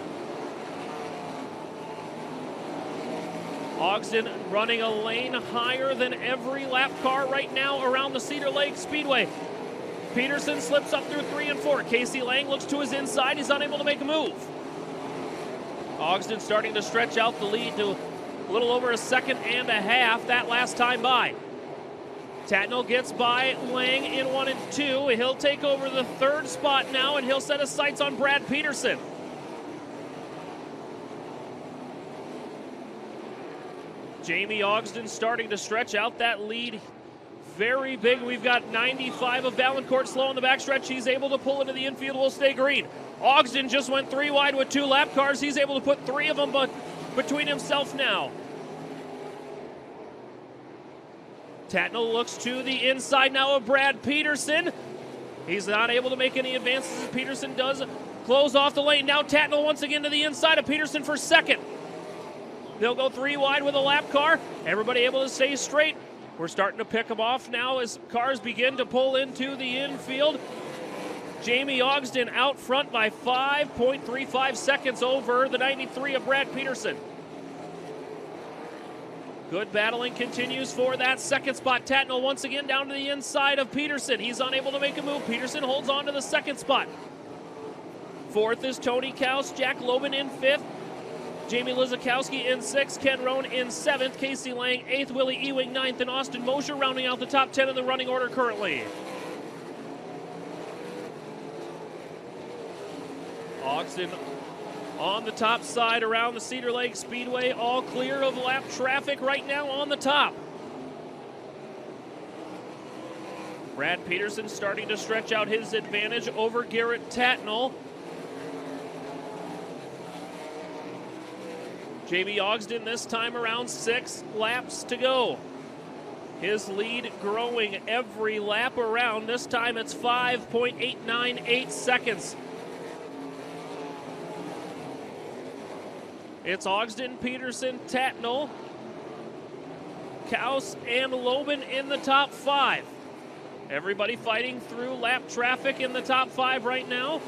Ogsden running a lane higher than every lap car right now around the Cedar Lake Speedway. Peterson slips up through 3 and 4. Casey Lang looks to his inside. He's unable to make a move. Ogsden starting to stretch out the lead to a little over a 1.5 seconds that last time by. Tatnall gets by Lang in 1 and 2. He'll take over the 3rd spot now, and he'll set his sights on Brad Peterson. Jamie Ogsden starting to stretch out that lead very big. We've got 95 of Valancourt slow on the backstretch. He's able to pull into the infield. Will stay green. Ogsden just went 3 wide with 2 lap cars. He's able to put 3 of them between himself now. Tatnall looks to the inside now of Brad Peterson. He's not able to make any advances as Peterson does close off the lane. Now Tatnall once again to the inside of Peterson for 2nd. They'll go 3 wide with a lap car. Everybody able to stay straight. We're starting to pick them off now as cars begin to pull into the infield. Jamie Ogsden out front by 5.35 seconds over the 93 of Brad Peterson. Good battling continues for that 2nd spot. Tatnall once again down to the inside of Peterson. He's unable to make a move. Peterson holds on to the 2nd spot. 4th is Tony Kaus. Jack Lobin in 5th. Jamie Lizakowski in 6th. Ken Rohn in 7th. Casey Lang 8th. Willie Ewing 9th. And Austin Mosier rounding out the top 10 in the running order currently. Ogsden on the top side around the Cedar Lake Speedway, all clear of lap traffic right now on the top. Brad Peterson starting to stretch out his advantage over Garrett Tatnall. Jamie Ogsden this time around 6 laps to go. His lead growing every lap around. This time it's 5.898 seconds. It's Ogsden, Peterson, Tatnall, Kaus, and Lobin in the top 5. Everybody fighting through lap traffic in the top 5 right now.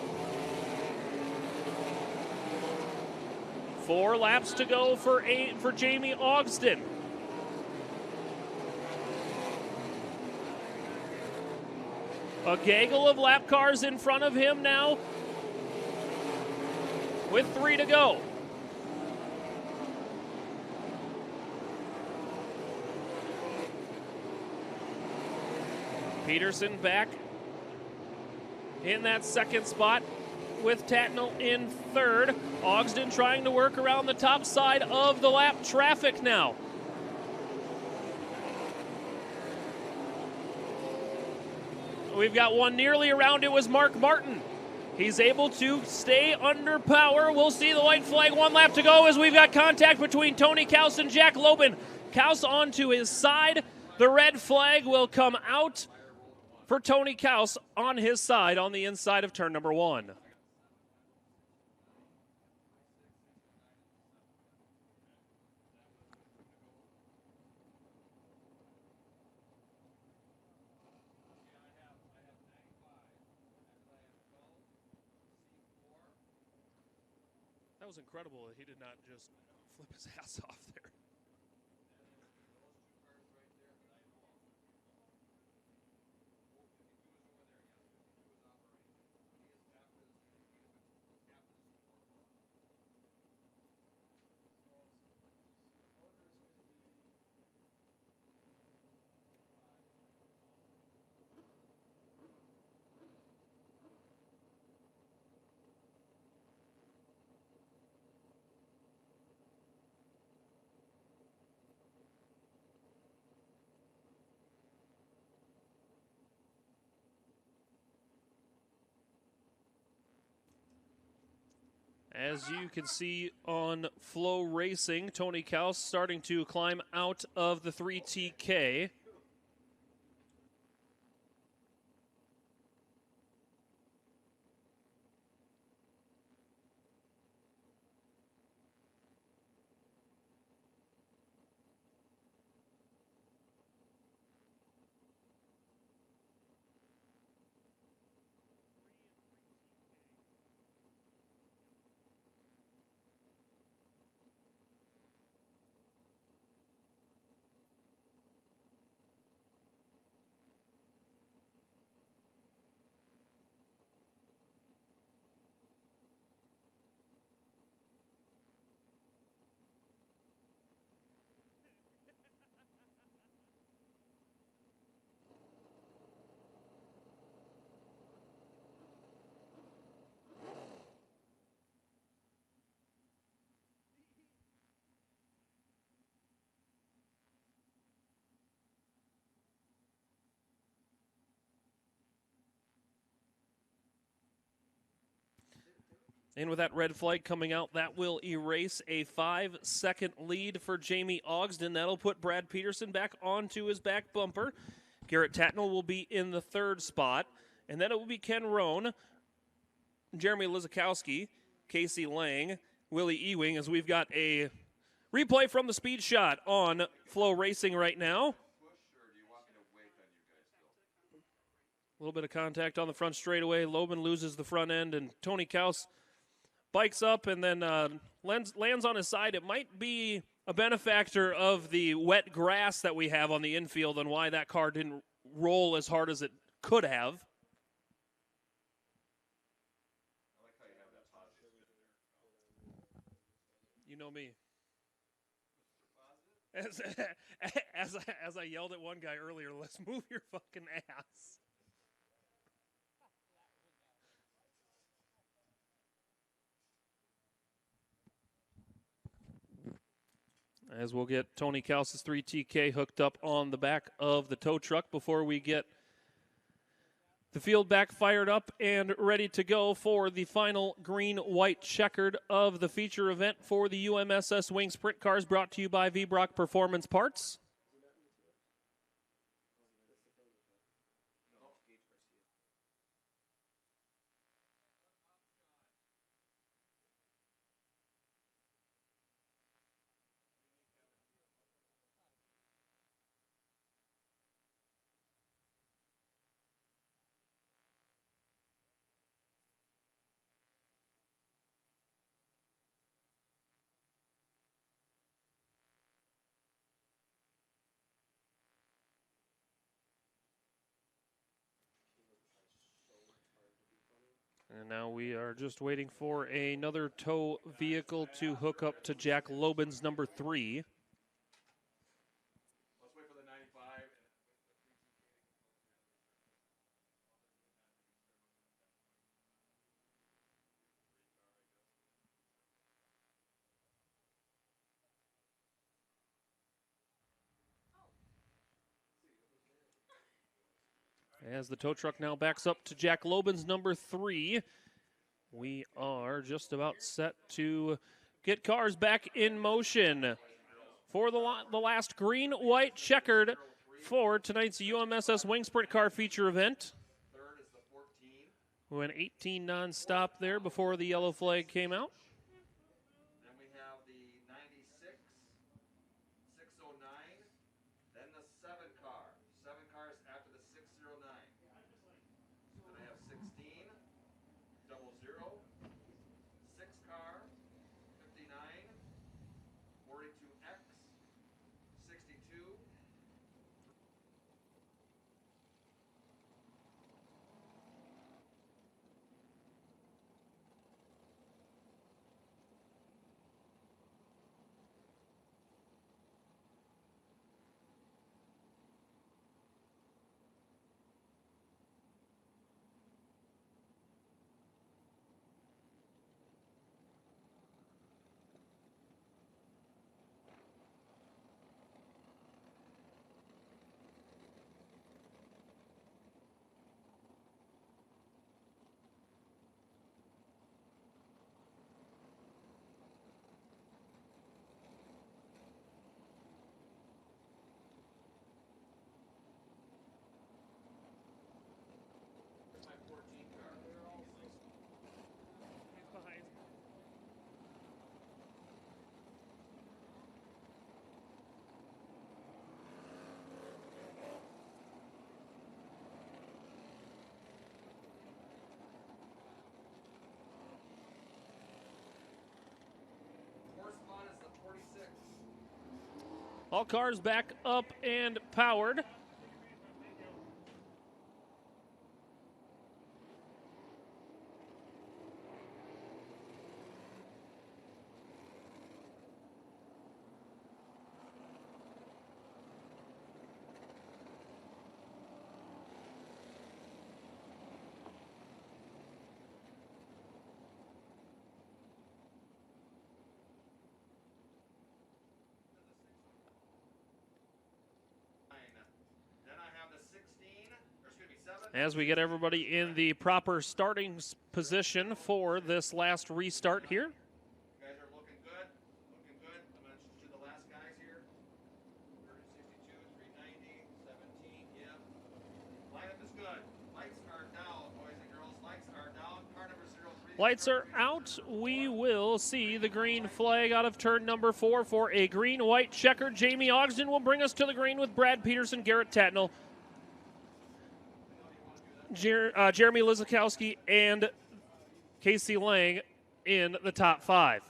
4 laps to go for Jamie Ogsden. A gaggle of lap cars in front of him now with 3 to go. Peterson back in that 2nd spot with Tatnall in 3rd. Ogsden trying to work around the top side of the lap traffic now. We've got one nearly around. It was Mark Martin. He's able to stay under power. We'll see the white flag. 1 lap to go as we've got contact between Tony Kaus and Jack Lobin. Kaus onto his side. The red flag will come out for Tony Kaus on his side on the inside of turn number 1. That was incredible that he did not just flip his ass off there. As you can see on FloRacing, Tony Kaus starting to climb out of the 3TK. And with that red flag coming out, that will erase a 5-second lead for Jamie Ogsden. That'll put Brad Peterson back onto his back bumper. Garrett Tatnell will be in the third spot. And then it will be Ken Roan, Jeremy Lizakowski, Casey Lang, Willie Ewing, as we've got a replay from the speed shot on FloRacing right now. A little bit of contact on the front straightaway. Loban loses the front end, and Tony Kaus bikes up and then lands on his side. It might be a benefactor of the wet grass that we have on the infield and why that car didn't roll as hard as it could have. You know me. As I yelled at one guy earlier, let's move your fucking ass. As we'll get Tony Kaus's 3TK hooked up on the back of the tow truck before we get the field back fired up and ready to go for the final green-white checkered of the feature event for the UMSS Wing Sprint Cars, brought to you by V-Brock Performance Parts. And now we are just waiting for another tow vehicle to hook up to Jack Loban's number 3. Let's wait for the 95. As the tow truck now backs up to Jack Loban's number 3, we are just about set to get cars back in motion for the last green-white checkered for tonight's UMSS Wing Sprint Car feature event. Third is the 14. We went 18 non-stop there before the yellow flag came out. Then we have the 96, 609, then the 7 car. 7 cars after the 609. Then I have 16, 00, 6 car, All cars back up and powered. As we get everybody in the proper starting position for this last restart here. You guys are looking good. Looking good. I'm going to do the last guys here. 62, 390, 17. Yep. Lineup is good. Lights are down, boys and girls. Lights are down. Car number 03. Lights are out. We will see the green flag out of turn number 4 for a green-white checker. Jamie Ogsden will bring us to the green with Brad Peterson, Garrett Tatnell, Jeremy Lizakowski, and Casey Lang in the top 5.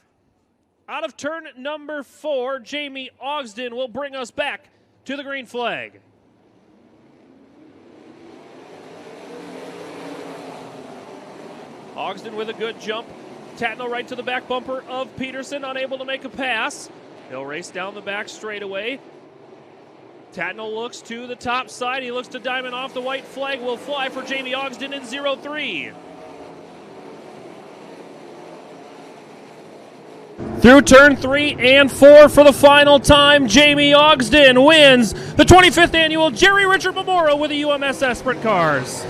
Out of turn number 4, Jamie Ogsden will bring us back to the green flag. Ogsden with a good jump. Tatnell right to the back bumper of Peterson, unable to make a pass. He'll race down the back straightaway. Tatnell looks to the top side. He looks to diamond off. The white flag will fly for Jamie Ogsden in 03. Through turn 3 and 4 for the final time, Jamie Ogsden wins the 25th annual Jerry Richert Memorial with the UMSS Sprint Cars.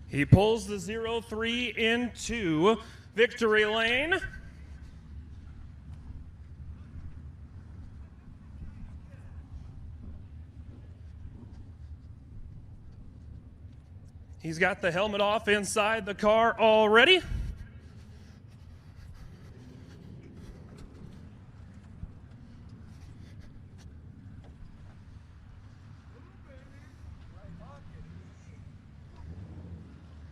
He pulls the 03 into victory lane. He's got the helmet off inside the car already.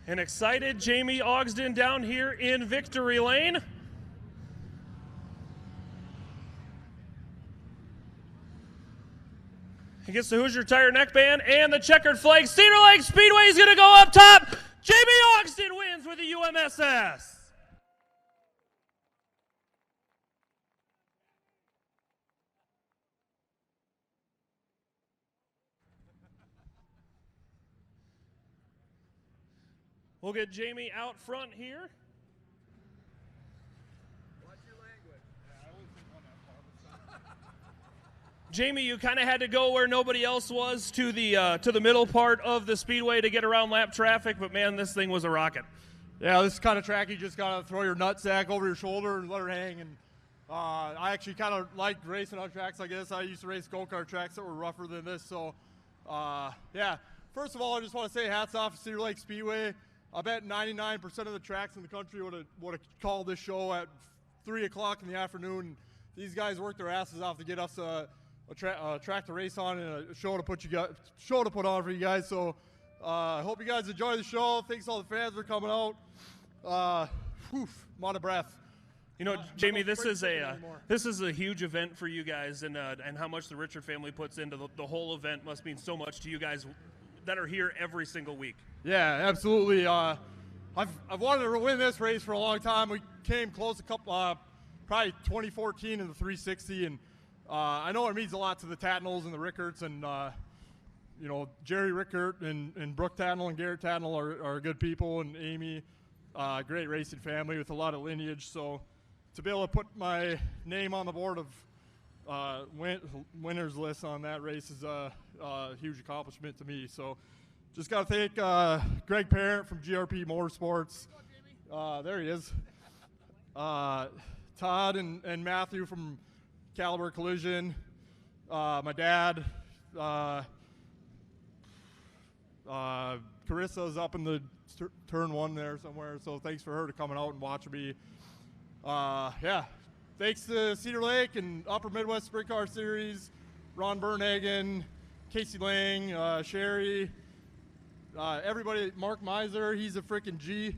An excited Jamie Ogsden down here in victory lane. He gets the Hoosier Tire neckband and the checkered flag. Cedar Lake Speedway is going to go up top. Jamie Ogsden wins with the UMSS. We'll get Jamie out front here. Watch your language. Yeah, I wasn't on that part. Jamie, you kind of had to go where nobody else was to the middle part of the speedway to get around lap traffic, but man, this thing was a rocket. Yeah, this kind of track you just gotta throw your nutsack over your shoulder and let her hang. And I actually kind of liked racing on tracks like this. I used to race go-kart tracks that were rougher than this. So, yeah. First of all, I just want to say hats off to Cedar Lake Speedway. I bet 99% of the tracks in the country would have called this show at 3 o'clock in the afternoon. These guys worked their asses off to get us a track to race on and a show to put on for you guys. So I hope you guys enjoy the show. Thanks to all the fans for coming out. I'm out of breath. You know, Jamie, this is a huge event for you guys, and how much the Richert family puts into the whole event must mean so much to you guys that are here every single week. Yeah, absolutely. I've wanted to win this race for a long time. We came close a couple, probably 2014 in the 360, and I know it means a lot to the Tatnells and the Richerts, and you know, Jerry Richert and Brooke Tadnell and Garrett Tadnell are good people, and Amy, great racing family with a lot of lineage. So to be able to put my name on the board of winners list on that race is a huge accomplishment to me. So just got to thank Greg Parent from GRP Motorsports. There he is. Todd and Matthew from Caliber Collision. My dad. Carissa's up in the turn 1 there somewhere, so thanks for her to coming out and watching me. Yeah, thanks to Cedar Lake and Upper Midwest Sprint Car Series, Ron Bernhagen, Casey Lang, Sherry, everybody, Mark Miser, he's a freaking G.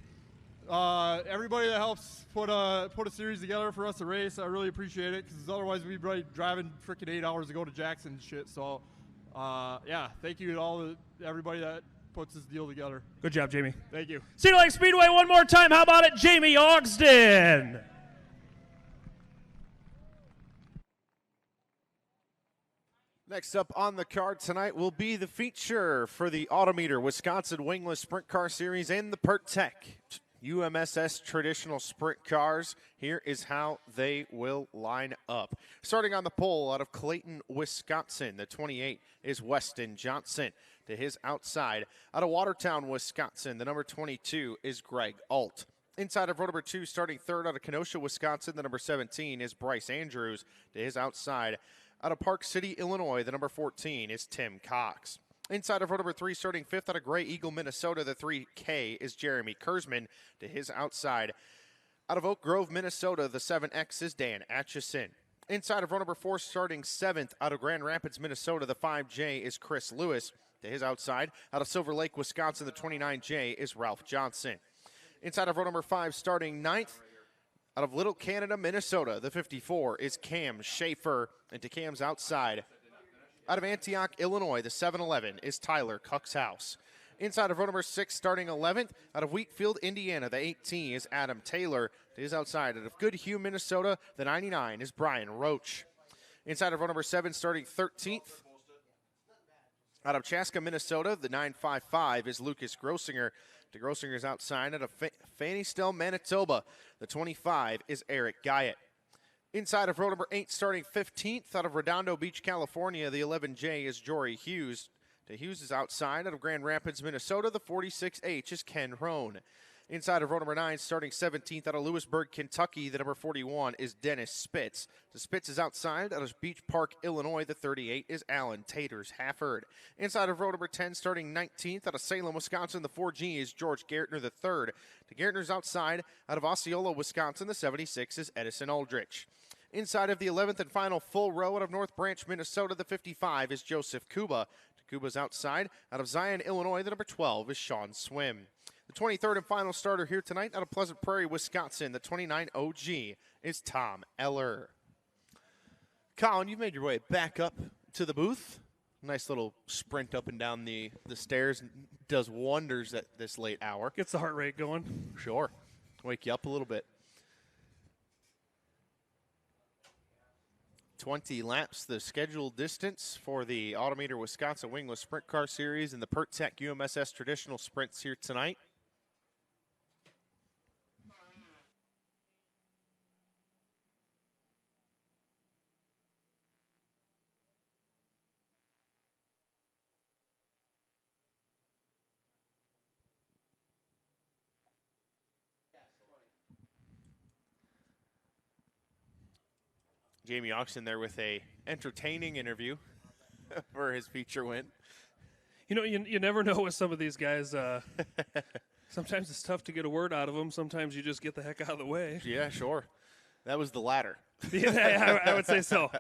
Everybody that helps put a series together for us to race, I really appreciate it, because otherwise we'd be driving freaking 8 hours to go to Jackson and shit. So, yeah, thank you to everybody that puts this deal together. Good job, Jamie. Thank you. Cedar Lake Speedway one more time. How about it, Jamie Ogston? Next up on the card tonight will be the feature for the Autometer Wisconsin Wingless Sprint Car Series and the Pert Tech UMSS Traditional Sprint Cars. Here is how they will line up. Starting on the pole out of Clayton, Wisconsin, the 28 is Weston Johnson. To his outside, out of Watertown, Wisconsin, the number 22 is Greg Alt. Inside of row number 2, starting third out of Kenosha, Wisconsin, the number 17 is Bryce Andrews. To his outside, out of Park City, Illinois, the number 14 is Tim Cox. Inside of row number 3, starting fifth out of Gray Eagle, Minnesota, the 3K is Jeremy Kurzman. To his outside, out of Oak Grove, Minnesota, the 7X is Dan Atchison. Inside of row number 4, starting 7th out of Grand Rapids, Minnesota, the 5J is Chris Lewis. To his outside, out of Silver Lake, Wisconsin, the 29J is Ralph Johnson. Inside of row number 5, starting 9th out of Little Canada, Minnesota, the 54 is Cam Schaefer. And to Cam's outside, out of Antioch, Illinois, the 711 is Tyler Cuxhouse. Inside of row number 6, starting 11th, out of Wheatfield, Indiana, the 18 is Adam Taylor. To his outside, out of Goodhue, Minnesota, the 99 is Brian Roach. Inside of row number 7, starting 13th, out of Chaska, Minnesota, the 955 is Lucas Grossinger. To Grossinger's outside, out of Fanny-Stell, Manitoba, the 25 is Eric Guyett. Inside of row number 8, starting 15th, out of Redondo Beach, California, the 11J is Jory Hughes. To Hughes' outside, out of Grand Rapids, Minnesota, the 46H is Ken Rohn. Inside of row number 9, starting 17th, out of Lewisburg, Kentucky, the number 41 is Dennis Spitz. To Spitz's outside, out of Beach Park, Illinois, the 38 is Alan Taters-Hafford. Inside of row number 10, starting 19th, out of Salem, Wisconsin, the 4G is George Gartner, the 3rd. To Gartner's outside, out of Osceola, Wisconsin, the 76 is Edison Aldrich. Inside of the 11th and final full row, out of North Branch, Minnesota, the 55 is Joseph Kuba. To Kuba's outside, out of Zion, Illinois, the number 12 is Sean Swim. The 23rd and final starter here tonight out of Pleasant Prairie, Wisconsin, the 29 OG is Tom Eller. Colin, you've made your way back up to the booth. Nice little sprint up and down the stairs. Does wonders at this late hour. Gets the heart rate going. Sure. Wake you up a little bit. 20 laps, the scheduled distance for the Autometer Wisconsin Wingless Sprint Car Series and the Pert Tech UMSS Traditional Sprints here tonight. Jamie Oxen there with a entertaining interview for his feature win. You know, you never know with some of these guys. Sometimes it's tough to get a word out of them. Sometimes you just get the heck out of the way. Yeah, sure. That was the latter. Yeah, I would say so.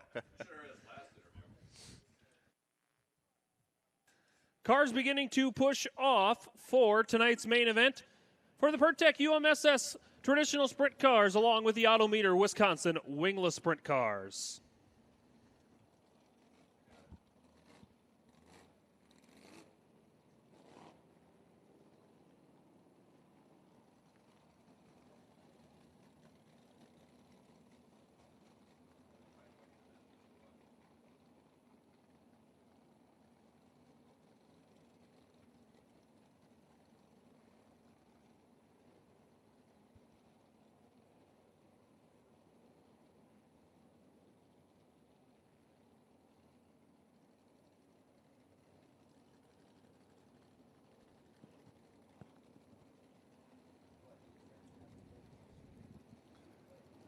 Cars beginning to push off for tonight's main event for the Pert Tech UMSS Traditional Sprint Cars, along with the Autometer Wisconsin Wingless Sprint Cars.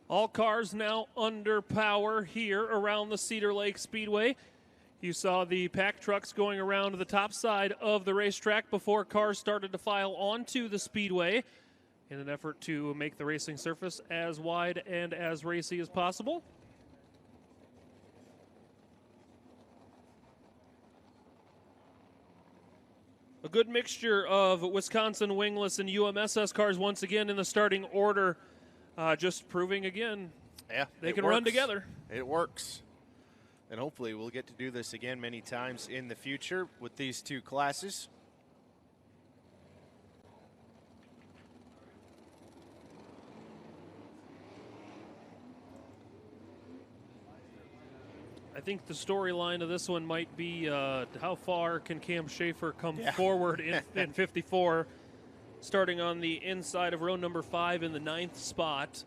All cars now under power here around the Cedar Lake Speedway. You saw the pack trucks going around the top side of the racetrack before cars started to file onto the speedway in an effort to make the racing surface as wide and as racy as possible. A good mixture of Wisconsin Wingless and UMSS cars once again in the starting order, just proving again they can run together. It works. And hopefully we'll get to do this again many times in the future with these two classes. I think the storyline of this one might be how far can Cam Schaefer come forward in 54, starting on the inside of row number 5 in the 9th spot.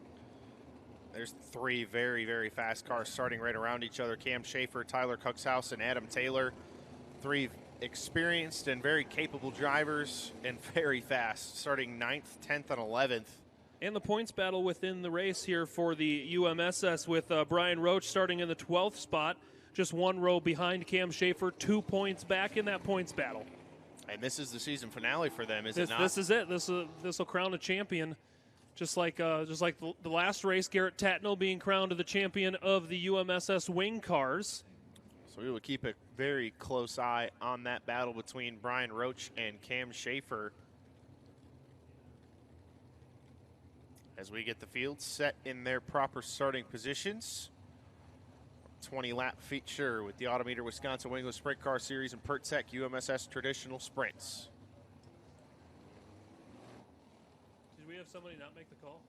There's 3 very, very fast cars starting right around each other. Cam Schaefer, Tyler Cuxhouse, and Adam Taylor. 3 experienced and very capable drivers and very fast, starting 9th, 10th, and 11th. And the points battle within the race here for the UMSS with Brian Roach starting in the 12th spot, just 1 row behind Cam Schaefer, 2 points back in that points battle. And this is the season finale for them, is it not? This is it. This will crown a champion. Just like the last race, Garrett Tatnell being crowned the champion of the UMSS wing cars. So we will keep a very close eye on that battle between Brian Roach and Cam Schaefer as we get the field set in their proper starting positions. 20-lap feature with the Autometer Wisconsin Wingless Sprint Car Series and PertTech UMSS Traditional Sprints. Did we have somebody not make the call?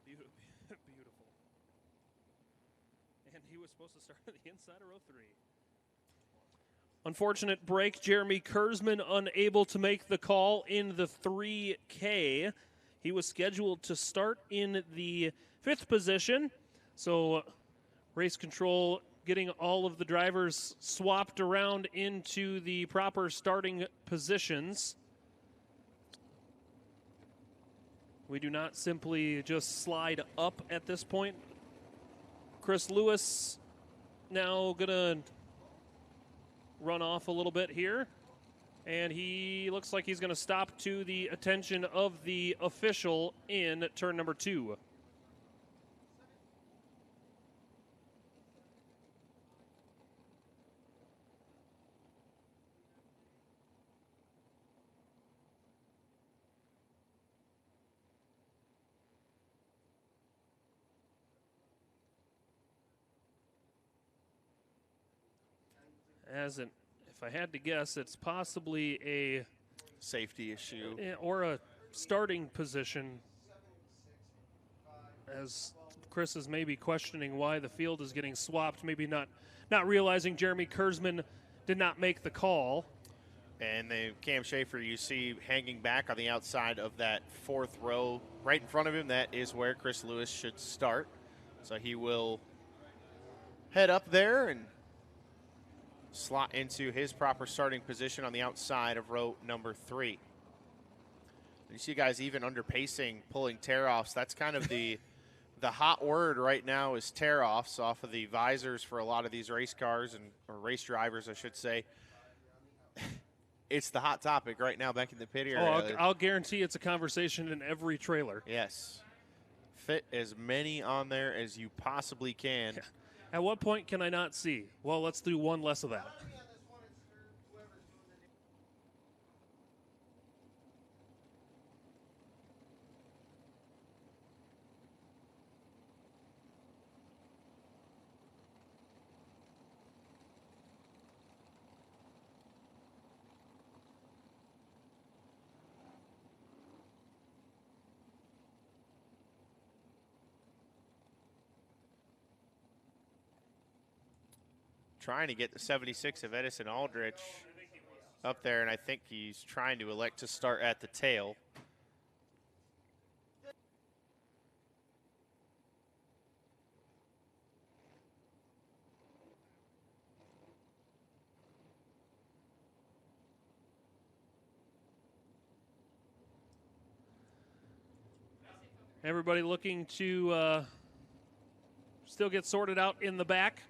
Beautiful. And he was supposed to start at the inside of row 3. Unfortunate break. Jeremy Kurzman unable to make the call in the 3K. He was scheduled to start in the 5th position. So race control getting all of the drivers swapped around into the proper starting positions. We do not simply just slide up at this point. Chris Lewis now gonna run off a little bit here, and he looks like he's gonna stop to the attention of the official in turn number 2. If I had to guess, it's possibly a safety issue or a starting position, as Chris is maybe questioning why the field is getting swapped, maybe not realizing Jeremy Kurzman did not make the call. And the Cam Schaefer you see hanging back on the outside of that 4th row right in front of him. That is where Chris Lewis should start. So he will head up there and slot into his proper starting position on the outside of row number 3. You see guys even under pacing, pulling tear-offs. That's kind of the hot word right now is tear-offs off of the visors for a lot of these race cars or race drivers, I should say. It's the hot topic right now back in the pit area. I'll guarantee it's a conversation in every trailer. Yes. Fit as many on there as you possibly can. Yeah. At what point can I not see? Well, let's do one less of that. Trying to get the 76 of Edison Aldrich up there, and I think he's trying to elect to start at the tail. Everybody looking to still get sorted out in the back.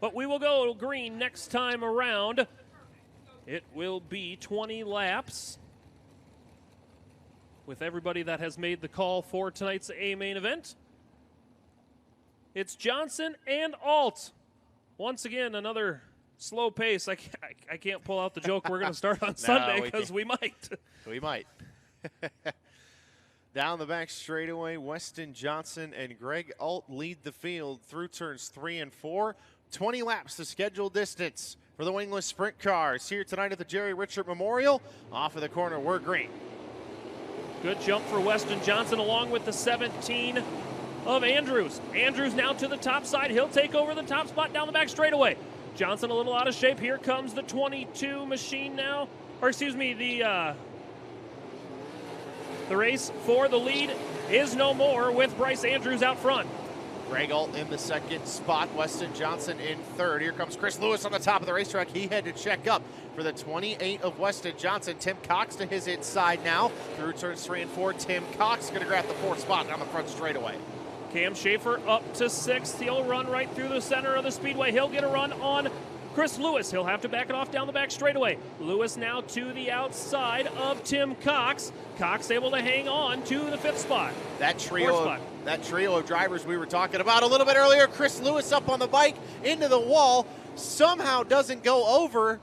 But we will go green next time around. It will be 20 laps with everybody that has made the call for tonight's A-Main event. It's Johnson and Alt. Once again, another slow pace. I can't pull out the joke we're going to start on Sunday because we might. We might. Down the back straightaway, Weston Johnson and Greg Alt lead the field through turns 3 and 4. 20 laps the scheduled distance for the wingless sprint cars here tonight at the Jerry Richert Memorial. Off of the corner, we're green. Good jump for Weston Johnson along with the 17 of Andrews. Andrews now to the top side. He'll take over the top spot down the back straightaway. Johnson a little out of shape. Here comes the 22 machine now. Or excuse me, the race for the lead is no more with Bryce Andrews out front. Greg Alt in the second spot, Weston Johnson in third. Here comes Chris Lewis on the top of the racetrack. He had to check up for the 28 of Weston Johnson. Tim Cox to his inside now. Through turns 3 and 4, Tim Cox going to grab the 4th spot down the front straightaway. Cam Schaefer up to 6th. He'll run right through the center of the speedway. He'll get a run on Chris Lewis. He'll have to back it off down the back straightaway. Lewis now to the outside of Tim Cox. Cox able to hang on to the 5th spot. That trio of drivers we were talking about a little bit earlier. Chris Lewis up on the bike into the wall. Somehow doesn't go over.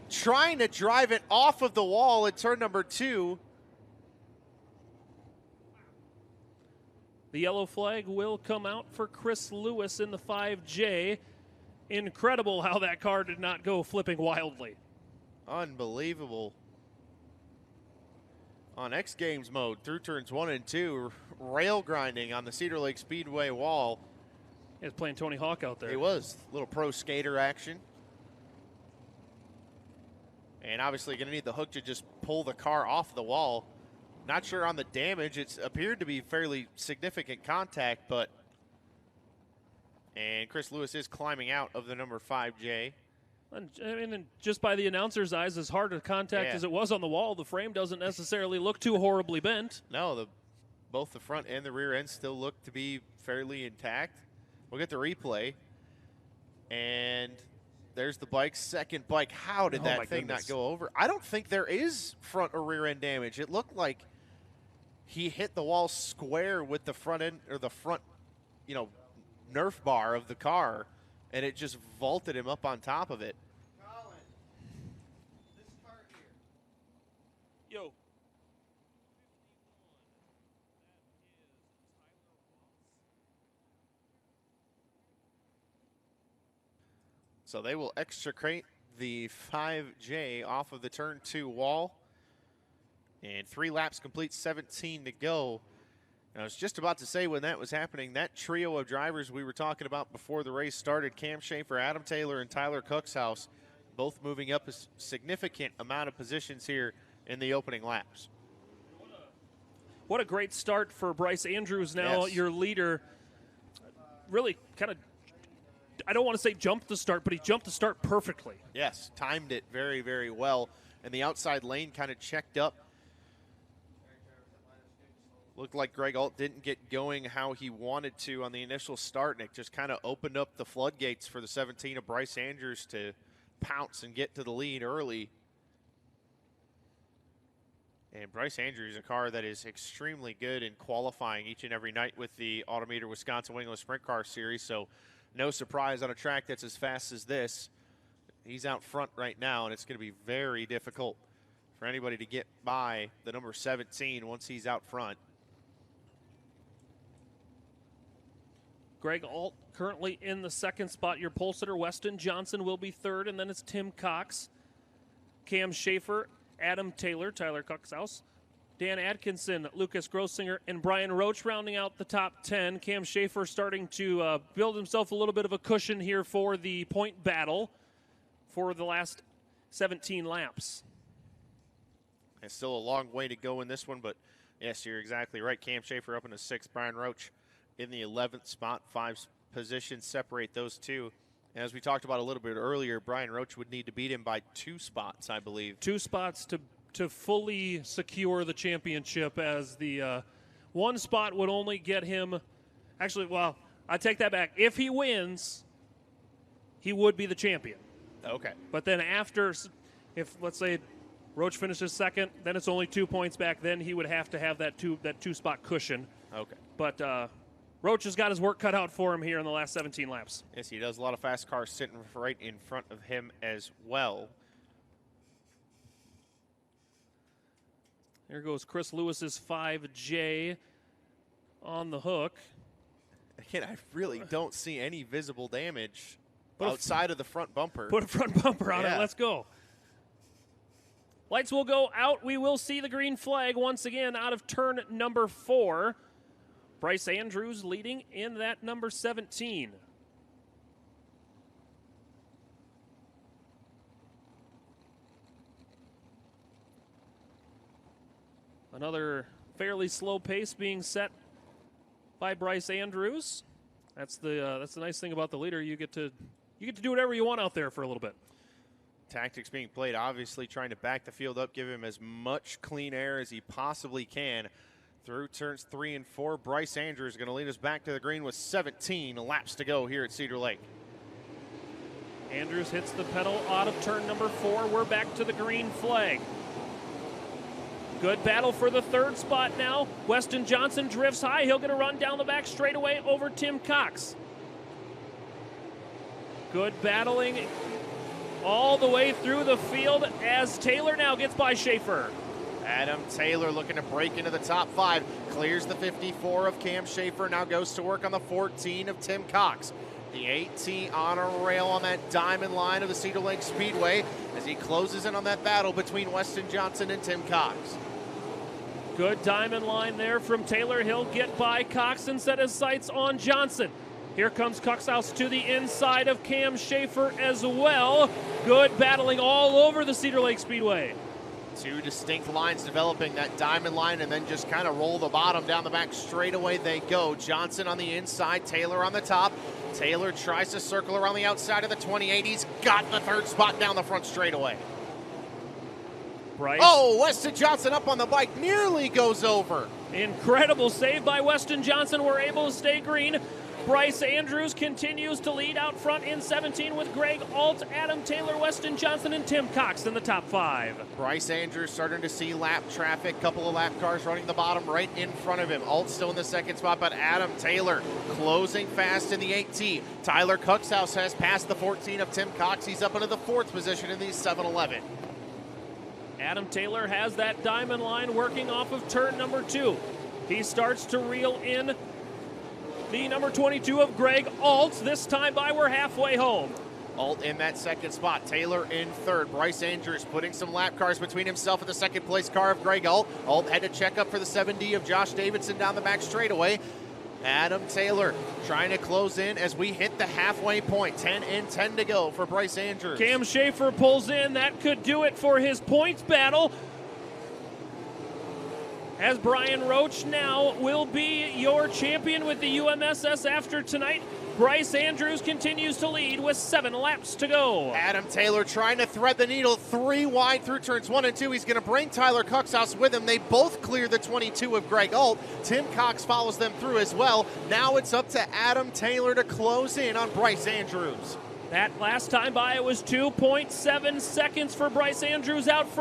Trying to drive it off of the wall in turn number 2. The yellow flag will come out for Chris Lewis in the 5J. Incredible how that car did not go flipping wildly. Unbelievable. On X Games mode, through turns 1 and 2, rail grinding on the Cedar Lake Speedway wall. He was playing Tony Hawk out there. He was. Little pro skater action. And obviously going to need the hook to just pull the car off the wall. Not sure on the damage. It's appeared to be fairly significant contact, but... And Chris Lewis is climbing out of the number 5J. And just by the announcer's eyes, as hard a contact as it was on the wall, the frame doesn't necessarily look too horribly bent. No, both the front and the rear end still look to be fairly intact. We'll get the replay. And there's the bike, second bike. How did that thing not go over? I don't think there is front or rear end damage. It looked like he hit the wall square with the front end, or the front, Nerf bar of the car, and it just vaulted him up on top of it. Colin, this car here. Yo. So they will extricate the 5J off of the turn 2 wall. And 3 laps complete, 17 to go. I was just about to say when that was happening, that trio of drivers we were talking about before the race started, Cam Schaefer, Adam Taylor, and Tyler Cookshouse, both moving up a significant amount of positions here in the opening laps. What a great start for Bryce Andrews now, your leader. Really kind of, I don't want to say jumped the start, but he jumped the start perfectly. Yes, timed it very, very well. And the outside lane kind of checked up. Looked like Greg Alt didn't get going how he wanted to on the initial start, and it just kind of opened up the floodgates for the 17 of Bryce Andrews to pounce and get to the lead early. And Bryce Andrews is a car that is extremely good in qualifying each and every night with the Autometer Wisconsin Wingless Sprint Car Series, so no surprise on a track that's as fast as this. He's out front right now, and it's going to be very difficult for anybody to get by the number 17 once he's out front. Greg Alt currently in the second spot. Your pole sitter, Weston Johnson, will be third, and then it's Tim Cox, Cam Schaefer, Adam Taylor, Tyler Coxhouse, Dan Atkinson, Lucas Grossinger, and Brian Roach rounding out the top 10. Cam Schaefer starting to build himself a little bit of a cushion here for the point battle for the last 17 laps. It's still a long way to go in this one, but yes, you're exactly right. Cam Schaefer up in the 6th, Brian Roach in the 11th spot. 5 positions separate those two. And as we talked about a little bit earlier, Brian Roach would need to beat him by 2 spots, I believe. 2 spots to fully secure the championship as the One spot would only get him, actually, well, I take that back. If he wins, he would be the champion. Okay. But then after, if let's say Roach finishes second, then it's only 2 points back. Then he would have to have that two spot cushion. Okay. But Roach has got his work cut out for him here in the last 17 laps. Yes, he does. A lot of fast cars sitting right in front of him as well. There goes Chris Lewis's 5J on the hook. Again, I really don't see any visible damage outside of the front bumper. Put a front bumper on it. Let's go. Lights will go out. We will see the green flag once again out of turn number 4. Bryce Andrews leading in that number 17. Another fairly slow pace being set by Bryce Andrews. That's the nice thing about the leader. You get to do whatever you want out there for a little bit. Tactics being played, obviously trying to back the field up, give him as much clean air as he possibly can. Through turns 3 and 4, Bryce Andrews is going to lead us back to the green with 17 laps to go here at Cedar Lake. Andrews hits the pedal out of turn number 4. We're back to the green flag. Good battle for the third spot now. Weston Johnson drifts high. He'll get a run down the back straightaway over Tim Cox. Good battling all the way through the field as Taylor now gets by Schaefer. Adam Taylor looking to break into the top 5. Clears the 54 of Cam Schaefer. Now goes to work on the 14 of Tim Cox. The 18 on a rail on that diamond line of the Cedar Lake Speedway as he closes in on that battle between Weston Johnson and Tim Cox. Good diamond line there from Taylor. He'll get by Cox and set his sights on Johnson. Here comes Coxhouse to the inside of Cam Schaefer as well. Good battling all over the Cedar Lake Speedway. 2 distinct lines developing, that diamond line and then just kind of roll the bottom down the back. Straight away they go. Johnson on the inside, Taylor on the top. Taylor tries to circle around the outside of the 28. He's got the third spot down the front straightaway. Bryce. Oh, Weston Johnson up on the bike, nearly goes over. Incredible save by Weston Johnson. We're able to stay green. Bryce Andrews continues to lead out front in 17 with Greg Alt, Adam Taylor, Weston Johnson, and Tim Cox in the top 5. Bryce Andrews starting to see lap traffic. Couple of lap cars running the bottom right in front of him. Alt still in the second spot, but Adam Taylor closing fast in the 8T. Tyler Coxhouse has passed the 14 of Tim Cox. He's up into the 4th position in the 7-11. Adam Taylor has that diamond line working off of turn number 2. He starts to reel in the number 22 of Greg Alt. This time by, we're halfway home. Alt in that second spot. Taylor in third. Bryce Andrews putting some lap cars between himself and the second place car of Greg Alt. Alt had to check up for the 7D of Josh Davidson down the back straightaway. Adam Taylor trying to close in as we hit the halfway point. 10 and 10 to go for Bryce Andrews. Cam Schaefer pulls in. That could do it for his points battle, as Brian Roach now will be your champion with the UMSS after tonight. Bryce Andrews continues to lead with 7 laps to go. Adam Taylor trying to thread the needle 3 wide through turns 1 and 2. He's going to bring Tyler Coxhouse with him. They both clear the 22 of Greg Alt. Tim Cox follows them through as well. Now it's up to Adam Taylor to close in on Bryce Andrews. That last time by, it was 2.7 seconds for Bryce Andrews out front.